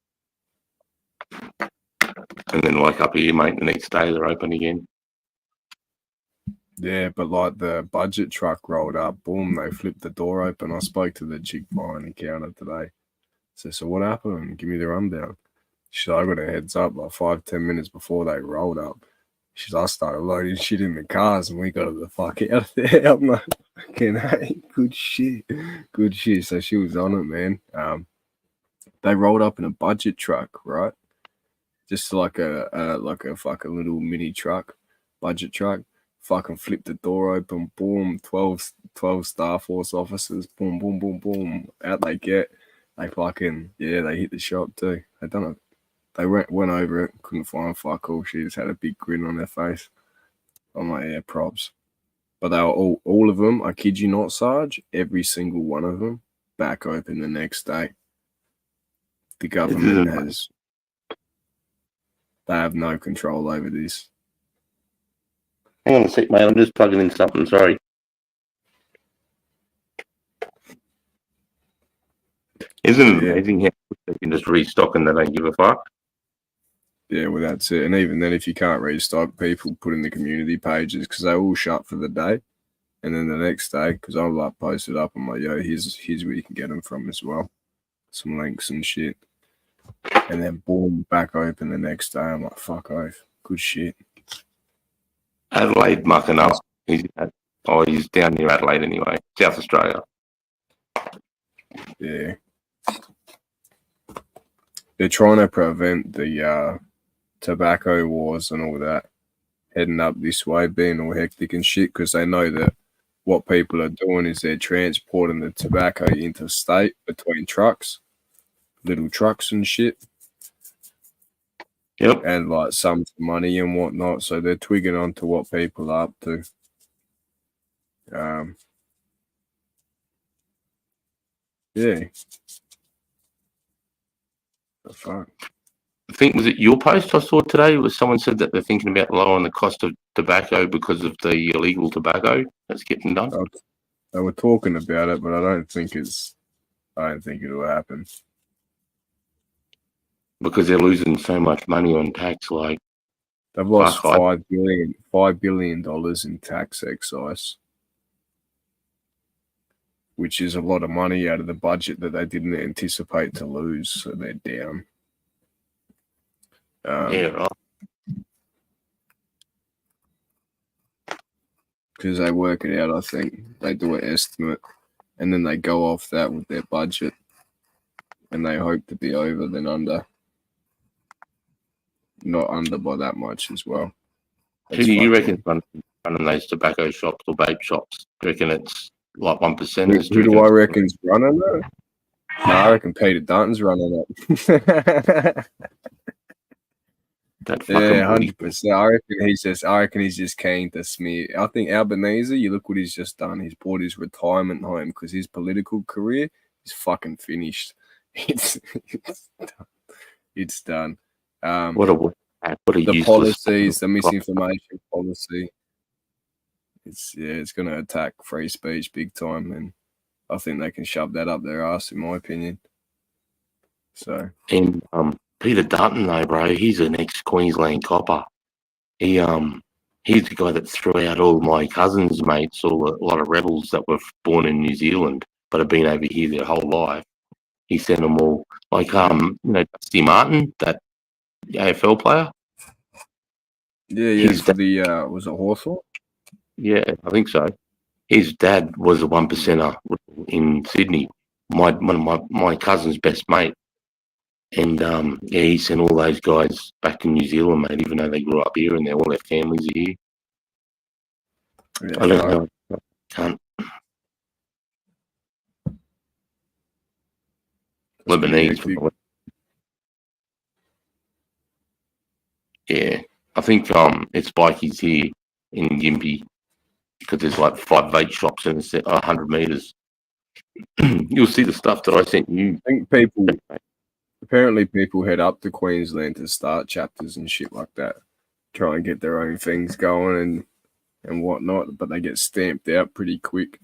And then, like up here, mate, the next day they're open again. Yeah, but like the budget truck rolled up, boom, they flipped the door open. I spoke to the chick behind the counter today. So what happened? Give me the rundown. She said, I got a heads up like 5-10 minutes before they rolled up. She said, I started loading shit in the cars and we got the fuck out of there. I'm like, fucking hey, good shit. Good shit. So she was on it, man. They rolled up in a budget truck, right? Just like a fucking little mini truck, budget truck. Fucking flipped the door open, boom, 12 Star Force officers, boom, boom, boom, boom. Out they get. They fucking, yeah, they hit the shop too. They done it. They went over it, couldn't find fuck all. She just had a big grin on their face. I'm like, yeah, props. But they were all of them, I kid you not, Sarge, every single one of them back open the next day. The government they have no control over this. Hang on a sec, mate. I'm just plugging in something. Sorry. Isn't it amazing how they can just restock and they don't give a fuck? Yeah, well, that's it. And even then, if you can't restock, people put in the community pages because they all shut for the day. And then the next day, because I'll like post it up, I'm like, yo, here's where you can get them from as well. Some links and shit. And then boom, back open the next day. I'm like, fuck off. Good shit. Adelaide mucking up. He's down near Adelaide anyway, South Australia. Yeah. They're trying to prevent the tobacco wars and all that heading up this way, being all hectic and shit, because they know that what people are doing is they're transporting the tobacco interstate between trucks, little trucks and shit. Yep. And like some money and whatnot. So they're twigging on to what people are up to. Yeah. The fuck. I think, was it your post I saw today where someone said that they're thinking about lowering the cost of tobacco because of the illegal tobacco that's getting done? They were talking about it, but I don't think it'll happen. Because they're losing so much money on tax, like they've lost $5 billion in tax excise, which is a lot of money out of the budget that they didn't anticipate to lose. So they're down. Yeah, right. Because they work it out, I think. They do an estimate and then they go off that with their budget and they hope to be over than under. Not under by that much as well. Who do you reckon running those tobacco shops or vape shops? Do you reckon it's like 1%? Who do I reckon's running it? No, I reckon Peter Dunton's running it. That yeah, 100%. I reckon he's just keen to smear. I think Albanese, you look what he's just done. He's bought his retirement home because his political career is fucking finished. It's done. What a the policies, the misinformation policy. It's going to attack free speech big time, and I think they can shove that up their ass, in my opinion. So And Peter Dutton though, bro, he's an ex-Queensland copper. He's the guy that threw out all my cousins' mates, a lot of rebels that were born in New Zealand but have been over here their whole life. He sent them all, like Dusty Martin, that AFL player. yeah, His for the was it Hawthorn? Yeah, I think so. His dad was a 1%er in Sydney. One of my cousin's best mate. And he sent all those guys back to New Zealand, mate, even though they grew up here and all their families are here. Yeah, I don't know. Can't. Lebanese. Yeah, I think it's bikies here in Gympie because there's like 5 vape shops and it's 100 meters. You'll see the stuff that I sent you. I think people head up to Queensland to start chapters and shit like that, try and get their own things going and whatnot, but they get stamped out pretty quick.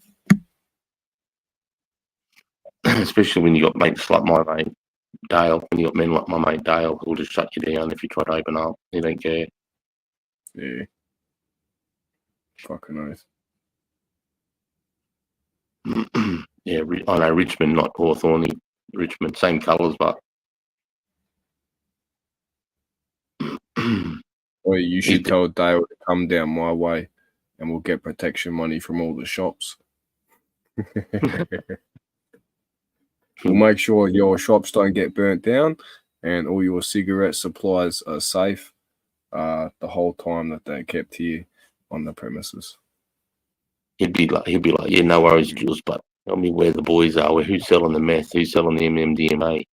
Especially when you got mates like my mate Dale. When you got men like my mate Dale, who'll just shut you down if you try to open up. They don't care. Yeah. Fucking oath. Yeah, I know Richmond, not Hawthorn. Richmond, same colours, but. Well, you should tell Dale to come down my way and we'll get protection money from all the shops. We'll make sure your shops don't get burnt down and all your cigarette supplies are safe the whole time that they're kept here on the premises. He'd be like, yeah, no worries, Jules, but tell me where the boys are, who's selling the meth, who's selling the MMDMA.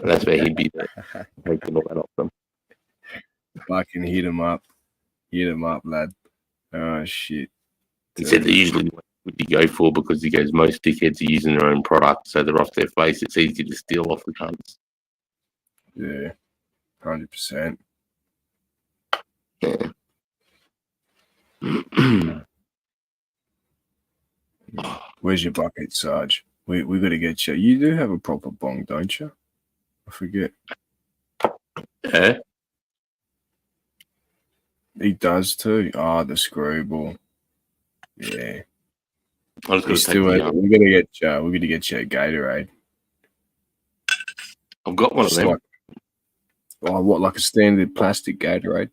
And that's where he'd be there, taking all that off them. Fucking hit him up, lad. Oh shit. He said they usually what you go for because he goes, most dickheads are using their own product, so they're off their face. It's easy to steal off the cunts. Yeah, 100%. Yeah. Where's your bucket, Sarge? We got to get you. You do have a proper bong, don't you? I forget. Yeah. He does too. Ah, the screwball. Yeah. I was going to take we're gonna get you a Gatorade. I've got one of them. Like a standard plastic Gatorade?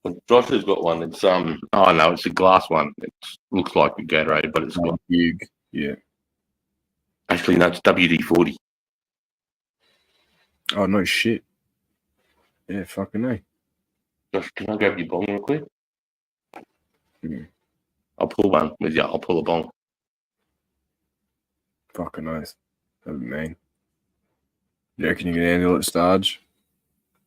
Well, Josh has got one. It's no, it's a glass one. It looks like a Gatorade, but it's got big. Yeah. Actually, no, it's WD-40. Oh no shit. Yeah, fucking A. Josh, can I grab your bong real quick? Mm. I'll pull one with you. I'll pull a bong. Fucking nice. That'd be mean. You reckon you can handle it, Sarge?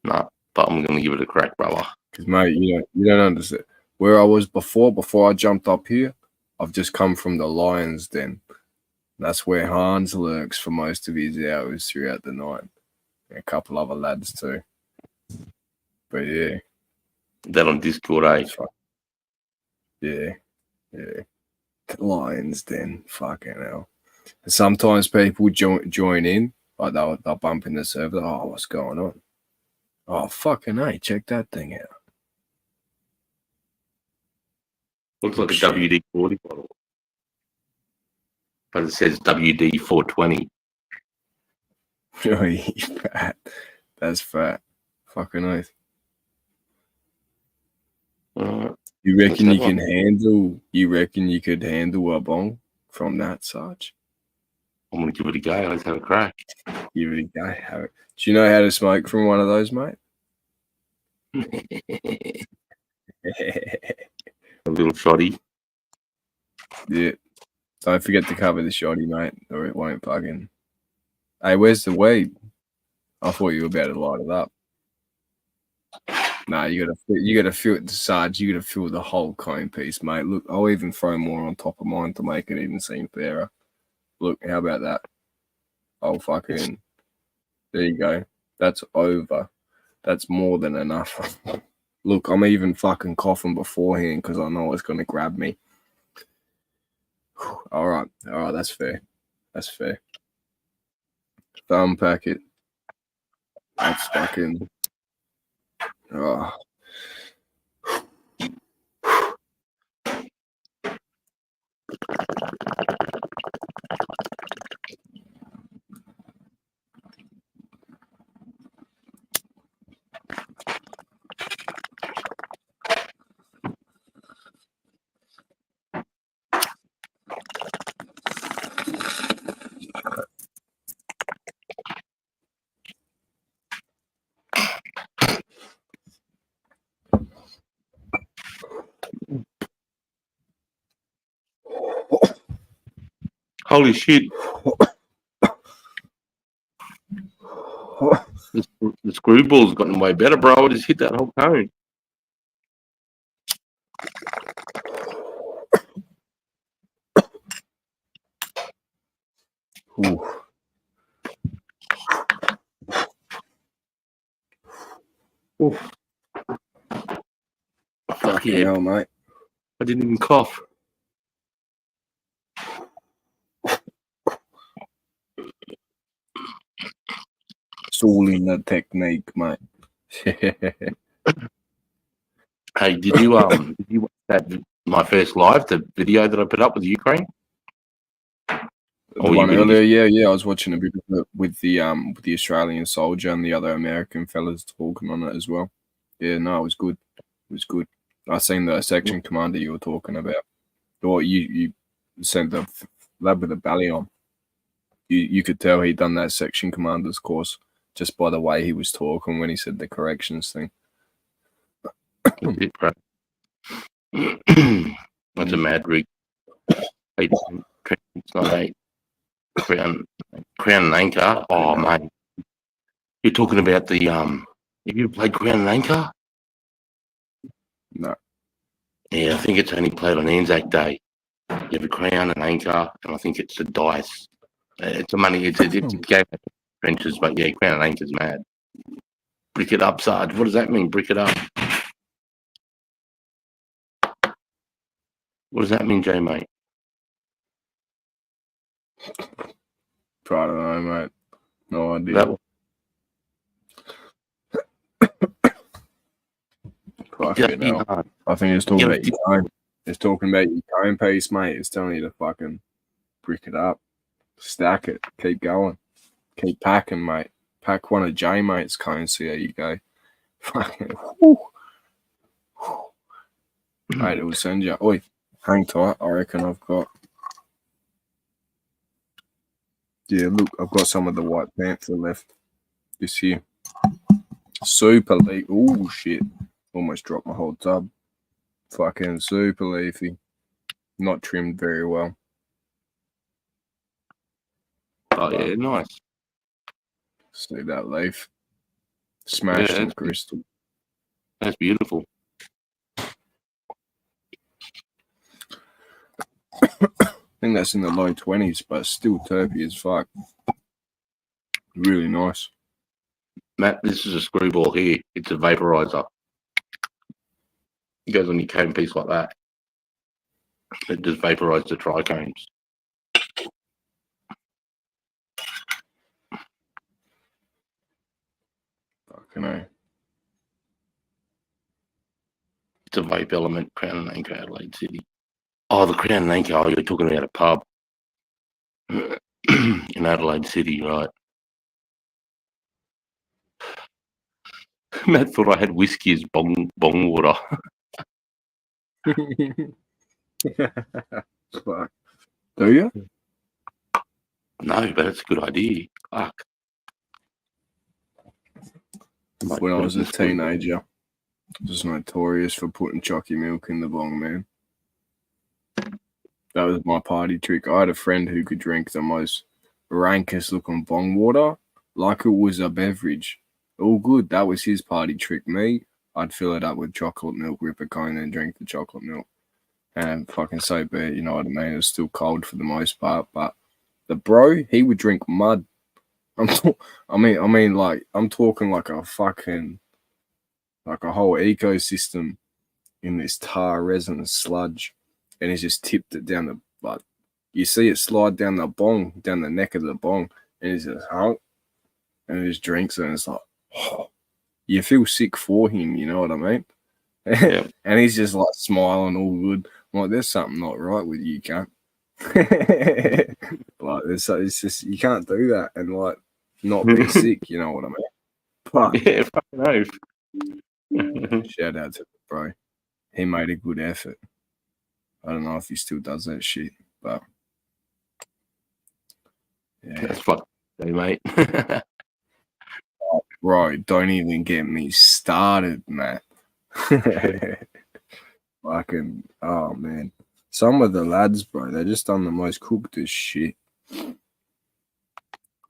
No, but I'm going to give it a crack, brother. Because, mate, you don't understand. Where I was before I jumped up here, I've just come from the Lions Den. That's where Hans lurks for most of his hours throughout the night. And a couple other lads too. But yeah. That on Discord, eh? Yeah. The Lions Den. Fucking hell. Sometimes people join in, like they'll bump in the server. Oh, what's going on? Oh, fucking A, check that thing out. Looks like a WD-40 bottle. But it says WD-420. Fat. That's fat. Fucking nice. You reckon you can handle? You reckon you could handle a bong from that, Sarge? I'm gonna give it a go. Let's have a crack. Give it a go. Have it. Do you know how to smoke from one of those, mate? A little shoddy. Yeah. Don't forget to cover the shoddy, mate, or it won't fucking. Hey, where's the weed? I thought you were about to light it up. Nah, you gotta fill it, Sarge. You gotta fill the whole cone piece, mate. Look, I'll even throw more on top of mine to make it even seem fairer. Look, how about that? Oh, fucking. There you go. That's over. That's more than enough. Look, I'm even fucking coughing beforehand because I know it's going to grab me. All right. That's fair. to unpack it. That's fucking. Oh. Holy shit. The screwball's gotten way better, bro. I just hit that whole cone. Ooh. Ooh. Fuck yeah. Hell, mate. I didn't even cough. It's all in the technique, mate. Hey, did you watch that my first live, the video that I put up with Ukraine? The one earlier, yeah. I was watching a bit of it with the Australian soldier and the other American fellas talking on it as well. Yeah, no, it was good. It was good. I seen the section commander you were talking about. Or you sent the lad with the belly on. You could tell he'd done that section commander's course just by the way he was talking when he said the corrections thing. That's a mad rig. It's not a crown and anchor. Oh, mate. You're talking about the have you played Crown and Anchor? No. Yeah, I think it's only played on Anzac Day. You have a crown and anchor, and I think it's the dice. It's a money. It's a game of trenches, but yeah, crown and anchor's mad. Brick it up, Sarge. What does that mean? Brick it up. What does that mean, J mate? I don't know, mate. No idea. I think it's talking about your time. It's talking about your time piece, mate. It's telling you to fucking brick it up, stack it, keep going, keep packing, mate. Pack one of J mate's cones. See how you go. Fucking. Mate, it will send you. Oi, hang tight. I reckon I've got. Yeah, look, I've got some of the White Panther left this year. Super leaf. Oh shit! Almost dropped my whole tub. Fucking super leafy. Not trimmed very well. Oh yeah, nice. See that leaf? Smashed in crystal. That's beautiful. I think that's in the low 20s, but still terpy as fuck. Really nice. Matt, this is a screwball here. It's a vaporizer. It goes on your cone piece like that. It just vaporizes the tricones. Fucking hell. It's a vape element, Crown and Anchor, Adelaide City. Oh, the Crown and Anchor. Oh, you're talking about a pub in Adelaide City, right? Matt thought I had whiskey as bong water. Fuck. Do you? No, but it's a good idea. Fuck. When I was a teenager, I was notorious for putting chalky milk in the bong, man. That was my party trick. I had a friend who could drink the most rankest looking bong water like it was a beverage. All good. That was his party trick. Me, I'd fill it up with chocolate milk, rip a cone, and drink the chocolate milk. And fucking so be it, you know what I mean? It was still cold for the most part. But the bro, he would drink mud. I'm talking like a fucking, like a whole ecosystem in this tar resin sludge. And he's just tipped it down the, like, you see it slide down the bong, down the neck of the bong. And he's just, and he just drinks it, and it's like, oh, you feel sick for him, you know what I mean? Yeah. And he's just like smiling, all good. I'm like, there's something not right with you, cunt. Like, it's just, you can't do that and like not be sick, you know what I mean? But Yeah, fucking oath. shout out to the bro. He made a good effort. I don't know if he still does that shit, but yeah. That's fucking day, mate. Bro, don't even get me started, man. Fucking, oh man. Some of the lads, bro, they just done the most cookedest shit. I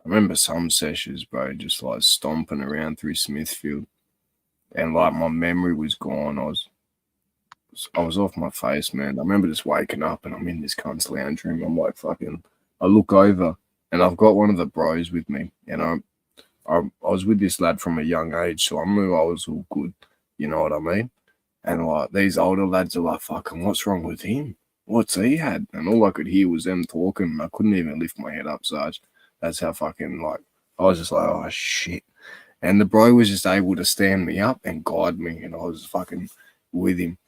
remember some sessions, bro, just like stomping around through Smithfield, and like my memory was gone. I was off my face, man. I remember just waking up and I'm in this cunt's lounge room. I'm like, fucking, I look over and I've got one of the bros with me, and I was with this lad from a young age, so I knew I was all good. You know what I mean? And like these older lads are like, fucking, what's wrong with him? What's he had? And all I could hear was them talking, and I couldn't even lift my head up, Sarge. That's how fucking, like, I was just like, oh shit. And the bro was just able to stand me up and guide me, and I was fucking with him.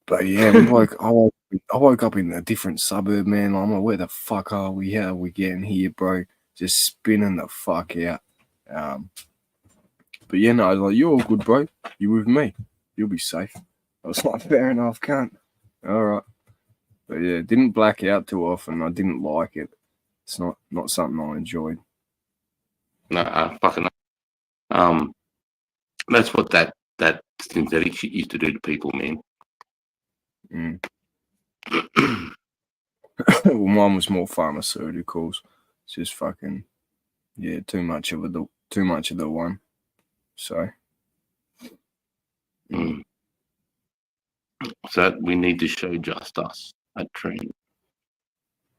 But yeah, I woke up in a different suburb, man. I'm like, where the fuck are we? How are we getting here, bro? Just spinning the fuck out. But yeah, no, I was like, you're all good, bro. You with me? You'll be safe. I was like, fair enough, can't. All right. But yeah, didn't black out too often. I didn't like it. It's not something I enjoyed. No, fucking. That's what that synthetic shit used to do to people, man. Well, mine was more pharmaceuticals. It's just fucking, yeah, too much of the one. So. So we need to show just us a trend.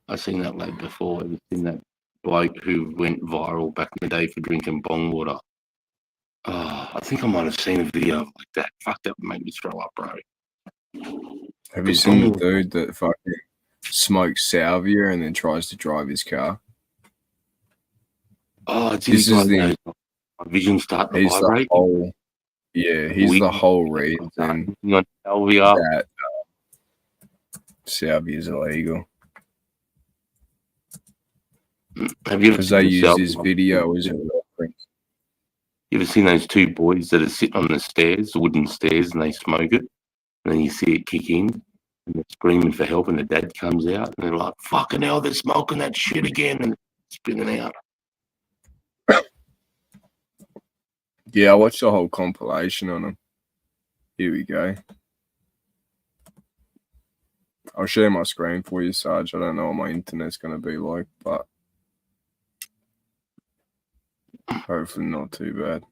I've seen that lad before. I've seen that bloke who went viral back in the day for drinking bong water. Oh, I think I might have seen a video like that. Fuck, that would make me throw up, bro. Have you seen the dude that fucking smokes salvia and then tries to drive his car? Oh, it's my vision starting to vibrate. He's the whole reason that salvia is illegal. Have you ever Because they seen use this video as a reference. You ever seen those two boys that are sitting on the stairs, the wooden stairs, and they smoke it? And then you see it kick in, and they're screaming for help, and the dad comes out, and they're like, fucking hell, they're smoking that shit again, and spinning out. Yeah, I watched the whole compilation on them. Here we go. I'll share my screen for you, Sarge. I don't know what my internet's going to be like, but hopefully not too bad.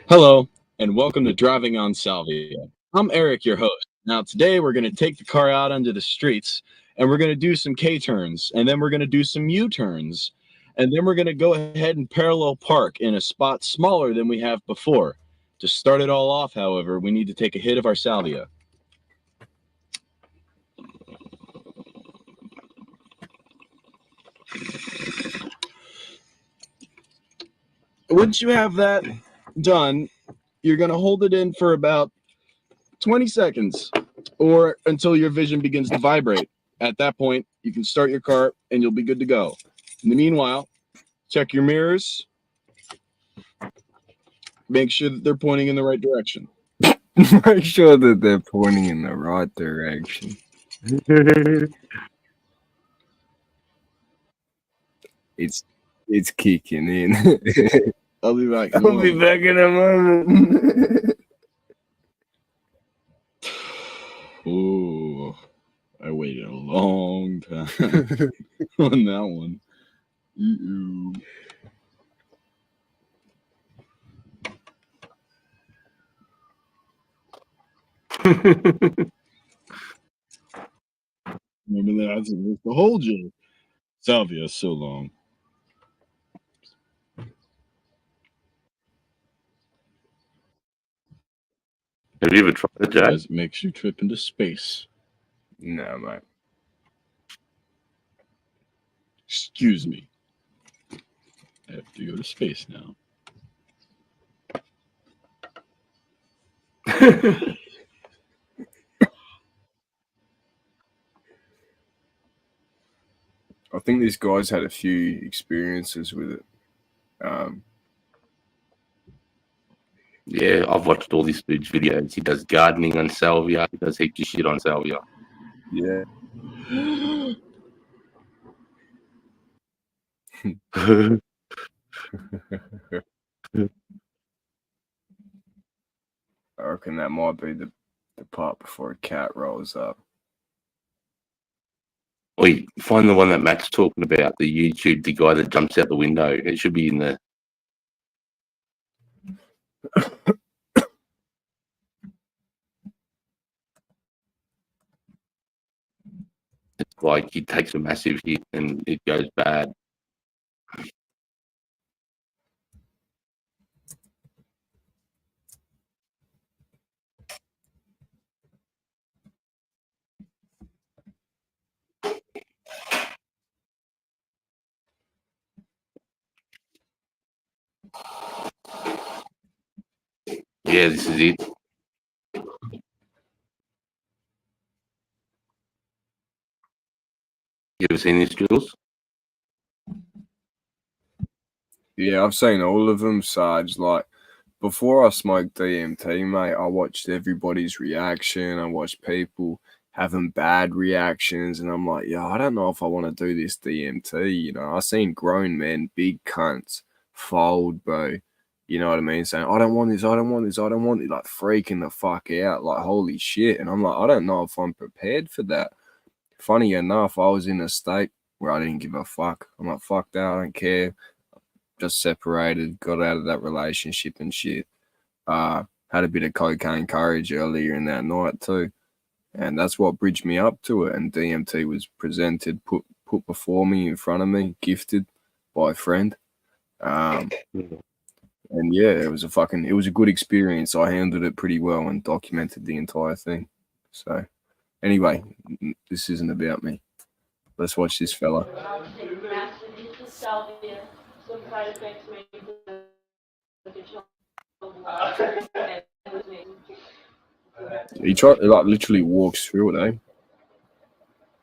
Hello, and welcome to Driving on Salvia. I'm Eric, your host. Now, today we're going to take the car out onto the streets, and we're going to do some K-turns, and then we're going to do some U-turns, and then we're going to go ahead and parallel park in a spot smaller than we have before. To start it all off, however, we need to take a hit of our salvia. Once you have that done, you're going to hold it in for about 20 seconds or until your vision begins to vibrate. At that point, you can start your car and you'll be good to go. In the meanwhile, check your mirrors. Make sure that they're pointing in the right direction. Make sure that they're pointing in the right direction. It's kicking in. I'll be back. I'll be back in a moment. Ooh, I waited a long time on that one. Remember that? I was supposed to hold you. Salvia is so long. Have you ever tried it, Jay? Otherwise, it makes you trip into space. No, mate. Excuse me. I have to go to space now. I think this guy's had a few experiences with it. Yeah, I've watched all this dude's videos. He does gardening on salvia. He does heaps of shit on salvia. Yeah. I reckon that might be the part before a cat rolls up. Wait, find the one that Matt's talking about, the YouTube, the guy that jumps out the window. It should be in the... It's like he takes a massive hit and it goes bad. Yeah, this is it. You ever seen this, Jules? Yeah, I've seen all of them, Sarge. Like, before I smoked DMT, mate, I watched everybody's reaction. I watched people having bad reactions, and I'm like, yeah, I don't know if I want to do this DMT. You know, I seen grown men, big cunts, fold, bro. You know what I mean? Saying, I don't want this, I don't want this, I don't want it, like freaking the fuck out, like holy shit. And I'm like, I don't know if I'm prepared for that. Funny enough, I was in a state where I didn't give a fuck. I'm like, fuck that, I don't care. Just separated, got out of that relationship and shit. Had a bit of cocaine courage earlier in that night too. And that's what bridged me up to it. And DMT was presented, put before me, in front of me, gifted by a friend. And yeah, it was a good experience. I handled it pretty well and documented the entire thing. So anyway, this isn't about me. Let's watch this fella. He literally walks through it, eh?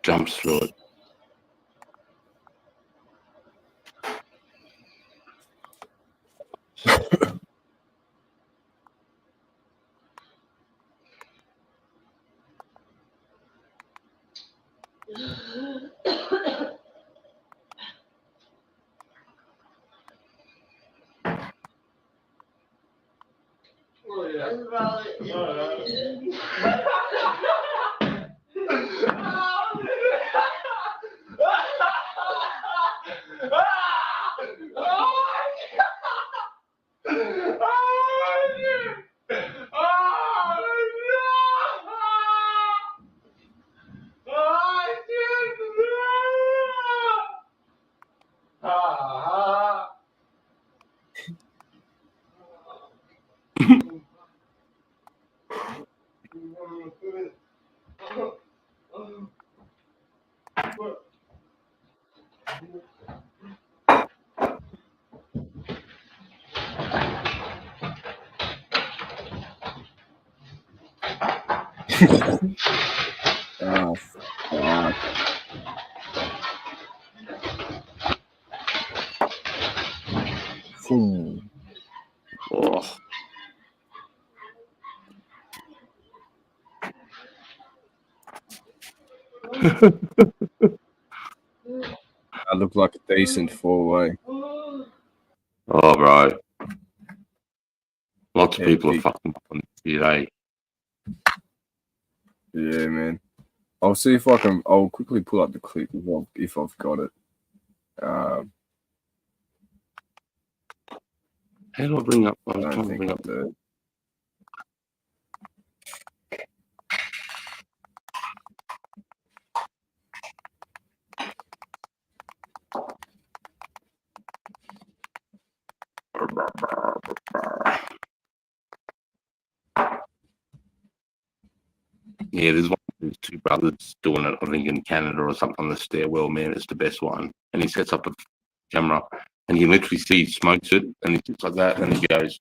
Jumps through it. Oh, fuck. Oh. I look like a decent four-way. Oh, bro. Lots of Yeah, people are big. fucking up on this shit, eh? Yeah, man. I'll see if I can. I'll quickly pull up the clip if I've got it. How do I bring up? I'm I trying don't to think bring I up. do. Yeah, there's two brothers doing it, I think, in Canada or something on the stairwell, man. It's the best one. And he sets up a camera and you literally see he smokes it and he sits like that and he goes.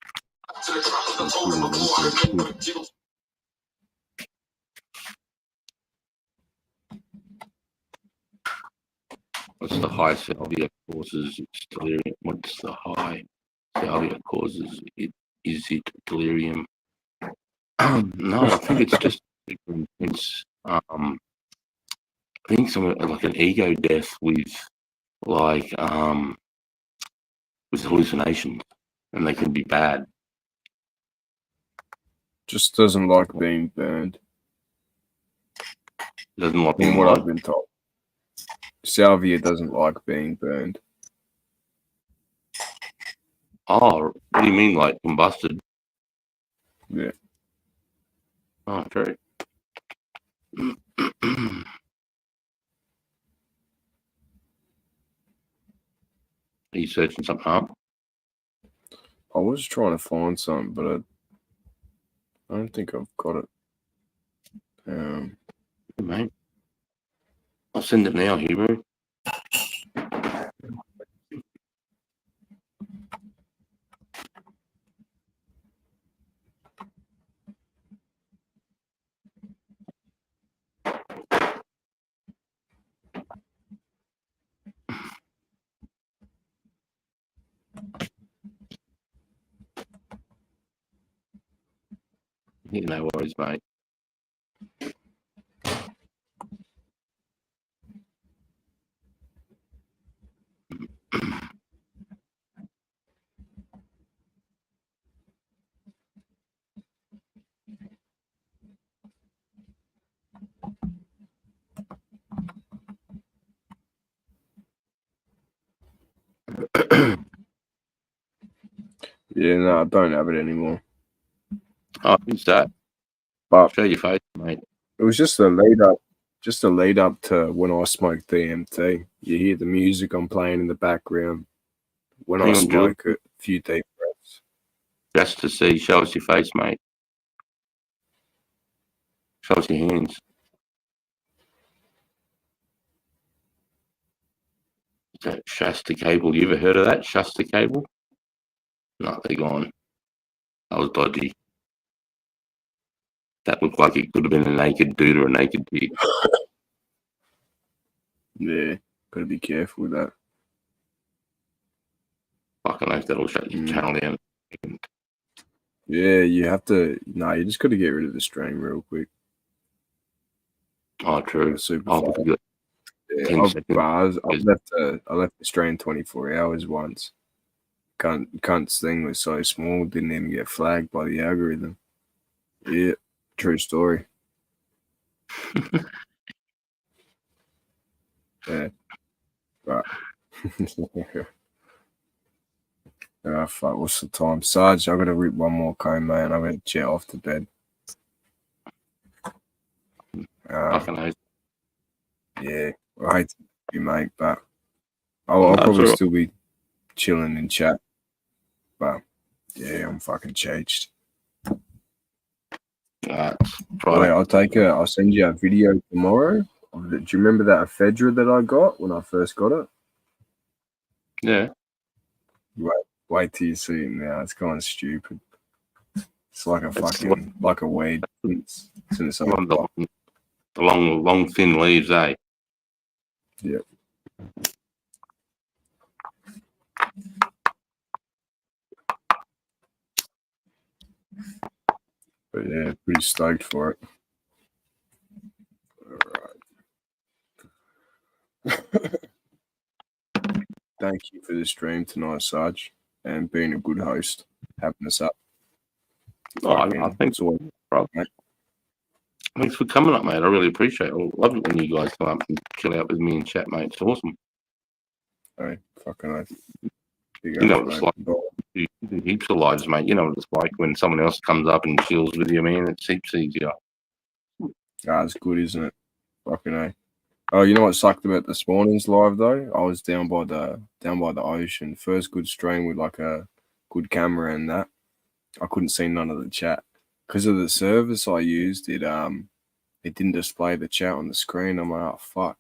What's the high salvia causes it's delirium? What's the high salvia causes it? Is it delirium? No, I think it's just intense. I think some like an ego death with like with hallucinations, and they can be bad. Just doesn't like being burned. Doesn't like From being what what? I've been told. Salvia doesn't like being burned. Oh, what do you mean, like combusted? Yeah. Oh, true. Are you searching something up? I was trying to find something, but I don't think I've got it. Mate, I'll send it now, Hero. Yeah, no worries, mate. Yeah, no, I don't have it anymore. Oh, who's that? But show your face, mate. It was just a lead up to when I smoke DMT. You hear the music I'm playing in the background when I Hang on, smoke it. A few deep breaths. Just to see, show us your face, mate. Show us your hands. Is that Shasta cable? You ever heard of that? Shasta cable? No, they're gone. That was dodgy. That looked like it could have been a naked dude or a naked chick. Yeah, gotta be careful with that. Fucking hope that'll shut your channel down. Yeah, you have to. No, you just got to get rid of the stream real quick. Oh, true. Super I'll fast. give it Yeah, 10 seconds. I left the stream 24 hours once. Cunt's thing was so small, didn't even get flagged by the algorithm. Yeah, true story. Yeah, right. Ah, fuck, what's the time? Sarge, I gotta rip one more cone, man. I'm gonna jet off to bed. Fucking hate. Yeah, I hate to be mate, but I'll probably alright. still be chilling in chat. But yeah, I'm fucking changed. Wait, I'll send you a video tomorrow. Do you remember that ephedra that I got when I first got it? Yeah. Wait till you see it now. It's kind of stupid. It's like a fucking like a weed. It's the long, thin leaves, eh? Yeah. But yeah, pretty stoked for it. Thank you for the stream tonight, Sarge, and being a good host, having us up. I think so. Thanks for coming up, mate. I really appreciate it. I love it when you guys come up and chill out with me and chat, mate. It's awesome. Hey, fucking oath. You know what it's like. You do heaps of lives, mate. You know what it's like when someone else comes up and chills with you, man. It's heaps easier. Ah, it's good, isn't it? Fucking A. Oh, you know what sucked about this morning's live though? I was down by the ocean. First good stream with like a good camera and that. I couldn't see none of the chat because of the service I used. It didn't display the chat on the screen. I'm like, oh fuck!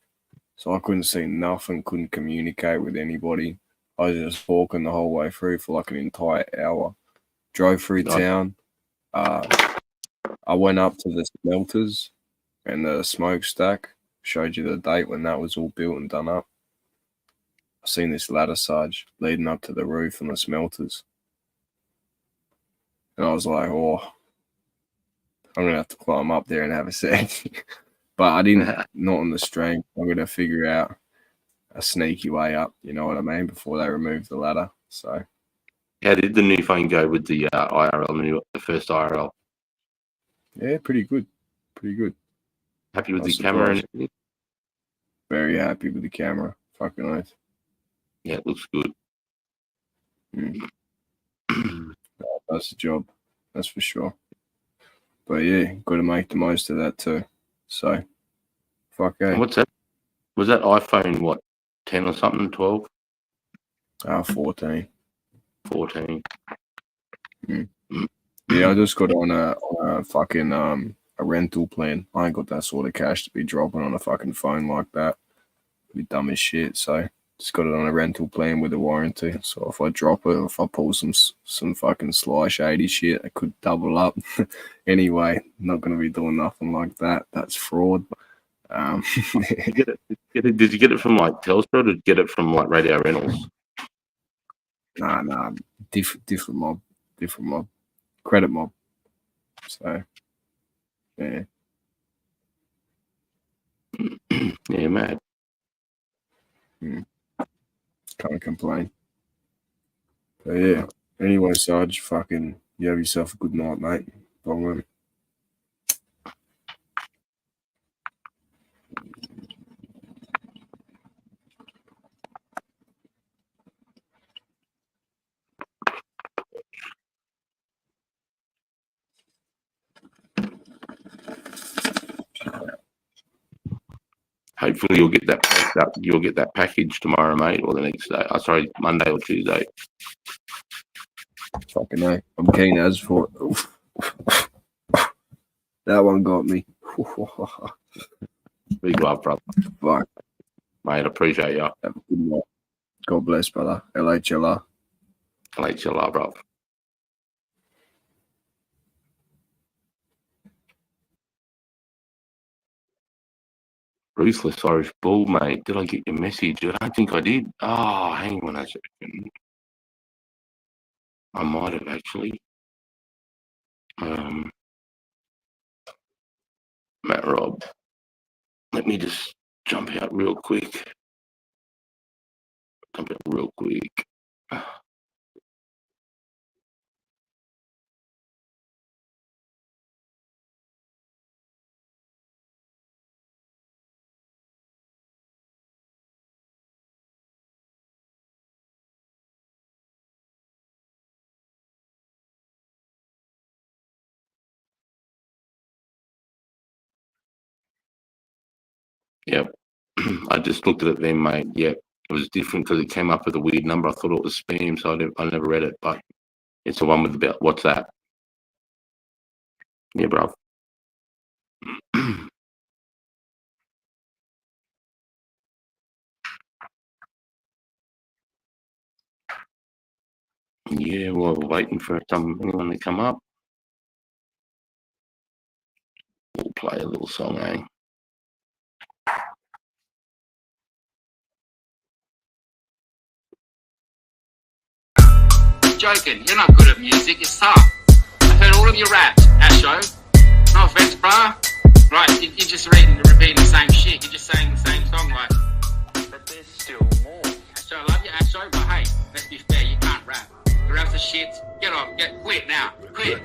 So I couldn't see nothing. Couldn't communicate with anybody. I was just walking the whole way through for like an entire hour. Drove through town. I went up to the smelters and the smokestack. Showed you the date when that was all built and done up. I seen this ladder, Sarge, leading up to the roof and the smelters. And I was like, oh, I'm going to have to climb up there and have a sec. But I didn't, not on the stream. I'm going to figure out a sneaky way up, you know what I mean, before they remove the ladder. So, how did the new phone go with the IRL, the first IRL? Yeah, pretty good. Pretty good. Happy with the camera and everything? Very happy with the camera. Fucking nice. Yeah, it looks good. That's the job. That's for sure. But yeah, got to make the most of that too. So, fuck yeah. What's that? Was that iPhone, what, 10 or something, 12? 14. 14. Yeah, I just got on a fucking a rental plan. I ain't got that sort of cash to be dropping on a fucking phone like that. Be dumb as shit. So just got it on a rental plan with a warranty. So if I drop it, if I pull some fucking sly shady shit, I could double up. Anyway, not gonna be doing nothing like that. That's fraud. Did you get it from like Telstra, or did you get it from like Radio Rentals? Nah, different mob, credit mob. So yeah, yeah, mad. Can't complain. But yeah. Anyway, Sarge, fucking, you have yourself a good night, mate. Bye, man. Hopefully you'll get that packed up. You'll get that package tomorrow, mate, or the next day. Sorry, Monday or Tuesday. Fucking hell. I'm keen as for it. That one got me. Big love, brother. Fuck. Mate, appreciate you. Have a good night. God bless, brother. LHLR. LHLR, brother. Ruthless Irish Bull, mate. Did I get your message? I don't think I did. Oh, hang on a second. I might have actually. Matt Rob. Let me just jump out real quick. Yep. I just looked at it then, mate. Yep. It was different because it came up with a weird number. I thought it was spam, so I never read it. But it's the one with the bell. What's that? Yeah, bro. Yeah, well, we're waiting for anyone to come up. We'll play a little song, eh? Joking, you're not good at music, it's tough. I heard all of your raps, Asho. No offense, bruh. Right, you're just repeating the same shit. You're just saying the same song, like. But there's still more. Asho, I love you, Asho, but hey, let's be fair, you can't rap. The raps are shit. Quit now. Quit.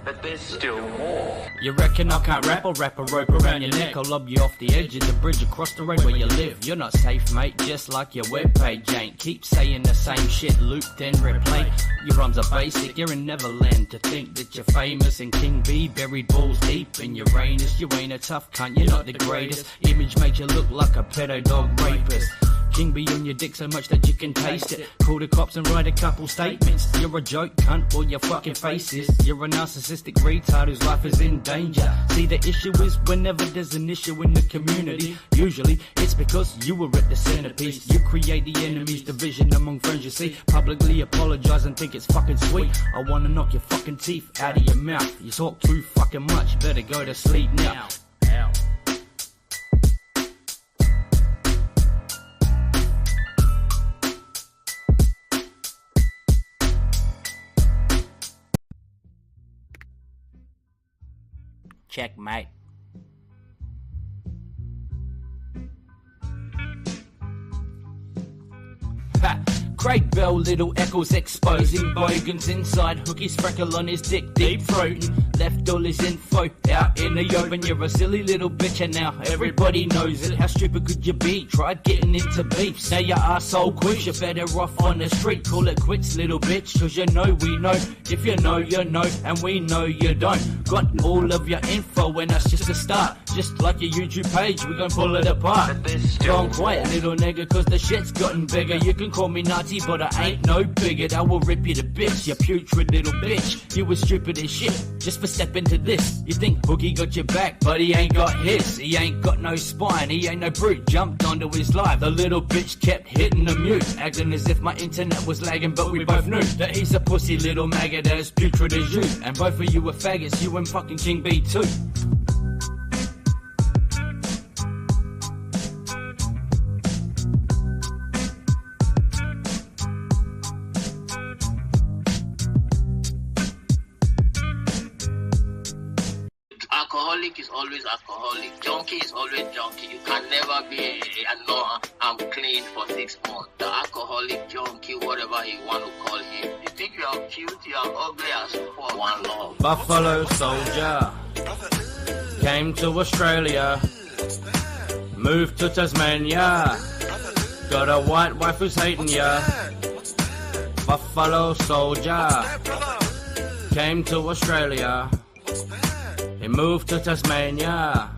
But there's still more. You reckon I can't rap? I'll wrap a rope around your neck. I'll lob you off the edge of the bridge across the road where you live. You're not safe, mate, just like your webpage ain't. Keep saying the same shit, loop then replay. Your rhymes are basic, you're in Neverland. To think that you're famous and King B buried balls deep in Uranus. You ain't a tough cunt, you're not the greatest. Image makes you look like a pedo dog rapist. King be on your dick so much that you can taste it. Call the cops and write a couple statements. You're a joke, cunt, all your fucking faces. You're a narcissistic retard whose life is in danger. See, the issue is whenever there's an issue in the community, usually it's because you were at the centerpiece. You create the enemies, division among friends, you see. Publicly apologize and think it's fucking sweet. I wanna knock your fucking teeth out of your mouth. You talk too fucking much, better go to sleep now. Ow. Checkmate. Ha! Craig Bell, little echoes exposing bogans inside. Hookie's freckle on his dick, deep throating. Left all his info out in the open. You're a silly little bitch and now everybody knows it. How stupid could you be? Tried getting into beefs. Now your arsehole quits, you're better off on the street. Call it quits, little bitch, cause you know we know. If you know, you know, and we know you don't. Got all of your info and that's just a start. Just like your YouTube page, we gon' pull it apart. Gone quiet, little nigga, cause the shit's gotten bigger. You can call me Nazi, but I ain't no bigot. I will rip you to bits, you putrid little bitch. You was stupid as shit, just for stepping to this. You think Hookie got your back, but he ain't got his. He ain't got no spine, he ain't no brute. Jumped onto his life, the little bitch kept hitting the mute. Acting as if my internet was lagging, but we both knew that he's a pussy little maggot as putrid as you. And both of you were faggots, you and fucking King B too. Alcoholic is always alcoholic. Junkie is always junkie. You can never be no, I'm clean for 6 months. The alcoholic, junkie, whatever you want to call him. You think you are cute, you are ugly as fuck. One love. Buffalo soldier came to Australia, moved to Tasmania, got a white wife who's hating ya. Buffalo soldier came to Australia, he moved to Tasmania,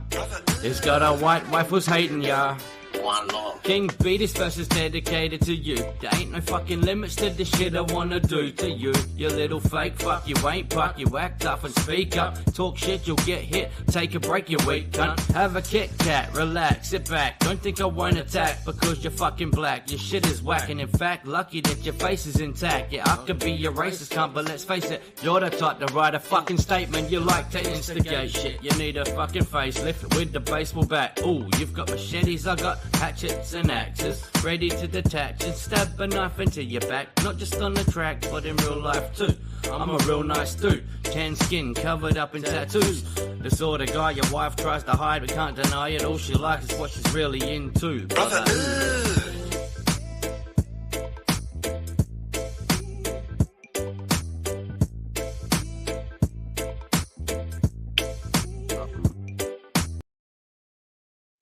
he's got a white wife who's hating ya. One love. King B, this verse is dedicated to you. There ain't no fucking limits to the shit I wanna do to you. You little fake fuck, you ain't puck, you act tough and speak up. Talk shit, you'll get hit. Take a break, you weak cunt. Have a Kit Kat, relax, sit back. Don't think I won't attack because you're fucking black. Your shit is whack, and in fact, lucky that your face is intact. Yeah, I could be your racist cunt, but let's face it, you're the type to write a fucking statement. You like to instigate shit. You need a fucking facelift with the baseball bat. Ooh, you've got machetes, I got hatchets and axes, ready to detach and stab a knife into your back. Not just on the track, but in real life too. I'm a real nice dude, tan skin covered up in tattoos. The sort of guy your wife tries to hide but can't deny it. All she likes is what she's really into. Brotherhood.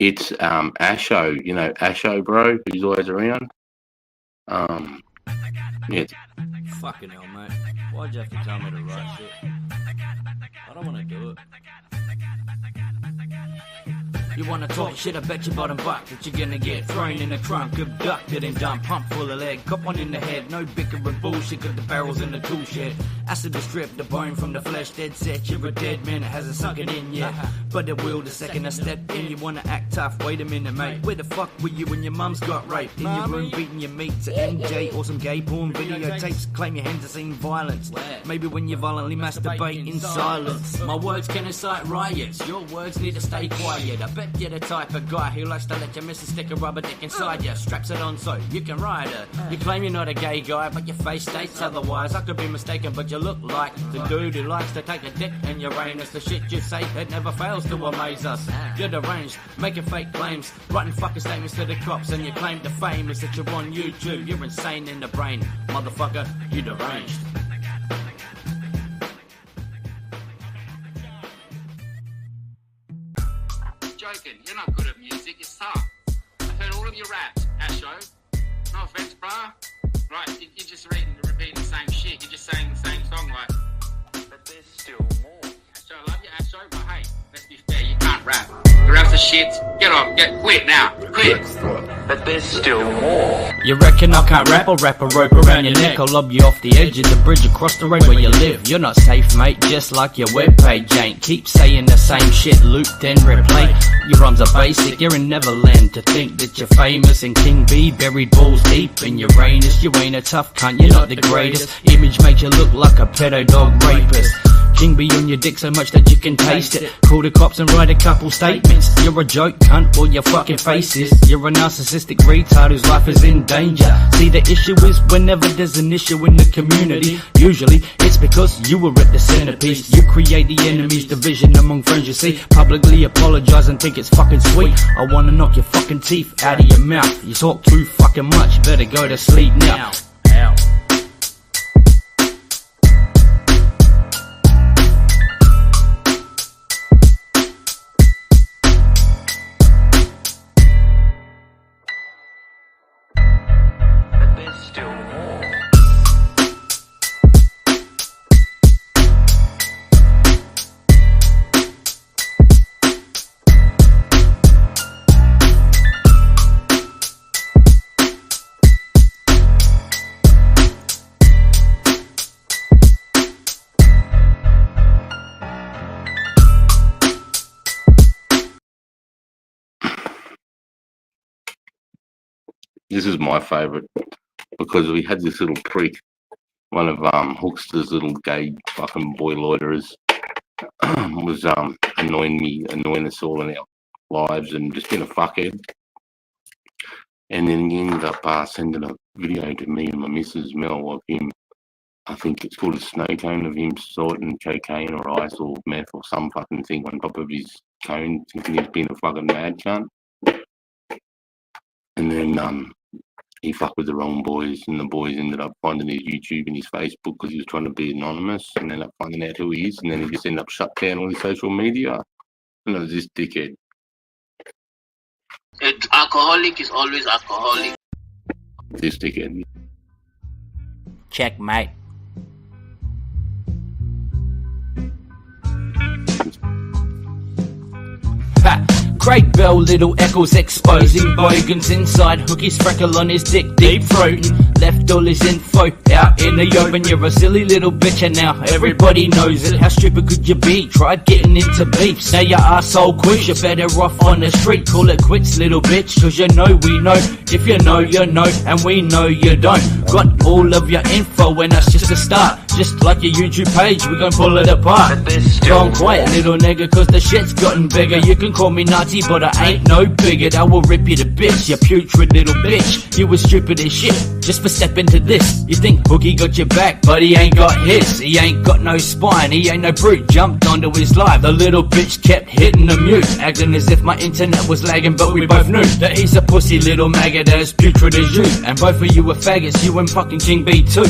It's Asho, you know Asho, bro, who's always around. Yeah. Fucking hell, mate. Why'd you have to tell me to write shit? I don't want to do it. You wanna talk shit, I bet your bottom buck that you're gonna get thrown in the trunk, abducted and done, pump full of lead, cop one in the head, no bickering bullshit, got the barrels in the tool shed. Acid will strip the bone from the flesh, dead set, you're a dead man, it hasn't sunk it in yet. But it will the second I step in, you wanna act tough, wait a minute mate, where the fuck were you when your mum's got raped? In your room beating your meat to MJ or some gay porn videotapes, claim your hands have seen violence. Maybe when you violently masturbate in silence. My words can incite riots, your words need to stay quiet. I bet you're the type of guy who likes to let your missus stick a rubber dick inside you, straps it on so you can ride it. You claim you're not a gay guy, but your face states otherwise. I could be mistaken, but you look like the dude who likes to take a dick in Uranus. The shit you say, it never fails to amaze us. You're deranged, making fake claims, writing fucking statements to the cops, and your claim to fame is that you're on YouTube. You're insane in the brain, motherfucker, you deranged. Joking, you're not good at music, it's tough. I've heard all of your raps, Asho. No offense, bruh. Right, you're just repeating the same shit. You're just saying the same song, like. But there's still more. Asho, I love you, Asho, but hey, let's be fair, you can't rap. The raps are shit. Get off, quit now, quit. but there's still more. You reckon I can't rap? I'll wrap a rope around your neck. I'll lob you off the edge of the bridge across the road where you live. You're not safe, mate, just like your webpage ain't. Keep saying the same shit, loop then replay. Your rhymes are basic, you're in Neverland. To think that you're famous and King B buried balls deep in Uranus. You ain't a tough cunt, you're not the greatest. Image makes you look like a pedo dog rapist. King be on your dick so much that you can taste it. Call the cops and write a couple statements. You're a joke, cunt, all your fucking faces. You're a narcissistic retard whose life is in danger. See, the issue is whenever there's an issue in the community, usually it's because you were at the centerpiece. You create the enemies, division among friends, you see. Publicly apologize and think it's fucking sweet. I wanna knock your fucking teeth out of your mouth. You talk too fucking much, better go to sleep now. Ow. This is my favourite because we had this little prick, one of Hookster's little gay fucking boy loiterers, was annoying us all in our lives and just being a fuckhead. And then he ended up sending a video to me and my missus Mel of him. I think it's called a snow cone of him sorting cocaine or ice or meth or some fucking thing on top of his cone, thinking he's been a fucking mad cunt. And then he fucked with the wrong boys, and the boys ended up finding his YouTube and his Facebook because he was trying to be anonymous, and ended up finding out who he is, and then he just ended up shut down all his social media. And it was this dickhead. Alcoholic is always alcoholic. This dickhead. Checkmate. Ha! Craig Bell, little echoes exposing bogans inside. Hookie's freckle on his dick, deep throating. Left all his info out in the open. You're a silly little bitch and now everybody knows it. How stupid could you be? Tried getting into beefs. Now your arsehole quits, you're better off on the street. Call it quits, little bitch, cause you know we know. If you know, you know, and we know you don't. Got all of your info and that's just a start. Just like your YouTube page, we gon' pull it apart. Gone quiet, little nigga, cause the shit's gotten bigger. You can call me Nazi, but I ain't no bigot. I will rip you to bits, you putrid little bitch. You was stupid as shit, just for stepping to this. You think Hookie got your back, but he ain't got his. He ain't got no spine, he ain't no brute. Jumped onto his live, the little bitch kept hitting the mute, acting as if my internet was lagging, but we both knew that he's a pussy little maggot as putrid as you. And both of you are faggots, you and fucking King B too.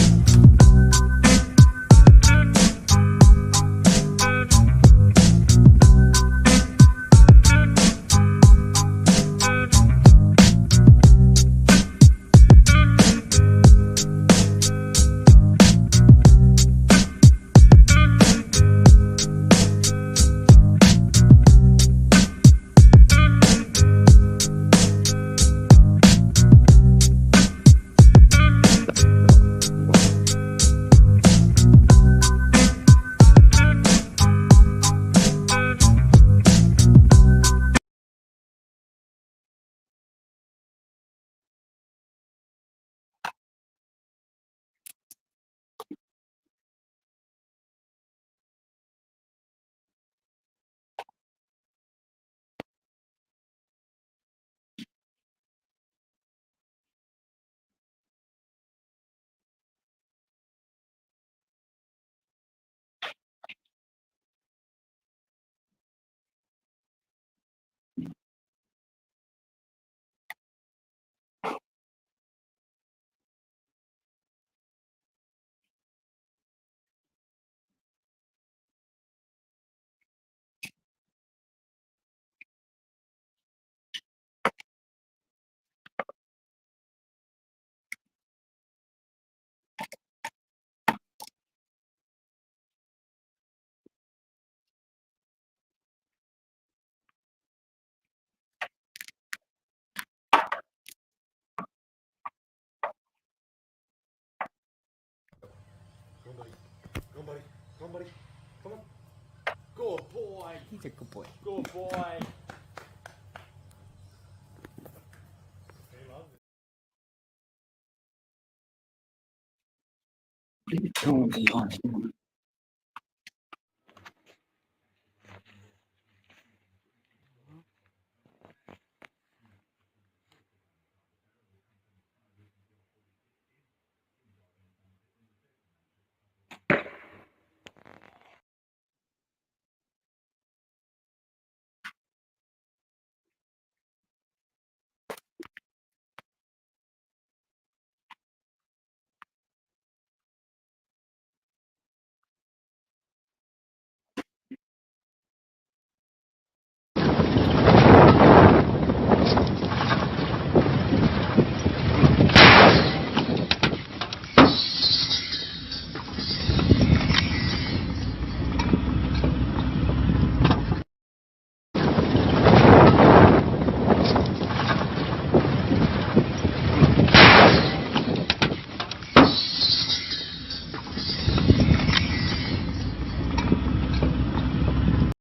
Come on, buddy. Come on, buddy. Come on, buddy. Come on. Good boy. He's a good boy. Good boy.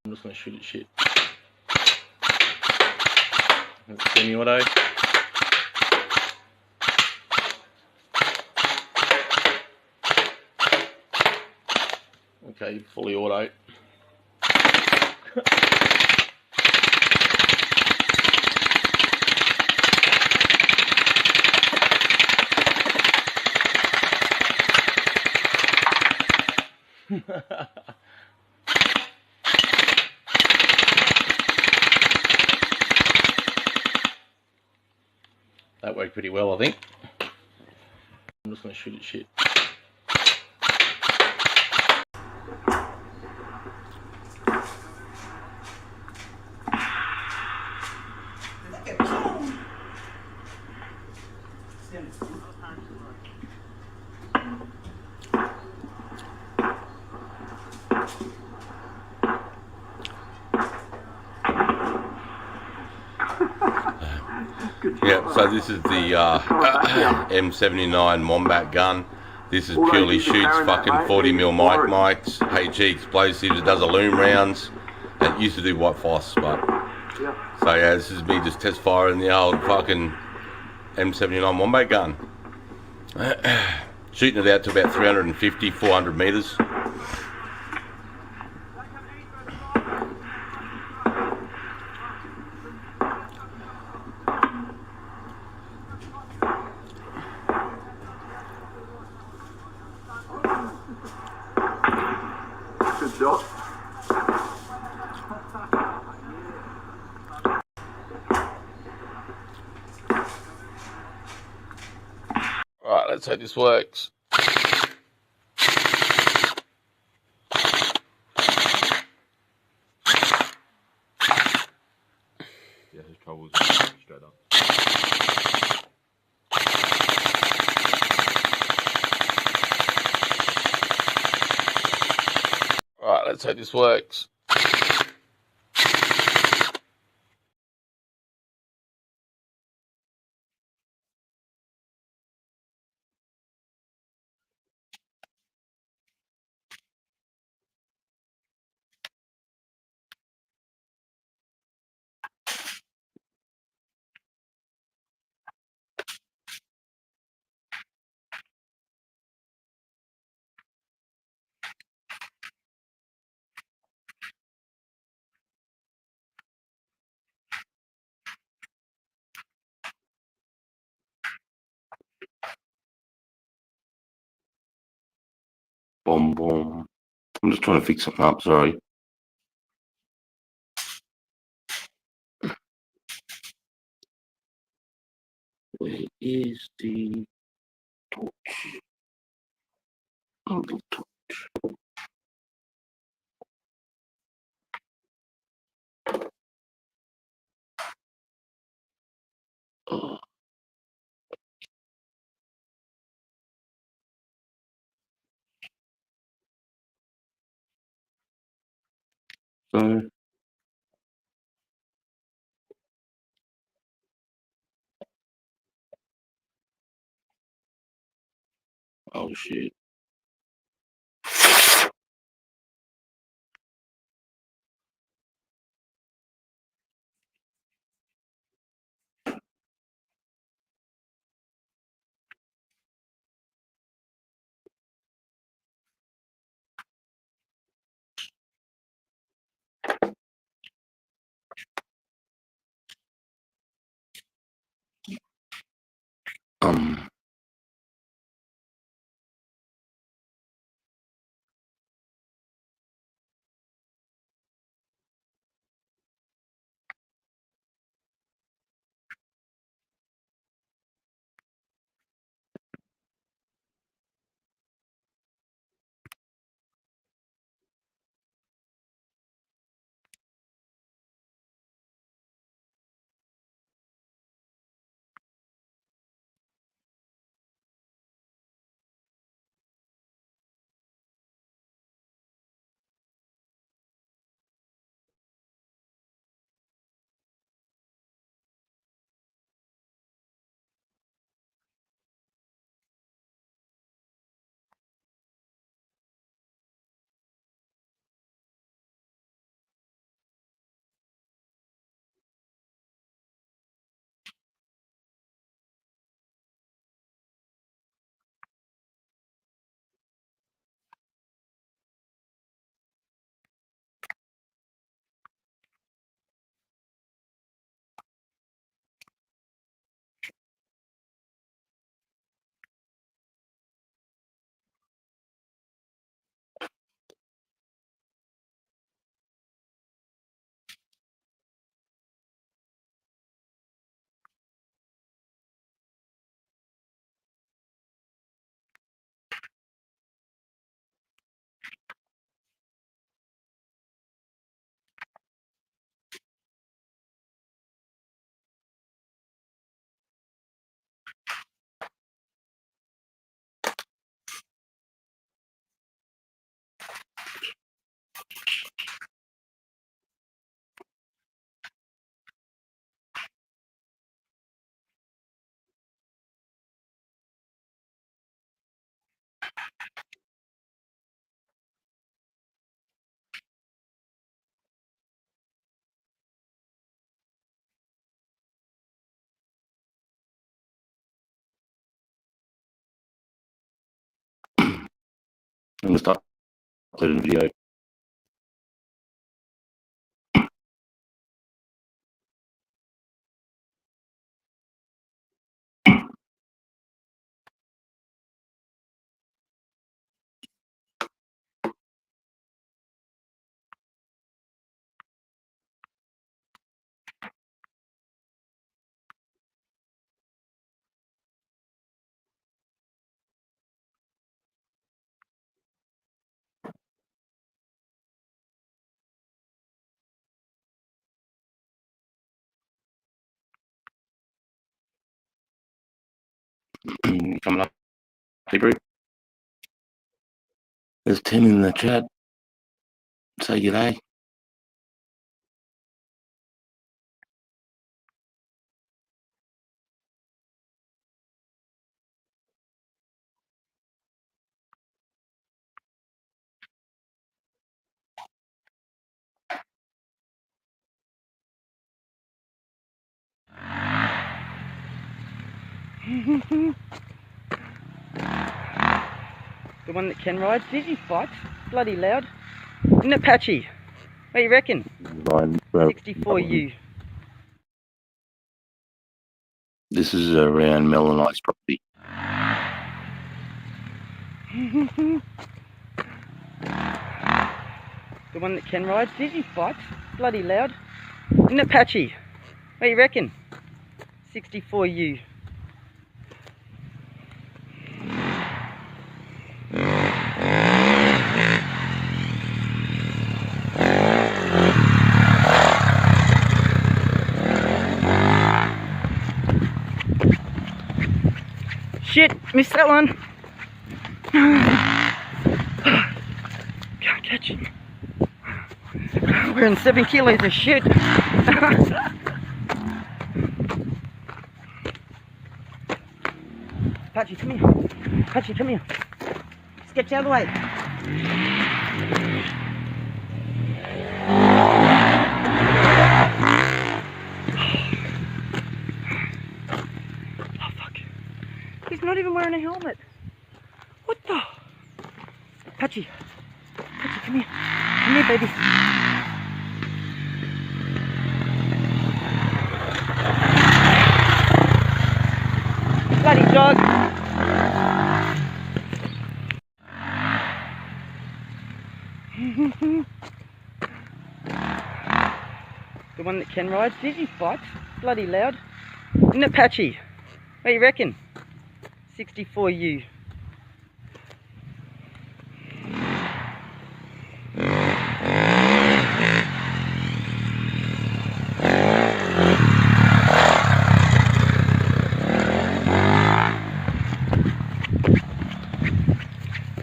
I'm just gonna shoot at shit. Semi-auto. Okay, fully auto. That worked pretty well, I think. I'm just gonna shoot at shit. Yeah, so this is the M79 Wombat gun. This is purely shoots fucking 40mm mics, HE explosives. It does a loom rounds. It used to do white phos, but so yeah, this is me just test firing the old fucking M79 Wombat gun. Shooting it out to about 350, 400 meters. Good shot. Alright, let's hope this works. Yeah, his trouble is straight up. Alright, let's hope this works. Boom, boom. I'm just trying to fix something up, sorry. Where is the torch? Oh, the torch. Oh. So, oh shit. I'm gonna start uploading the video. Coming up, hey bro. There's Tim in the chat. Say g'day. The one that can ride. Digi fights. Bloody loud. Isn't it patchy? What do you reckon? 64U. This is around Melanite's property. The one that can ride. Digi fights. Bloody loud. Isn't it patchy? What do you reckon? 64U. Shit, missed that one. Can't catch him. We're in 7 kilos of shit. Patchy, come here. Patchy, come here. Let's get you out of the way. Oh, fuck. He's not even wearing a helmet. What the? Patchy. Patchy, come here. Come here, baby. Bloody dog. The one that can ride. Digi fights. Bloody loud. Isn't it patchy? What do you reckon? 64U.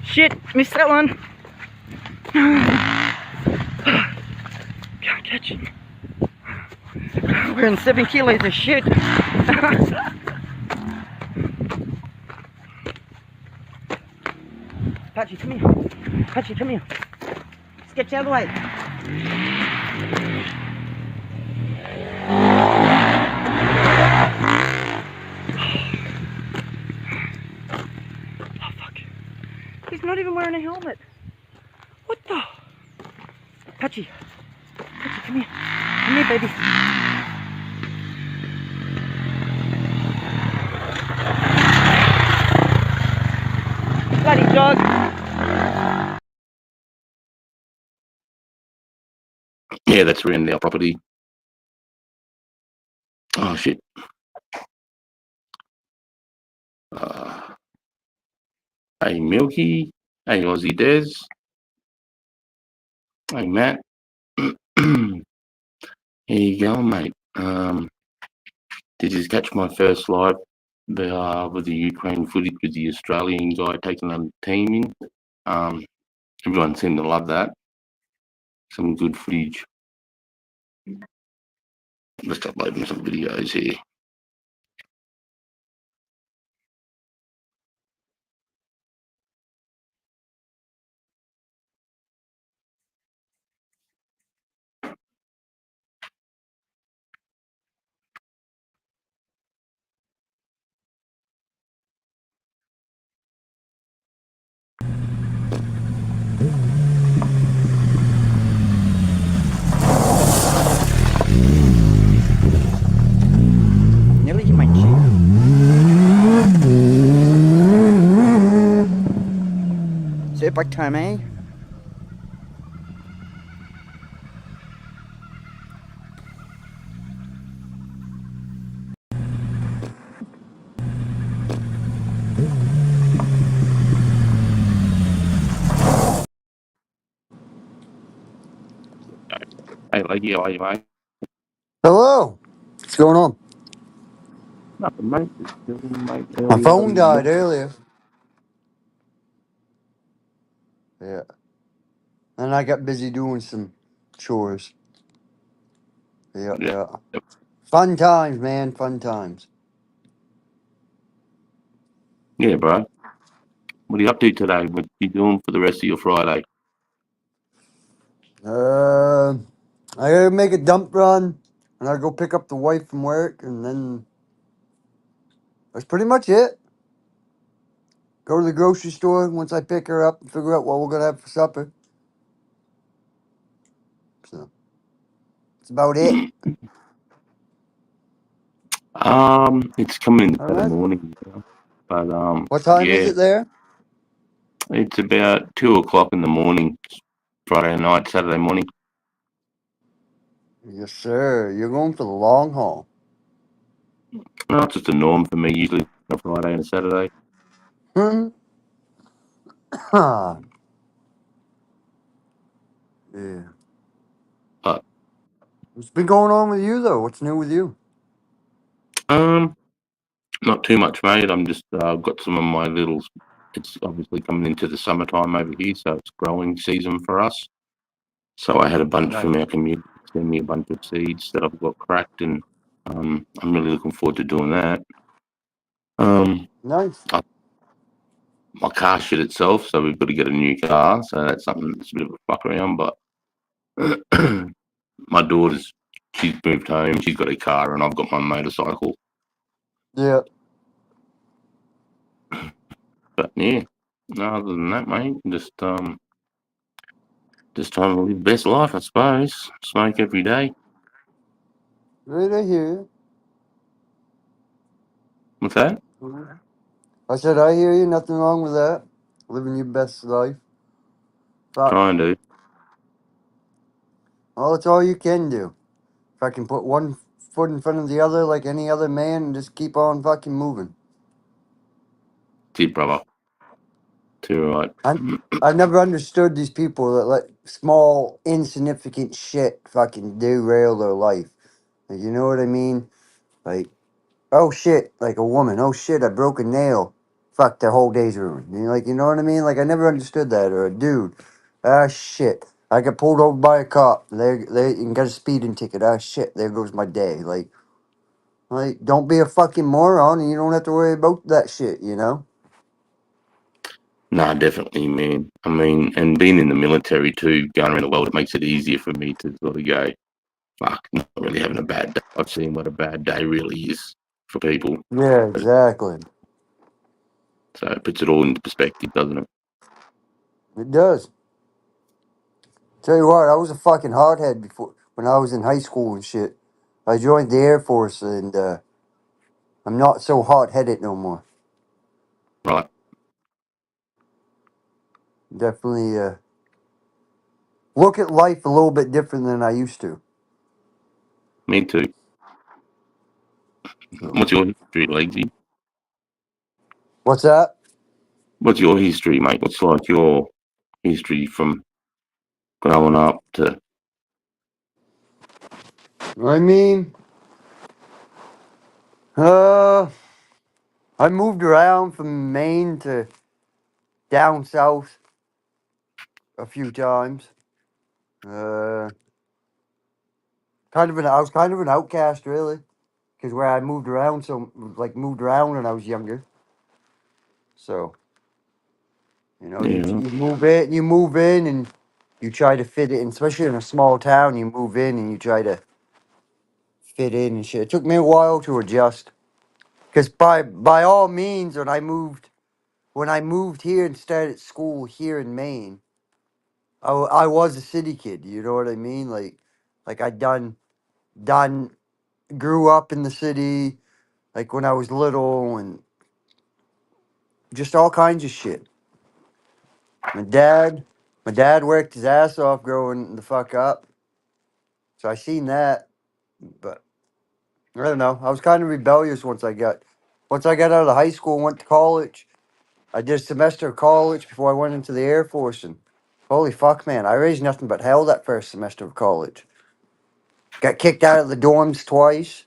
Shit, missed that one. Can't catch him. We're in 7 kilos of shit. Patchy, come here. Patchy, come here. Let's get you out of the way. Oh, fuck. He's not even wearing a helmet. What the? Patchy. Patchy, come here. Come here, baby. Bloody dog. Yeah, that's around our property. Oh shit. Hey Milky. Hey Aussie Des. Hey Matt. Here you go, mate. Did you catch my first live with the Ukraine footage with the Australian guy taking on teaming? Everyone seemed to love that. Some good footage. Just uploading some videos here. What time, eh? Hey, lady, how are you, mate? Hello. What's going on? Nothing, mate. Just chilling, mate. My Early phone died morning. earlier. Yeah. And I got busy doing some chores. Yeah, Yeah. yeah. Fun times, man. Fun times. Yeah, bro. What are you up to today? What you doing for the rest of your Friday? I gotta make a dump run, and I go pick up the wife from work, and then that's pretty much it. Go to the grocery store once I pick her up and figure out what we're gonna have for supper. So that's about it. It's coming in All about the right. morning, you know? But What time is yeah, it there? it's about 2 o'clock in the morning, Friday night, Saturday morning. Yes, sir. You're going for the long haul. Well, it's just a norm for me, usually on a Friday and a Saturday. Huh. Yeah. But What's been going on with you though? What's new with you? not too much, mate. I'm just got some of my littles. It's obviously coming into the summertime over here, so it's growing season for us. So I had a bunch from our community send me a bunch of seeds that I've got cracked, and I'm really looking forward to doing that. Nice. My car shit itself, so we've got to get a new car. So that's something that's a bit of a fuck around. But my daughter's she's moved home. She's got a car, and I've got my motorcycle. Yeah. But yeah, no, other than that, mate, just trying to live the best life, I suppose. Smoke every day. Right, I hear you. What's that? I said I hear you. Nothing wrong with that. Living your best life. Fuck. Trying to. Well, it's all you can do. If I can put one foot in front of the other like any other man and just keep on fucking moving. See, brother. Too right. I've never understood these people that let small, insignificant shit fucking derail their life. Like, you know what I mean? Like, oh shit, like a woman. Oh shit, I broke a nail. Fuck, their whole day's ruined. You know what I mean? Like, I never understood that. Or a dude. Ah, shit. I got pulled over by a cop. They and got a speeding ticket. Ah, shit. There goes my day. Like, don't be a fucking moron, and you don't have to worry about that shit. You know? Nah, definitely, man. I mean, and being in the military too, going around the world, it makes it easier for me to sort of go, fuck, not really having a bad day. I've seen what a bad day really is for people. Yeah, exactly. So it puts it all into perspective, doesn't it? It does. Tell you what, I was a fucking hardhead before when I was in high school and shit. I joined the Air Force, and I'm not so hot headed no more. Right. Definitely look at life a little bit different than I used to. Me too. So. What's your history, Legsy? What's that? What's your history, mate? What's like your history from growing up to? I mean, I moved around from Maine to down south a few times. I was kind of an outcast, really, because where I moved around, moved around when I was younger. So, Yeah. you move in, and you try to fit in, especially in a small town. You move in and you try to fit in and shit. It took me a while to adjust, because by all means, when I moved here and started school here in Maine, I was a city kid. You know what I mean? Like I done grew up in the city, like when I was little, and just all kinds of shit. My dad, my dad worked his ass off growing the fuck up, so I seen that. But I don't know. I was kind of rebellious once I got out of high school and went to college. I did a semester of college before I went into the Air Force, and holy fuck, man, I raised nothing but hell that first semester of college. Got kicked out of the dorms twice.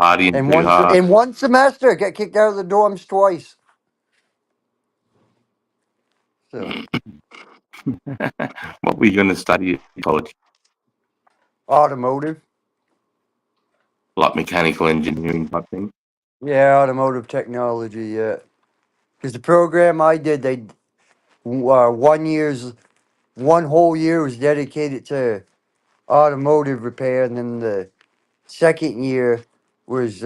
Partying In too one hard. in one semester, got kicked out of the dorms twice. So What were you going to study at college? automotive, Like mechanical engineering type thing? yeah, automotive technology, yeah. Because the program I did, they 1 whole year was dedicated to automotive repair, and then the second year was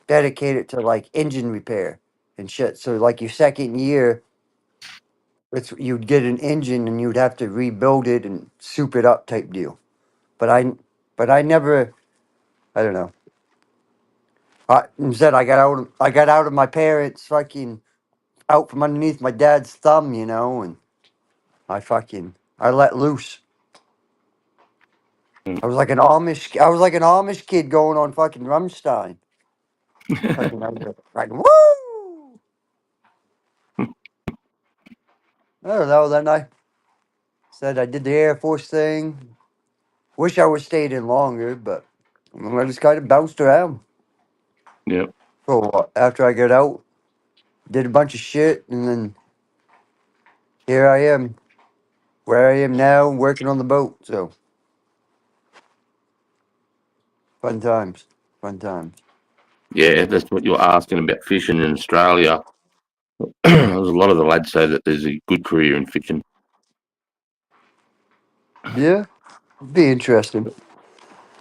dedicated to like engine repair and shit. So like your second year, it's you'd get an engine and you'd have to rebuild it and soup it up type deal. But I never, I don't know. Instead, I got out of my parents' fucking out from underneath my dad's thumb, and I let loose. I was like an Amish kid going on fucking Rammstein. Fucking, I was like, woo! I don't know. Then I said I did the Air Force thing. Wish I would stayed in longer, but I just kind of bounced around. Yep. So after I got out, did a bunch of shit, and then here I am, where I am now, working on the boat. So fun times, fun times. Yeah, that's what you're asking about fishing in Australia. There's a lot of the lads say that there's a good career in fishing. Yeah, be interesting.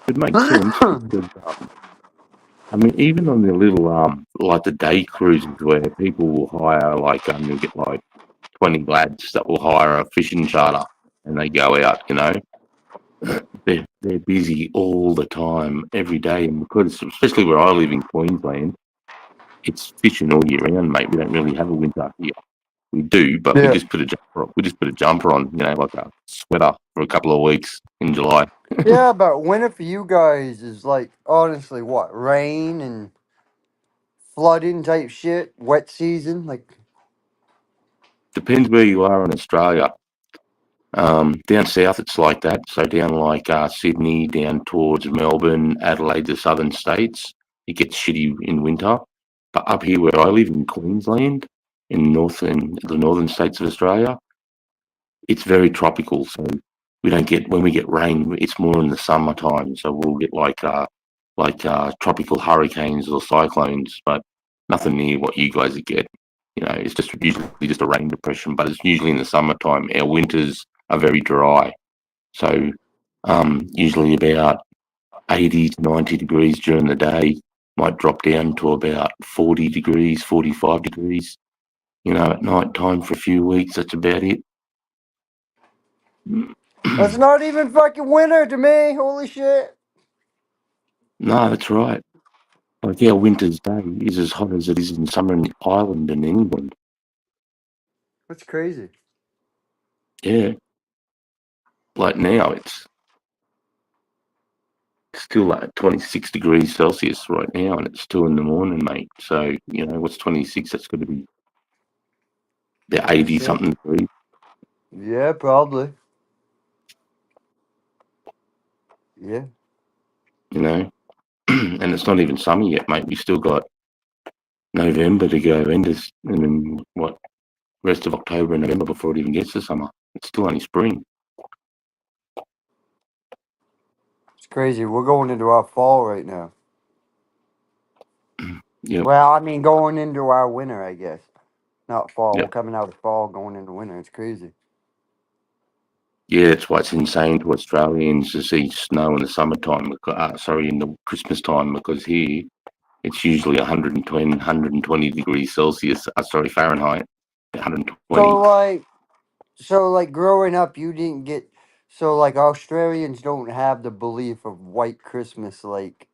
It makes sense because, I mean, even on the little, like the day cruises where people will hire, like, you'll get like 20 lads that will hire a fishing charter and they go out, they're busy all the time, every day. And because, especially where I live in Queensland, it's fishing all year round, mate. We don't really have a winter here. We do, but we Yeah. just put a jumper on. We just put a jumper on, like a sweater for a couple of weeks in July. Yeah, but winter for you guys is like honestly what? Rain and flooding type shit, wet season, like Depends where you are in Australia. Down south, it's like that. So down like Sydney, down towards Melbourne, Adelaide, the southern states, it gets shitty in winter. But up here where I live in Queensland, in the northern states of Australia, it's very tropical. So we don't get when we get rain, it's more in the summertime. So we'll get like tropical hurricanes or cyclones, but nothing near what you guys get. It's just usually just a rain depression, but it's usually in the summertime. Our winters are very dry, so usually about 80 to 90 degrees during the day, might drop down to about 40 degrees, 45 degrees. At night time for a few weeks, that's about it. that's not even fucking winter to me. Holy shit. No, that's right. Like our winter's day is as hot as it is in summer in Ireland and England. That's crazy. Yeah. Like now it's still like 26 degrees Celsius right now, and it's 2 in the morning, mate. So, what's 26? That's going to be the 80 Shit. something degrees, Yeah, probably. Yeah. and it's not even summer yet, mate. We still got November to go, and then what, rest of October and November before it even gets to summer. It's still only spring. It's crazy. We're going into our fall right now. Yep. Well, I mean, going into our winter, I guess. Not fall. Yep. We're coming out of fall, going into winter. It's crazy. Yeah, that's why it's insane to Australians to see snow in the summertime, in the Christmas time, because here it's usually 120 degrees Celsius, Fahrenheit, 120. So like growing up, you didn't get. So like Australians don't have the belief of white Christmas, like.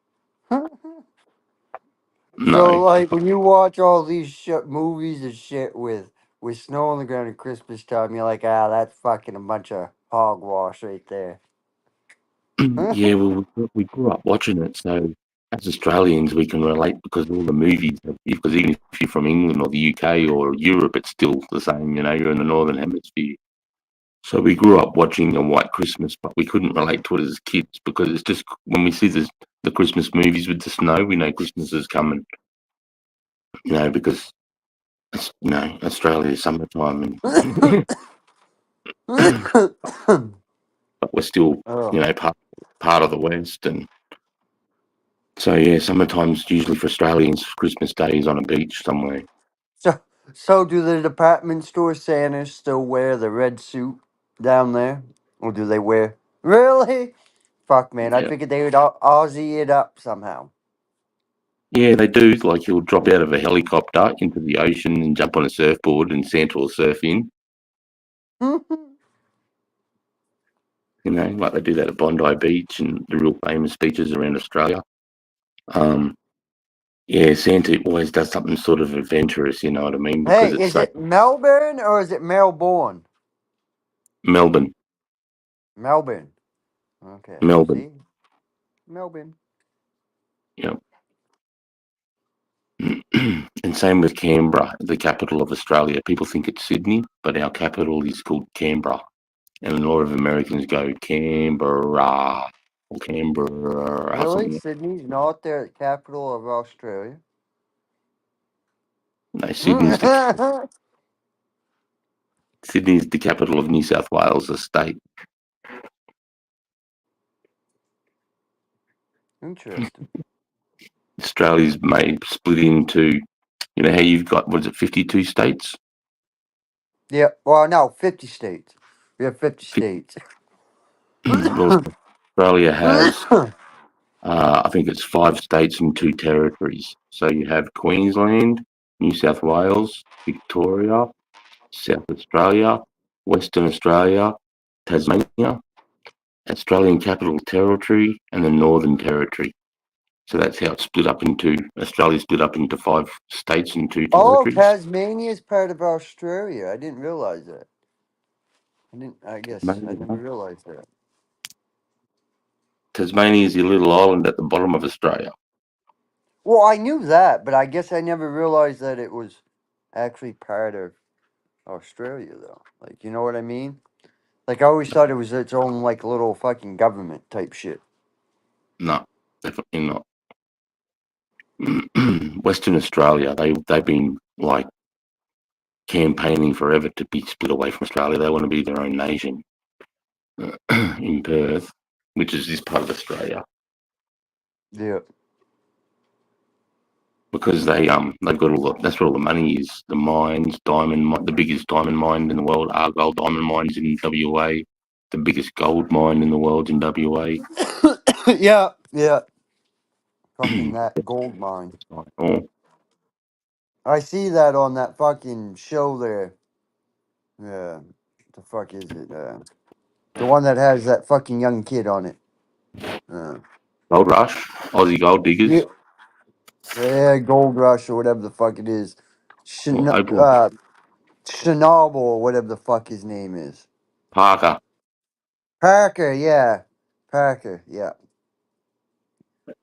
So No. like when you watch all these movies and shit with with snow on the ground at Christmas time, you're like, ah, that's fucking a bunch of hogwash right there. Yeah, well, we grew up watching it, so as Australians, we can relate because all the movies. Because even if you're from England or the UK or Europe, it's still the same. You know, you're in the Northern Hemisphere. So we grew up watching a White Christmas, but we couldn't relate to it as kids because it's just when we see the Christmas movies with the snow, we know Christmas is coming. You know, because it's, you know, Australia's summertime, and but we're still, Oh. you know, part of the West, and so yeah, summertime's usually for Australians. Christmas Day is on a beach somewhere. So do the department store Santas still wear the red suit down there? Or do they wear... Really? Fuck, man. I Yeah, figured they would Aussie it up somehow. yeah, they do. Like he'll drop out of a helicopter into the ocean and jump on a surfboard, and Santa will surf in. You know, like they do that at Bondi Beach and the real famous beaches around Australia. Yeah, Santa always does something sort of adventurous, you know what I mean? Hey, Because it's is so it Melbourne or is it Melbourne? Melbourne, Melbourne. Okay. Melbourne, See? Melbourne. you know. And same with Canberra, the capital of Australia. People think it's Sydney, but our capital is called Canberra. And a lot of Americans go Canberra or Canberra or Really? something. Sydney's not the capital of Australia? No, Sydney's the capital of New South Wales, the state. Interesting. Australia's made split into, you know how you've got, what is it, 52 states? Yeah, well, no, 50 states. We have 50 states. Well, Australia has, I think it's 5 states and 2 territories. So you have Queensland, New South Wales, Victoria, South Australia, Western Australia, Tasmania, Australian Capital Territory, and the Northern Territory. So that's how it's split up into, Australia split up into 5 states and 2 Oh, territories. Tasmania is part of Australia. I didn't realize that. I guess I never realized that. Tasmania is a little island at the bottom of Australia. Well, I knew that, but I guess I never realized that it was actually part of Australia, though. Like, you know what I mean? Like, I always thought it was its own, like, little fucking government type shit. No, definitely not. Western Australia, they've been like campaigning forever to be split away from Australia. They want to be their own nation in Perth, which is this part of Australia, Yeah. because they've got that's where all the money is. The mines, the biggest diamond mine in the world, Argyle Diamond Mines in WA. The biggest gold mine in the world in WA. Yeah, yeah. Fucking that gold mine. Oh, I see that on that fucking show there. Yeah. What the fuck is it? The one that has that fucking young kid on it. Gold Rush, Aussie Gold Yeah, Diggers, yeah, Gold Rush or whatever the fuck it is. or Oprah Chernobyl or whatever the fuck his name is. Parker. Parker, yeah. Parker, yeah.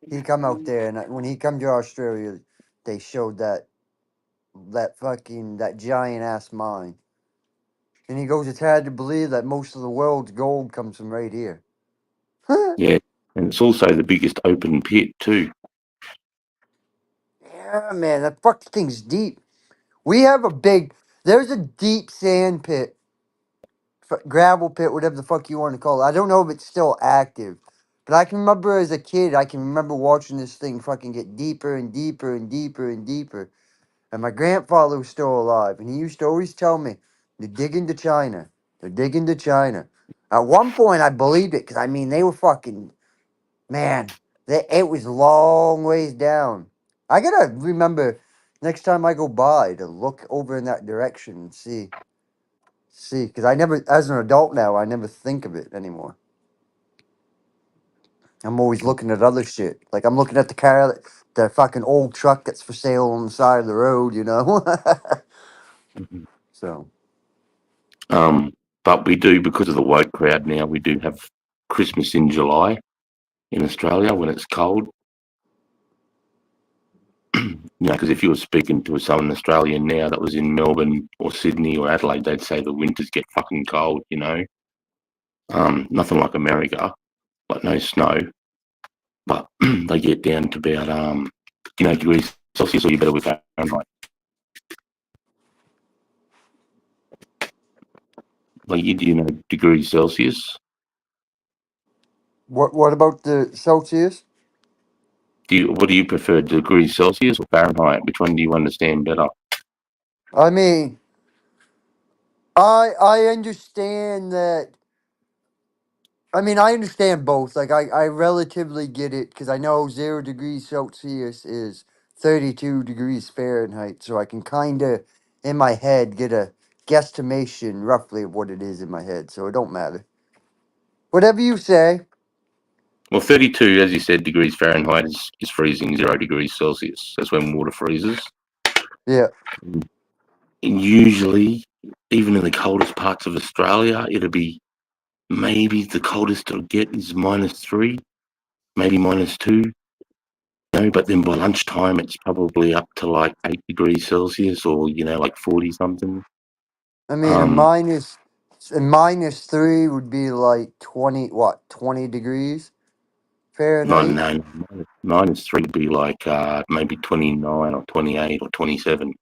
He come out there, and when he come to Australia, they showed that giant ass mine. And he goes, it's hard to believe that most of the world's gold comes from right here. Yeah, and it's also the biggest open pit too. Yeah, man, that fucking thing's deep. There's a deep sand pit, gravel pit, whatever the fuck you want to call it. I don't know if it's still active, but I can remember as a kid, I can remember watching this thing fucking get deeper and deeper and deeper and deeper. And my grandfather was still alive, and he used to always tell me, they're digging to China. They're digging to China. At one point, I believed it, because, I mean, they were fucking, man, it was long ways down. I gotta remember next time I go by to look over in that direction and see, because I never, as an adult now, I never think of it anymore. I'm always looking at other shit. Like, I'm looking at the fucking old truck that's for sale on the side of the road, you know? So But we do, because of the woke crowd now, we do have Christmas in July in Australia when it's cold. Because if you were speaking to someone Australian now that was in Melbourne or Sydney or Adelaide, they'd say the winters get fucking cold, Nothing like America, like no snow, but they get down to about, degrees Celsius, or you better with Fahrenheit. Like you know, degrees Celsius. What about the Celsius? What do you prefer, degrees Celsius or Fahrenheit? Which one do you understand better? I mean, I understand that. I mean, I understand both. Like, I relatively get it because I know 0 degrees Celsius is 32 degrees Fahrenheit. So I can kind of, in my head, get a guesstimation roughly of what it is in my head. So it don't matter. Whatever you say. Well, 32, as you said, degrees Fahrenheit is freezing. 0 degrees Celsius. That's when water freezes. Yeah. And usually, even in the coldest parts of Australia, it'll be maybe the coldest it'll get is -3, maybe -2. But then by lunchtime, it's probably up to like 8 degrees Celsius, or like 40 something. I mean, a -3 would be like 20 degrees No, Fahrenheit? -3 would be like maybe 29 or 28 or 27.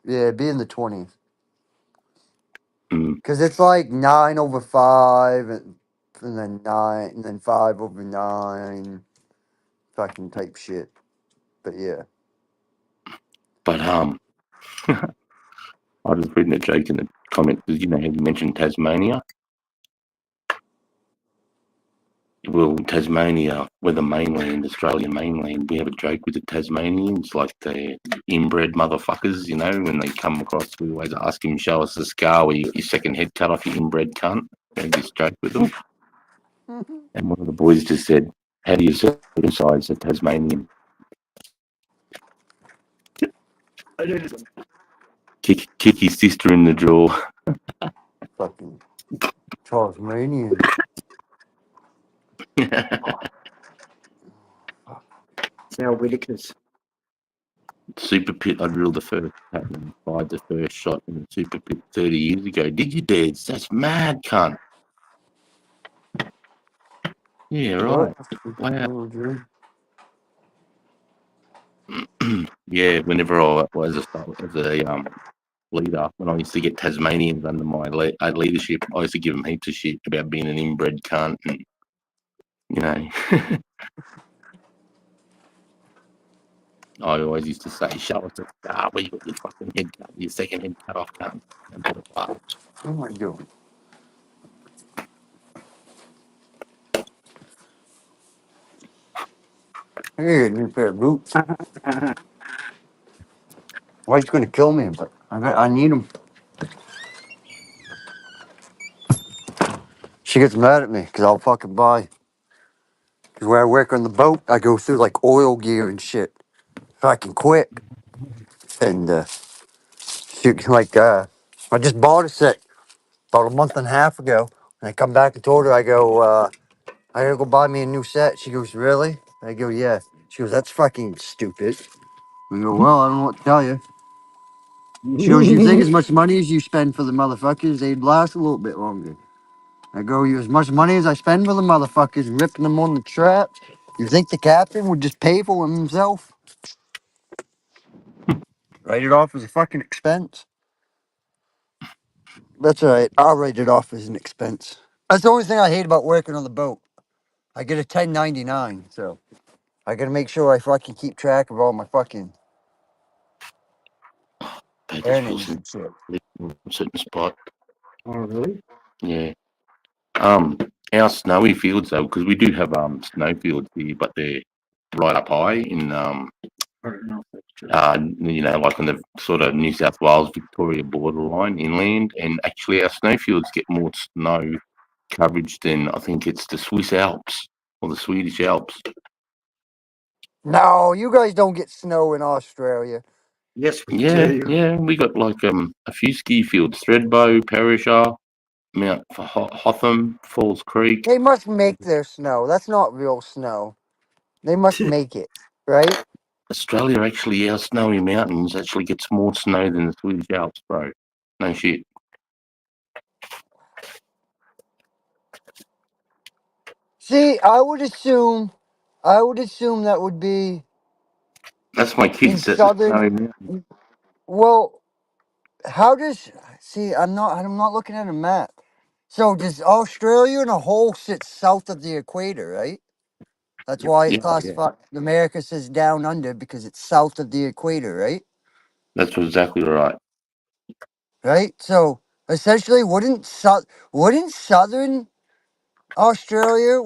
Yeah, it'd be in the 20s. Mm. Because it's like 9/5 and then 9 and then 5/9 fucking type shit. But yeah. But I was reading a joke in the comments because how you mentioned Tasmania. Well, Tasmania, we're the mainland, Australian mainland. We have a joke with the Tasmanians, like the inbred motherfuckers, when they come across. We always ask him, show us the scar where you got your second head cut off, you inbred cunt. We have this joke with them. And one of the boys just said, how do you circumcise a Tasmanian? Kick his sister in the jaw. Fucking Tasmanian. Now Whitakers. Super pit, I drilled the first pattern and fired the first shot in the super pit 30 years ago. Did you, Dads? That's mad, cunt. Yeah, right. Wow. Yeah, whenever I was as a leader, when I used to get Tasmanians under my leadership, I used to give them heaps of shit about being an inbred cunt, and I always used to say, show us a scar where you got your fucking head cut, your second head cut off, cunt. What am I doing? I need a new pair of boots. Wife's gonna kill me, but I need them. She gets mad at me because I'll fucking buy. Because where I work on the boat, I go through like oil gear and shit fucking quick. And shoot, I just bought a set about a month and a half ago. And I come back and told her, I go, I gotta go buy me a new set. She goes, really? I go, yeah. She goes, that's fucking stupid. I go, well, I don't know what to tell you. She goes, you think as much money as you spend for the motherfuckers, they'd last a little bit longer. I go, you as much money as I spend for the motherfuckers, ripping them on the traps, you think the captain would just pay for them himself? Write it off as a fucking expense. That's all right. I'll write it off as an expense. That's the only thing I hate about working on the boat. I get a 1099, so I gotta make sure I fucking keep track of all my fucking earnings and shit. Certain spot. Oh, really? Yeah. Our snowy fields though, because we do have snow fields here, but they're right up high in like on the sort of New South Wales Victoria borderline inland, and actually our snowfields get more snow coverage than I think it's the Swiss Alps or the Swedish Alps. No, you guys don't get snow in Australia. Yes, we Yeah, do. yeah. We got like a few ski fields: Threadbow, Perisher, Mount Hotham, Falls Creek. They must make their snow. That's not real snow. They must make it, right? Australia, actually, our snowy mountains actually gets more snow than the Swedish Alps, bro. No shit. See, I would assume that would be That's my in kids at the southern. snowy mountains. Well, how does see? I'm not looking at a map. So does Australia in a whole sit south of the equator, right? That's why it's Yeah, yeah. classified. America says down under because it's south of the equator, right? That's exactly right. Right. So essentially, wouldn't southern Australia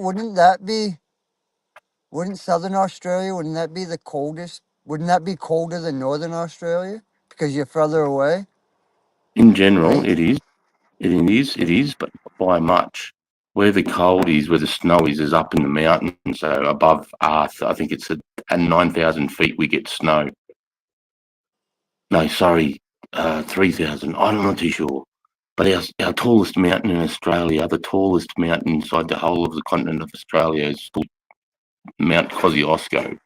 wouldn't southern Australia wouldn't that be the coldest? Wouldn't that be colder than northern Australia because you're further away, In general, right? it is. It is, but not by much. Where the cold is, where the snow is up in the mountains, so above Earth. I think it's at 9,000 feet we get snow. No, sorry, 3,000. I'm not too sure. But our tallest mountain in Australia, the tallest mountain inside the whole of the continent of Australia, is called Mount Kosciuszko,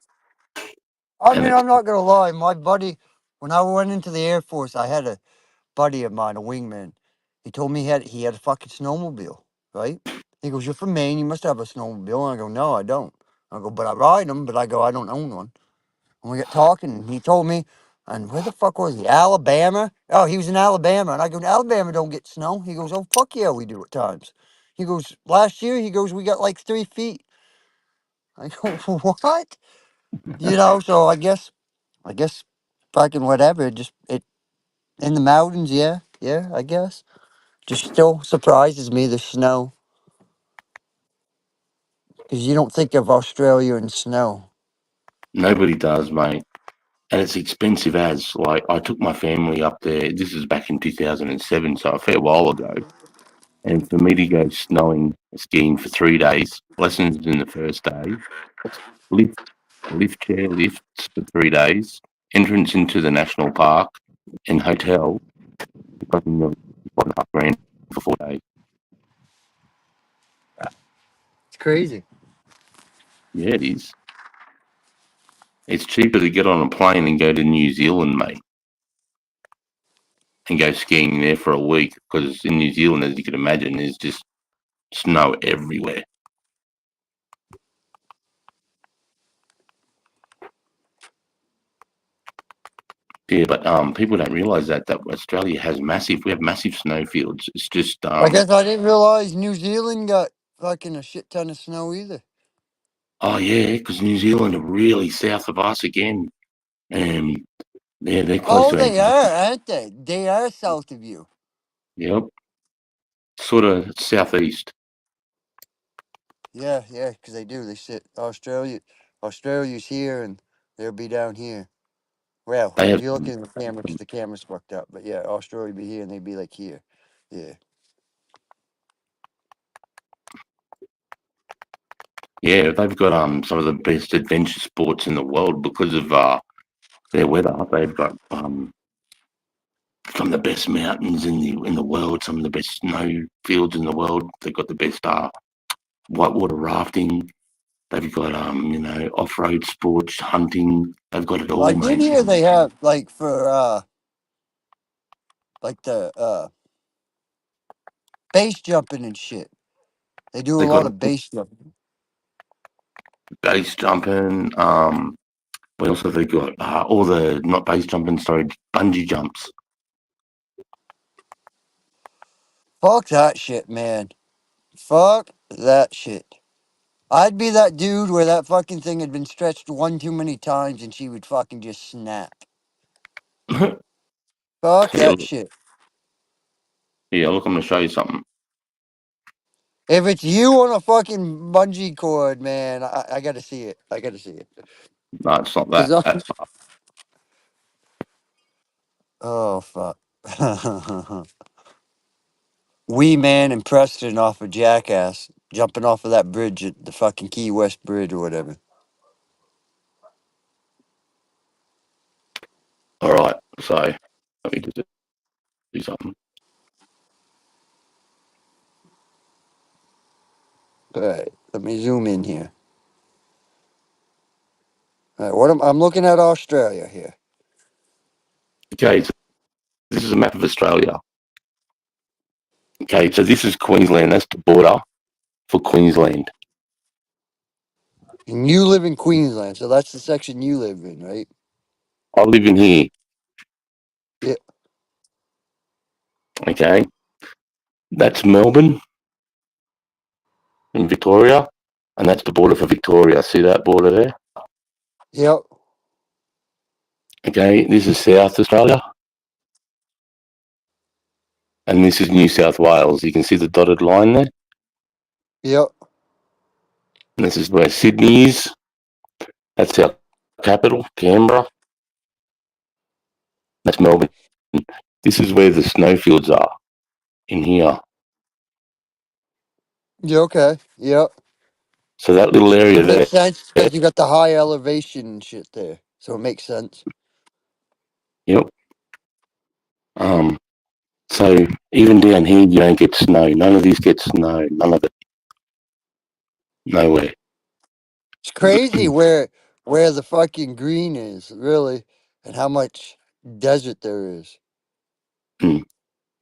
I and mean, it's I'm not gonna lie, my buddy. When I went into the Air Force, I had a buddy of mine, a wingman. He told me he had a fucking snowmobile, right? He goes, "You're from Maine. You must have a snowmobile." And I go, "No, I don't." I go, "But I ride them." But I go, "I don't own one." And we got talking, and he told me, and where the fuck was he? Alabama? Oh, he was in Alabama. And I go, "Alabama don't get snow." He goes, "Oh, fuck yeah, we do at times." He goes, "Last year," he goes, "we got like 3 feet." I go, "What?" So I guess fucking whatever. It in the mountains, yeah, yeah, I guess. Just still surprises me the snow because you don't think of Australia in snow. nobody does, mate. And it's expensive as. Like, I took my family up there. This is back in 2007, so a fair while ago. And for me to go skiing for 3 days, lessons in the first day, lift, lift chair lifts for 3 days, entrance into the national park, and hotel, fucking nearly 1.5 grand for 4 days. It's crazy. Yeah, it is. It's cheaper to get on a plane and go to New Zealand, mate, and go skiing there for a week because in New Zealand, as you can imagine, there's just snow everywhere. Yeah, but people don't realise that Australia has we have massive snowfields. It's just I guess I didn't realize New Zealand got fucking a shit ton of snow either. oh yeah, because New Zealand are really south of us again, and yeah, they're close Oh, to they Antarctica. are, aren't they? They are south of you. Yep, sort of southeast. Yeah, yeah, because they do. They sit Australia's here, and they'll be down here. Well, They if have you look in the camera, because the camera's fucked up. But yeah, Australia be here, and they'd be like here. Yeah. yeah, they've got some of the best adventure sports in the world because of their weather. They've got some of the best mountains in the world, some of the best snow fields in the world. They've got the best whitewater rafting. They've got off road sports, hunting. They've got it I all, did mate. hear they have like for like the base jumping and shit. They do a They lot got of base jumping. base jumping. What else have they got? All the not base jumping, sorry, bungee jumps. Fuck that shit, man. Fuck that shit. I'd be that dude where that fucking thing had been stretched one too many times and she would fucking just snap. Fuck Yeah, that look, shit. I'm gonna show you something. If it's you on a fucking bungee cord, man, I gotta see it. I gotta see it. No, it's not Cause that. That's oh fuck. Wee Man and Preston off of Jackass jumping off of that bridge at the fucking Key West Bridge or whatever. All right, so let me just do something. All right, let me zoom in here. All right, what I'm looking at Australia here. Okay, so this is a map of Australia. Okay, so this is Queensland. That's the border for Queensland. And you live in Queensland, so that's the section you live in, right? I live in here. Yeah. Okay, that's Melbourne in Victoria, and that's the border for Victoria. See that border there? Yep. Okay, this is South Australia, and this is New South Wales. You can see the dotted line there. Yep. And this is where Sydney is. That's our capital, Canberra. That's Melbourne. This is where the snowfields are, in here. Yeah. Okay. Yep. So that little area It there, makes sense because you got the high elevation and shit there, so it makes sense. yep. So even down here, you don't get snow. None of these get snow. None of it. Nowhere. It's crazy where the fucking green is, really, and how much desert there is.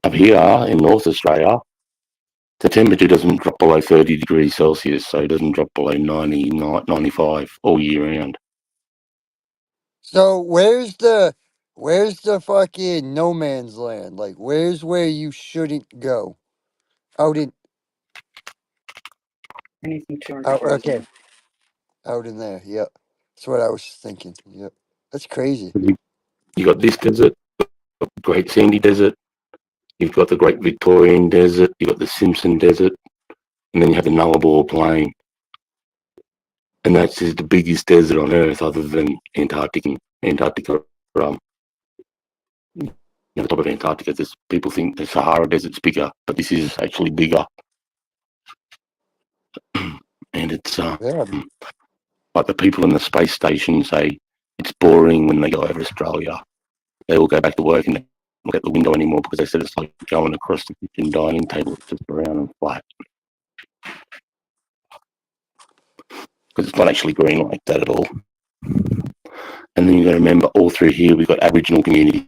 Up here in North Australia, the temperature doesn't drop below 30 degrees Celsius, so it doesn't drop below 90, 95 all year round. So where's the fucking no man's land? Like where's where you shouldn't go? Out in Anything 200 out k's. okay. Out in there, yep. That's what I was thinking. Yep. That's crazy. You got this desert, Great Sandy Desert. You've got the Great Victorian Desert. You've got the Simpson Desert, and then you have the Nullarbor Plain. And that's just the biggest desert on Earth, other than Antarctica. At the top of Antarctica, people think the Sahara Desert's bigger, but this is actually bigger. And it's Yeah. like the people in the space station say it's boring when they go over Australia. They all go back to work and they don't look at the window anymore because they said it's like going across the kitchen dining table. It's just round and flat. Because it's not actually green like that at all. And then you got to remember, all through here we've got Aboriginal communities,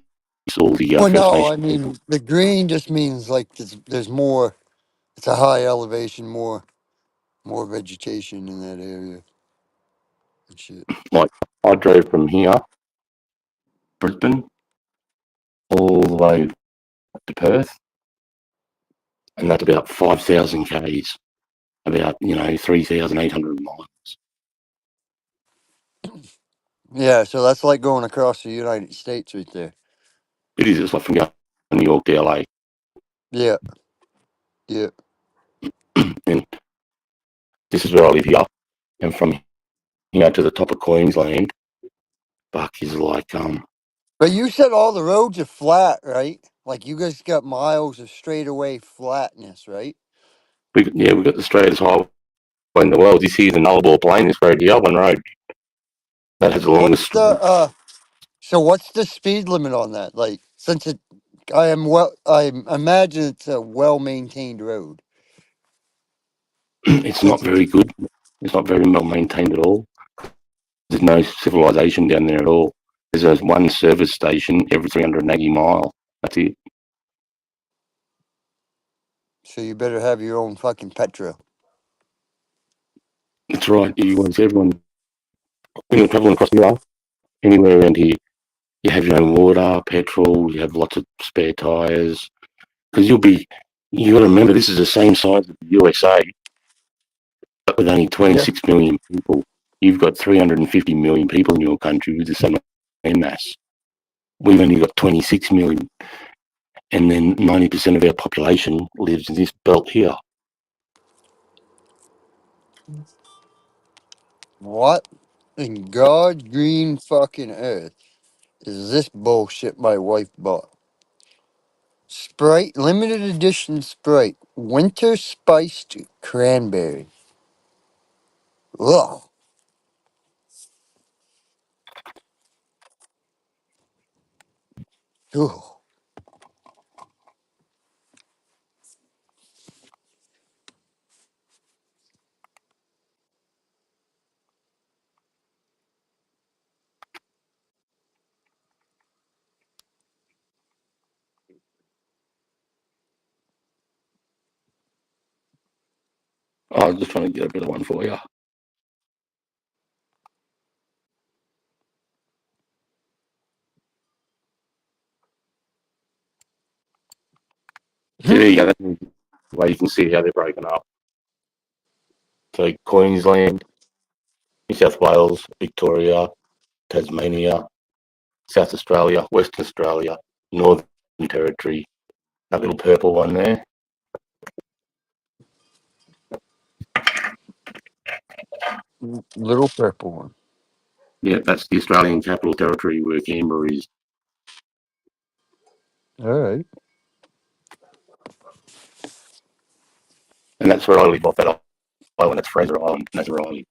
all the Well, First no, I Nations. mean the green just means like there's more. It's a high elevation, more vegetation in that area and shit. Like I drove from here, Brisbane, all the way to Perth, and that's about 5,000 k's, about 3,800 miles. Yeah, so that's like going across the United States right there. It is. It's like from going from New York to LA, Yeah. Yeah. and this is where I live here, and from here to the top of Queensland, fuck is like But you said all the roads are flat, right? Like you guys got miles of straightaway flatness, right? we've got the straightest highway in the world. This here's the Nullarbor Plain. This road here, one road that has the What's longest. the so what's the speed limit on that? Like since I imagine it's a well maintained road. It's not Since very good. It's not very well maintained at all. There's no civilization down there at all. There's one service station every 380 mile. That's it. so you better have your own fucking petrol. That's right. Everyone, when you're traveling across here, anywhere around here, you have your own water, petrol, you have lots of spare tyres. Because you got to remember, this is the same size as the USA, but with only 26 million people. You've got 350 million people in your country with the same land mass. We've only got 26 million. And then 90% of our population lives in this belt here. What in God's green fucking earth is this bullshit my wife bought? Sprite, limited edition Sprite, winter spiced cranberry. Ugh. Ooh. I was just trying to get a better one for you. So there you go. That's the way you can see how they're broken up. So Queensland, New South Wales, Victoria, Tasmania, South Australia, Western Australia, Northern Territory. That little purple one there. Little purple one. Yeah, that's the Australian Capital Territory where Canberra is. All right. And that's where I live off that island. That's Fraser Island. And that's where I live.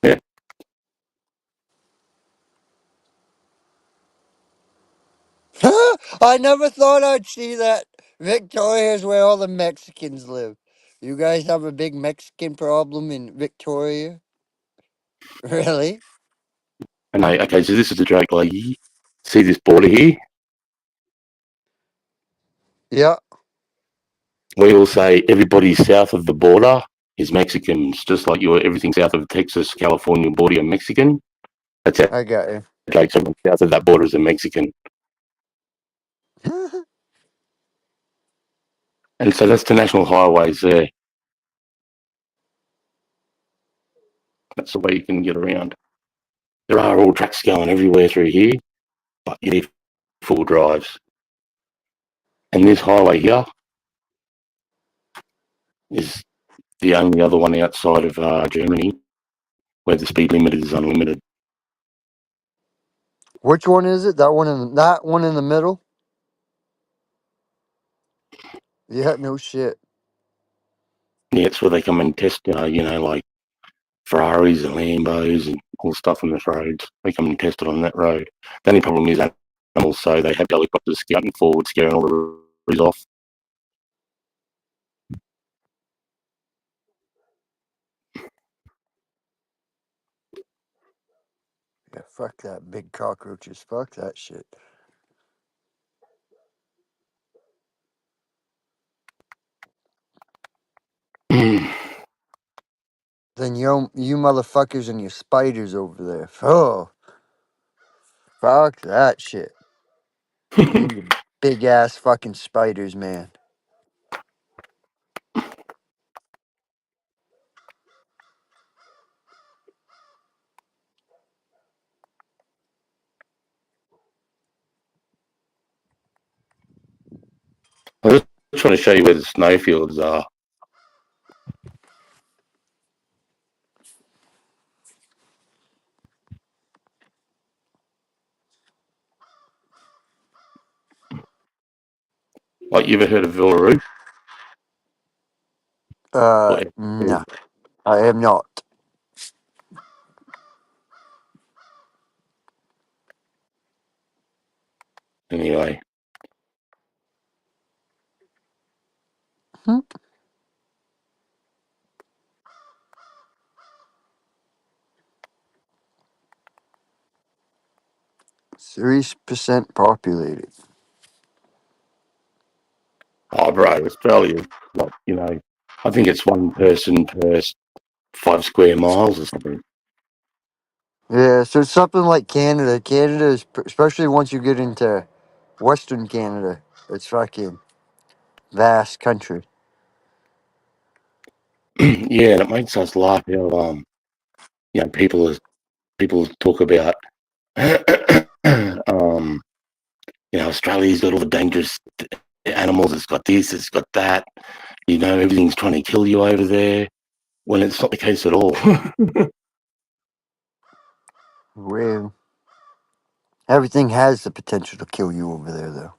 Yeah. I never thought I'd see that. Victoria is where all the Mexicans live. You guys have a big Mexican problem in Victoria? Really? And okay, so this is the Drake Lake. See this border here? Yeah. We all say everybody south of the border is Mexicans, just like everything south of Texas, California border are Mexican. That's how I got you. Drake, so south of that border is a Mexican. And so that's the national highways there. That's the way you can get around. There are all tracks going everywhere through here, but you need full drives. And this highway here is the only other one outside of Germany where the speed limit is unlimited. Which one is it? That one in the middle? Yeah, no shit. Yeah, it's where they come and test, like Ferraris and Lambos and all stuff on this road. They come and test it on that road. The only problem is animals, so they have helicopters scouting forward, scaring all the roads off. Yeah, fuck that big cockroaches. Fuck that shit. Then you motherfuckers and your spiders over there. Oh, fuck that shit. You and your big ass fucking spiders, man. I'm just trying to show you where the snowfields are. Like, you ever heard of Villaroo? No, I am not. Anyway. 3% populated. Oh, bro, Australia, like, I think it's one person per 5 square miles or something. Yeah, so it's something like Canada. Canada is, especially once you get into Western Canada, it's fucking vast country. Yeah, and it makes us laugh how people talk about Australia's got all the dangerous animals, it's got this, it's got that, everything's trying to kill you over there, when it's not the case at all. Well, Everything has the potential to kill you over there, though.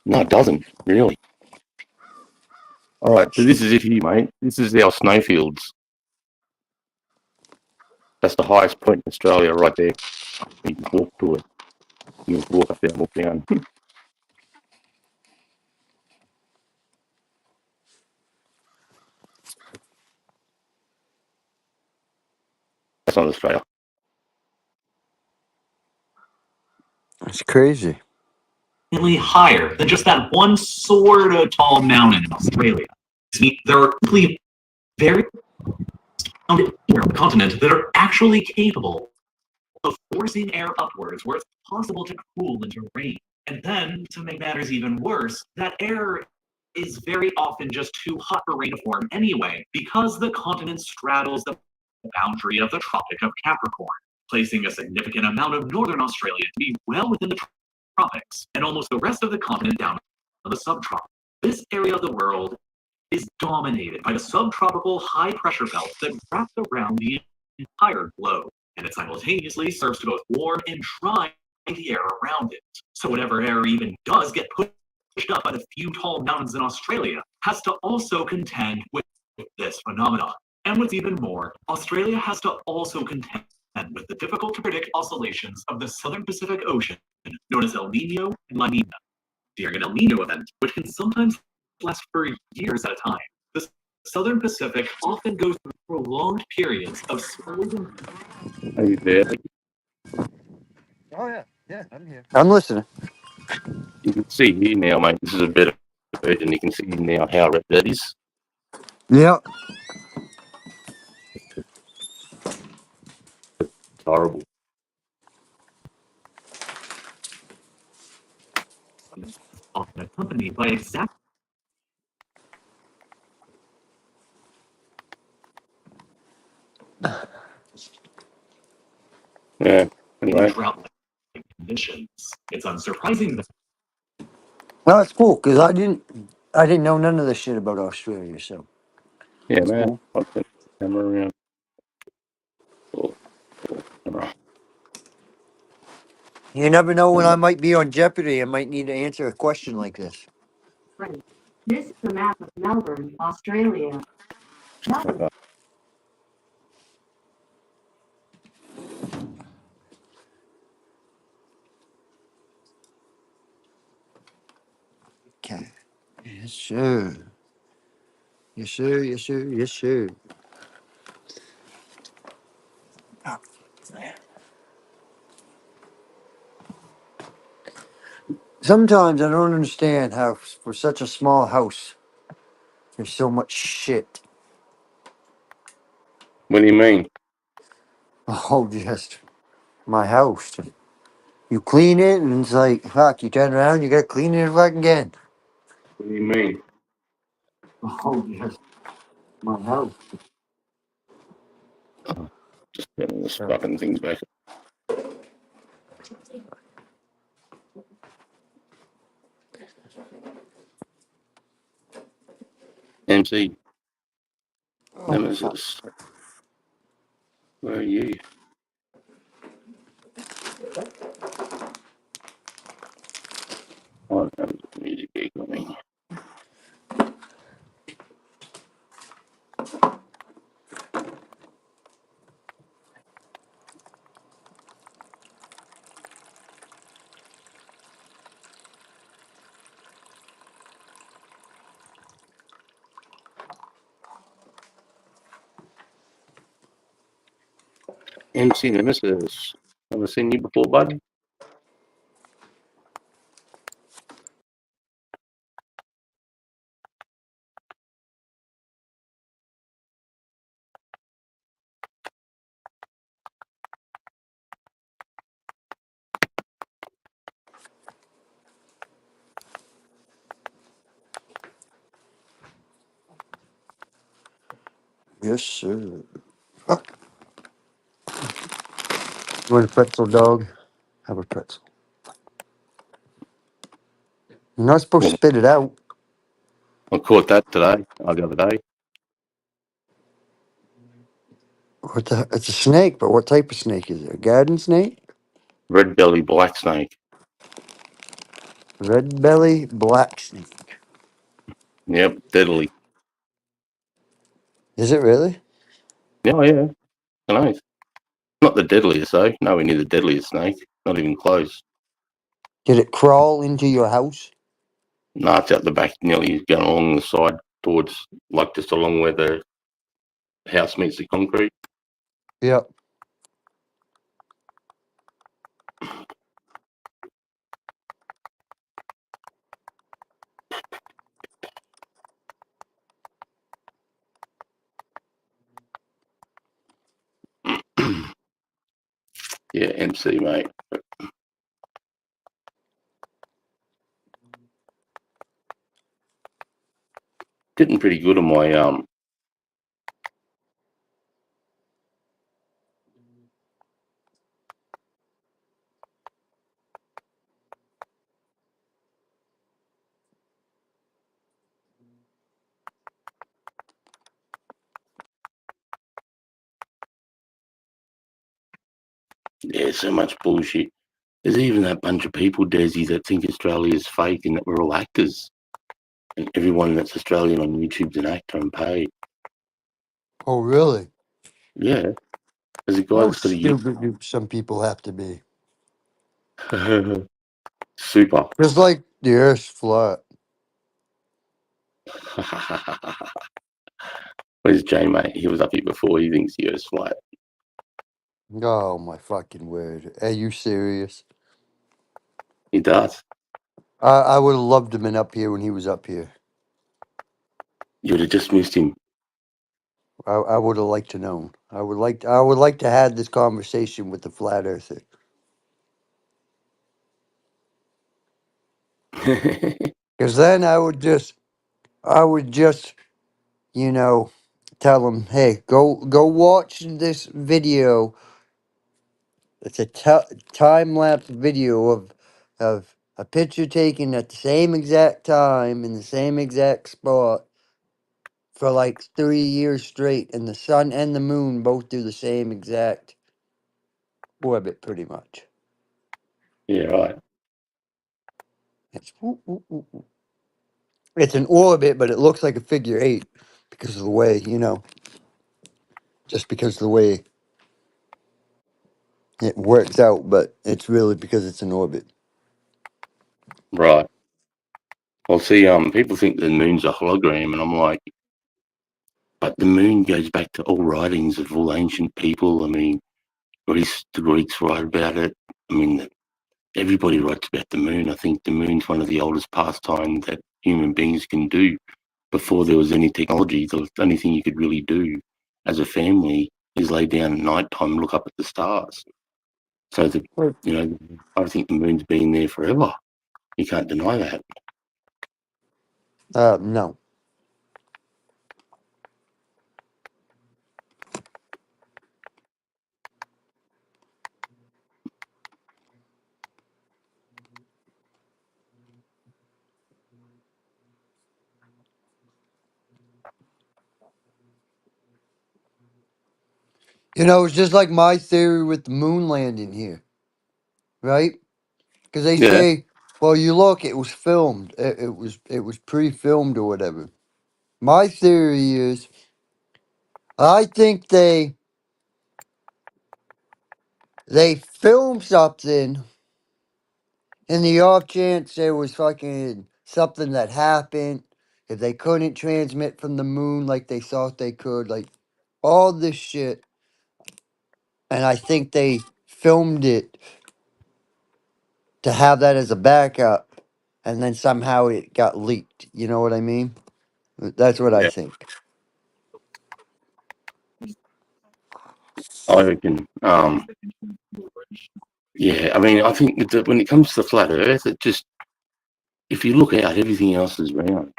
No, it doesn't, really. All right, so this is it here, mate. This is our snowfields. That's the highest point in Australia right there. You can walk to it. You can walk up there and walk down. That's not Australia. It's crazy. Higher than just that one sort of tall mountain in Australia. There are simply very on the continent that are actually capable of forcing air upwards where it's possible to cool into rain. And then, to make matters even worse, that air is very often just too hot for rain to form anyway, because the continent straddles the boundary of the Tropic of Capricorn, placing a significant amount of northern Australia to be well within the tropics, and almost the rest of the continent down to the subtropics. This area of the world is dominated by the subtropical high-pressure belt that wraps around the entire globe, and it simultaneously serves to both warm and dry the air around it. So whatever air even does get pushed up by the few tall mountains in Australia has to also contend with this phenomenon. And what's even more, Australia has to also contend with the difficult-to-predict oscillations of the southern Pacific Ocean, known as El Nino and La Nina. During an El Nino event, which can sometimes last for years at a time, the southern Pacific often goes through prolonged periods of spells and... Are you there? Oh, yeah, I'm here. I'm listening. You can see here now, mate. This is a better version. You can see now how red that is. Yeah. It's horrible. Often accompanied by exact Yeah. Anyway. drought conditions. It's unsurprising that Well, that's cool because I didn't know none of this shit about Australia. So Yeah, that's man. cool. I'll turn the camera around. Camera. You never know when I might be on Jeopardy. I might need to answer a question like this. Right. This is a map of Melbourne, Australia. Okay. Yes, sir. Yes, sir. Yes, sir. Yes, sir. Sometimes I don't understand how, for such a small house, there's so much shit. What do you mean? Oh, just my house. You clean it, and it's like, fuck, you turn around, you gotta clean it fucking again. What do you mean? Oh, yes. My house. Just getting this fucking things back. MC. Nemesis. Where are you? Oh, that was the music gig on me. MC Nemesis. Never seen you before, bud? Yes, sir. Oh. You want a pretzel, dog? Have a pretzel. You're not supposed to spit it out. I caught that today, the other day. What the? It's a snake, but what type of snake is it? A garden snake? Red belly black snake. Red belly black snake. Yep, deadly. Is it really? Oh yeah, I know. Not the deadliest though. Nowhere near the deadliest snake. Not even close. Did it crawl into your house? No, it's out the back, nearly going along the side towards, like just along where the house meets the concrete. Yep. Yeah, MC mate. Getting pretty good on my yeah, so much bullshit. There's even that bunch of people, Desi, that think Australia is fake and that we're all actors. And everyone that's Australian on YouTube's an actor and paid. Oh, really? Yeah. There's a guy How that's got a stupid do some people have to be? Super. Just like the Earth's flat. Where's Jay, mate? He was up here before. He thinks the Earth's flat. Oh my fucking word! Are you serious? He does. I would have loved him in up here when he was up here. You'd have just missed him. I would have liked to know. I would like to have this conversation with the flat earther. Because then I would just, you know, tell him, hey, go watch this video. It's a time lapse video of a picture taken at the same exact time in the same exact spot for like 3 years straight, and the sun and the moon both do the same exact orbit, pretty much. Yeah, right. It's it's an orbit, but it looks like a figure eight because of the way, just because of the way it works out, but it's really because it's an orbit. Right. Well, see, people think the moon's a hologram, and I'm like, but the moon goes back to all writings of all ancient people. I mean, the Greeks write about it. I mean, everybody writes about the moon. I think the moon's one of the oldest pastimes that human beings can do. Before there was any technology, the only thing you could really do as a family is lay down at night time and look up at the stars. So, I think the moon's been there forever. You can't deny that. No. It's just like my theory with the moon landing here, right? Because they Yeah. say, well, you look, it was filmed. It was pre-filmed or whatever. My theory is, I think they filmed something in the off chance there was fucking something that happened. If they couldn't transmit from the moon like they thought they could, like all this shit. And I think they filmed it to have that as a backup, and then somehow it got leaked. You know what I mean? That's what I Yeah. think. I reckon. Yeah, I mean, I think that when it comes to the flat Earth, it just, if you look out, everything else is round.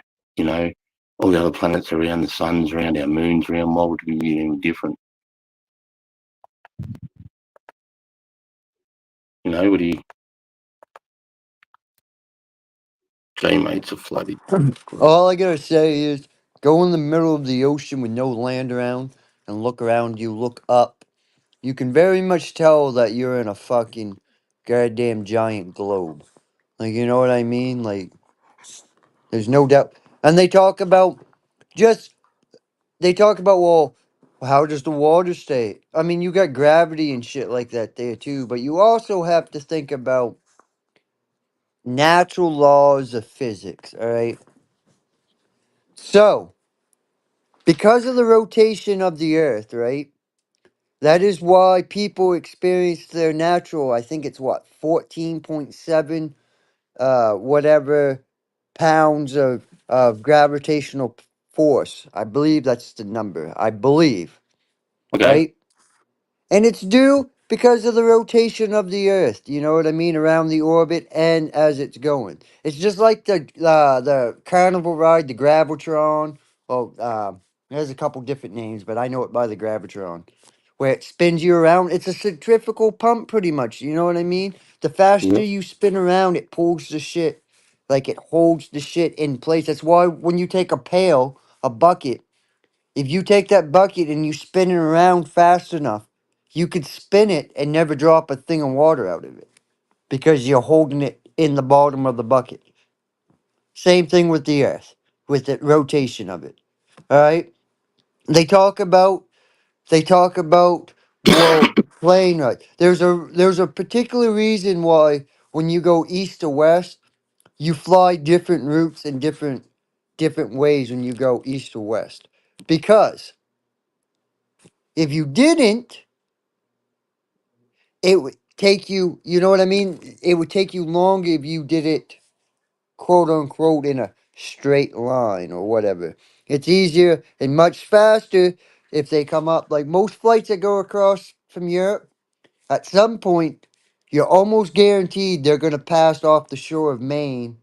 All the other planets are around, the sun's around, our moon's around. Why would we be any different? What do you? J-mates are flooded. All I gotta say is, go in the middle of the ocean with no land around. and look around you, look up, you can very much tell that you're in a fucking goddamn giant globe. Like, you know what I mean? Like, there's no doubt. And just, they talk about, well, how does the water stay? I mean, you got gravity and shit like that there too, but you also have to think about natural laws of physics, all right? So, because of the rotation of the earth, right? That is why people experience their natural, I think it's what, 14.7 whatever pounds of gravitational force. I believe that's the number. I believe, Okay. right? And it's due because of the rotation of the Earth. You know what I mean? Around the orbit and as it's going. It's just like the carnival ride, the Gravitron. Well, there's a couple different names, but I know it by the Gravitron, where it spins you around. It's a centrifugal pump, pretty much. You know what I mean? The faster Yep. you spin around, it pulls the shit, like it holds the shit in place. That's why when you take a pail, a bucket, if you take that bucket and you spin it around fast enough, you could spin it and never drop a thing of water out of it because you're holding it in the bottom of the bucket. Same thing with the earth, with the rotation of it. All right? They talk about well, plane right. There's a particular reason why when you go east to west, you fly different routes and different ways when you go east to west. Because if you didn't, it would take you, you know what I mean? It would take you longer if you did it, quote unquote, in a straight line or whatever. It's easier and much faster if they come up. Like most flights that go across from Europe, at some point, you're almost guaranteed they're going to pass off the shore of Maine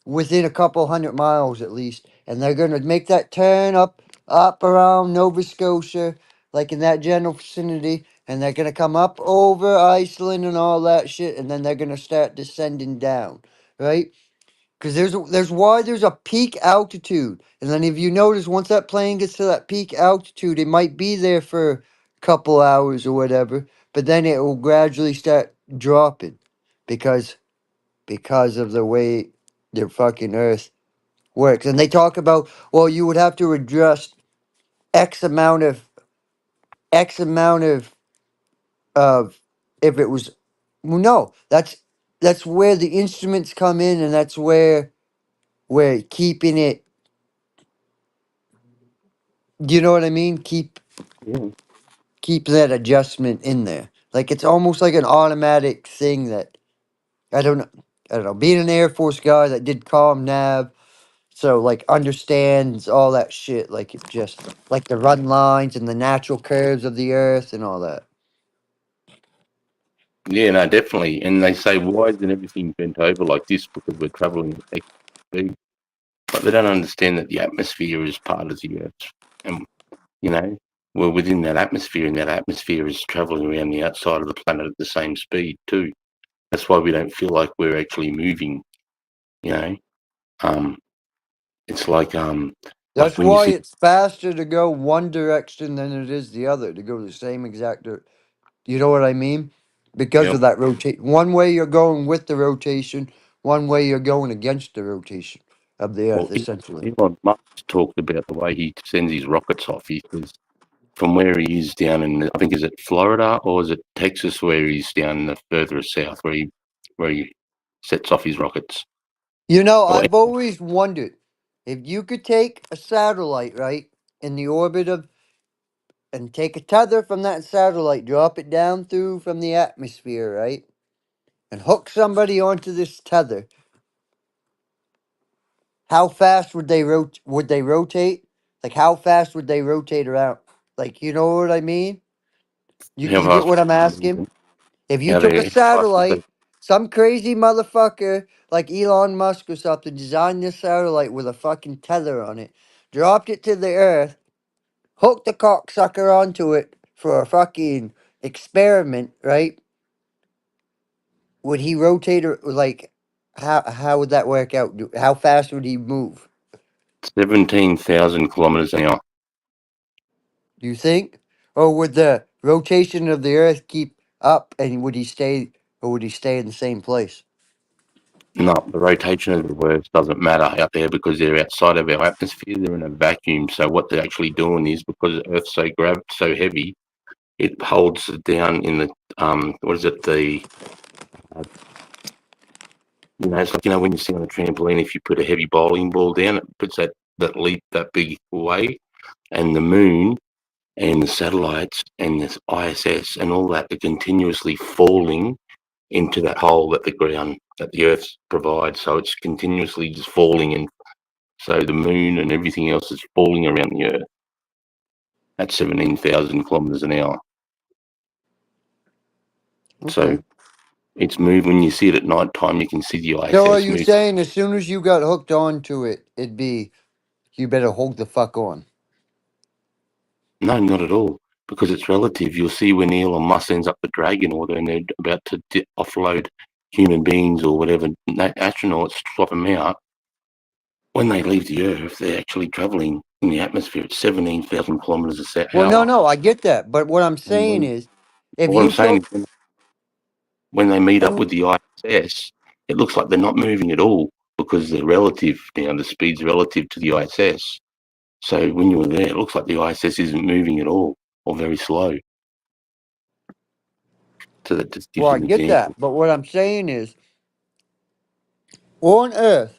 within a couple 100 miles at least, and they're gonna make that turn up around Nova Scotia, like in that general vicinity, and they're gonna come up over Iceland and all that shit, and then they're gonna start descending down, right? Because there's a peak altitude, and then if you notice, once that plane gets to that peak altitude, it might be there for a couple hours or whatever, but then it will gradually start dropping, because of the way the fucking Earth works. And they talk about, well, you would have to adjust X amount of if it was, well, no, that's where the instruments come in, and that's where we're keeping it. Do you know what I mean? Yeah. Keep that adjustment in there. Like it's almost like an automatic thing that I don't know. I don't know. Being an Air Force guy that did comm nav, so like understands all that shit, like it just like the run lines and the natural curves of the earth and all that. Yeah, no, definitely. And they say, why isn't everything bent over like this? Because we're traveling at X speed. But they don't understand that the atmosphere is part of the Earth. And, you know, we're within that atmosphere, and that atmosphere is traveling around the outside of the planet at the same speed, too. That's why we don't feel like we're actually moving, you know. It's like That's when you why see, it's faster to go one direction than it is the other, to go the same exact you know what I mean? Because yep, of that rotate. One way you're going with the rotation, one way you're going against the rotation of the well, earth, essentially. Elon Musk talked about the way he sends his rockets off. He says, from where he is down in, I think, is it Florida or is it Texas, where he's down in the further south, where he sets off his rockets. You know, Or, I've always wondered if you could take a satellite, right, in the orbit of, and take a tether from that satellite, drop it down through from the atmosphere, right, and hook somebody onto this tether. How fast would they rotate? Like how fast would they rotate around? Like, you know what I mean? how You get fast? what I'm asking? If you How took a they? How fast would they? satellite, some crazy motherfucker like Elon Musk or something designed this satellite with a fucking tether on it, dropped it to the earth, hooked the cocksucker onto it for a fucking experiment, right? Would he rotate or like how would that work out? How fast would he move? 17,000 kilometers an hour. Do you think? Or would the rotation of the Earth keep up, and would he stay, or would he stay in the same place? No, the rotation of the Earth doesn't matter out there because they're outside of our atmosphere. They're in a vacuum. So what they're actually doing is because the Earth's so heavy, it holds it down in the what is it? The it's like when you sit on a trampoline, if you put a heavy bowling ball down, it puts that leap that big away, and the moon and the satellites and this ISS and all that are continuously falling into that hole that the Earth provides. So it's continuously just falling, and so the moon and everything else is falling around the Earth at 17,000 kilometers an hour. So Okay. it's moving. When you see it at night time, you can see the So are ISS you move. saying as soon as you got hooked onto it, it'd be, you better hold the fuck on? No, not at all, because it's relative. You'll see when Elon Musk ends up the Dragon order and they're about to offload human beings or whatever astronauts, swap them out. When they leave the Earth, they're actually traveling in the atmosphere at 17,000 kilometers a Well, hour. no, I get that, but what I'm And saying is, if what I'm you saying took, is when they meet up when, with the ISS, it looks like they're not moving at all because they're relative now. The speed's relative to the ISS. So when you're there, it looks like the ISS isn't moving at all or very slow. So that just gives well, you I an get that, example. but what I'm saying is, on Earth,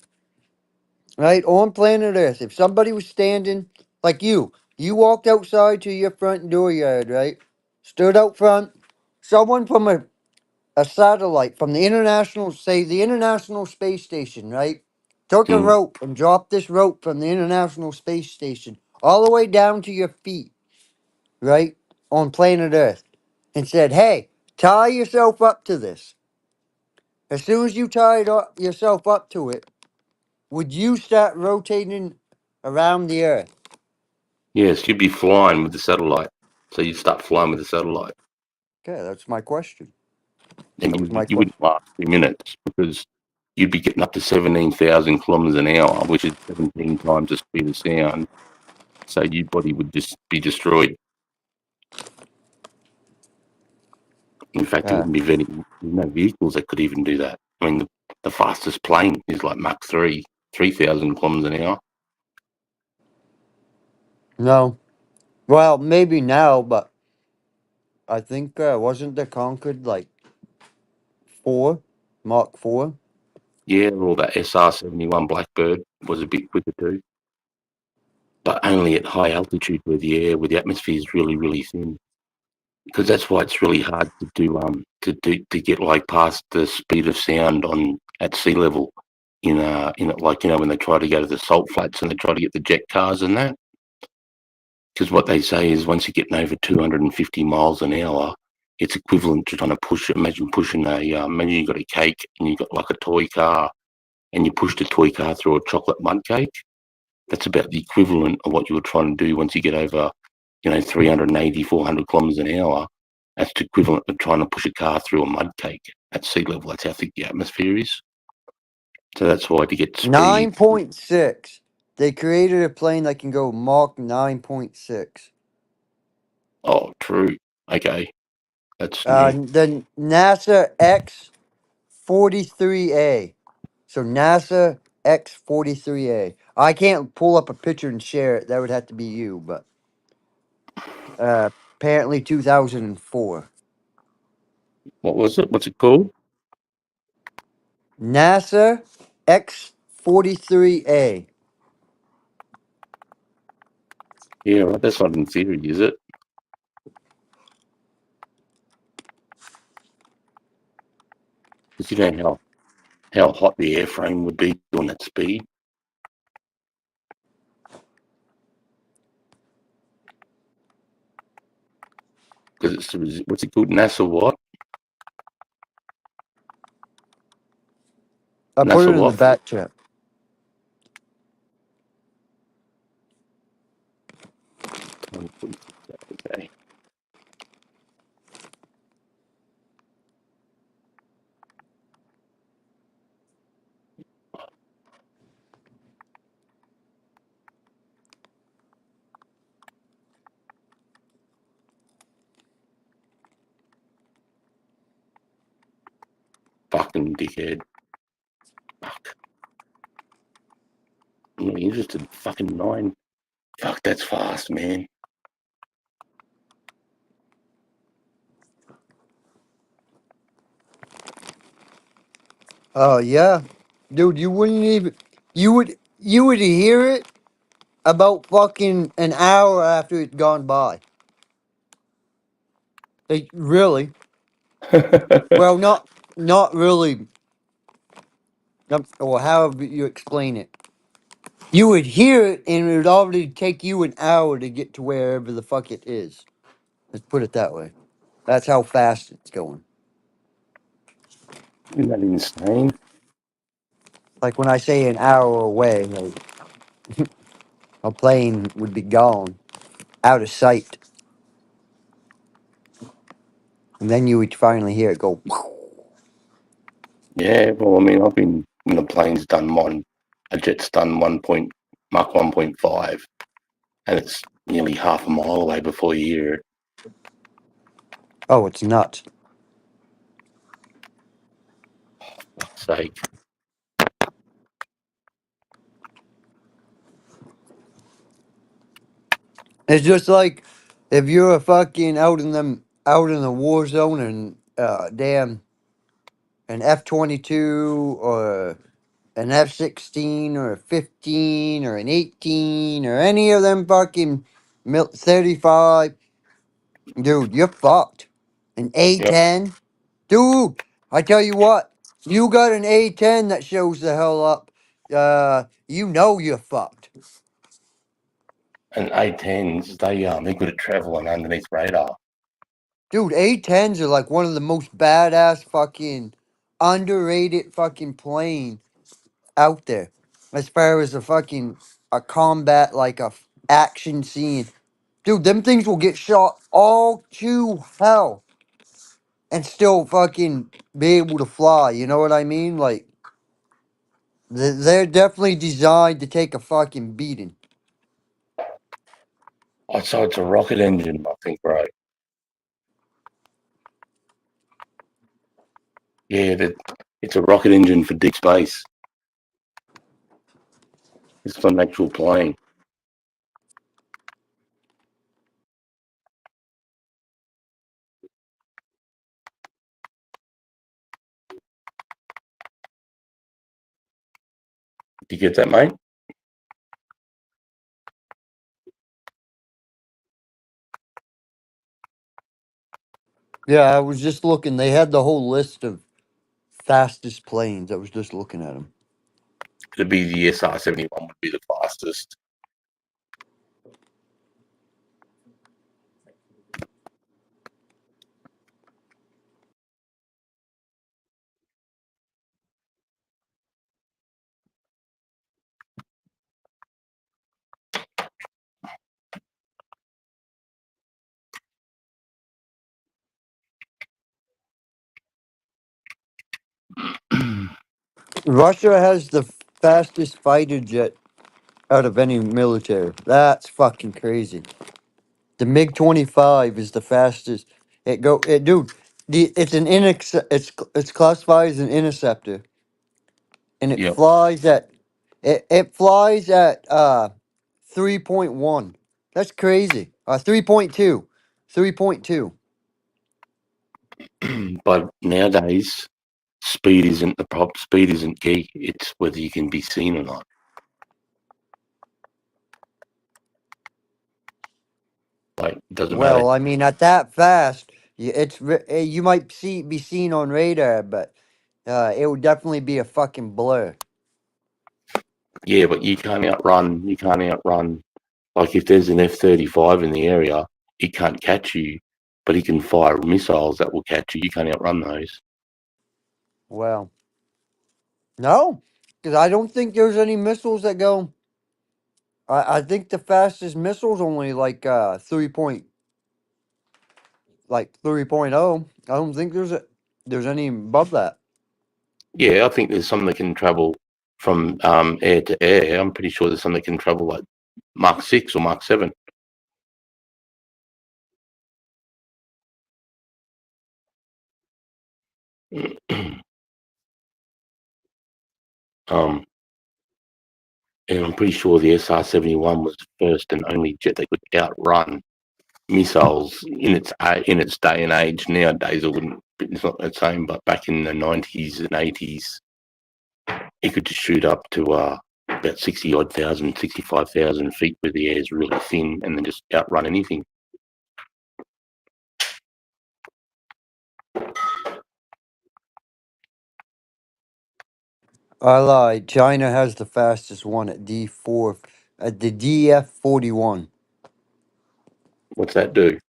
right, on planet Earth, if somebody was standing like you walked outside to your front dooryard, right, stood out front, someone from a satellite from the international, say the International Space Station, right, took a Mm. rope and dropped this rope from the International Space Station all the way down to your feet, right, on planet Earth, and said, "Hey, tie yourself up to this." As soon as you tied yourself up to it, would you start rotating around the Earth? Yes, you'd be flying with the satellite. So you'd start flying with the satellite. Okay, that's my question. And That was my you question. wouldn't last 2 minutes because you'd be getting up to 17,000 kilometers an hour, which is 17 times the speed of sound. So your body would just be destroyed. In fact, it wouldn't be there's no vehicles that could even do that. I mean, the fastest plane is like Mach 3, 3,000 kilometers an hour. No. Well, maybe now, but I think wasn't the Concorde like 4, Mach 4? Yeah, or that SR-71 Blackbird was a bit quicker too. But only at high altitude where the atmosphere is really, really thin. Because that's why it's really hard to do to get like past the speed of sound on at sea level in like when they try to go to the salt flats and they try to get the jet cars and that. Because what they say is once you're getting over 250 miles an hour, it's equivalent to trying to push. Imagine pushing imagine you got a cake and you got like a toy car and you pushed a toy car through a chocolate mud cake. That's about the equivalent of what you were trying to do once you get over 380, 400 kilometers an hour. That's the equivalent of trying to push a car through a mud cake at sea level. That's how thick the atmosphere is. So that's why to get speed. 9.6. They created a plane that can go Mach 9.6. Oh, true. Okay, that's new. The NASA X-43A. So NASA X-43A. I can't pull up a picture and share it. That would have to be you, but apparently 2004. What was it? What's it called? NASA X-43A. Yeah, right. That's not in theory, is it? Because you know how hot the airframe would be on that speed. Because it's what's it called? NASA what? I put NASA it in the what? back chat. Okay. fucking dickhead. Fuck. I'm not interested. Fucking 9. Fuck, that's fast, man. Oh yeah, dude, you wouldn't even you would hear it about fucking an hour after it's gone by. Like, really? Well, not really. Or however you explain it. You would hear it, and it would already take you an hour to get to wherever the fuck it is. Let's put it that way. That's how fast it's going. Isn't that insane? Like when I say an hour away, like a plane would be gone, out of sight, and then you would finally hear it go. Yeah, well, I mean, I've been when the plane's done a jet's done Mach 1.5, and it's nearly half a mile away before you hear it. Oh, it's nuts. Fuck's sake. It's just like if you're fucking out in the war zone and damn an F-22 or an F-16 or a 15 or an 18 or any of them fucking 35, dude, you're fucked. An Yep. A-10, dude. I tell you what, you got an A-10 that shows the hell up. You know you're fucked. And A10s, they're good at traveling underneath radar. Dude, A10s are like one of the most badass fucking underrated fucking plane out there. As far as a combat like action scene. Dude, them things will get shot all to hell and still fucking be able to fly, you know what I mean? Like they're definitely designed to take a fucking beating. Oh, so it's a rocket engine, I think, right? Yeah, it's a rocket engine for deep space. It's not an actual plane. Did you get that, mate? Yeah, I was just looking. They had the whole list of fastest planes. I was just looking at them. It'd be the SR-71 would be the fastest. Russia has the fastest fighter jet out of any military. That's fucking crazy. The MiG-25 is the fastest. Dude. It's classified as an interceptor, and it Yep. flies at 3.1. That's crazy. 3.2, 3.2. But nowadays, speed isn't the problem. Speed isn't key. It's whether you can be seen or not. Like, it doesn't matter. Well, I mean, at that fast, you might be seen on radar, but it would definitely be a fucking blur. Yeah, but you can't outrun. You can't outrun. Like, if there's an F-35 in the area, it can't catch you, but he can fire missiles that will catch you. You can't outrun those. Well, no, because I don't think there's any missiles that go. I think the fastest missile's only like 3.0. I don't think there's any above that. Yeah, I think there's some that can travel from air to air. I'm pretty sure there's some that can travel like Mach 6 or Mach 7. And I'm pretty sure the SR-71 was the first and only jet that could outrun missiles in its day and age. Nowadays, it's not the same, but back in the 90s and 80s, it could just shoot up to about 65,000 feet where the air is really thin, and then just outrun anything. I lied. China has the fastest one at D4 at the DF-41. What's that do?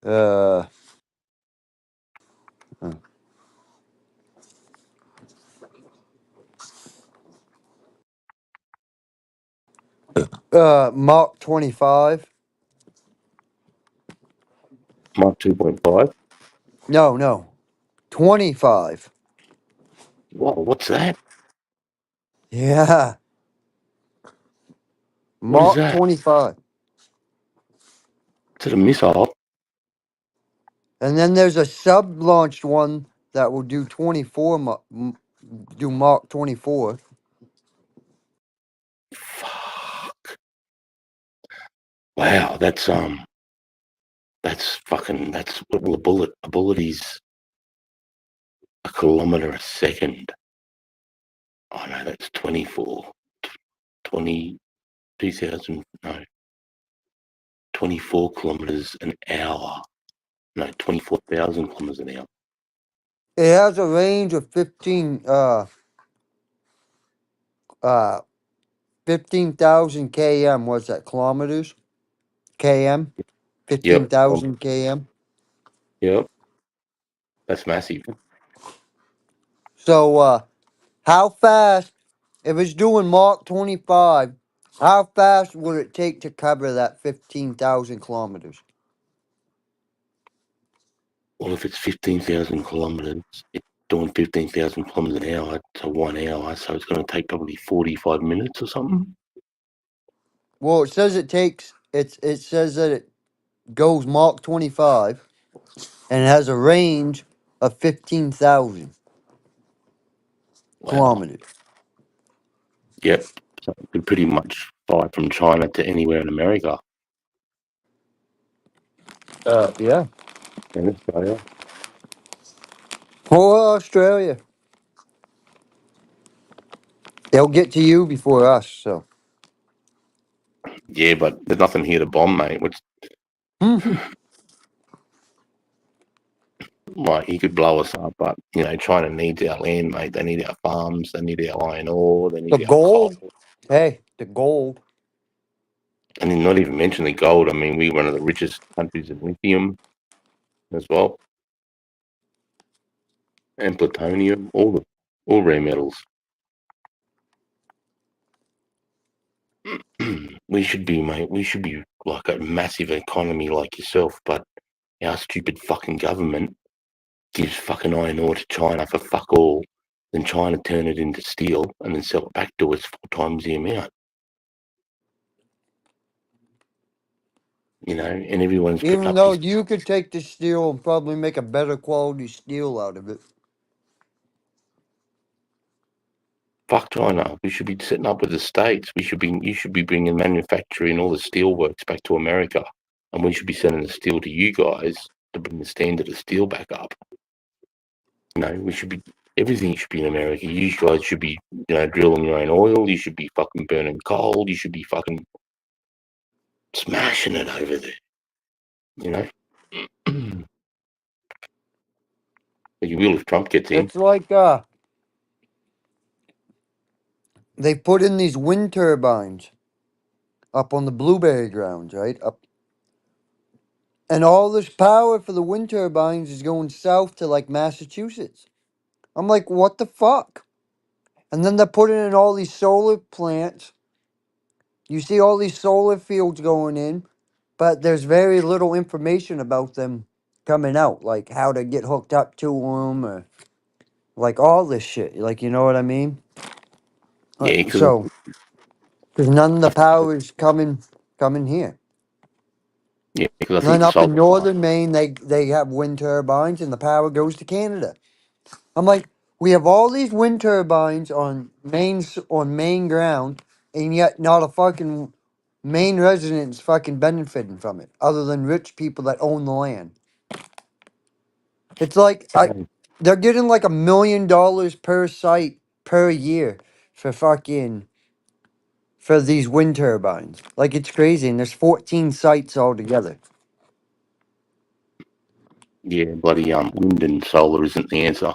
Uh, Mach 25. Mach 2.5. No, 25. Whoa, what's that? Yeah, What is Mach that? 25. Is it a missile? And then there's a sub-launched one that will do 24. Do Mach 24. Wow, that's what will a bullet is a kilometer a second. Oh no, that's 24 kilometers an hour. No, 24,000 kilometers an hour. It has a range of 15,000 km. What's that? Kilometers? Km? Yep. 15,000 km. Yep. That's massive. So, how fast, if it's doing Mach 25, how fast would it take to cover that 15,000 kilometers? Well, if it's 15,000 kilometers, it's doing 15,000 kilometers an hour to 1 hour, so it's going to take probably 45 minutes or something. Well, it says it says that it goes Mach 25 and it has a range of 15,000 kilometers. Yep. So it could pretty much fly from China to anywhere in America. Yeah. And Australia. Or Australia. They'll get to you before us, so. Yeah, but there's nothing here to bomb, mate. Which, like, he could blow us up, but, China needs our land, mate. They need our farms. They need our iron ore. They The need our coal. gold. Hey, the gold. And then not even mention the gold. I mean, we're one of the richest countries in lithium as well. And plutonium, all rare metals. We should be, mate. We should be like a massive economy like yourself, but our stupid fucking government gives fucking iron ore to China for fuck all. Then China turn it into steel and then sell it back to us 4 times the amount. And everyone's putting Even up though this. you could take the steel and probably make a better quality steel out of it. Fuck China. We should be setting up with the States. You should be bringing manufacturing all the steel works back to America, and we should be sending the steel to you guys to bring the standard of steel back up. Everything should be in America. You guys should be, drilling your own oil. You should be fucking burning coal. You should be fucking smashing it over there. But you will if Trump gets in. It's like they put in these wind turbines up on the blueberry grounds, right? Up, and all this power for the wind turbines is going south to like Massachusetts. I'm like, what the fuck? And then they're putting in all these solar plants. You see all these solar fields going in, but there's very little information about them coming out, like how to get hooked up to them, or like all this shit. Like, you know what I mean? Yeah, because So, because none of the power is coming here. I And think then the up in solar. northern Maine, they have wind turbines, and the power goes to Canada. I'm like, We have all these wind turbines on main ground, and yet not a fucking main resident's fucking benefiting from it, other than rich people that own the land. It's like they're getting like $1 million per site per year for for these wind turbines. Like it's crazy, and there's 14 sites altogether. Yeah, bloody wind and solar isn't the answer.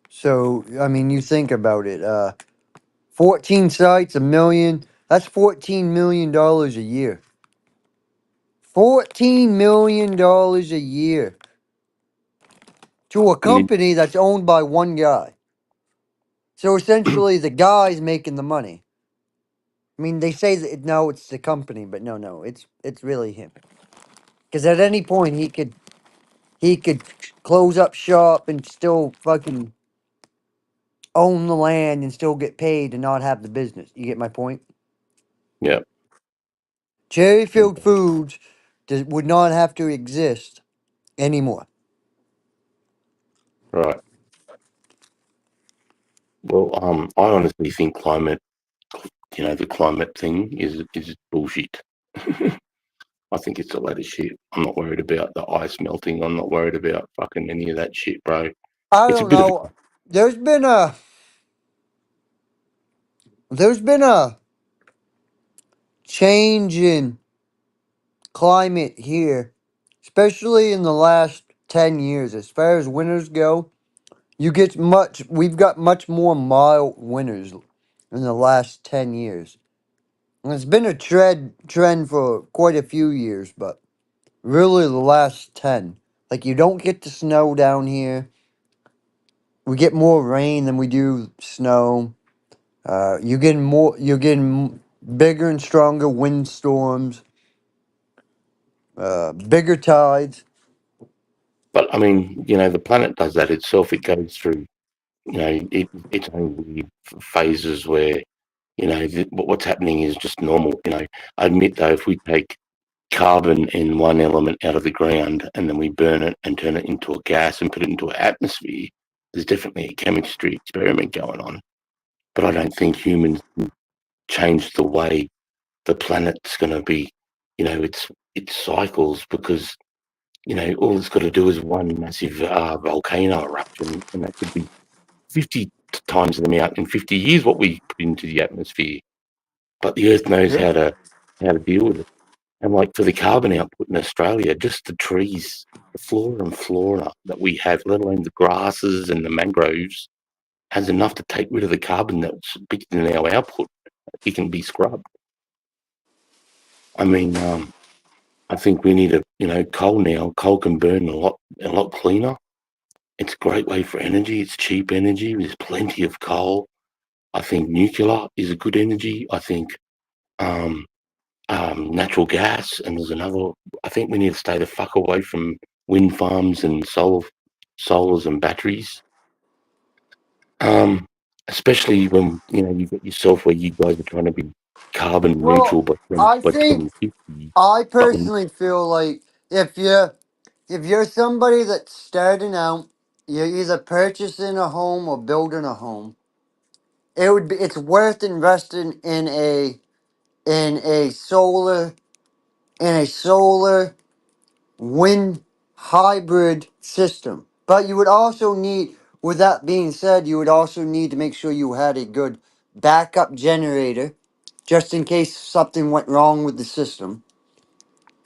So I mean, you think about it. 14 sites, $1 million. That's $14 million a year. $14 million a year to a You need, company that's owned by one guy. So essentially, the guy's making the money. I mean, they say that no, it's the company, but no, it's really him. Because at any point he could close up shop and still fucking own the land and still get paid and not have the business. You get my point? yeah, Cherryfield Foods would not have to exist anymore. right. Well, I honestly think climate, the climate thing is bullshit. I think it's a load of shit. I'm not worried about the ice melting. I'm not worried about fucking any of that shit, bro. I It's a don't bit of know. There's been a change in climate here, especially in the last 10 years. As far as winters go, we've got much more mild winters in the last 10 years. And it's been a trend for quite a few years, but really the last 10. Like, you don't get the snow down here. We get more rain than we do snow. You're getting bigger and stronger windstorms, bigger tides. But I mean, the planet does that itself. It goes through, its own weird phases where, what's happening is just normal. I admit though, if we take carbon in one element out of the ground and then we burn it and turn it into a gas and put it into an atmosphere, there's definitely a chemistry experiment going on. But I don't think humans can change the way the planet's going to be, its cycles, because all it's got to do is one massive volcano eruption, and that could be 50 times the amount in 50 years what we put into the atmosphere. But the Earth knows Yeah. how to deal with it. And like for the carbon output in Australia, just the trees, the flora and fauna that we have, let alone the grasses and the mangroves, has enough to take rid of the carbon that's bigger than our output. It can be scrubbed. I mean, I think we need coal now. Coal can burn a lot cleaner. It's a great way for energy. It's cheap energy. There's plenty of coal. I think nuclear is a good energy. I think natural gas, and there's another. I think we need to stay the fuck away from wind farms and solars and batteries. Especially when you've got yourself where you guys are trying to be carbon Well, neutral by I by think 2050. I But when personally feel like if you're somebody that's starting out, you're either purchasing a home or building a home. It's worth investing in a solar in a solar wind hybrid system. But you would also need, with that being said, you would also need to make sure you had a good backup generator just in case something went wrong with the system.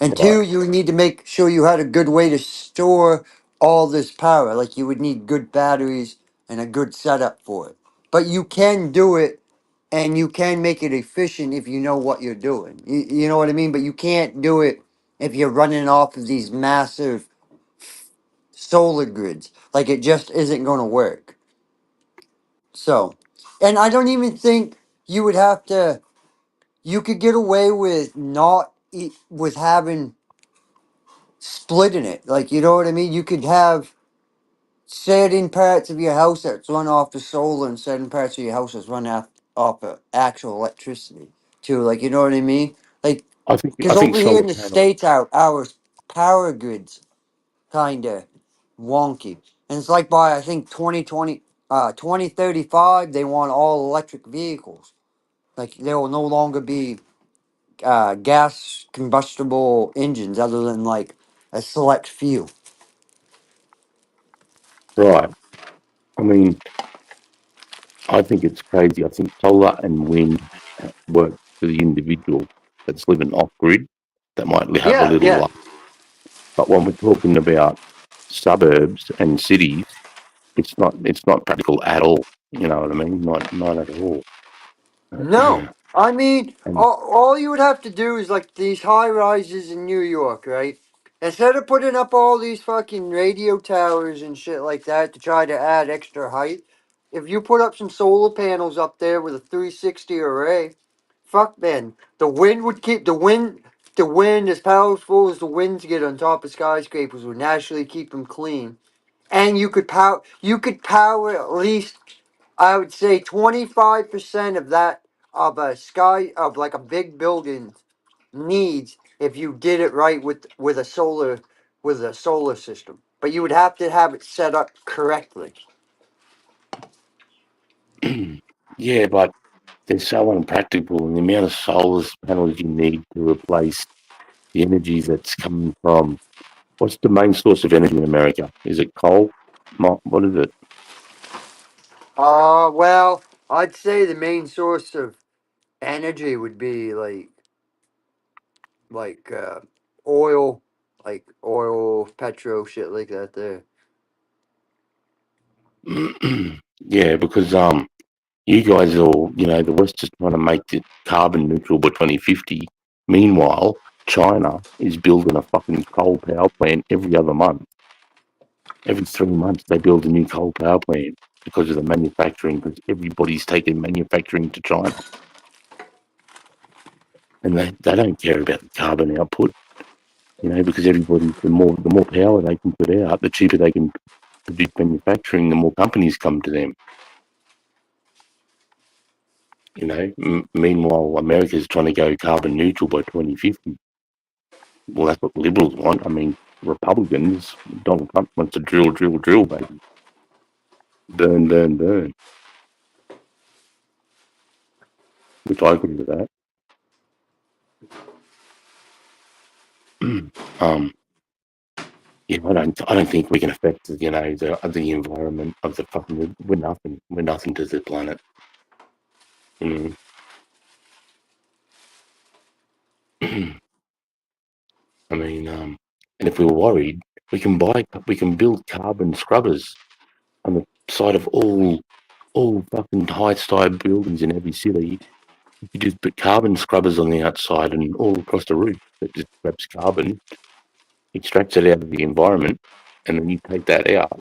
And right, two, you would need to make sure you had a good way to store all this power. Like you would need good batteries and a good setup for it. But you can do it and you can make it efficient if you know what you're doing. You know what I mean? But you can't do it if you're running off of these massive solar grids. Like it just isn't going to work. So, and I don't even think you would have to, you could get away with not, with having splitting it. Like, you know what I mean? You could have certain parts of your house that's run off the solar and certain parts of your house that's run off of actual electricity too. Like, you know what I mean? Like, I because think over here solar in the panels. States, our power grids kind of wonky. And it's like by, I think, 2035, they want all electric vehicles. Like, there will no longer be gas combustible engines other than, like, a select few. Right. I mean, I think it's crazy. I think solar and wind work for the individual that's living off grid that might have a Yeah, little yeah. luck. But when we're talking about suburbs and cities, it's not practical at all. You know what I mean? Not at all. No. I mean, And all you would have to do is like these high rises in New York, right? Instead of putting up all these fucking radio towers and shit like that to try to add extra height, if you put up some solar panels up there with a 360 array, fuck man, the wind would keep the wind as powerful as the winds get on top of skyscrapers would naturally keep them clean, and you could power at least, I would say, 25% of that, of a sky, of like a big building needs, if you did it right with a solar system. But you would have to have it set up correctly. yeah, but they're so unpractical, and the amount of solar panels you need to replace the energy that's coming from. What's the main source of energy in America? Is it coal? What is it? Well, I'd say the main source of energy would be like oil, petro, shit like that there. Yeah, because you guys all, the West is trying to make it carbon neutral by 2050. Meanwhile, China is building a fucking coal power plant every other month. Every 3 months, they build a new coal power plant because of the manufacturing, because everybody's taking manufacturing to China. And they don't care about the carbon output, because everybody, the more power they can put out, the cheaper they can produce manufacturing, the more companies come to them. Meanwhile, America's trying to go carbon neutral by 2050. Well, that's what liberals want. I mean, Republicans, Donald Trump wants to drill, baby. Burn, burn, burn. Which I agree with that. Yeah, I don't think we can affect, the environment of the fucking. We're nothing. We're nothing to the planet. I mean, and if we were worried, we can build carbon scrubbers on the side of all fucking high-style buildings in every city. You just put carbon scrubbers on the outside and all across the roof. It just grabs carbon, extracts it out of the environment, and then you take that out,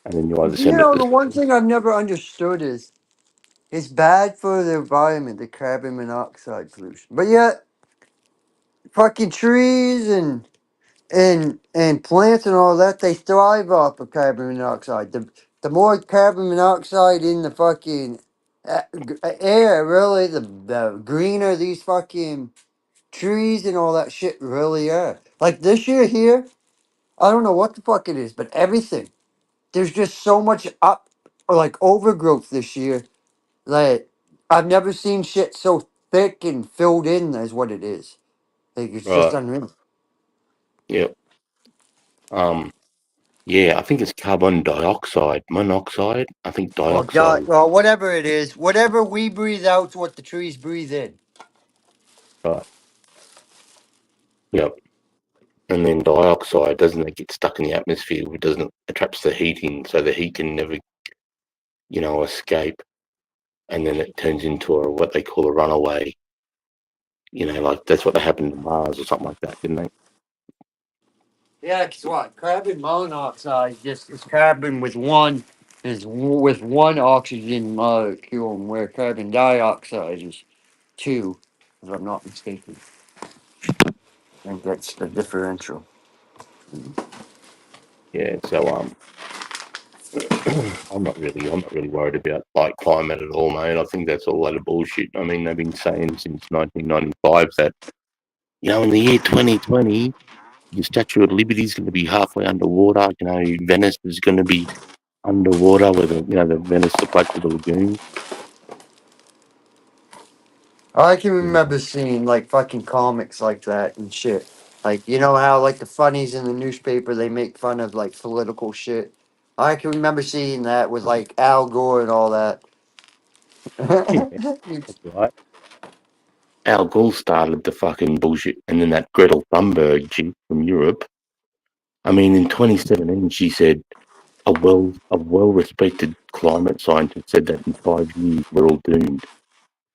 and then you either You send it know, to. the one thing I've never understood is it's bad for the environment, the carbon monoxide pollution. But yet, fucking trees and plants and all that, they thrive off of carbon monoxide. The more carbon monoxide in the fucking air, really, the greener these fucking trees and all that shit really are. Like this year here, I don't know what the fuck it is, but everything. There's just so much overgrowth this year that I've never seen shit so thick and filled in as what it is. Like it's just Right. unreal. Yep. Yeah, I think it's carbon dioxide, monoxide. I think dioxide. Well, whatever it is, whatever we breathe out is what the trees breathe in. Right. Yep. And then dioxide, doesn't it get stuck in the atmosphere? It doesn't. It traps the heat in, so the heat can never, escape. And then it turns into what they call a runaway. Like that's what happened to Mars or something like that, didn't they? Yeah, cause what? Carbon monoxide just is carbon with one oxygen molecule, where carbon dioxide is two, if I'm not mistaken. I think that's the differential. Yeah. So I'm not really worried about like climate at all, mate. I think that's all a lot of bullshit. I mean, they've been saying since 1995 that in the year 2020 your Statue of Liberty is going to be halfway underwater. You know, Venice is going to be underwater with the Venice, the place with the lagoon. I can remember seeing like fucking comics like that and shit. Like, you know how like the funnies in the newspaper they make fun of like political shit. I can remember seeing that with like Al Gore and all that. Yeah, that's right. Al Gore started the fucking bullshit, and then that Gretel Thunberg chick from Europe. I mean, in 2017, she said a well-respected climate scientist said that in 5 years we're all doomed,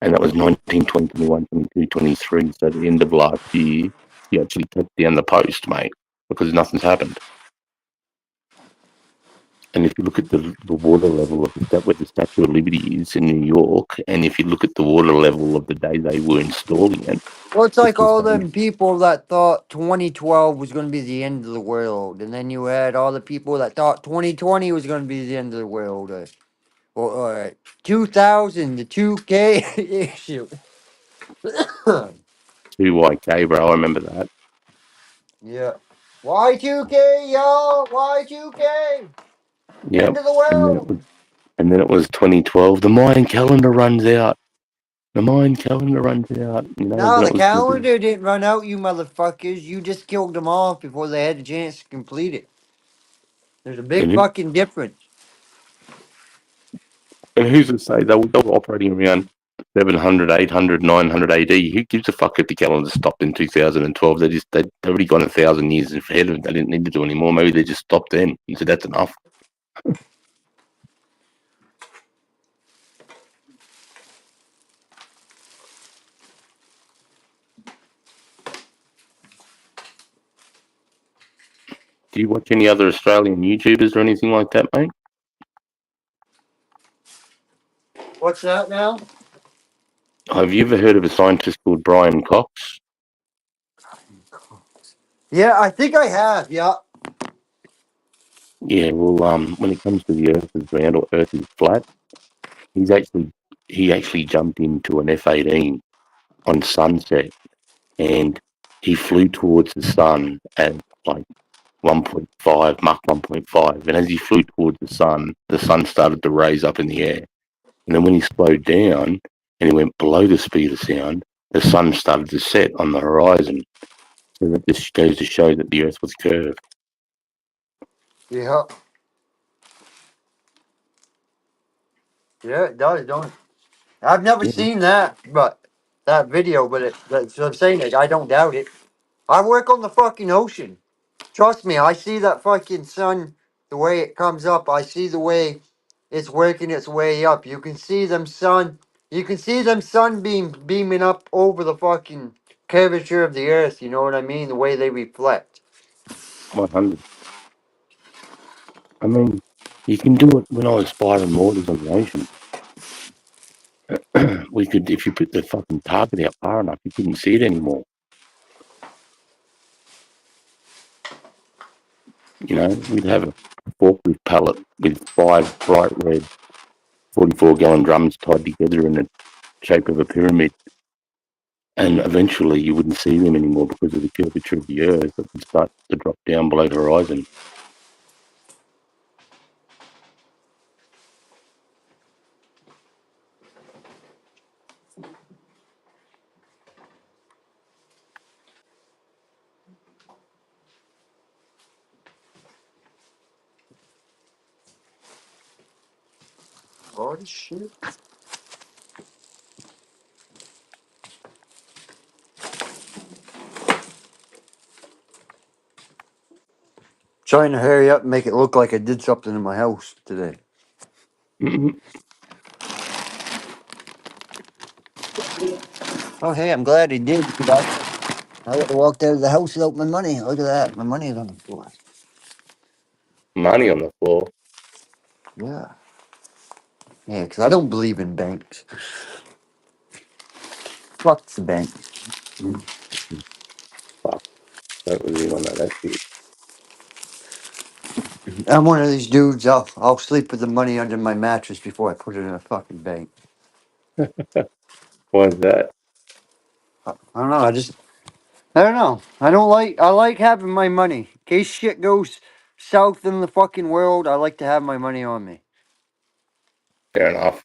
and that was 19, 20, 21, 22, 23. So at the end of last year, she actually took down the post, mate, because nothing's happened. And if you look at the water level of where the Statue of Liberty is in New York, and if you look at the water level of the day they were installing it, Well, it's it's like the all same. them people that thought 2012 was going to be the end of the world, and then you had all the people that thought 2020 was going to be the end of the world, or 2000, the 2K issue. 2YK, bro. I remember that. Yeah. Y2K, y'all. Y2K. Yep. End of the And then world. it was 2012. The Mayan calendar runs out. The Mayan calendar runs out. You know. No, Then the it was gonna be. calendar didn't run out, you motherfuckers. You just killed them off before they had a chance to complete it. There's a big And, who, fucking difference. and who's to say they were operating around 700, 800, 900 AD? Who gives a fuck if the calendar stopped in 2012? They'd already gone 1,000 years ahead of it. They didn't need to do any more. Maybe they just stopped then and said that's enough. Do you watch any other Australian YouTubers or anything like that, mate? What's that now? Have you ever heard of a scientist called Brian Cox? Yeah, I think I have. Yeah. Yeah, well, when it comes to the Earth is round or Earth is flat, he actually jumped into an F-18 on sunset, and he flew towards the sun at like 1.5 Mach 1.5, and as he flew towards the sun started to raise up in the air, and then when he slowed down and he went below the speed of sound, the sun started to set on the horizon. So that this goes to show that the Earth was curved. Yeah. Yeah, it does, don't it? I've never Yeah. seen that video, but that's what I'm saying. Like, I don't doubt it. I work on the fucking ocean. Trust me, I see that fucking sun, the way it comes up. I see the way it's working its way up. You can see them sun. You can see them beaming up over the fucking curvature of the earth. You know what I mean? The way they reflect. 100. I mean, you can do it when I was firing mortars on the ocean. We could, if you put the fucking target out far enough, you couldn't see it anymore. You know, we'd have a forklift pallet with 5 bright red 44-gallon drums tied together in the shape of a pyramid, and eventually you wouldn't see them anymore because of the curvature of the earth. It would start to drop down below the horizon. Oh shit! Trying to hurry up and make it look like I did something in my house today. Oh hey, I'm glad he did. I would have walked out of the house without my money. Look at that. My money is on the floor. Money on the floor. Yeah. Yeah, because I don't believe in banks. Fuck the bank. Fuck. Don't really want to know that shit. I'm one of these dudes. I'll sleep with the money under my mattress before I put it in a fucking bank. Why is that? I don't know. I don't know. I like having my money. In case shit goes south in the fucking world, I like to have my money on me. Fair enough.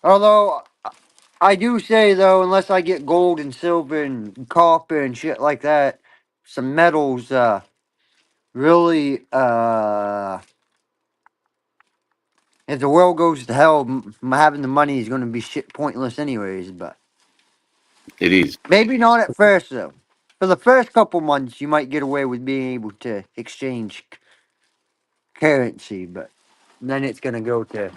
Although, I do say, though, unless I get gold and silver and copper and shit like that, some metals, really, if the world goes to hell, having the money is going to be shit pointless anyways, but. It is. Maybe not at first, though. For the first couple months, you might get away with being able to exchange currency, but then it's gonna go to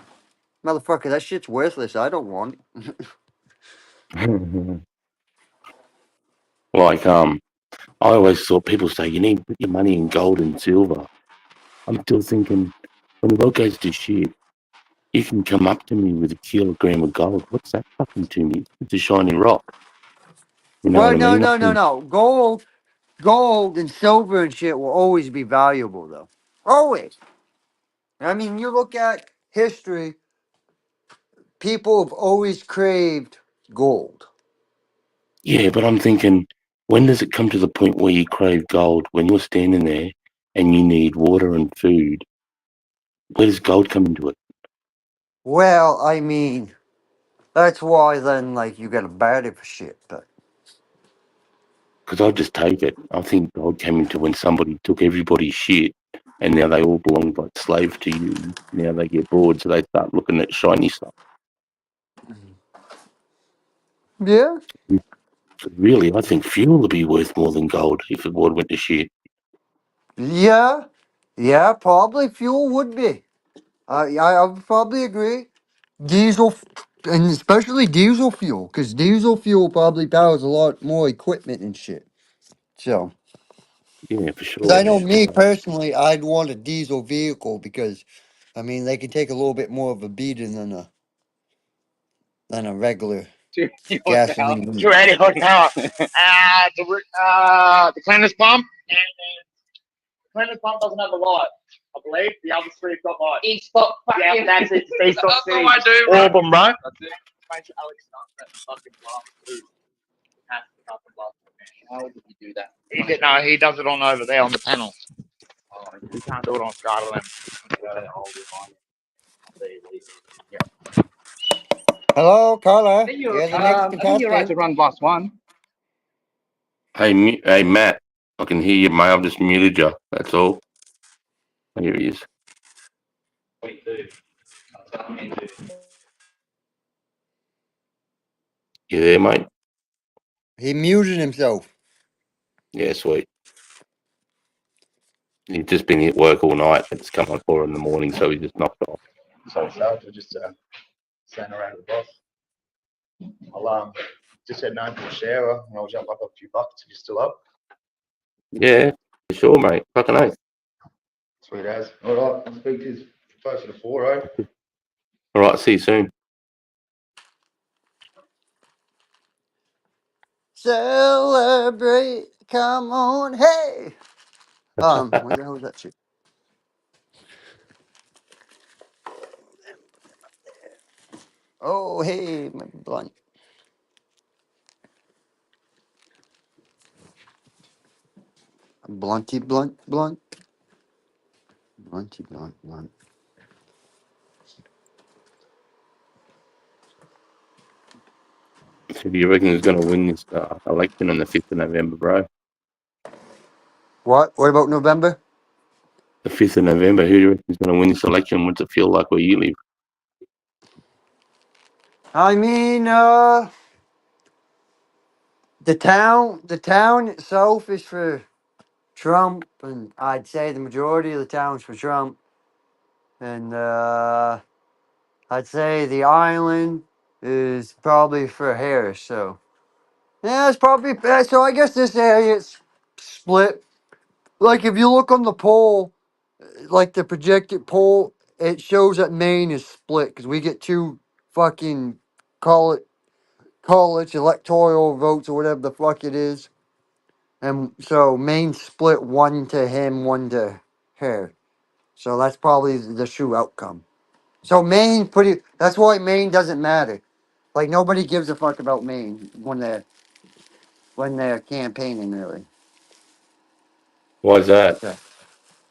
motherfucker. That shit's worthless. I don't want it. Like, I always thought people say you need to put your money in gold and silver. I'm still thinking, when the world goes to shit, you can come up to me with a kilogram of gold. What's that fucking to me? It's a shiny rock. You know Well, what I no, mean? no, no, no. Gold, and silver and shit will always be valuable, though. Always. I mean, you look at history. People have always craved gold. Yeah, but I'm thinking, when does it come to the point where you crave gold? When you're standing there and you need water and food, where does gold come into it? Well, I mean, that's why then, like, you gotta bat it for shit, but. Because I'll just take it. I think gold came into when somebody took everybody's shit and now they all belong like slaves to you. Now they get bored, so they start looking at shiny stuff. Yeah. Really, I think fuel would be worth more than gold if the world went to shit. Yeah. Yeah, probably fuel would be. I would probably agree. Diesel, and especially diesel fuel, because diesel fuel probably powers a lot more equipment and shit. So, Yeah, for because I sure. know me personally, I'd want a diesel vehicle because, I mean, they can take a little bit more of a beating than a regular gasoline. You ready for now? The cleaners pump. The cleaners pump doesn't have a light. I believe the other three have got lights. Each spot. Yeah, that's it. That's all I do. All of them, bro. That's it. Make sure Alex starts that fucking blast too. Has to fucking blast. How would you do that? He does it on over there on the panel. Oh, you can't do it on SkyLM. Hello, Carla. I think you're You're the next I think you're right contestant. to run blast one. Hey, Matt, I can hear you, mate. I've just muted you. That's all. Here he is. You there, mate? He muted himself. Yeah, sweet. He's just been at work all night. It's come on 4 a.m, so he just knocked off. So Sarge, we're just standing around with the boss. I'll just head home to the shower and I'll jump up a few bucks if you're still up. Yeah, for sure, mate. Fucking oath. Sweet as. All right, I'll speak to you closer to 4, eh? All right, see you soon. Celebrate, come on, hey. Where the hell is that shit? Oh, hey, my blunt. Blunty, blunt, blunt. Blunty, blunt, blunt. So do you reckon who's going to win this election on the 5th of November, bro? What? What about November? The 5th of November, who do you reckon is going to win this election? What's it feel like where you live? I mean, the town itself is for Trump, and I'd say the majority of the town's for Trump. And I'd say the island is probably for Harris. So yeah, it's probably so. I guess this area is split. Like if you look on the poll, like the projected poll, it shows that Maine is split because we get two fucking college electoral votes or whatever the fuck it is. And so Maine split one to him, one to her. So that's probably the true outcome. So Maine that's why Maine doesn't matter. Like nobody gives a fuck about Maine when they're when they're campaigning, really. Why is that? Okay.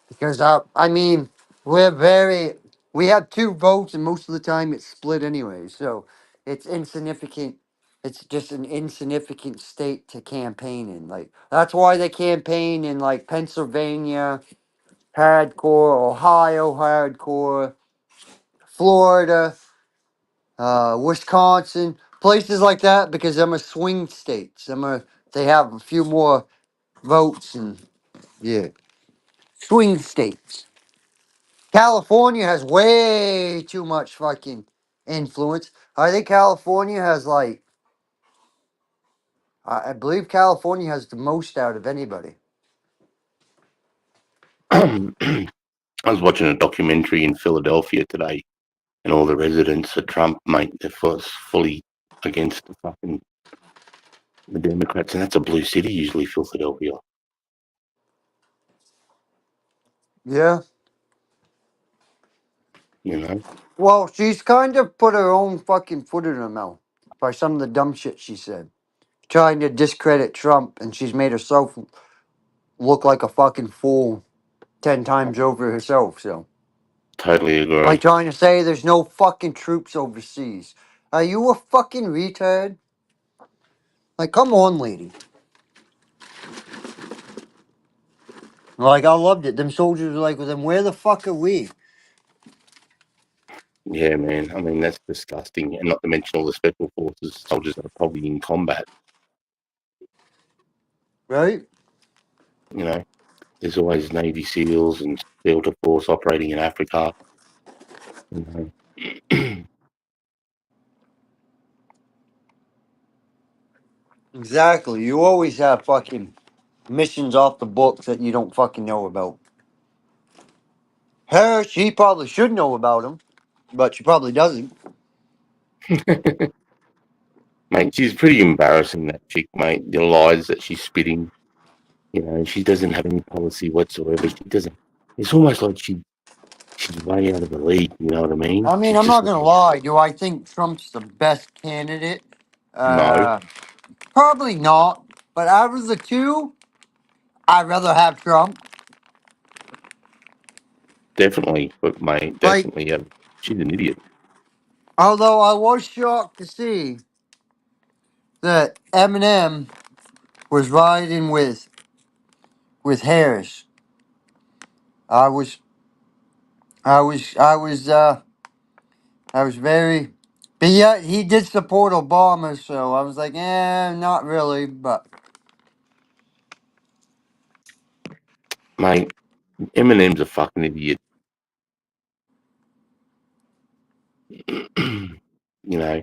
Because I mean, we have two votes, and most of the time it's split anyway. So it's insignificant. It's just an insignificant state to campaign in. Like that's why they campaign in like Pennsylvania, hardcore, Ohio, hardcore, Florida, Wisconsin, places like that, because them are swing states. They have a few more votes and yeah, swing states. California has way too much fucking influence. I think California has like, I believe California has the most out of anybody. I was watching a documentary in Philadelphia today, and all the residents of Trump, mate, they're fully against the Democrats, and that's a blue city usually, Philadelphia. Yeah. You know, Well, she's kind of put her own fucking foot in her mouth by some of the dumb shit she said. Trying to discredit Trump, and she's made herself look like a fucking fool 10 times over herself, so. totally agree. Like trying to say there's no fucking troops overseas. Are you a fucking retard? Like, come on, lady. Like, I loved it. Them soldiers were like, well, then where the fuck are we? Yeah, man. I mean, that's disgusting, and not to mention all the special forces soldiers that are probably in combat. Right? You know, there's always Navy SEALs and Delta Force operating in Africa. You know. Exactly. You always have fucking missions off the books that you don't fucking know about. Her, she probably should know about them, but she probably doesn't. Mate, she's pretty embarrassing, that chick, mate. The lies that she's spitting. You know, she doesn't have any policy whatsoever. She doesn't. It's almost like she's way out of the league. You know what I mean? I mean, She's I'm just not gonna lie. Do I think Trump's the best candidate? no, Probably not. But out of the two, I'd rather have Trump. definitely, but mate, Like, definitely, she's an idiot. although I was shocked to see that Eminem was riding with Harris. I was, I was, I was, I was very, but yeah, he did support Obama, so I was like, not really, but Mate, Eminem's a fucking idiot. You know,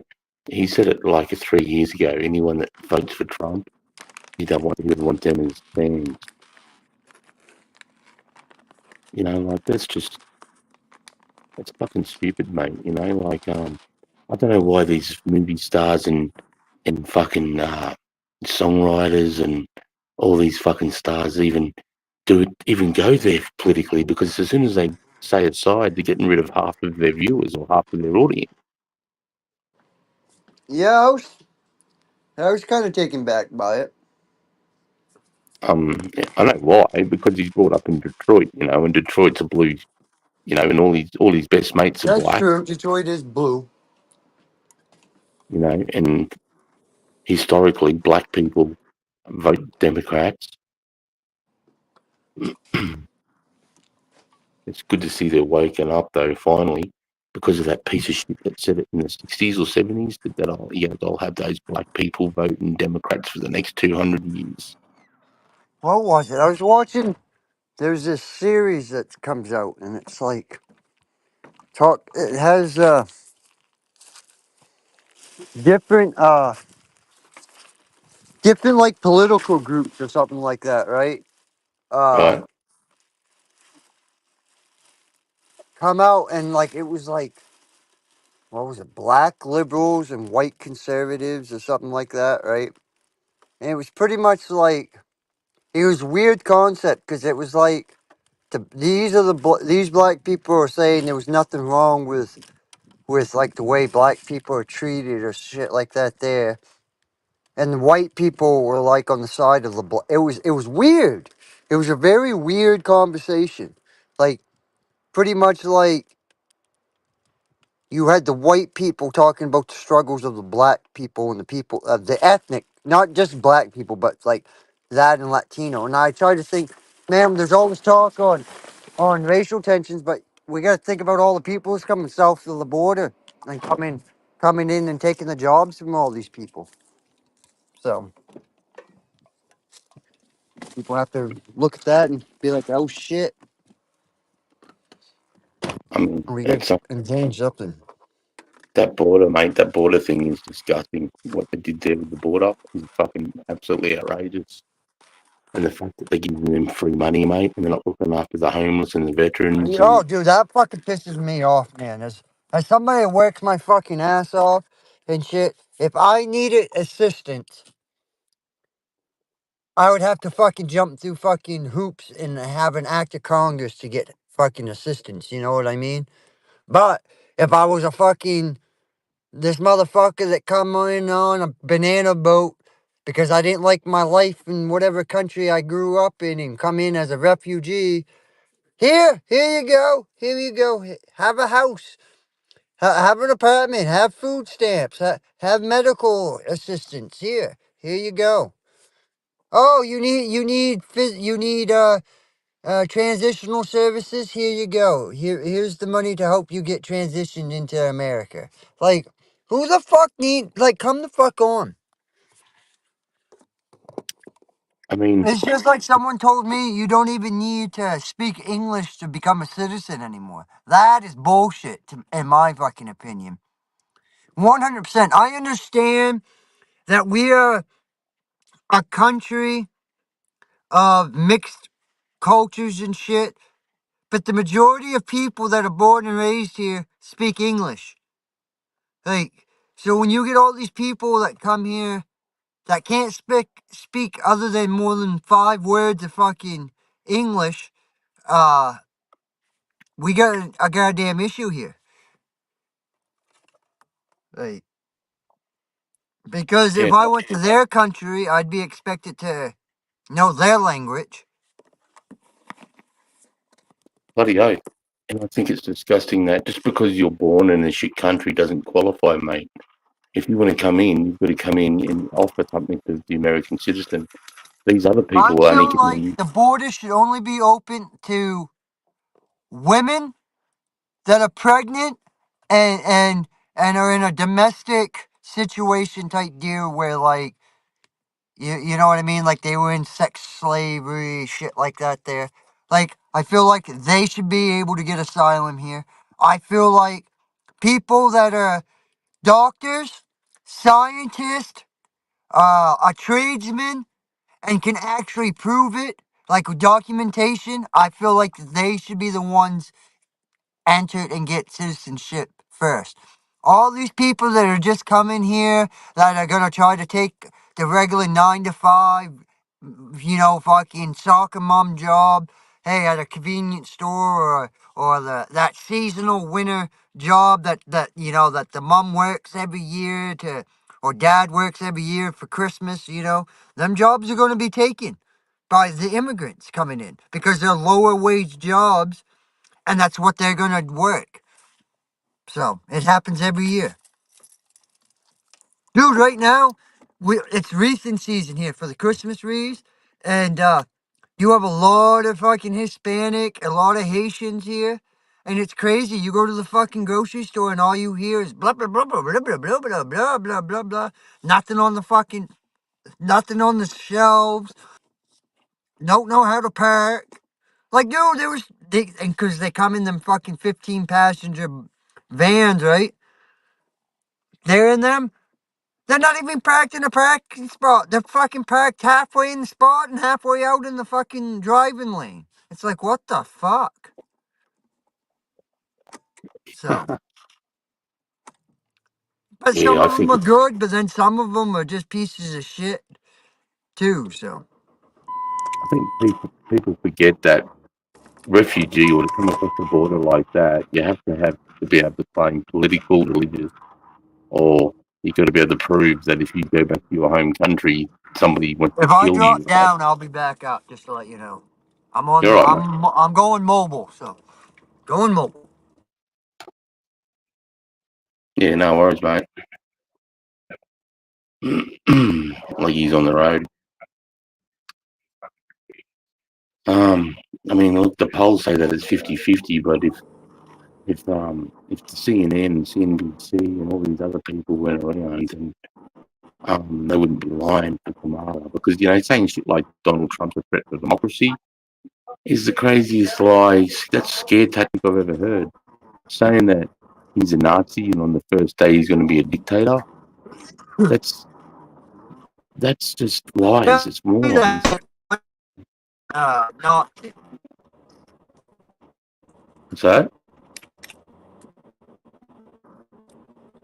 he said it like 3 years ago. Anyone that votes for Trump, he doesn't want them as fans. You know, like that's fucking stupid, mate. You know, like I don't know why these movie stars and fucking songwriters and all these fucking stars even go there politically, because as soon as they say a side, they're getting rid of half of their viewers or half of their audience. yeah, I was kind of taken back by it. I know why, because he's brought up in Detroit, you know, and Detroit's a blue, you know, and all his best mates are That's black, true. Detroit is blue. you know, and historically black people vote Democrats. It's good to see they're waking up though, finally, because of that piece of shit that said it in the 60s or 70s that they'll have those black people voting Democrats for the next 200 years. What was it? I was watching. There's this series that comes out, and it's like It has different different like political groups or something like that, right? Right. Come out and like it was like, what was it? Black liberals and white conservatives or something like that, right? And it was pretty much like, it was weird concept because it was like these black people are saying there was nothing wrong with like the way black people are treated or shit like that there. and the white people were like on the side of the it was weird. It was a very weird conversation. Like pretty much like you had the white people talking about the struggles of the black people and the people of the ethnic, not just black people, but like that and Latino. And I try to think, man, there's always talk on racial tensions, but we got to think about all the people who's coming south of the border and coming in and taking the jobs from all these people. So people have to look at that and be like, oh shit, I mean, we got to change something. that border, mate, that border thing is disgusting. What they did there with the border is fucking absolutely outrageous. And the fact that they're giving them free money, mate, and they're not looking after the homeless and the veterans. And Oh, dude, that fucking pisses me off, man. As somebody that works my fucking ass off and shit, if I needed assistance, I would have to fucking jump through fucking hoops and have an act of Congress to get fucking assistance. You know what I mean? But if I was this motherfucker that come in on a banana boat because I didn't like my life in whatever country I grew up in and come in as a refugee, here you go, have a house. Have an apartment, have food stamps, have medical assistance. Here you go. Oh, you need transitional services. Here you go. Here's the money to help you get transitioned into America. Like, who the fuck come the fuck on? I mean, It's just like someone told me you don't even need to speak English to become a citizen anymore. That is bullshit, in my fucking opinion. 100%. I understand that we are a country of mixed cultures and shit, but the majority of people that are born and raised here speak English. Like, so when you get all these people that come here that can't speak other than more than 5 words of fucking English, we got a goddamn issue here. Like, because if I went to their country, I'd be expected to know their language. bloody oath. And I think it's disgusting that just because you're born in a shit country doesn't qualify, mate. If you want to come in, you've got to come in and offer something to the American citizen. These other I people are only feel like getting. the border should only be open to women that are pregnant and are in a domestic situation type deal where like you know what I mean? Like they were in sex slavery, shit like that there. Like I feel like they should be able to get asylum here. I feel like people that are doctors, scientists, a tradesman, and can actually prove it, like with documentation, I feel like they should be the ones entered and get citizenship first. All these people that are just coming here that are gonna try to take the regular 9 to 5, fucking soccer mom job, hey, at a convenience store or that seasonal winter job that the mom works every year or dad works every year for Christmas, them jobs are gonna be taken by the immigrants coming in because they're lower wage jobs and that's what they're gonna work. So it happens every year, dude. Right now, it's wreathing season here for the Christmas wreaths, and you have a lot of fucking Hispanic, a lot of Haitians here, and it's crazy. You go to the fucking grocery store and all you hear is blah blah blah blah blah blah blah blah blah blah blah blah. Nothing on the shelves. Don't know how to park. Like, dude, and because they come in them fucking 15 passenger vans, right? They're in them. They're not even parked in a parking spot. They're fucking parked halfway in the spot and halfway out in the fucking driving lane. It's like, what the fuck? So, but some Yeah, I of them think are it's. good, but then some of them are just pieces of shit, too, so. I think people forget that refugee or to come across the border like that, you have to be able to claim political, religious, or You got to be able to prove that if you go back to your home country, somebody wants to If I kill drop you. Right? down, I'll be back up. Just to let you know, I'm on You're the. right, mate. I'm going mobile. So going mobile. Yeah, no worries, mate. Like he's on the road. I mean, look, the polls say that it's 50-50, but if the CNN, CNBC, and all these other people went around, and they wouldn't be lying for Kamala, because saying shit like Donald Trump's a threat to democracy is the craziest lie. That's a scare tactic I've ever heard. Saying that he's a Nazi and on the first day he's going to be a dictator, that's just lies. It's morons. No. What's that?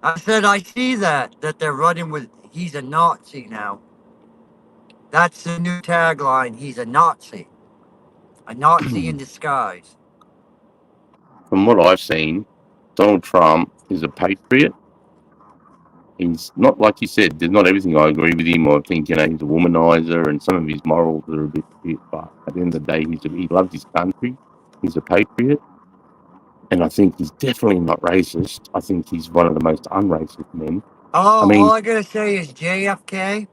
I said I see that they're running with. He's a Nazi now. That's the new tagline. He's a Nazi. A Nazi in disguise. From what I've seen, Donald Trump is a patriot. He's not, like you said, there's not everything I agree with him. I think, he's a womanizer and some of his morals are a bit shit, but at the end of the day, he loves his country. He's a patriot. And I think he's definitely not racist. I think he's one of the most unracist men. Oh, I mean, all I gotta say is JFK.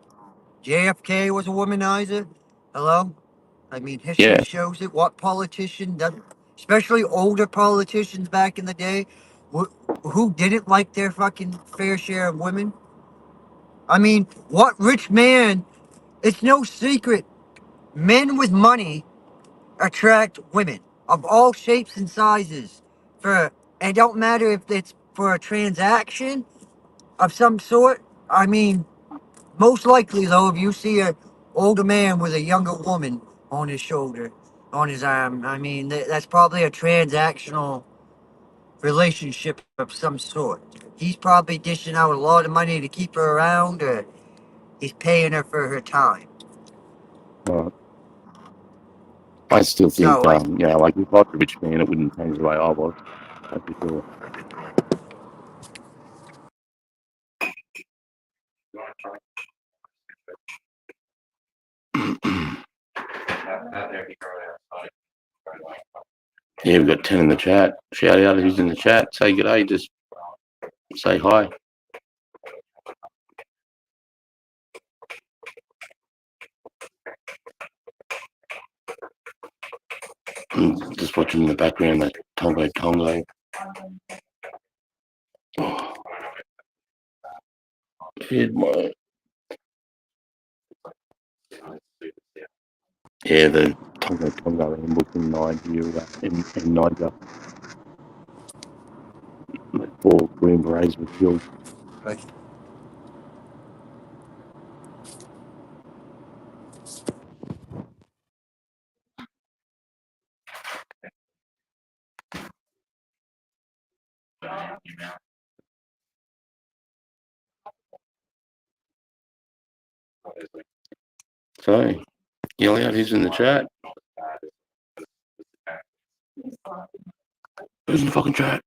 JFK was a womanizer. Hello? I mean, history yeah, shows it. What politician, especially older politicians back in the day, who didn't like their fucking fair share of women? I mean, what rich man? It's no secret. Men with money attract women of all shapes and sizes. It don't matter if it's for a transaction of some sort. I mean, most likely though, if you see an older man with a younger woman on his shoulder, on his arm, I mean, that's probably a transactional relationship of some sort. He's probably dishing out a lot of money to keep her around, or he's paying her for her time. I still think, So, like if I was a rich man, it wouldn't change the way I was. That's for sure. Yeah, we've got 10 in the chat. Shout out who's in the chat. Say good day. Just say hi. Just watching in the background that Tongo Tongo. Oh, my. Yeah, the Tongo Tongo ambush in Nigeria. In Niger. 4 Green Berets were killed. So, yell out who's in the chat. Who's in the fucking chat?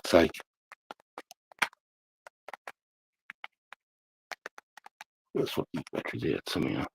fuck's sake. Let's swap these batteries out somehow.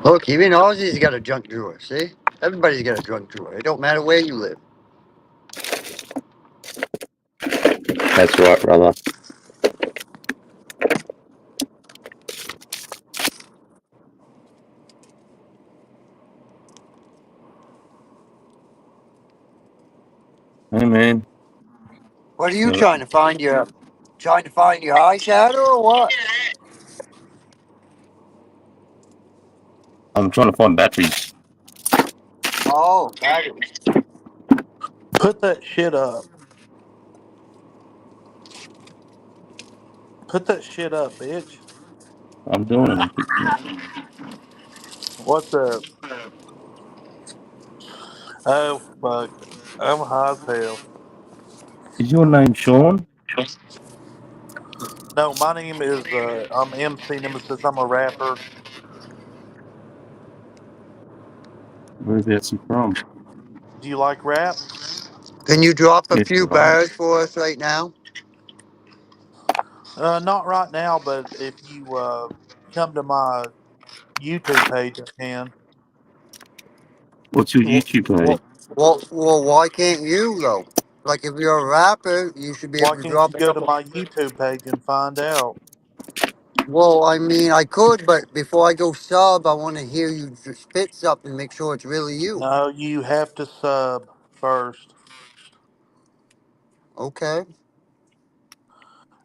Look, even Aussie's got a junk drawer. See, everybody's got a junk drawer. It don't matter where you live. That's right, brother. Hey, man. What are you Yeah. trying to find your eyeshadow or what? I'm trying to find batteries. Oh, batteries. Put that shit up. Put that shit up, bitch. I'm doing it. I'm fixing it. What's up? Oh, fuck. I'm high as hell. Is your name Sean? No, my name is, I'm MC Nemesis. I'm a rapper. Whereabouts you from? Do you like rap? Can you drop a Yes, few brother. bars for us right now? Not right now, but if you, come to my YouTube page, I can. What's your Well, YouTube well, page? why can't you though? Like if you're a rapper, you should be Why able to can't drop you a go to couple. my YouTube page and find out? Well, I mean, I could, but before I go sub, I want to hear you spit something, make sure it's really you. No, you have to sub first. Okay.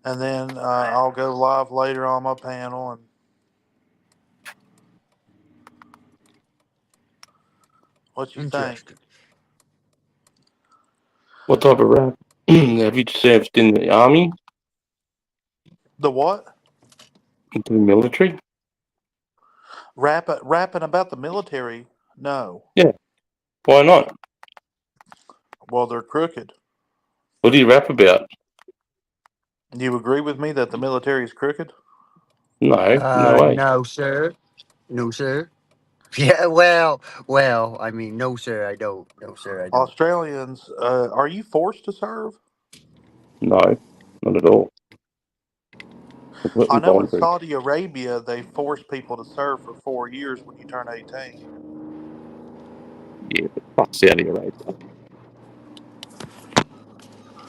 And then I'll go live later on my panel. And what you think? Interesting. What type of rap? Have you served in the army? The what? Into the military? Rapping about the military? No. Yeah. Why not? Well, they're crooked. What do you rap about? Do you agree with me that the military is crooked? No, no way. No, sir. No, sir. Yeah, well, I mean, no, sir, I don't. No, sir, I don't. Australians, are you forced to serve? No, not at all. I Completely know in voluntary. Saudi Arabia they force people to serve for 4 years when you turn 18. Yeah, but fuck Saudi Arabia.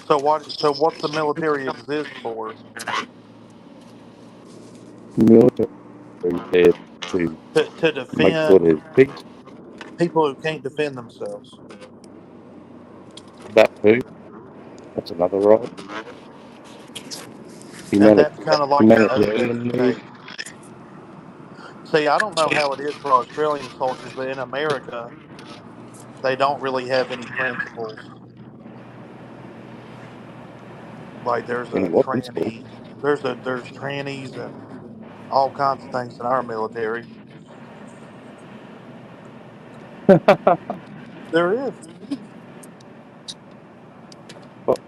So what? So what's the military exist for? The military is there to To make sure defend there's peace. people who can't defend themselves. That too. That's another right. And that's kind of like an Humanitarian OG need. state. See, I don't know how it is for Australian soldiers, but in America, they don't really have any principles. Like there's And a what principle? tranny, there's trannies and all kinds of things in our military. There is.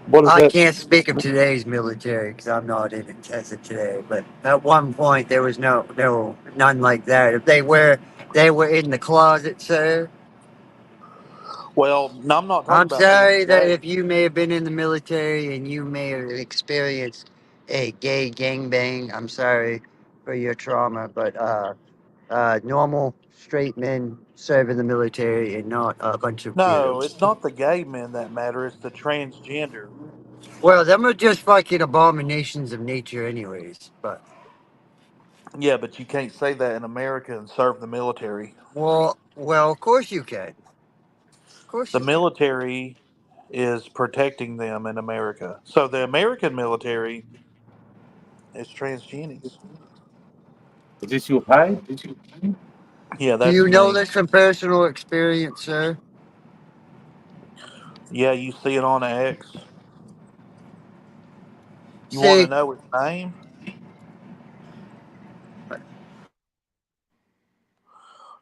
What is I that? can't speak of today's military because I'm not in it as of today. But at one point, there was none like that. If they were in the closet, sir. Well, no, I'm not talking I'm about being sorry that gay. if you may have been in the military and you may have experienced a gay gangbang, I'm sorry for your trauma. But normal straight men serve in the military and not a bunch of No, weirdos. it's not the gay men that matter. It's the transgender. Well, them are just fucking abominations of nature, anyways. But Yeah, but you can't say that in America and serve the military. Well, of course you can. Of course The you can. military is protecting them in America. So the American military is transgenics. Is this your page? Yeah, Do that's you know me. this from personal experience, sir? Yeah, you see it on X. You want to See, know his name?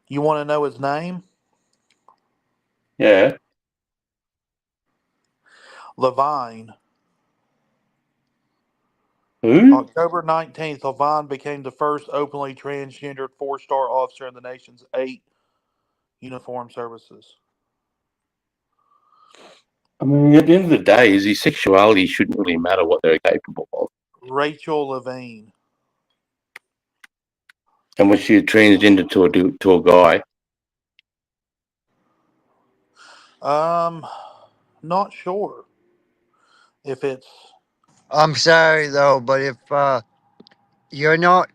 You want to know his name? Yeah. Levine. Who? October 19th, Levine became the first openly transgendered four-star officer in the nation's 8 uniformed services. I mean, at the end of the day, is his sexuality shouldn't really matter what they're capable of. Rachel Levine. And was she transgender to a guy? Not sure if it's. I'm sorry though, but if you're not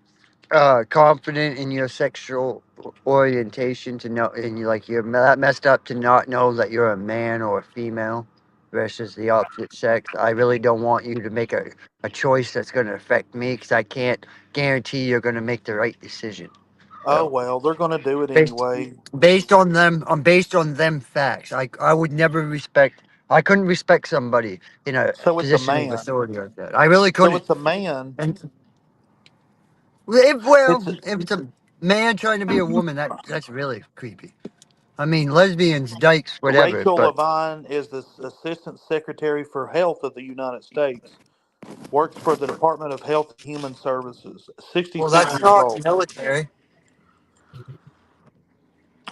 confident in your sexual orientation to know, and you're that messed up to not know that you're a man or a female versus the opposite sex, I really don't want you to make a choice that's going to affect me because I can't guarantee you're going to make the right decision. Oh well, they're going to do it Based, anyway. based on them, based on them facts. I would never respect. I couldn't respect somebody in a So it's a position of man. authority like that. I really So couldn't. it's a man. And It's if it's a man trying to be a woman, that's really creepy. I mean, lesbians, dykes, whatever. Rachel But Levine is the Assistant Secretary for Health of the United States. Works for the Department of Health and Human Services. well, 66 that's years not old. military.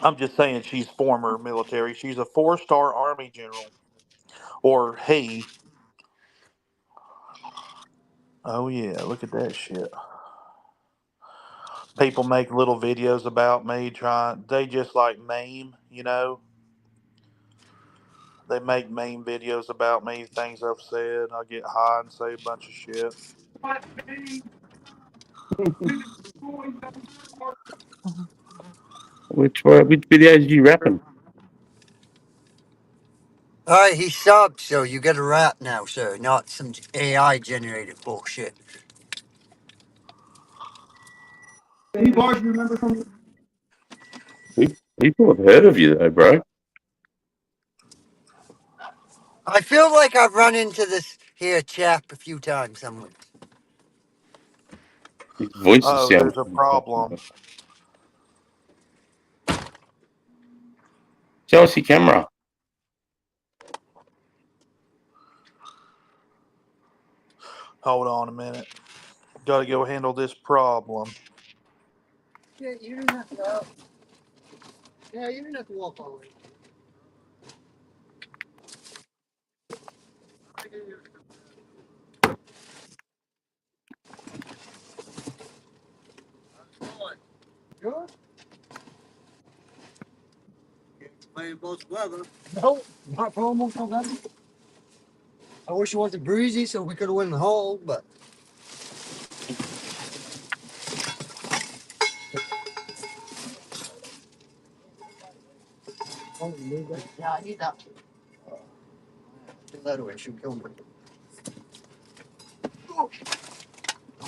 I'm just saying she's former military. She's a 4-star Army general. Or he. Oh yeah, look at that shit. People make little videos about me they just like meme, you know. They make meme videos about me, things I've said. I get high and say a bunch of shit. Which videos do you reckon? All right, he subbed, so you get a rap now, sir, not some AI generated bullshit. Any bars you remember from? People have heard of you though, bro. I feel like I've run into this here chap a few times somewhere. His voices Oh, sound. there's a problem. Show us your camera. Hold on a minute. Gotta go handle this problem. Yeah, you didn't have to. Yeah, you didn't have to walk all the way. Good. Playing both weather. No, not for almost November. I wish it wasn't breezy so we could have won the hole, but. Yeah, I need that. Get that away. She'll kill me.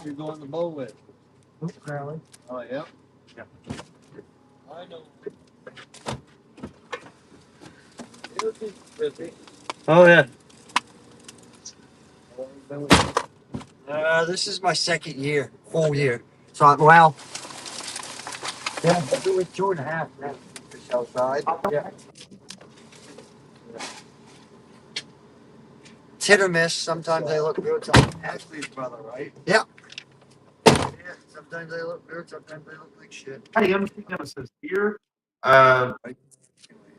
You're going to bow with. Apparently. Oh, yeah. Yeah. I know. Oh, yeah. This is my second year, full year. So, well, yeah, I'm doing 2.5 now. Just outside. Yeah. It's hit or miss. Sometimes they look good. Sometimes Ashley's brother, right? Yeah. Yeah. Sometimes they look good. Sometimes they look like shit. Hey, I'm thinking of this here.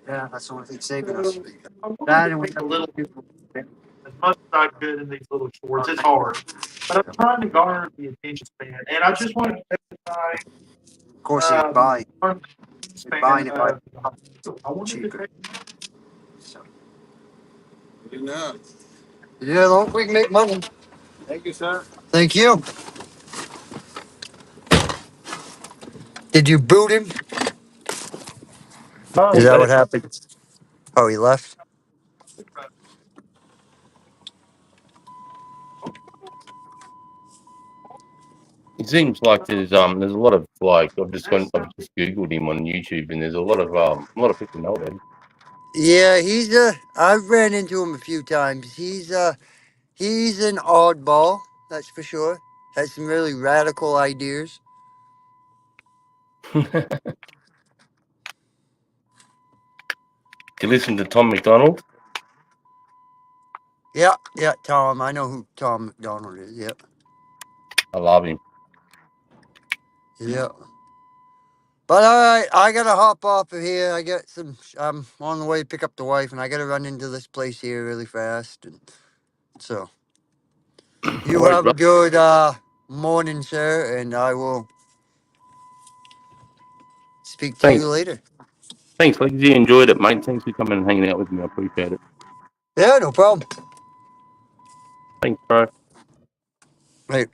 Yeah, that's the only thing saving us. I wanted That to and we make a little as much as I could in these little shorts. It's hard, but I'm trying to garner the attention span, and I just wanted to testify. Of course, he's buying. He's buying it by I wanted cheaper. to So. Yeah, don't we can make money. thank you, sir. Thank you. Did you boot him? No, Is he that what left. happened? Oh, he left? It seems like there's a lot of like I've just googled him on YouTube and there's a lot of people know him. Yeah, I've ran into him a few times. He's an oddball, that's for sure. Has some really radical ideas. Do you listen to Tom McDonald? Yeah, yeah, Tom. I know who Tom McDonald is. Yep. I love him. Yeah. But all right, I gotta hop off of here. I'm on the way to pick up the wife, and I gotta run into this place here really fast. And so you All right, have a bro. good morning, sir, and I will speak to you Thanks. later. Thanks, Legsy. Enjoyed it, mate. Thanks for coming and hanging out with me. I appreciate it. Yeah, no problem. Thanks, bro. Right.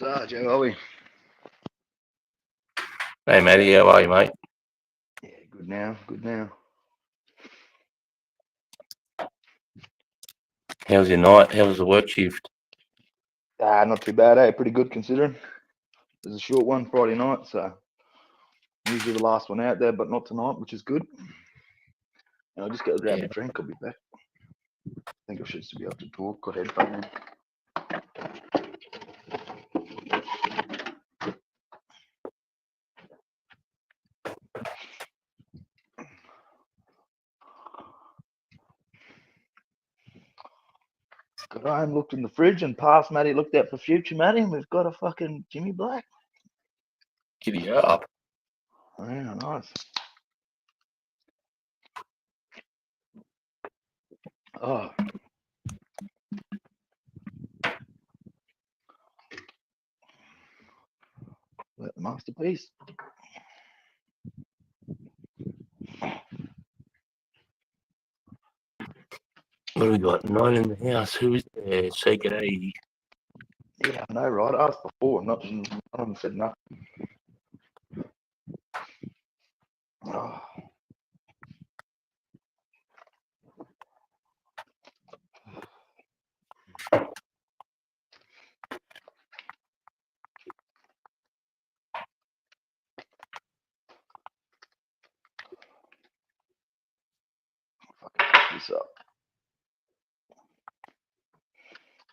Sarge, how are we? Hey, Matty, how are you, mate? Yeah, good now, good now. How's your night? How was the work shift? Not too bad, eh? Pretty good considering. It was a short one Friday night, so usually the last one out there, but not tonight, which is good. And I'll just go grab a drink, I'll be back. I think I should still be able to talk. Got headphones in. Got home, looked in the fridge, and past Matty looked out for future Matty, and we've got a fucking Jimmy Black. Giddy up. Yeah, nice. Oh. That masterpiece. What do we got? 9 in the house. Who is there? Say good day. Yeah, I know, right? I asked before, none of them said nothing. Oh. Fucking this up.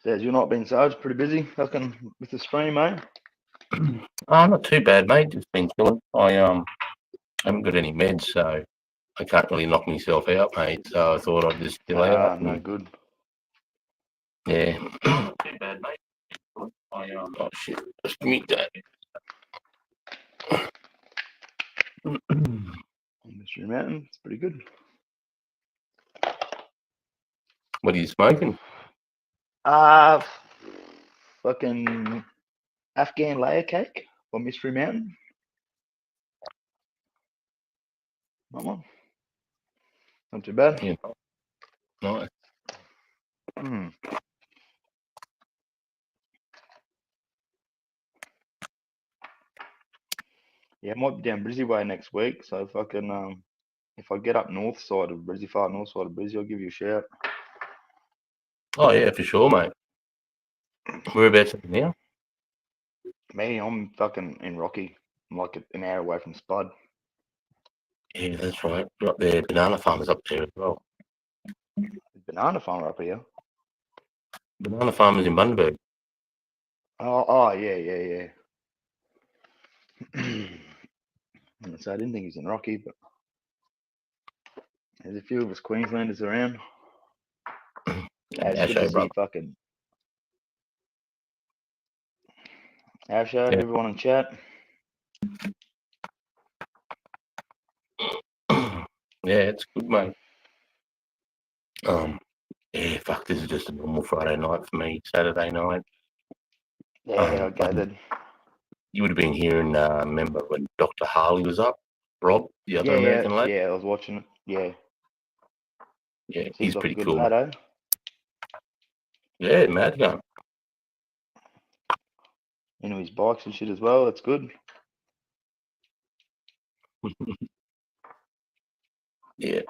Says you're not being Sarge, pretty busy fucking with the stream, mate. Not too bad, mate. Just been chilling. I haven't got any meds, so I can't really knock myself out, mate. So I thought I'd just chill out. No And, good. yeah. Too bad, mate. Oh shit! Just mute that. Mystery Mountain, it's pretty good. What are you smoking? Fucking Afghan layer cake from Mystery Mountain. Not too bad. Yeah. Nice. Yeah, I might be down Brizzy way next week. So fucking if I get up north side of Brizzy, far north side of Brizzy, I'll give you a shout. Oh yeah, for sure, mate. Whereabouts are you now? Me, I'm fucking in Rocky. I'm like an hour away from Spud. Yeah, that's right. Right there, banana farmers up there as well. Banana farmer up here. Banana farmers in Bundaberg. Oh yeah. So I didn't think he was in Rocky, but there's a few of us Queenslanders around. It's good to see fucking Asho, everyone in chat. Yeah, it's good, mate. Yeah, fuck, this is just a normal Friday night for me, Saturday night. Yeah, I gathered. You would have been here and remember when Dr. Harley was up, Rob, the other American lad? Yeah, I was watching it. Yeah. Yeah, Seems he's like pretty a good cool. lad, eh? Yeah, mad gun. Into his bikes and shit as well. That's good. Yeah.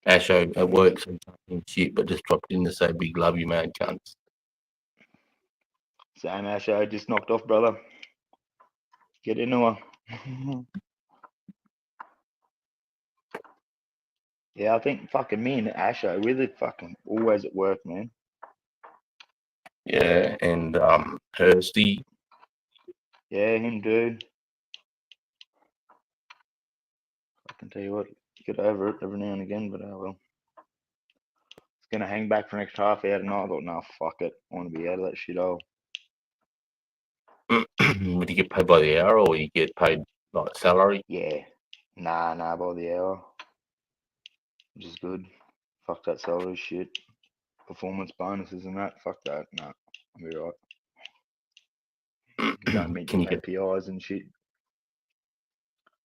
Asho at work sometimes shit, but just dropped in to say big love you, man, cunts. Same Asho, just knocked off, brother. Get into her. Yeah, I think fucking me and Asho really fucking always at work, man. Yeah, and Hursty. Yeah, him too. I can tell you what, get over it every now and again, but well. It's gonna hang back for an extra half hour tonight. I thought, nah, fuck it. I want to be out of that shit hole. Would you get paid by the hour or you get paid like salary? Yeah. Nah, by the hour. Which is good. Fuck that salary shit. Performance bonuses and that. Fuck that. Nah, I'll be right. Don't meet Can you get KPIs and shit.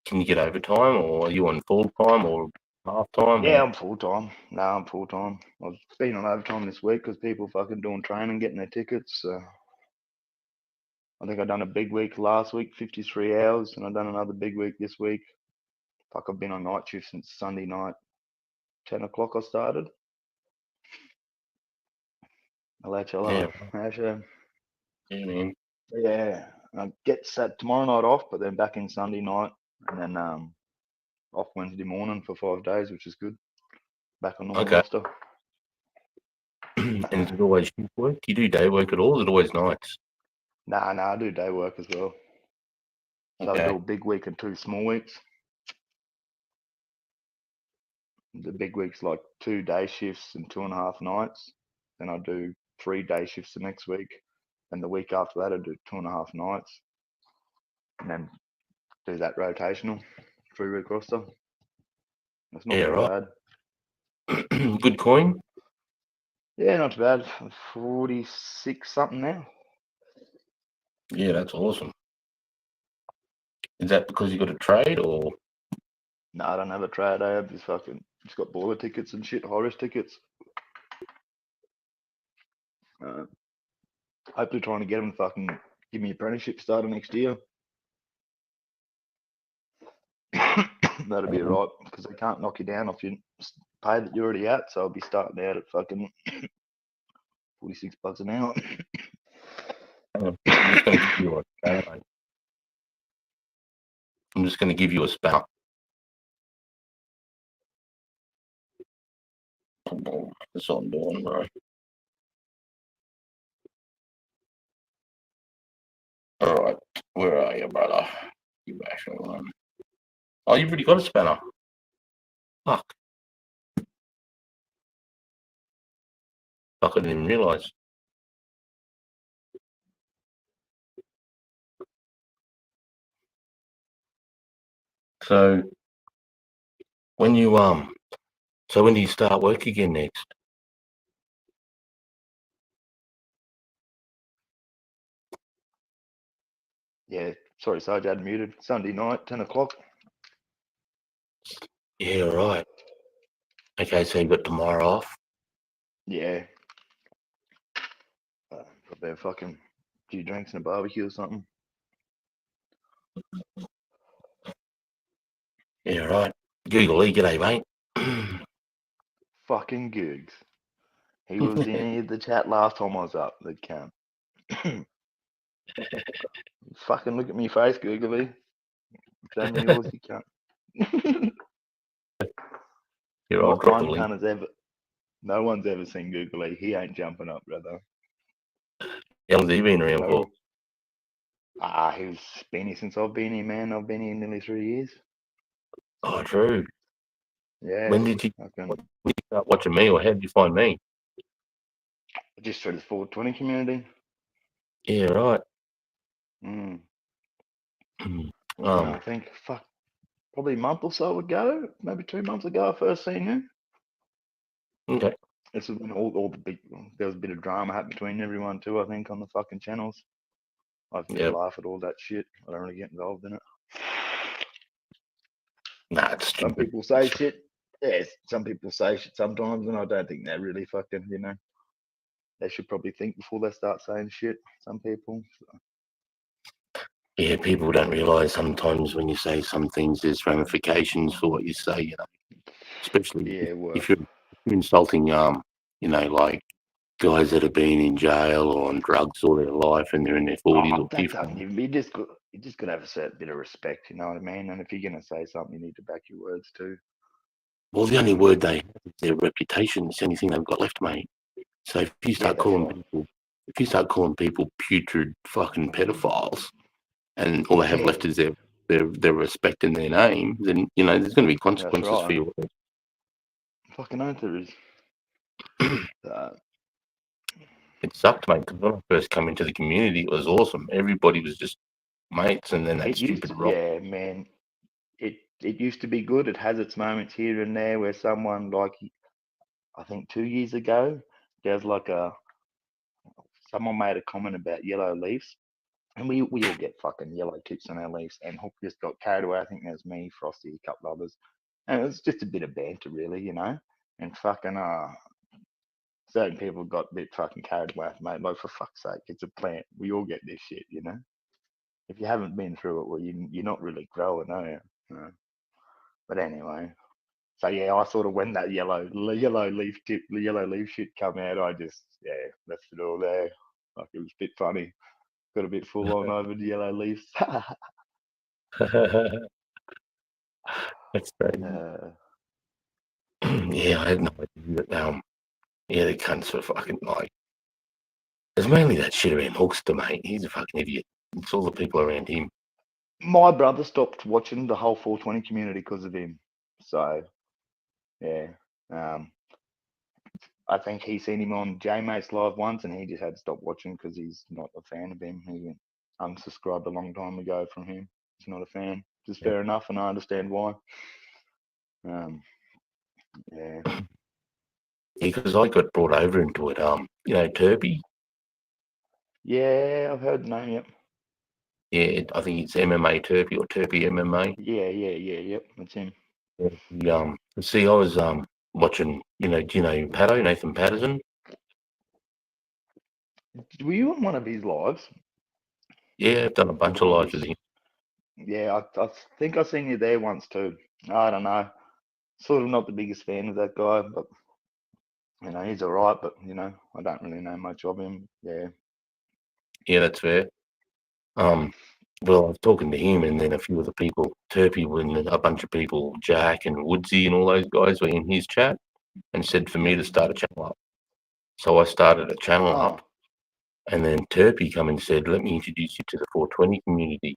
Can you get overtime, or are you on full time or half time? Yeah, I'm full time. Nah, I'm full time. I've been on overtime this week because people fucking doing training, getting their tickets. I think I done a big week last week, 53 hours, and I done another big week this week. Fuck, I've been on night shift since Sunday night, 10 o'clock I started. I'll let you know. Yeah, man. Yeah, I get set tomorrow night off, but then back in Sunday night, and then off Wednesday morning for 5 days, which is good. Back on normal roster. And is it always shift work? Do you do day work at all? Or is it always nights? Nah, I do day work as well. So I do a big week and 2 small weeks. The big week's like 2 day shifts and 2.5 nights. Then I do 3 day shifts the next week. And the week after that, I do 2.5 nights. And then do that rotational 3-week roster. That's not too bad. Good coin? Yeah, not too bad. 46 something now. Yeah, that's awesome. Is that because you got a trade or? No, I don't have a trade. I have just got boiler tickets and shit, high risk tickets. Hopefully trying to get them to fucking give me apprenticeship starting next year. That'd be right, because they can't knock you down off your pay that you're already at. So I'll be starting out at fucking $46 an hour. I'm just going to give you a spell. That's what I'm doing, bro. All right, where are you, brother? You actually one. Oh, you've already got a spanner. Fuck. I couldn't even realise. So when you so when do you start work again next? Yeah, sorry, Sarge, I had muted. Sunday night, 10 o'clock. Yeah, right. Okay, so you got tomorrow off. Yeah. Probably a fucking few drinks and a barbecue or something. Yeah, right. Google, g'day, mate. Fucking Googs. He was in the chat last time I was up, the cunt. Fucking look at me face, Googly. Show me yours, you can't. You're Not all one properly. cunt has ever. No one's ever seen Googly. He ain't jumping up, brother. How long's he been around for? He's been here since I've been here, man. I've been here nearly 3 years. Oh, true. Yeah. When did you fucking, start watching me, or how did you find me? just through the 420 community. Yeah, right. Mm. Um, I think, probably a month or so ago, maybe 2 months ago, I first seen you. Okay. This was when all the big, there was a bit of drama happening between everyone too, I think, on the fucking channels. I just Yep. laugh at all that shit. I don't really get involved in it. Nah, it's Some stupid. people say shit. Yeah, some people say shit sometimes, and I don't think they're really fucking, they should probably think before they start saying shit. Some people. So. Yeah, people don't realise sometimes when you say some things, there's ramifications for what you say. Especially if you're insulting, like guys that have been in jail or on drugs all their life and they're in their 40s or That 50s. doesn't even. You just gotta have a certain bit of respect. You know what I mean? And if you're gonna say something, you need to back your words too. Well, the only word they have is their reputation. It's the only thing they've got left, mate. So if you start calling people putrid fucking pedophiles, and all they have left is their respect and their name, then there's going to be consequences for you. Fucking oath there is. It sucked, mate. Because when I first came into the community, it was awesome. Everybody was just mates, and then that stupid rock. Yeah, man. It used to be good. It has its moments here and there where someone, like, I think 2 years ago, there's like someone made a comment about yellow leaves, and we all get fucking yellow tips on our leaves, and Hook just got carried away. I think there's me, Frosty, a couple others, and it was just a bit of banter, really, and fucking certain people got a bit fucking carried away, mate. Like, for fuck's sake, it's a plant. We all get this shit, If you haven't been through it, well, you're not really growing, are you? But anyway, so yeah, I sort of, when that yellow leaf shit come out, I just left it all there. Like, it was a bit funny. Got a bit full on over the yellow leaves. That's great. Yeah, I had no idea that. The cunts were fucking like. It's mainly that shit around Hookster, mate. He's a fucking idiot. It's all the people around him. My brother stopped watching the whole 420 community because of him. So, yeah. I think he seen him on J-Mate's live once, and he just had to stop watching because he's not a fan of him. He unsubscribed a long time ago from him. He's not a fan. Which is fair enough, and I understand why. Yeah. Because I got brought over into it. Turpy. Yeah, I've heard the name. Yep. Yeah, I think it's MMA Turpy or Turpy MMA. Yep, that's him. See, I was watching. Do you know Nathan Patterson? Were you on one of his lives? Yeah, I've done a bunch of lives with him. Yeah, I think I seen you there once too. I don't know. Sort of not the biggest fan of that guy, but he's alright. But I don't really know much of him. Yeah. Yeah, that's fair. Well, I was talking to him, and then a few other people, Turpy, and a bunch of people, Jack and Woodsy, and all those guys were in his chat, and said for me to start a channel up. So I started a channel up, And then Turpy come and said, let me introduce you to the 420 community.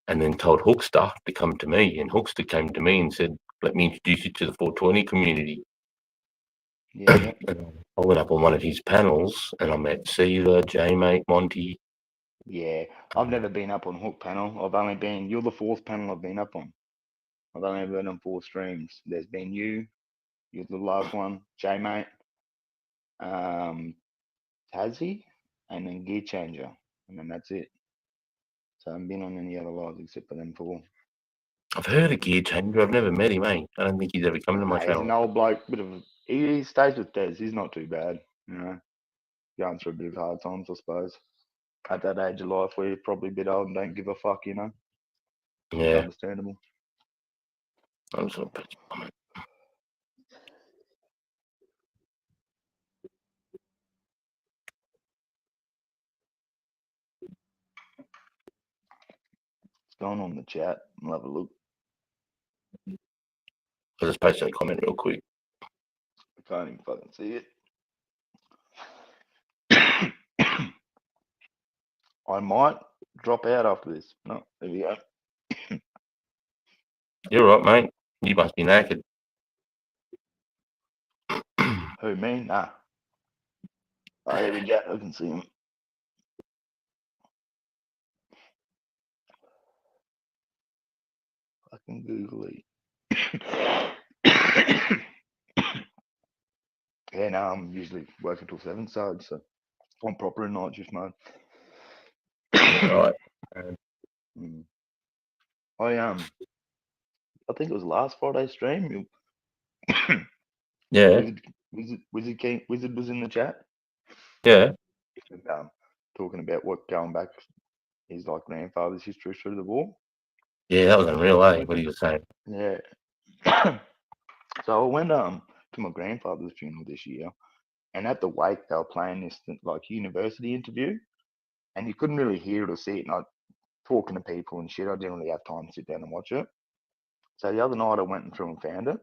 And then told Hookster to come to me. And Hookster came to me and said, let me introduce you to the 420 community. Yeah. And I went up on one of his panels and I met Seaver, J-Mate, Monty. Yeah. I've never been up on Hook panel. I've only been, you're the fourth panel I've been up on. I've only been on 4 streams. There's been you're the last one, J-Mate, Tazzy, and then Gear Changer. And then that's it. So I haven't been on any other lives except for them 4. I've heard of Gear Changer. I've never met him, mate. I don't think he's ever come to my He's channel. an old bloke, he stays with Des. He's not too bad, you know. Going through a bit of hard times, I suppose. At that age of life where you're probably a bit old and don't give a fuck, you know. It's Yeah. understandable. I'm sort of It's going on in the chat. I'll have a look. I'll just post that comment real quick. I can't even fucking see it. I might drop out after this. No, there we go. You're right, mate. You must be naked. Who, me? Nah. Oh, here we go. I can see him. Fucking googly. Yeah, no, I'm usually working till 7, Sarge, so I'm proper in night shift mode. Right. I think it was last Friday stream. Yeah. Wizard was in the chat. Yeah. Talking about what going back his like grandfather's history through the war. Yeah, that was unreal, eh? What he was saying. Yeah. So I went to my grandfather's funeral this year, and at the wake they were playing this like university interview, and you couldn't really hear it or see it. And I talking to people and shit. I didn't really have time to sit down and watch it. So the other night I went and through and found it.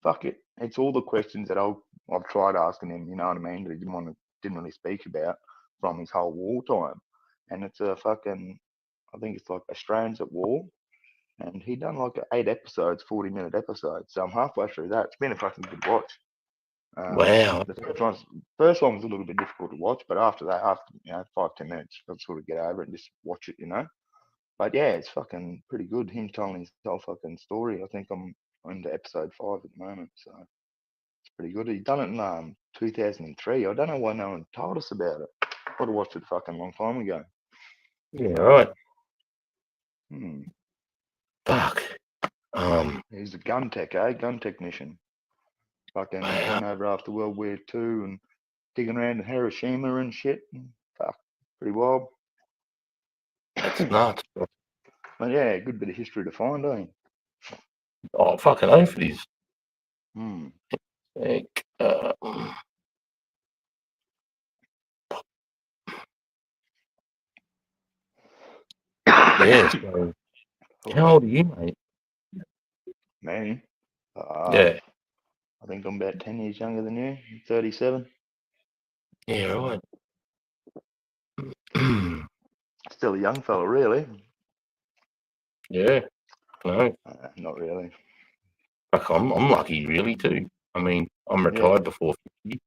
Fuck it, it's all the questions that I've tried asking him. You know what I mean? That he didn't really speak about from his whole wartime. And it's a fucking, I think it's like Australians at War. And he done like 8 episodes, 40-minute episodes. So I'm halfway through that. It's been a fucking good watch. Wow. The first one was a little bit difficult to watch, but after that, after 5-10 minutes, I'll sort of get over it and just watch it, you know. But yeah, it's fucking pretty good. Him telling his whole fucking story. I think I'm into episode 5 at the moment, so it's pretty good. He done it in 2003. I don't know why no one told us about it. I'd have watched it a fucking long time ago. Yeah, right. Fuck. He's a gun tech, gun technician. Fucking went over after World War II and digging around in Hiroshima and shit. Fuck, pretty wild. That's nuts. But yeah, a good bit of history to find, eh? Oh, fucking oath it is. Heck, yeah, so how old are you, mate? Me? Yeah. I think I'm about 10 years younger than you. 37. Yeah, right. Still a young fella, really. Yeah. No. Not really. Fuck, I'm lucky, really, too. I mean, I'm retired before 50.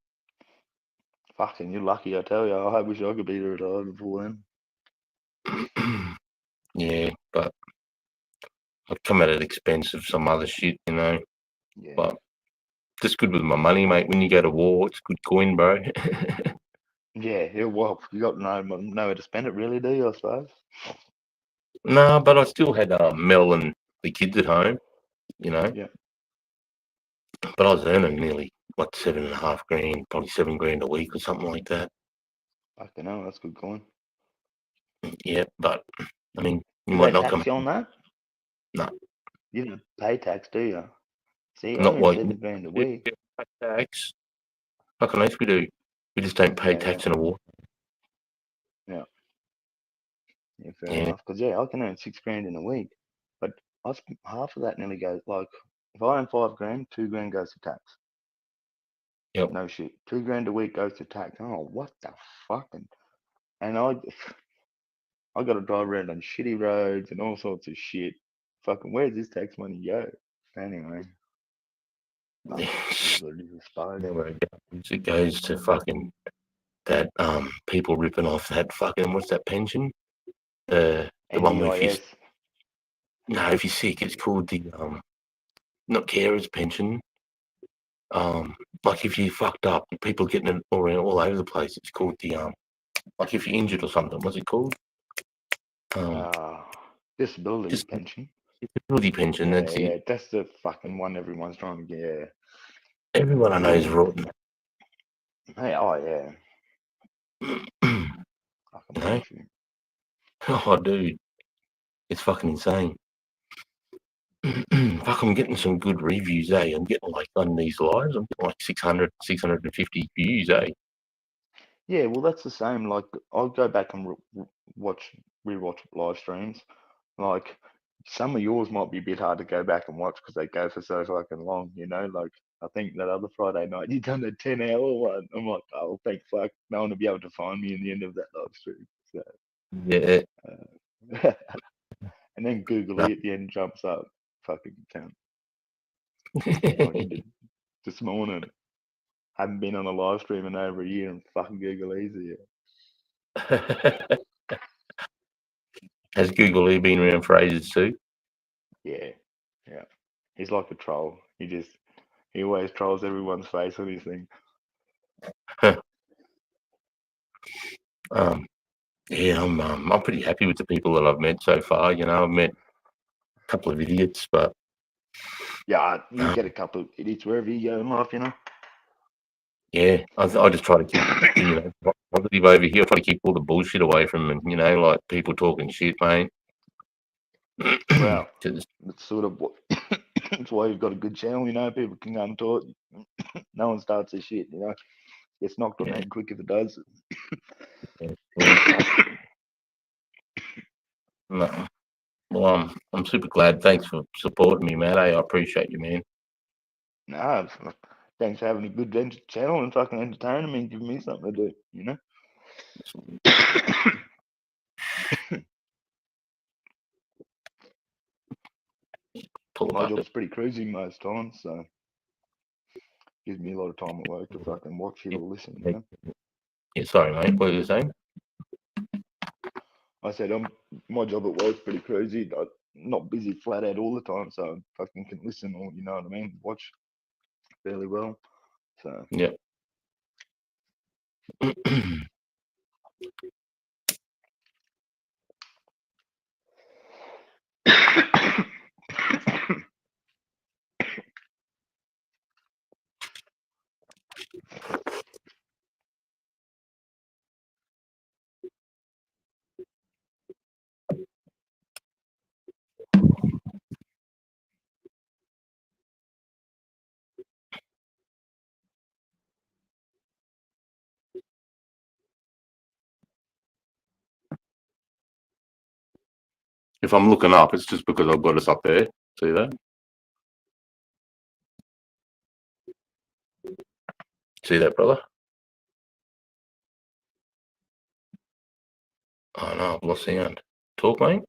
Fucking, you're lucky, I tell you. I wish I could be retired before then. Yeah, but I've come at an expense of some other shit, you know. Yeah. But just good with my money, mate. When you go to war, it's good coin, bro. Yeah, well, you got nowhere to spend it, really, do you, I suppose? No, but I still had Mel and the kids at home, you know. Yeah. But I was earning nearly, what, 7.5 grand, probably 7 grand a week or something like that. Fucking hell, that's good coin. Yeah, but, I mean, you Do might they not tax come. you on that? No. You don't pay tax, do you? See, Not only what 7 grand a week. tax. Fucking oath we do. We just don't pay tax in a war. Yeah. Yeah, fair enough. Because, yeah, I can earn 6 grand in a week. But half of that nearly goes, like, if I earn 5 grand, 2 grand goes to tax. Yep. No shit. 2 grand a week goes to tax. Oh, what the fucking. and I got to drive around on shitty roads and all sorts of shit. Fucking, where's this tax money go? Anyway, fuck, it is what it is, I suppose. Where it goes to fucking that people ripping off that fucking what's that pension? The one where NDIS. if you're sick, it's called the not carers pension. Like if you fucked up, people getting it all over the place. It's called the like if you're injured or something. What's it called? Disability pension. Disability pension. Yeah, That's yeah, it. that's the fucking one everyone's trying to get. Yeah. Everyone I know is rotten. Hey, oh yeah. Fucking You know? bullshit. Oh, dude, it's fucking insane. Fuck, I'm getting some good reviews, eh? I'm getting like on these lives, I'm getting like 600, 650 views, eh? Yeah, well, that's the same. Like, I'll go back and rewatch live streams. Like, some of yours might be a bit hard to go back and watch because they go for so fucking long, you know? Like, I think that other Friday night you done a 10-hour one. I'm like, oh, thank fuck. No one will be able to find me in the end of that live stream. So, Yeah. and then Google at the end jumps up. Fucking cunt. Like you did this morning. Haven't been on a live stream in over a year and fucking Google easy. Has Google E been around for ages too? Yeah, yeah. He's like a troll. He always trolls everyone's face on his thing. Yeah, I'm pretty happy with the people that I've met so far. You know, I've met a couple of idiots, but yeah, you get a couple of idiots wherever you go in life, you know. Yeah, I just try to keep positive over here. I try to keep all the bullshit away from them. You know, like people talking shit, mate. Well, that's sort of what. That's why you've got a good channel, you know. People can come and talk. No one starts their shit, you know. Gets knocked on the head quick if it does. No. Well, I'm super glad. Thanks for supporting me, Matt. I appreciate you, man. Nah, thanks for having a good channel and fucking entertaining me and giving me something to do, you know. My job's pretty cruisy most times, so gives me a lot of time at work to fucking watch it or listen, you know. Yeah, sorry, mate. What were you saying? I said my job at work's pretty cruisy. I'm not busy flat out all the time, so I fucking can listen or you know what I mean, watch fairly well. So yeah. If I'm looking up, it's just because I've got us up there. See that? See that, brother? Oh no, I've lost sound. Talk, mate.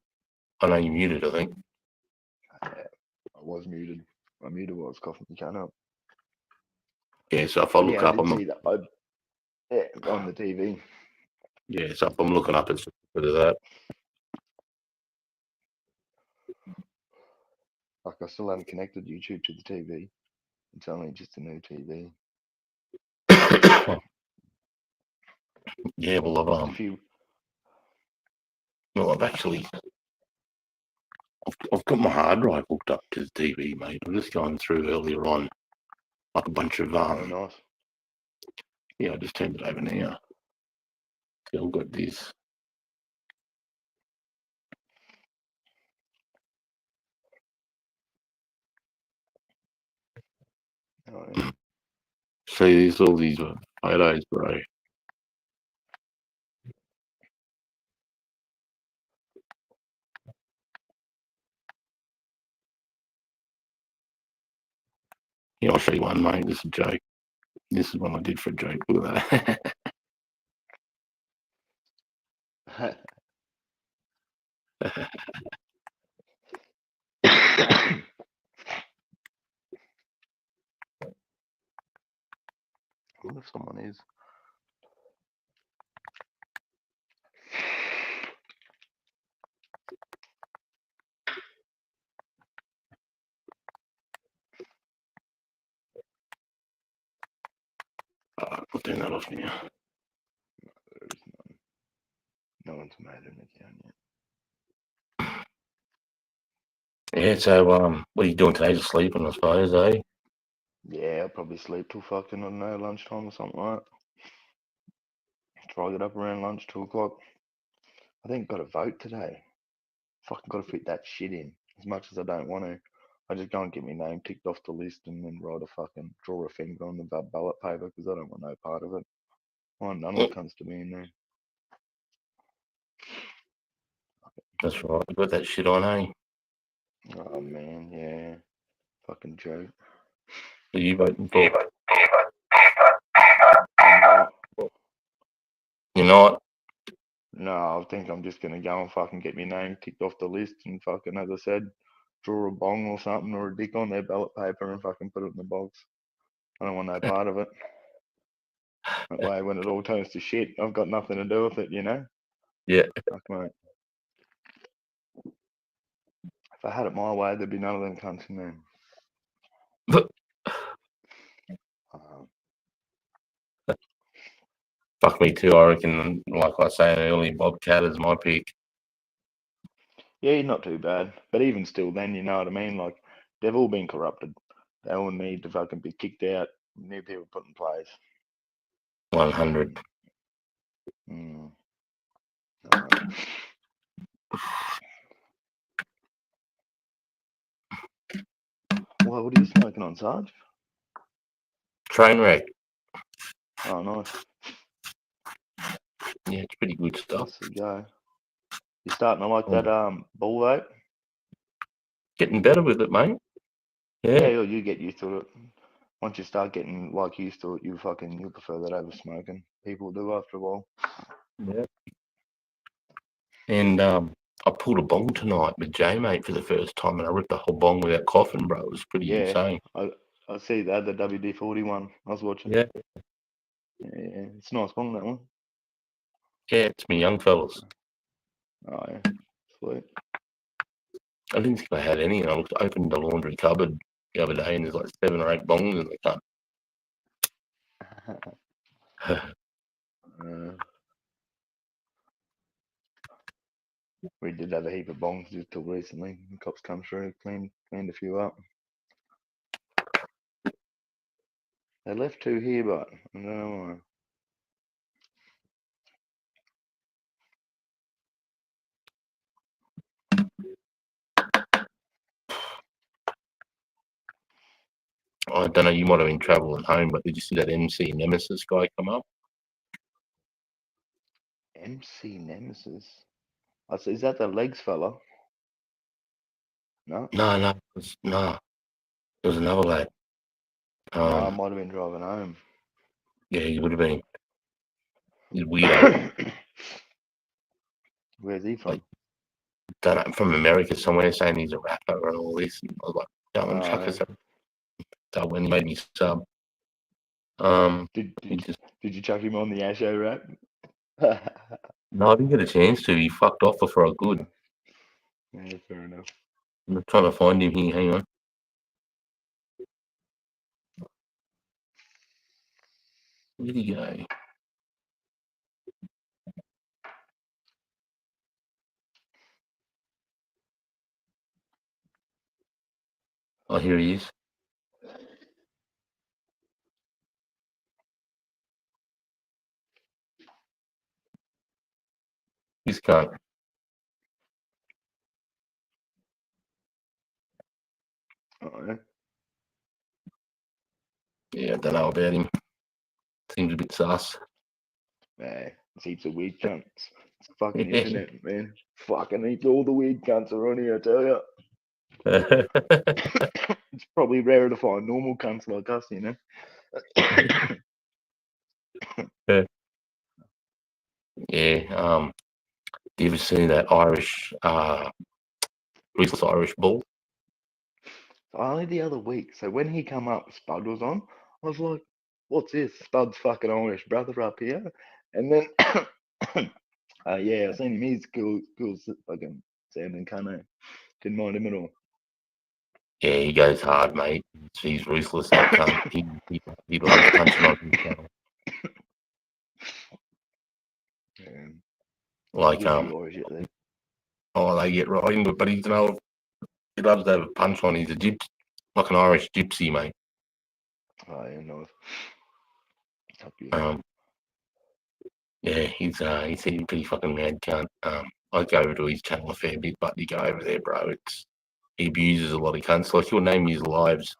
I know you're muted, I think. I was muted. I muted while I was coughing the can up. Yeah, so if I look up, I'm see that. On the TV. Yeah, so if I'm looking up, it's because of that. Like I still haven't connected YouTube to the TV. It's only just a new TV. Yeah, well, I've actually, I've got my hard drive hooked up to the TV, mate. I'm just going through earlier on, like a bunch of nice. Yeah, I just turned it over now. Still got this. See, there's all these photos, bro. Yeah, I'll show you one, mate. This is a joke. This is one I did for a joke. Look at that. I wonder if someone is. I'll turn that off now. There is none. No one's made an account yet. Yeah, so what are you doing today? Just sleeping, I suppose, eh? Yeah, I'll probably sleep till fucking, I don't know, lunchtime or something like that. Try to get up around lunch, 2 o'clock. I think got to vote today. Fucking got to fit that shit in. As much as I don't want to, I just go and get my name ticked off the list and then draw a finger on the ballot paper because I don't want no part of it. I want none of the cunts to be in there. That's right. You got that shit on, eh? Oh man, yeah. Fucking joke. Who are you voting for? I'm not. You're not? No, I think I'm just gonna go and fucking get my name ticked off the list and fucking, as I said, draw a bong or something or a dick on their ballot paper and fucking put it in the box. I don't want no part of it. That way, when it all turns to shit, I've got nothing to do with it, you know? Yeah. Fuck, mate. If I had it my way, there'd be none of them cunts in there. Fuck me too, I reckon. Like I say earlier, Bobcat is my pick. Yeah, he's not too bad. But even still, then, you know what I mean? Like, they've all been corrupted. They all need to fucking be kicked out, new people put in place. 100. Mm. Well, what are you smoking on, Sarge? Trainwreck. Oh, nice. Yeah, it's pretty good stuff. That's the go. You starting to like that ball vape? Getting better with it, mate. Yeah, Yeah. you get used to it. Once you start getting like used to it, you prefer that over smoking. People do after a while. Yeah. And I pulled a bong tonight with J mate for the first time, and I ripped the whole bong without coughing, bro. It was pretty insane. I see that, the WD-40 one. I was watching. Yeah. Yeah, it's a nice bong, that one. Yeah, it's me young fellas. Oh yeah, sweet. I didn't think I had any. I opened the laundry cupboard the other day, and there's like 7 or 8 bongs in the cup. We did have a heap of bongs just till recently. The cops come through, cleaned a few up. They left 2 here, but I don't know why. I don't know, you might have been traveling home, but did you see that MC Nemesis guy come up? MC Nemesis? Oh, so is that the legs fella? No? No. It was another lad. I might have been driving home. Yeah, he would have been. He's weirdo. Where's he from? Don't know, from America somewhere, saying he's a rapper and all this. And I was like, go and chuck us up. So when he made me sub, Did you chuck him on the Asho rap? no, I didn't get a chance to. He fucked off before I could. Yeah, fair enough. I'm trying to find him here. Hang on. Where'd he go? Oh, here he is. This guy. Oh, yeah. Yeah, I don't know about him. Seems a bit sus. Nah, it's heaps of weird cunts. It's fucking internet, man. Fucking heaps all the weird cunts are on here, I tell you. It's probably rare to find normal cunts like us, you know. Yeah. Do you ever see that Irish, ruthless Irish bull? Only the other week. So when he come up, Spud was on. I was like, "What's this? Spud's fucking Irish brother up here." And then, yeah, I seen him. He's cool, fucking sounding cunt. Didn't mind him at all. Yeah, he goes hard, mate. He's ruthless, that cunt. He loves punching on his channel. Yeah. Like, Good for you, Irish, yeah, oh, they get right into it, but he's, he loves to have a punch on. He's a gypsy, like an Irish gypsy, mate. Oh, yeah, nice. Up you. Yeah, he's a pretty fucking mad cunt. I go over to his channel a fair bit, but you go over there, bro. He abuses a lot of cunts. Like, he'll name his lives.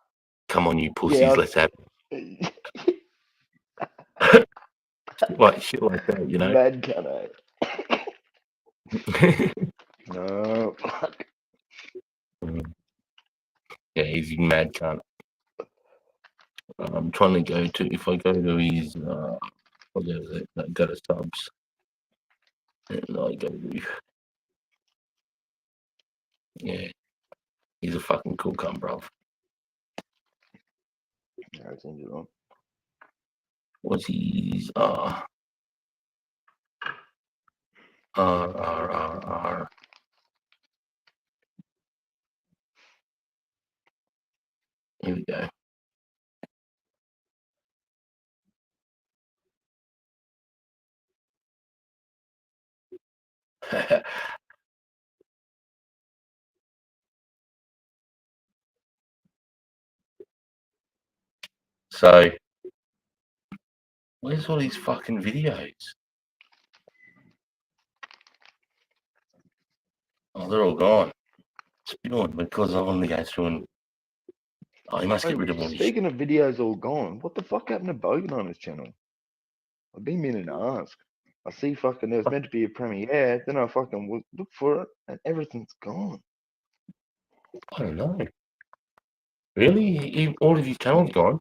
Come on, you pussies, Yeah, let's have it. Shit like that, you know? Mad cunt, No, fuck. Yeah, he's a mad cunt. I'm trying to go to, if I go to his, I'll go to subs. And I go to, yeah, he's a fucking cool cunt, bro. Yeah, it seems wrong. What's his, Here we go. So, where's all these fucking videos? Oh, they're all gone. Spewing because I want to go through and. Oh, he must get rid of all his shit. Speaking of videos all gone, what the fuck happened to Bogan on his channel? I've been meaning to ask. I see fucking there was meant to be a premiere, then I fucking look for it, and everything's gone. I don't know. Really? All of his channels gone?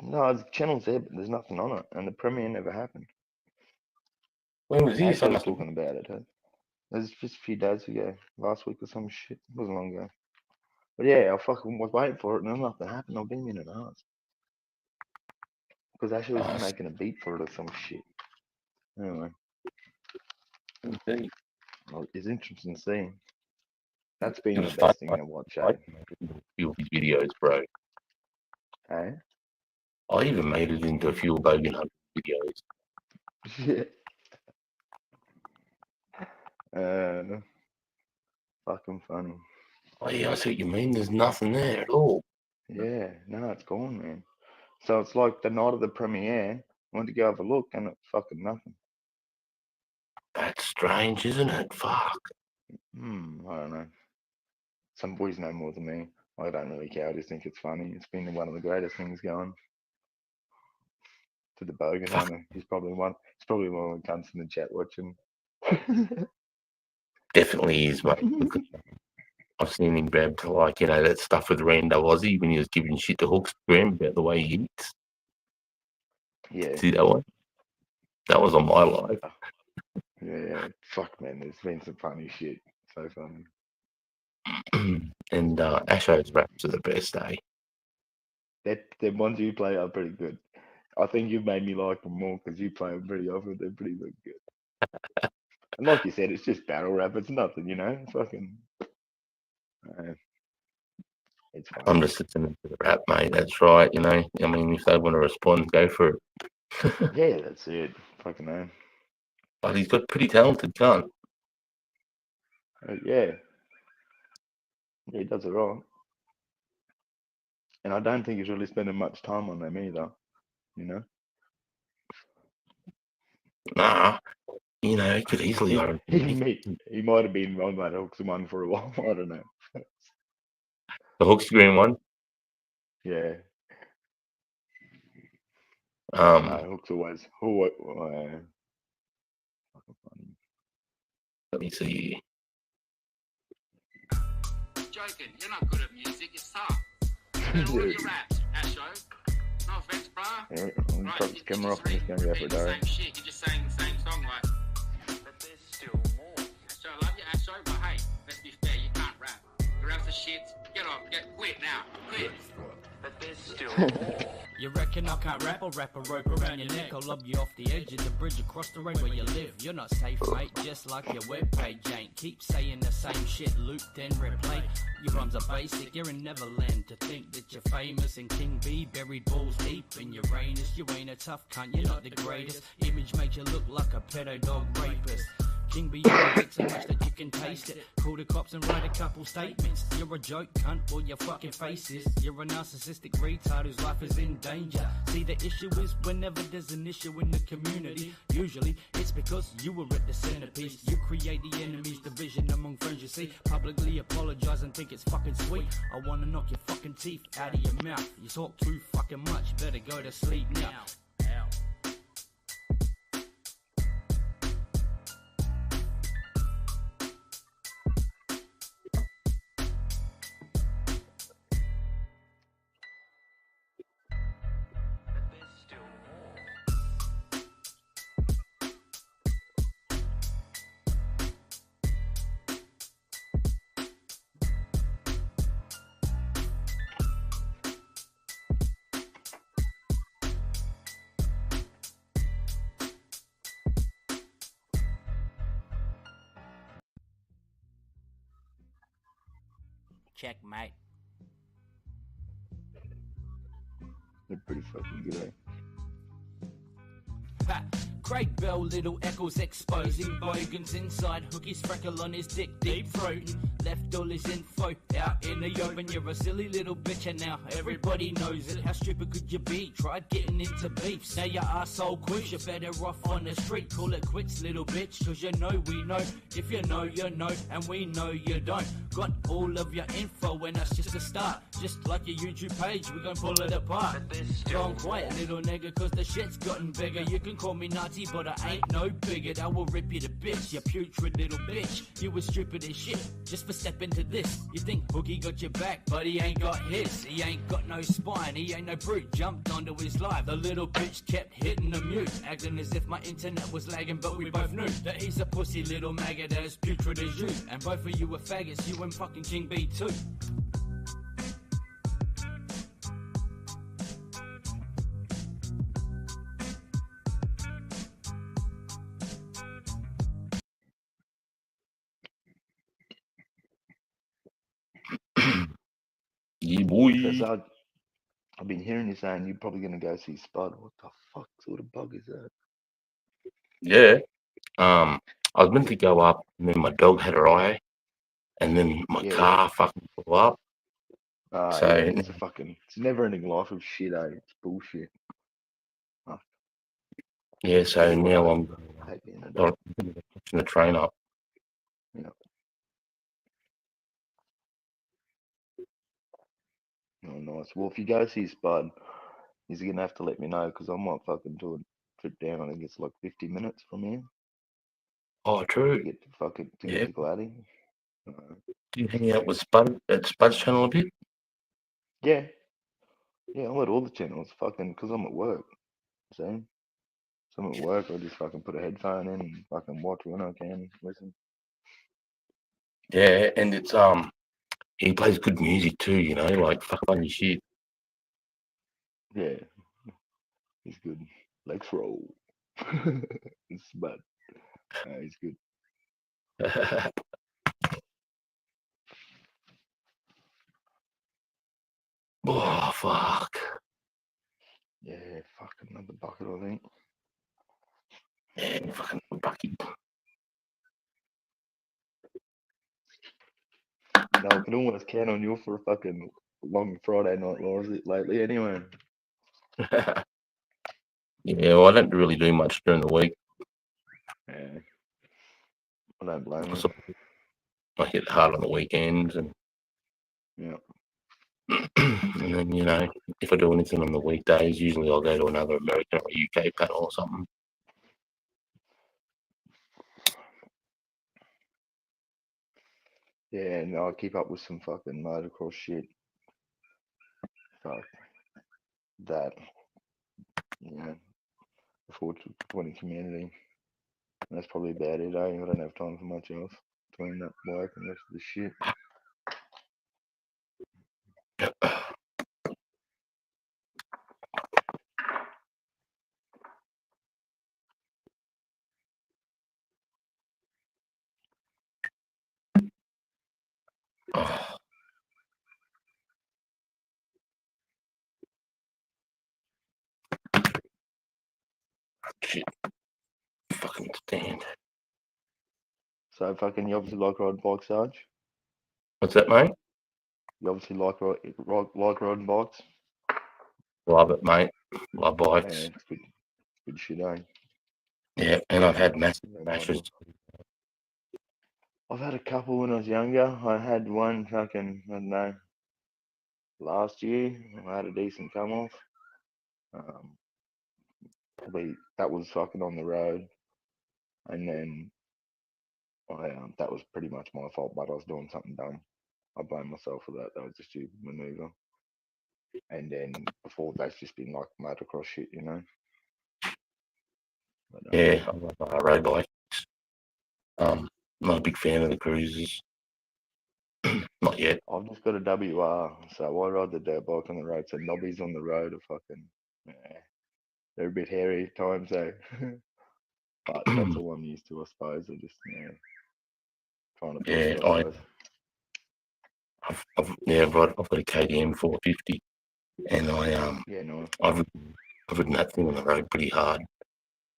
No, the channel's there, but there's nothing on it, and the premiere never happened. When was this? I was talking about it. Huh? It was just a few days ago, last week or some shit. It wasn't long ago. But yeah, I fucking was waiting for it, and then nothing happened. I've been meaning to ask. Because Ashley was making a beat for it or some shit. Anyway. Well, it's interesting to see. That's been the best thing to watch, eh? A few of his videos, bro. Hey? I even made it into a few Bogan Hunt videos. Yeah. Fucking funny. Oh yeah, I see what you mean. There's nothing there at all. Yeah, no, it's gone, man. So it's like the night of the premiere, I went to go have a look, and it's fucking nothing. That's strange, isn't it? Fuck. I don't know. Some boys know more than me. I don't really care. I just think it's funny. It's been one of the greatest things going. To the Bogan Hunter. He's probably one of the cunts in the chat watching. Definitely is, mate. I've seen him grab to that stuff with Rando Aussie when he was giving shit to Hookstgram about the way he eats. Yeah. See that one? That was on my live. Yeah. Fuck, man. There's been some funny shit. So funny. And Asho's raps are the best, eh? The ones you play are pretty good. I think you've made me like them more because you play them pretty often. They're pretty good. And like you said, it's just battle rap. It's nothing, Fucking. It's fine. I'm just listening to the rap, mate. That's right. I mean, if they want to respond, go for it. Yeah, that's it. Fucking know. But he's got pretty talented cunt. Yeah. Yeah, he does it right. And I don't think he's really spending much time on them either. Nah. It could easily. He might have been on that Hooks one for a while. I don't know. The Hookstgram one? Yeah. Hooks always. Let me see. Joking, you're not good at music, it's tough. And all of your raps, Asho. No offense, bruh. Yeah, cut the camera off and just going to go for a day. Same shit, you're just saying the same song, like. But there's still now, quick. But there's still more. You reckon I can't rap? I'll wrap a rope around your neck. I'll lob you off the edge of the bridge across the road where you live. You're not safe, mate, just like your webpage ain't. Keep saying the same shit, loop then replay. Your rhymes are basic, you're in Neverland. To think that you're famous and King B buried balls deep in Uranus. You ain't a tough cunt, you're not the greatest. Image makes you look like a pedo dog rapist. King beyond it so much that you can taste it. Call the cops and write a couple statements. You're a joke, cunt, or your fucking face is. You're a narcissistic retard whose life is in danger. See, the issue is whenever there's an issue in the community, usually it's because you were at the centerpiece. You create the enemies, division among friends. You see, publicly apologize and think it's fucking sweet. I wanna knock your fucking teeth out of your mouth. You talk too fucking much, better go to sleep now. Checkmate. They're pretty fucking good, eh? Ha! Craig Bell, little echoes exposing bogans inside. Hookie's freckle on his dick, deep throating. Left all his info out in the open. You're a silly little bitch and now everybody knows it. How stupid could you be? Tried getting into beefs. Now your arsehole quits, you're better off on the street. Call it quits, little bitch, cause you know we know. If you know, you know, and we know you don't. Got all of your info and that's just a start. Just like your YouTube page, we gon' pull it apart. Gone quiet, little nigga, cause the shit's gotten bigger. You can call me Nazi, but I ain't no bigot. I will rip you to bits, you putrid little bitch. You was stupid as shit, just for stepping to this. You think Hookie got your back, but he ain't got his. He ain't got no spine, he ain't no brute. Jumped onto his life, the little bitch kept hitting the mute. Acting as if my internet was lagging, but we both knew that he's a pussy little maggot as putrid as you. And both of you are faggots, you and fucking King B too. Yeah, boy. So I've been hearing you saying you're probably gonna go see Spud. What the fuck sort of bug is that? Yeah. I was meant to go up, and then my dog had her eye, and then my Yeah. car fucking blew up. So Yeah, it's a fucking, it's never ending life of shit, eh? It's bullshit. yeah, so now I'm Take the end of that. watching the train up. Yeah. Oh, nice. Well, if you go see Spud, he's gonna have to let me know because I might fucking do a trip down. I think it's like 50 minutes from here. Oh, true. To get to fucking Yeah. get to Gladdy. Do you hang out with Spud at Spud's channel a bit? Yeah. Yeah, I'm at all the channels, fucking, because I'm at work. See? So I'm at work, I just fucking put a headphone in and fucking watch when I can, listen. Yeah, and it's he plays good music too, you know, like fuck funny shit. Yeah. He's good. Legs roll. It's bad. He's good. Oh fuck. Yeah, fucking another bucket, I think. Yeah, fucking bucket. No, I can almost count on you for a fucking long Friday night lately anyway. Yeah, well, I don't really do much during the week. Yeah. I don't blame you. I hit hard on the weekends and yeah. And then, you know, if I do anything on the weekdays, usually I'll go to another American or UK panel or something. Yeah, and I keep up with some fucking motocross shit. Fuck that. You know, the 420 community. And that's probably about it, eh? I don't have time for much else between that work and the rest of the shit. Oh, shit. Fucking stand. So fucking, you obviously like riding bikes, Sarge? What's that, mate? You obviously like riding bikes? Love it, mate. Love Yeah, bikes. it's good shit, eh? Yeah, and I've had massive Yeah, crashes. I've had a couple when I was younger. I had one fucking, I don't know, last year. I had a decent come off. Probably that was fucking on the road, and then that was pretty much my fault, but I was doing something dumb. I blame myself for that. That was a stupid maneuver. And then before that's just been like motocross shit, you know. But, Yeah, I love road bikes. Not a big fan of the cruisers. Not yet. I've just got a WR, so I ride the dirt bike on the road. So knobbies on the road are fucking, yeah, they're a bit hairy at times, though. But that's all I'm used to, I suppose. I just, trying to push Yeah, it, I suppose. I've got a KTM 450, and Yeah, nice. I've ridden that thing on the road pretty hard,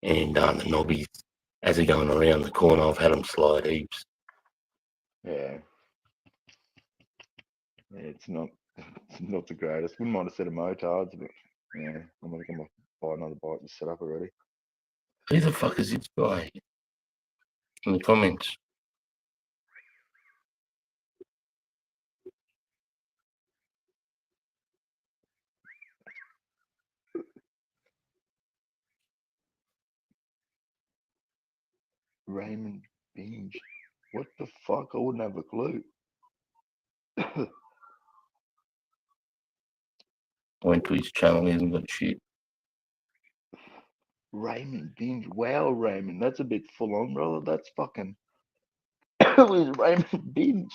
and the knobbies as they're going around the corner, I've had them slide heaps. Yeah. Yeah, it's not the greatest. Wouldn't mind a set of motards, but yeah, I'm gonna buy another bike to set up already. Who the fuck is this guy? In the comments. Raymond Binge. What the fuck? I wouldn't have a clue. Went to his channel, he hasn't got shit. Raymond Binge. Wow, Raymond, that's a bit full on, brother. That's fucking. Who is Raymond Binge?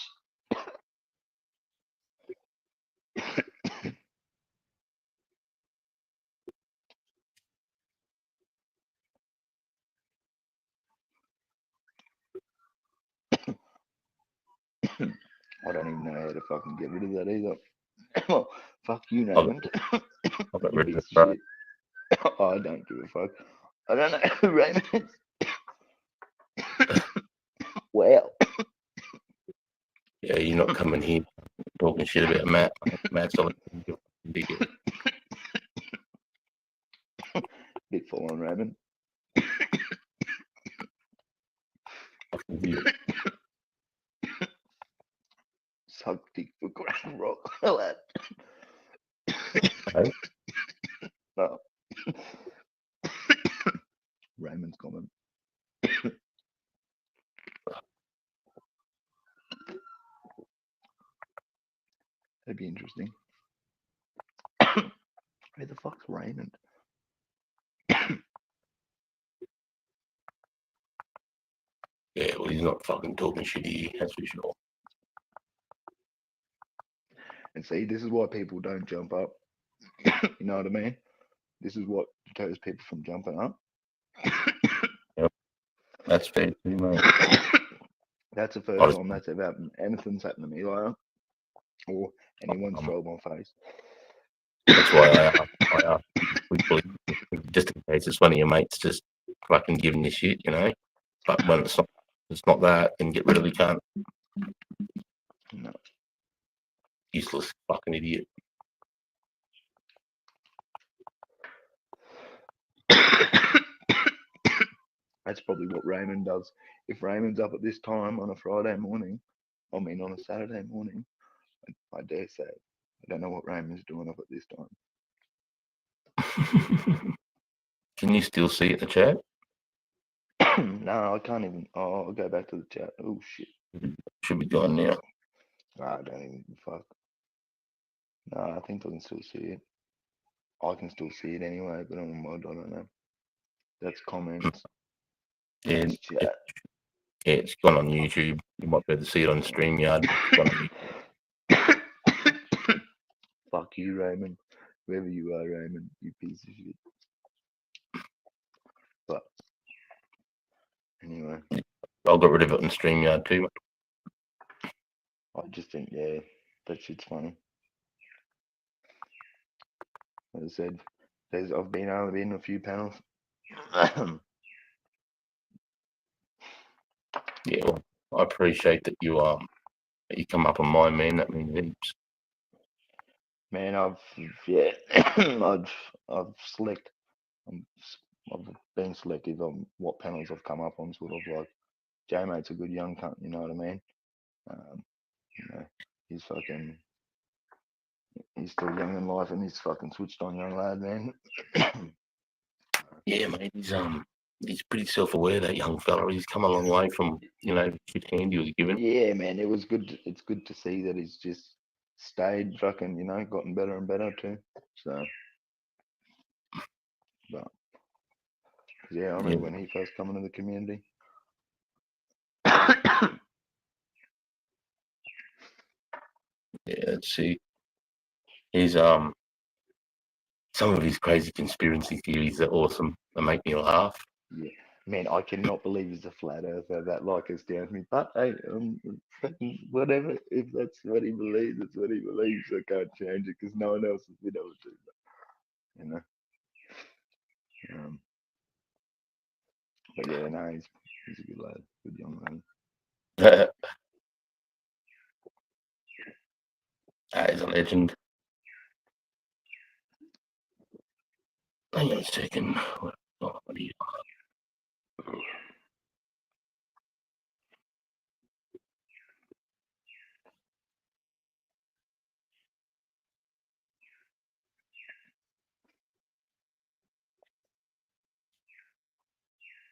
I don't even know how to fucking get rid of that either. Well, fuck you, Raymond. I've got You rid of it, piece of bro. shit. I don't give a fuck. I don't know who Raymond is. Wow. Yeah, you're not coming here talking shit about Matt. Matt's all big. Bit full on, Raymond. Suck dick for grand rock. Lad. Hey? No. Raymond's coming. That'd be interesting. Who the fuck's Raymond? Yeah, well, he's not fucking talking shit here, that's for sure. And see, this is why people don't jump up. You know what I mean? This is what deters people from jumping up. Yep. That's fair too, mate. That's the first time that's ever happened. Anything's happened to me like that. Or anyone's trolled my face. That's why I asked quickly, just in case it's one of your mates just fucking giving you shit, you know. But when it's not that, then get rid of the cunt. No. Useless fucking idiot. That's probably what Raymond does. If Raymond's up at this time on a Friday morning, on a Saturday morning, I dare say, I don't know what Raymond's doing up at this time. Can you still see it in the chat? No, I can't even. Oh, I'll go back to the chat. Oh shit. Should be gone now. I don't even fuck. No, I think I can still see it. I can still see it anyway, but on mod, I don't know. That's comments. Yeah, That's chat. Yeah, it's gone on YouTube. You might be able to see it on StreamYard. Fuck you, Raymond. Whoever you are, Raymond, you piece of shit. But anyway, I got rid of it on StreamYard too. I just think, yeah, that shit's funny. As I said, I've been in a few panels. Yeah, well, I appreciate that you come up on mine, man. That means heaps. Man, I've select. I've been selective on what panels I've come up on. Sort of like J-Mate's a good young cunt, you know what I mean? He's still young in life and he's fucking switched on young lad, man. Yeah, mate, he's pretty self-aware, that young fella. He's come a long way from, shit hand he was given. Yeah, man, it was good. It's good to see that he's just stayed fucking, gotten better and better too. So, but yeah, I remember when he first come into the community. Yeah, let's see. He's some of his crazy conspiracy theories are awesome. They make me laugh. Yeah, man, I cannot believe he's a flat earther. That like astounds me. But hey, whatever. If that's what he believes, that's what he believes. I can't change it because no one else has been able to. But yeah, no, he's a good lad, good young man. He's a legend. Hang on a second. What do you?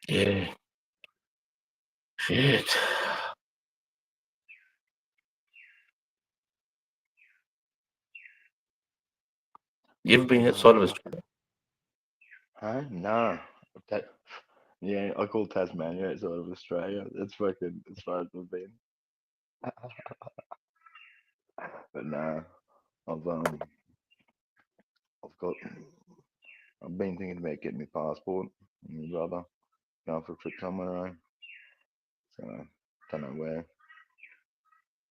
Yeah. Shit. You ever been outside of Australia? Huh? No. Yeah, I call Tasmania outside of Australia. That's fucking as far as I've been. But no, I've been thinking about getting my passport and my brother going for a trip somewhere. So don't know where.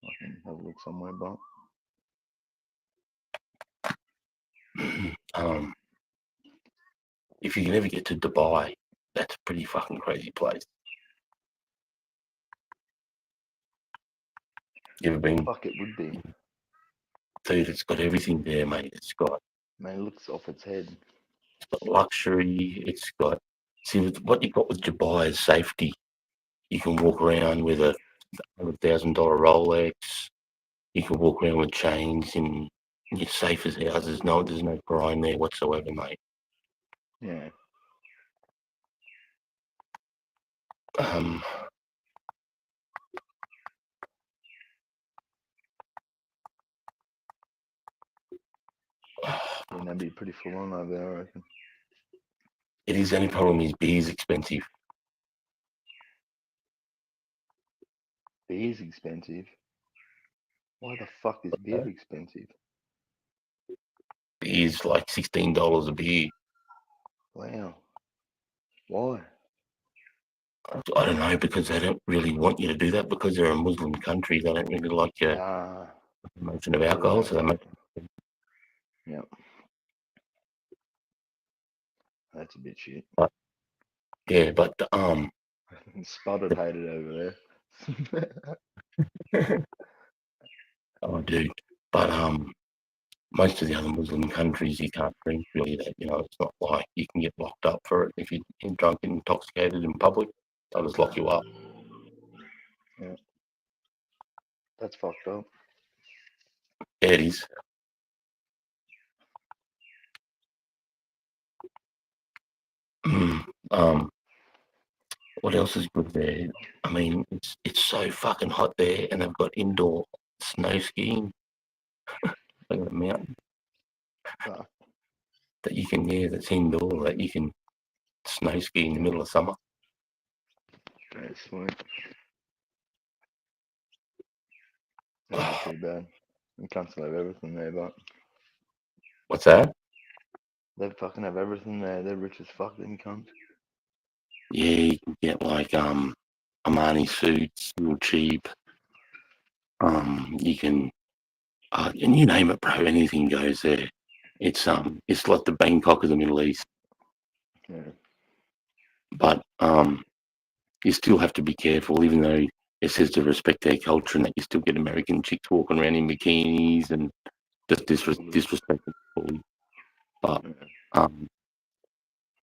I can have a look somewhere, but If you can ever get to Dubai, that's a pretty fucking crazy place. You ever been? Fuck, it would be. Dude, it's got everything there, mate. It's got. Man, it looks off its head. It's got luxury. It's got. See, what you got with Dubai is safety. You can walk around with a $100,000 Rolex. You can walk around with chains, and you're safe as houses. No, there's no crime there whatsoever, mate. Yeah. And that'd be pretty full on over there, I reckon. It is. The only problem is beer's expensive. Beer's expensive. Why the fuck is beer expensive? Beer's like $16 a beer. Wow. Why? I don't know, because they don't really want you to do that, because they're a Muslim country. They don't really like your promotion of alcohol, so they make. Yep. That's a bit shit. But, yeah, but Spotted hated over there. Oh, dude. But most of the other Muslim countries, you can't drink really. That it's not like you can get locked up for it if you're drunk and intoxicated in public. They'll just lock you up. Yeah. That's fucked up. Yeah, it is. What else is good there? I mean, it's so fucking hot there, and they've got indoor snow skiing like a mountain that you can, that's indoor, that you can snow ski in the middle of summer. That's sweet. That's not too bad. You can't have everything there, but What's that? they fucking have everything there. They're rich as fuck, them cunts. Yeah, you can get like Armani suits, real cheap. You can, and you name it, bro. Anything goes there. It's like the Bangkok of the Middle East. Yeah. But you still have to be careful, even though it says to respect their culture, and that you still get American chicks walking around in bikinis and just disrespectful. But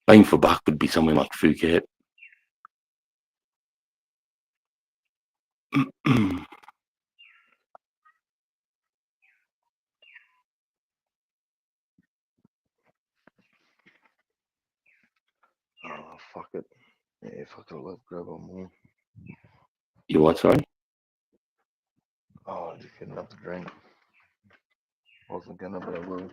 bang for buck would be somewhere like Phuket. Oh, fuck it. Yeah, fuck it. Let's grab one more. You what, sorry? Oh, just getting up to drink. Wasn't gonna, but I will.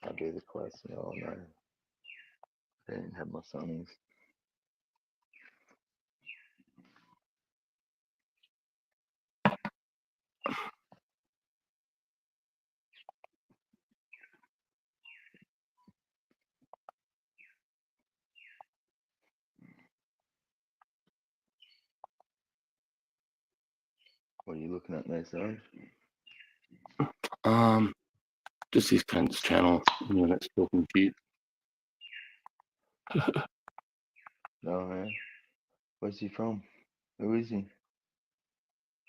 I'll do the question. Oh no. I didn't have my sonnies. What are you looking at now, Sarge? Just this cunt's channel, you know, that's talking shit. No, man. Where's he from? Who is he?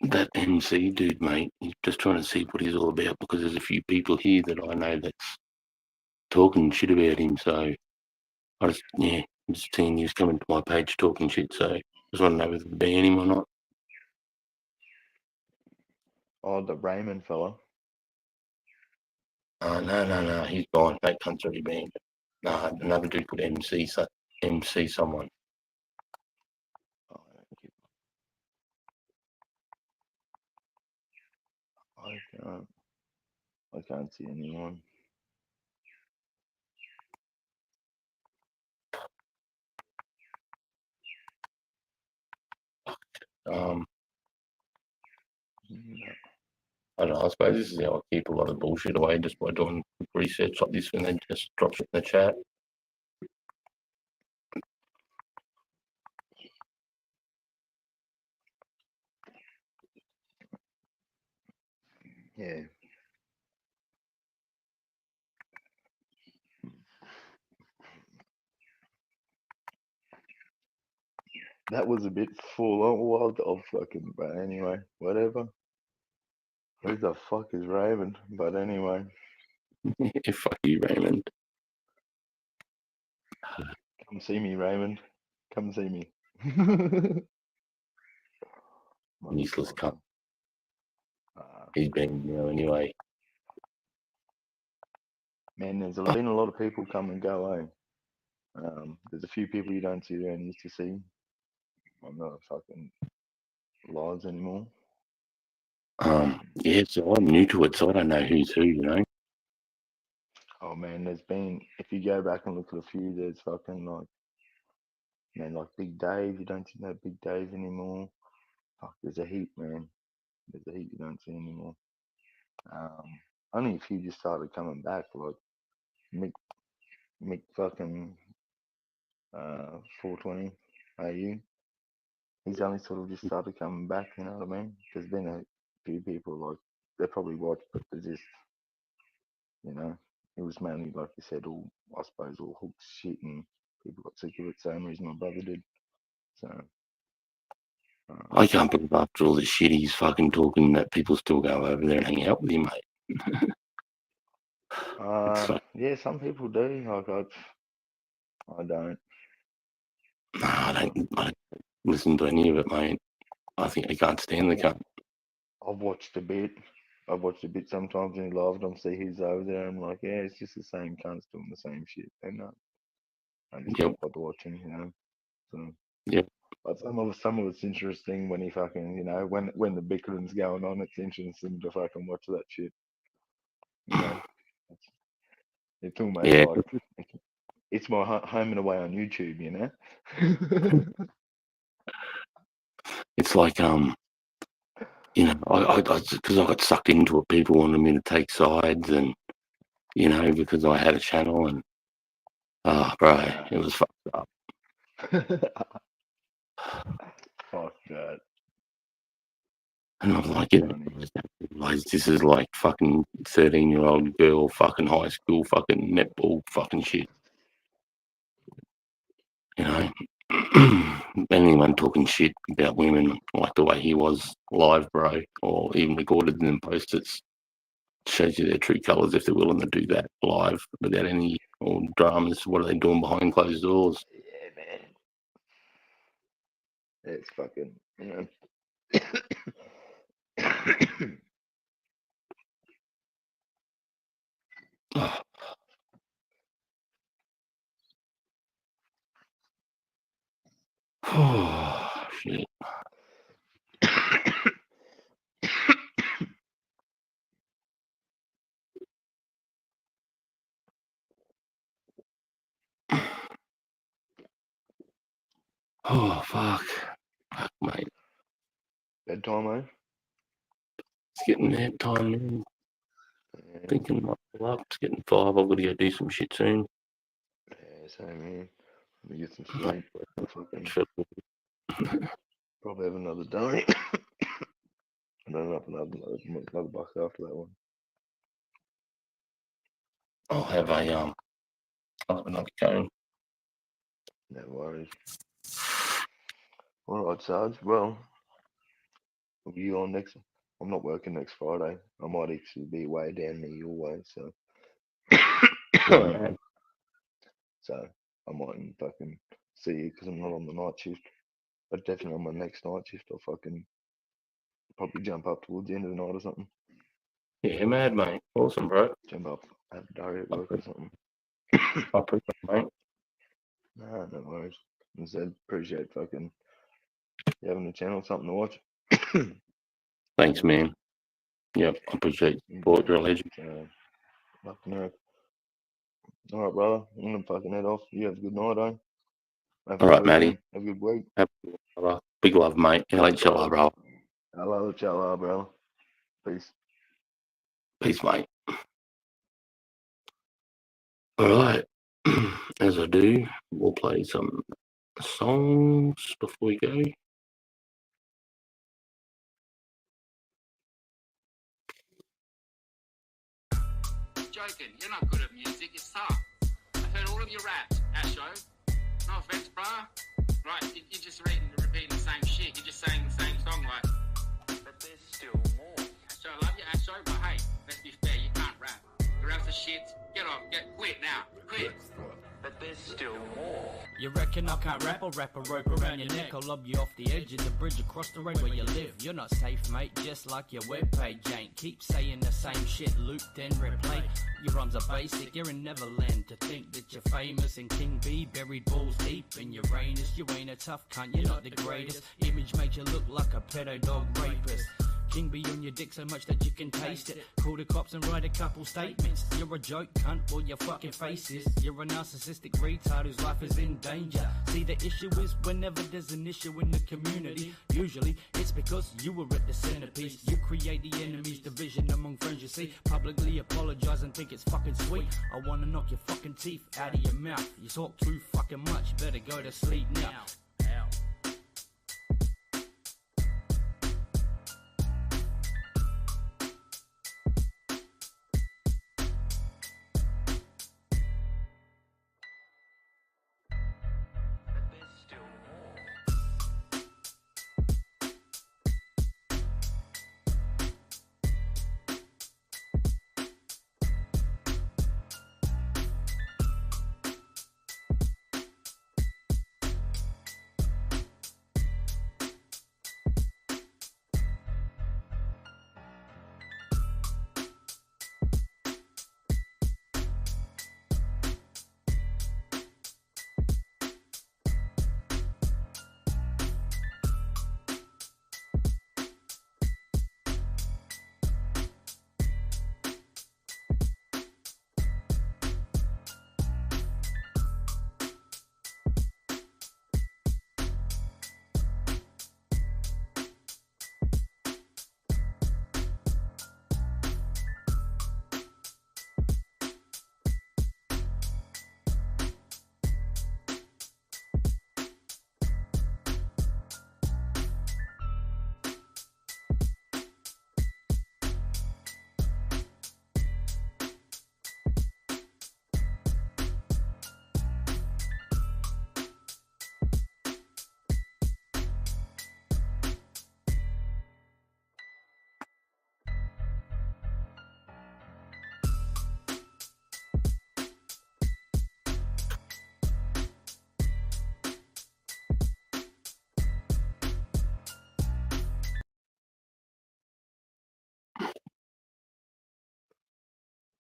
That MC dude, mate, he's just trying to see what he's all about because there's a few people here that I know that's talking shit about him. So I just, just seeing he's coming to my page talking shit. So just want to know whether to ban him or not. Oh, the Raymond fella. No, he's gone. That cunt's already banned. No, another dude called MC someone. Oh, I can't see anyone. I don't know. I suppose this is how I keep a lot of bullshit away, just by doing quick research like this, and then just drop shit in the chat. Yeah. That was a bit full on wild of fucking, but anyway, whatever. Who the fuck is Raymond? But anyway. Fuck you, Raymond. Come see me, Raymond. Come see me. Useless cunt. He's been, anyway. Man, there's been a lot of people come and go, eh? There's a few people you don't see there and used to see on the fucking lives anymore. Yeah, so I'm new to it, so I don't know who's who, you know. Oh man, there's been, if you go back and look at a few, there's fucking like, man, like Big Dave, you don't see no Big Dave anymore. Fuck, there's a heap, man. There's a heap you don't see anymore. Only a few just started coming back, like Mick fucking 420 AU. He's only sort of just started coming back, you know what I mean? There's been a few people like they probably watch, but they're just, it was mainly like you said, all I suppose all hook shit, and people got sick of it. Same reason my brother did. So I can't believe after all the shit he's fucking talking that people still go over there and hang out with him, mate. yeah, some people do. Like I don't. No, I don't listen to any of it, mate. I think I can't stand the cunt. I've watched a bit. Sometimes in live, and I see who's over there. I'm like, yeah, it's just the same cunts doing the same shit. And I just don't bother watching, So yeah. But some of it's interesting when he fucking, when the bickering's going on, it's interesting to fucking watch that shit. It's almost like it's my home and away on YouTube, It's like you know, because I got sucked into it. People wanted me to take sides, and you know, because I had a channel, and bro, it was fucked up. Fuck that. And I'm like, you know, this is like fucking 13-year-old girl, fucking high school, fucking netball, fucking shit. You know, anyone talking shit about women like the way he was live, bro, or even recorded and then posted, shows you their true colours if they're willing to do that live without any or dramas. What are they doing behind closed doors? Yeah, man. It's fucking, you know. Oh, shit. Oh, fuck. Fuck, mate. Bedtime, eh? It's getting that time, man. Thinking myself up. It's getting 5. I've got to go do some shit soon. Yeah, same here. Let me get some sleep. Fucking probably have another day. And then up another buck after that one. I'll have I'll have another cone. No worries. All right, Sarge. Well, will you on next? I'm not working next Friday. I might actually be way down near your way, so. So I mightn't fucking see you because I'm not on the night shift. But definitely on my next night shift, I'll fucking probably jump up towards the end of the night or something. Yeah, mad, mate. Awesome, bro. Jump up, have a diary at work or something. I appreciate it, mate. Nah, no worries. I said, appreciate fucking you having a channel, something to watch. Thanks, man. Yep, I appreciate your support. You're a legend. Fucking hell. All right, brother. I'm gonna fucking head off. You have a good night, eh? Have a All good right, Matty. weekend. Have a good week. Have a good one, brother. Big love, mate. LHLR, bro. Hello, chala, bro. Peace. Peace, mate. All right. As I do, we'll play some songs before we go. Joking, you're not good at music, it's tough. I heard all of your raps, Asho. No offense, bruh. Right, you're just repeating the same shit. You're just saying the same song, like. But there's still more. Asho, I love you, Asho, but hey, let's be fair, you can't rap. Your raps are shit. Quit now. Quit. But there's still more. You reckon I can't rap? I'll wrap a rope around your neck. I'll lob you off the edge of the bridge across the road where you live. You're not safe, mate, just like your webpage ain't. Keep saying the same shit, loop, then replay. Your rhymes are basic, you're in Neverland. To think that you're famous and King B buried balls deep in Uranus. You ain't a tough cunt, you're not the greatest. Image makes you look like a pedo dog rapist. King be on your dick so much that you can taste it. Call the cops and write a couple statements. You're a joke, cunt, well your fucking face is. You're a narcissistic retard whose life is in danger. See, the issue is whenever there's an issue in the community, usually it's because you were at the centerpiece. You create the enemies, division among friends, you see. Publicly apologize and think it's fucking sweet. I wanna knock your fucking teeth out of your mouth. You talk too fucking much, better go to sleep now.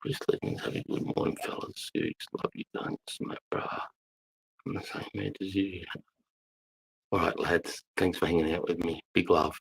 Just let me have a good morning, fellas. Six, love you, done, my brah. I'm the same age as you. All right, lads. Thanks for hanging out with me. Big love.